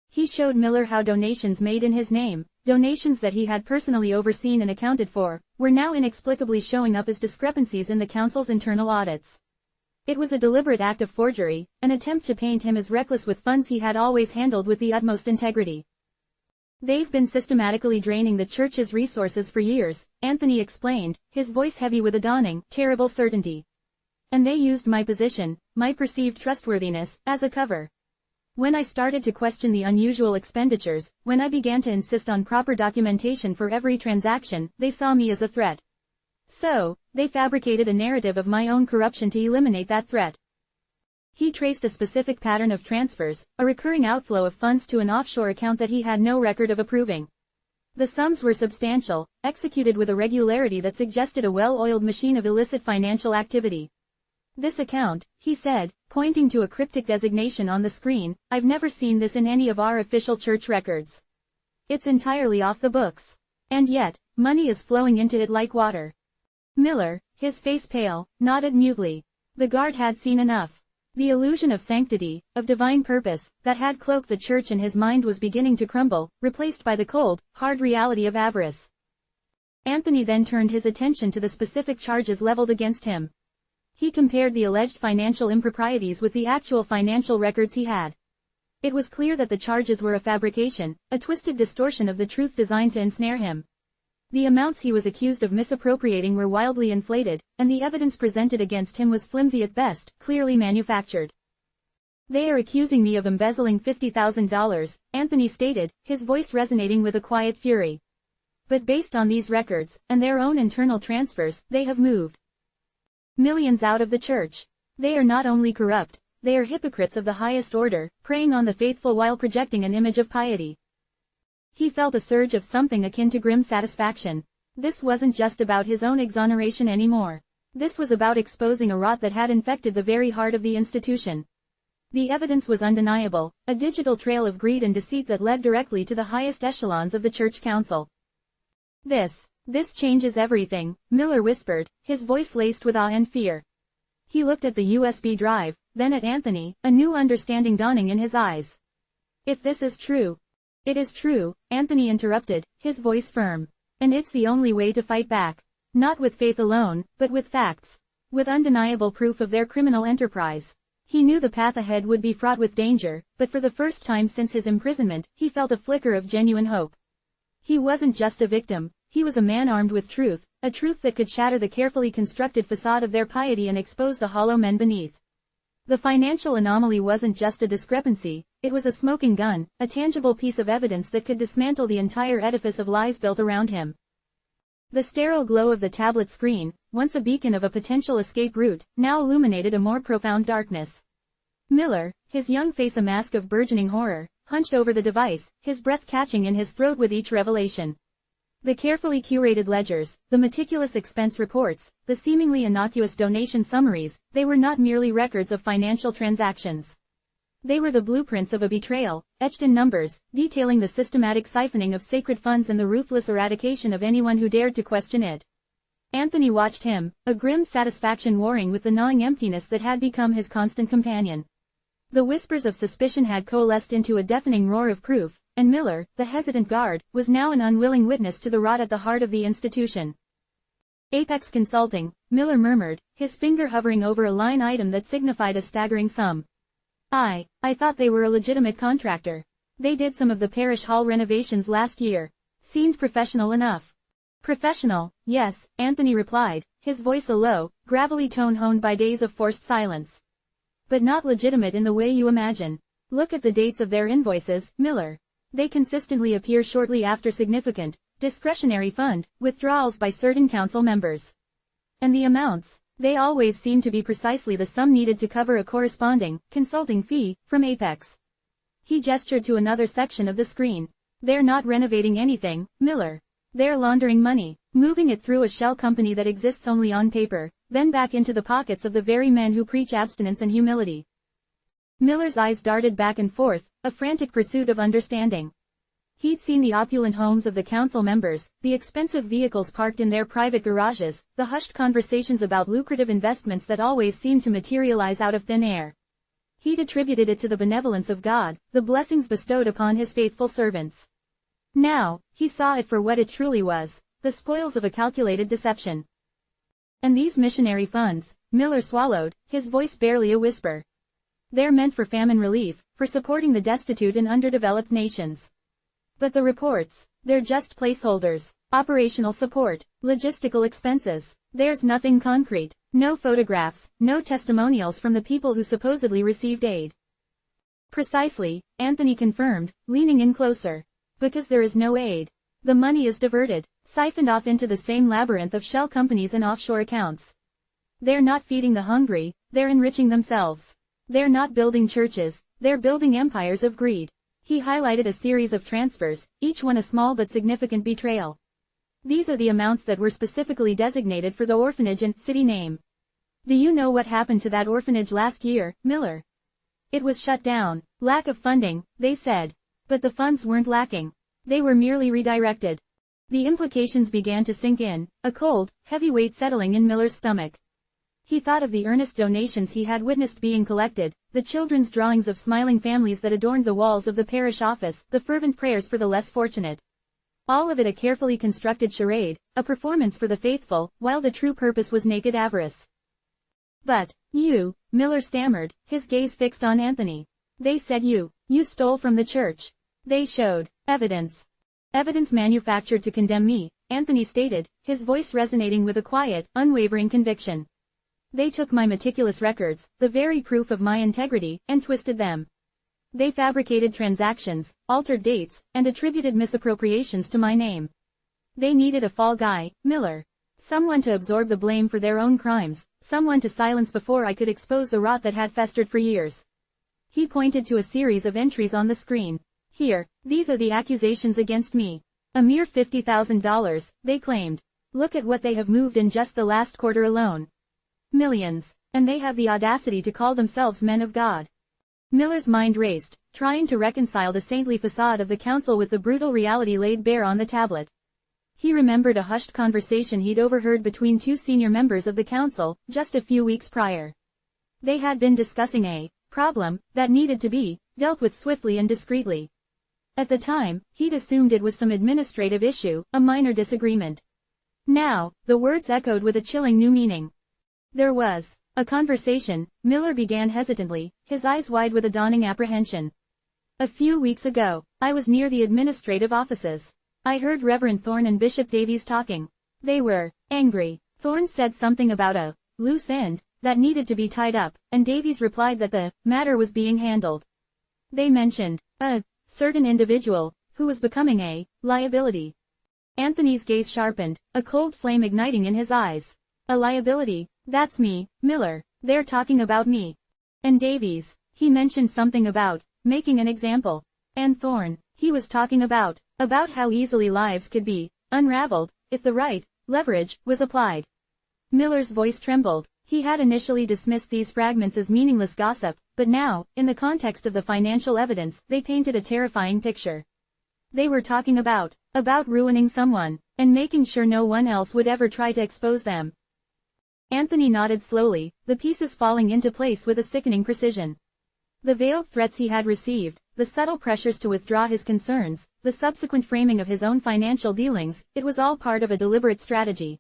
He showed Miller how donations made in his name, donations that he had personally overseen and accounted for, were now inexplicably showing up as discrepancies in the council's internal audits. It was a deliberate act of forgery, an attempt to paint him as reckless with funds he had always handled with the utmost integrity. They've been systematically draining the church's resources for years, Anthony explained, his voice heavy with a dawning, terrible certainty. And they used my position, my perceived trustworthiness, as a cover. When I started to question the unusual expenditures, when I began to insist on proper documentation for every transaction, they saw me as a threat. So, they fabricated a narrative of my own corruption to eliminate that threat. He traced a specific pattern of transfers, a recurring outflow of funds to an offshore account that he had no record of approving. The sums were substantial, executed with a regularity that suggested a well-oiled machine of illicit financial activity. This account, he said, pointing to a cryptic designation on the screen, I've never seen this in any of our official church records. It's entirely off the books. And yet, money is flowing into it like water. Miller, his face pale, nodded mutely. The guard had seen enough. The illusion of sanctity, of divine purpose, that had cloaked the church in his mind was beginning to crumble, replaced by the cold, hard reality of avarice. Anthony then turned his attention to the specific charges leveled against him. He compared the alleged financial improprieties with the actual financial records he had. It was clear that the charges were a fabrication, a twisted distortion of the truth designed to ensnare him. The amounts he was accused of misappropriating were wildly inflated, and the evidence presented against him was flimsy at best, clearly manufactured. They are accusing me of embezzling $50,000, Anthony stated, his voice resonating with a quiet fury. But based on these records, and their own internal transfers, they have moved millions out of the church. They are not only corrupt, they are hypocrites of the highest order, preying on the faithful while projecting an image of piety. He felt a surge of something akin to grim satisfaction. This wasn't just about his own exoneration anymore. This was about exposing a rot that had infected the very heart of the institution. The evidence was undeniable, a digital trail of greed and deceit that led directly to the highest echelons of the church council. This changes everything, Miller whispered, his voice laced with awe and fear. He looked at the USB drive, then at Anthony, a new understanding dawning in his eyes. If this is true. It is true, Anthony interrupted, his voice firm. And it's the only way to fight back. Not with faith alone, but with facts. With undeniable proof of their criminal enterprise. He knew the path ahead would be fraught with danger, but for the first time since his imprisonment, he felt a flicker of genuine hope. He wasn't just a victim, he was a man armed with truth, a truth that could shatter the carefully constructed facade of their piety and expose the hollow men beneath. The financial anomaly wasn't just a discrepancy, it was a smoking gun, a tangible piece of evidence that could dismantle the entire edifice of lies built around him. The sterile glow of the tablet screen, once a beacon of a potential escape route, now illuminated a more profound darkness. Miller, his young face a mask of burgeoning horror, hunched over the device, his breath catching in his throat with each revelation. The carefully curated ledgers, the meticulous expense reports, the seemingly innocuous donation summaries, they were not merely records of financial transactions. They were the blueprints of a betrayal, etched in numbers, detailing the systematic siphoning of sacred funds and the ruthless eradication of anyone who dared to question it. Anthony watched him, a grim satisfaction warring with the gnawing emptiness that had become his constant companion. The whispers of suspicion had coalesced into a deafening roar of proof, and Miller, the hesitant guard, was now an unwilling witness to the rot at the heart of the institution. Apex Consulting, Miller murmured, his finger hovering over a line item that signified a staggering sum. I thought they were a legitimate contractor. They did some of the parish hall renovations last year. Seemed professional enough. Professional, yes, Anthony replied, his voice a low, gravelly tone honed by days of forced silence. But not legitimate in the way you imagine. Look at the dates of their invoices, Miller. They consistently appear shortly after significant, discretionary fund withdrawals by certain council members. And the amounts. They always seem to be precisely the sum needed to cover a corresponding, consulting fee, from Apex. He gestured to another section of the screen. They're not renovating anything, Miller. They're laundering money, moving it through a shell company that exists only on paper, then back into the pockets of the very men who preach abstinence and humility. Miller's eyes darted back and forth, a frantic pursuit of understanding. He'd seen the opulent homes of the council members, the expensive vehicles parked in their private garages, the hushed conversations about lucrative investments that always seemed to materialize out of thin air. He'd attributed it to the benevolence of God, the blessings bestowed upon his faithful servants. Now, he saw it for what it truly was, the spoils of a calculated deception. And these missionary funds, Miller swallowed, his voice barely a whisper. They're meant for famine relief, for supporting the destitute and underdeveloped nations. But the reports, they're just placeholders, operational support, logistical expenses. There's nothing concrete, no photographs, no testimonials from the people who supposedly received aid. Precisely, Anthony confirmed, leaning in closer. Because there is no aid. The money is diverted, siphoned off into the same labyrinth of shell companies and offshore accounts. They're not feeding the hungry, they're enriching themselves. They're not building churches, they're building empires of greed. He highlighted a series of transfers, each one a small but significant betrayal. These are the amounts that were specifically designated for the orphanage and city name. Do you know what happened to that orphanage last year, Miller? It was shut down. Lack of funding, they said. But the funds weren't lacking. They were merely redirected. The implications began to sink in, a cold, heavy weight settling in Miller's stomach. He thought of the earnest donations he had witnessed being collected, the children's drawings of smiling families that adorned the walls of the parish office, the fervent prayers for the less fortunate. All of it a carefully constructed charade, a performance for the faithful, while the true purpose was naked avarice. But, you, Miller stammered, his gaze fixed on Anthony. They said you stole from the church. They showed evidence. Evidence manufactured to condemn me, Anthony stated, his voice resonating with a quiet, unwavering conviction. They took my meticulous records, the very proof of my integrity, and twisted them. They fabricated transactions, altered dates, and attributed misappropriations to my name. They needed a fall guy, Miller. Someone to absorb the blame for their own crimes, someone to silence before I could expose the rot that had festered for years. He pointed to a series of entries on the screen. Here, these are the accusations against me. A mere $50,000, they claimed. Look at what they have moved in just the last quarter alone. Millions. And they have the audacity to call themselves men of God. Miller's mind raced, trying to reconcile the saintly facade of the council with the brutal reality laid bare on the tablet. He remembered a hushed conversation he'd overheard between two senior members of the council, just a few weeks prior. They had been discussing a problem that needed to be dealt with swiftly and discreetly. At the time, he'd assumed it was some administrative issue, a minor disagreement. Now, the words echoed with a chilling new meaning. There was a conversation, Miller began hesitantly, his eyes wide with a dawning apprehension. A few weeks ago, I was near the administrative offices. I heard Reverend Thorne and Bishop Davies talking. They were angry. Thorne said something about a loose end that needed to be tied up, and Davies replied that the matter was being handled. They mentioned a certain individual who was becoming a liability. Anthony's gaze sharpened, a cold flame igniting in his eyes. A liability? That's me, Miller. They're talking about me. And Davies, he mentioned something about making an example. And Thorne, he was talking about how easily lives could be unraveled if the right leverage was applied. Miller's voice trembled. He had initially dismissed these fragments as meaningless gossip, but now, in the context of the financial evidence, they painted a terrifying picture. They were talking about ruining someone, and making sure no one else would ever try to expose them. Anthony nodded slowly, the pieces falling into place with a sickening precision. The veiled threats he had received, the subtle pressures to withdraw his concerns, the subsequent framing of his own financial dealings, it was all part of a deliberate strategy.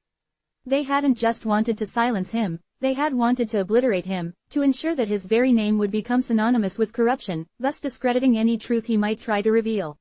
They hadn't just wanted to silence him, they had wanted to obliterate him, to ensure that his very name would become synonymous with corruption, thus discrediting any truth he might try to reveal.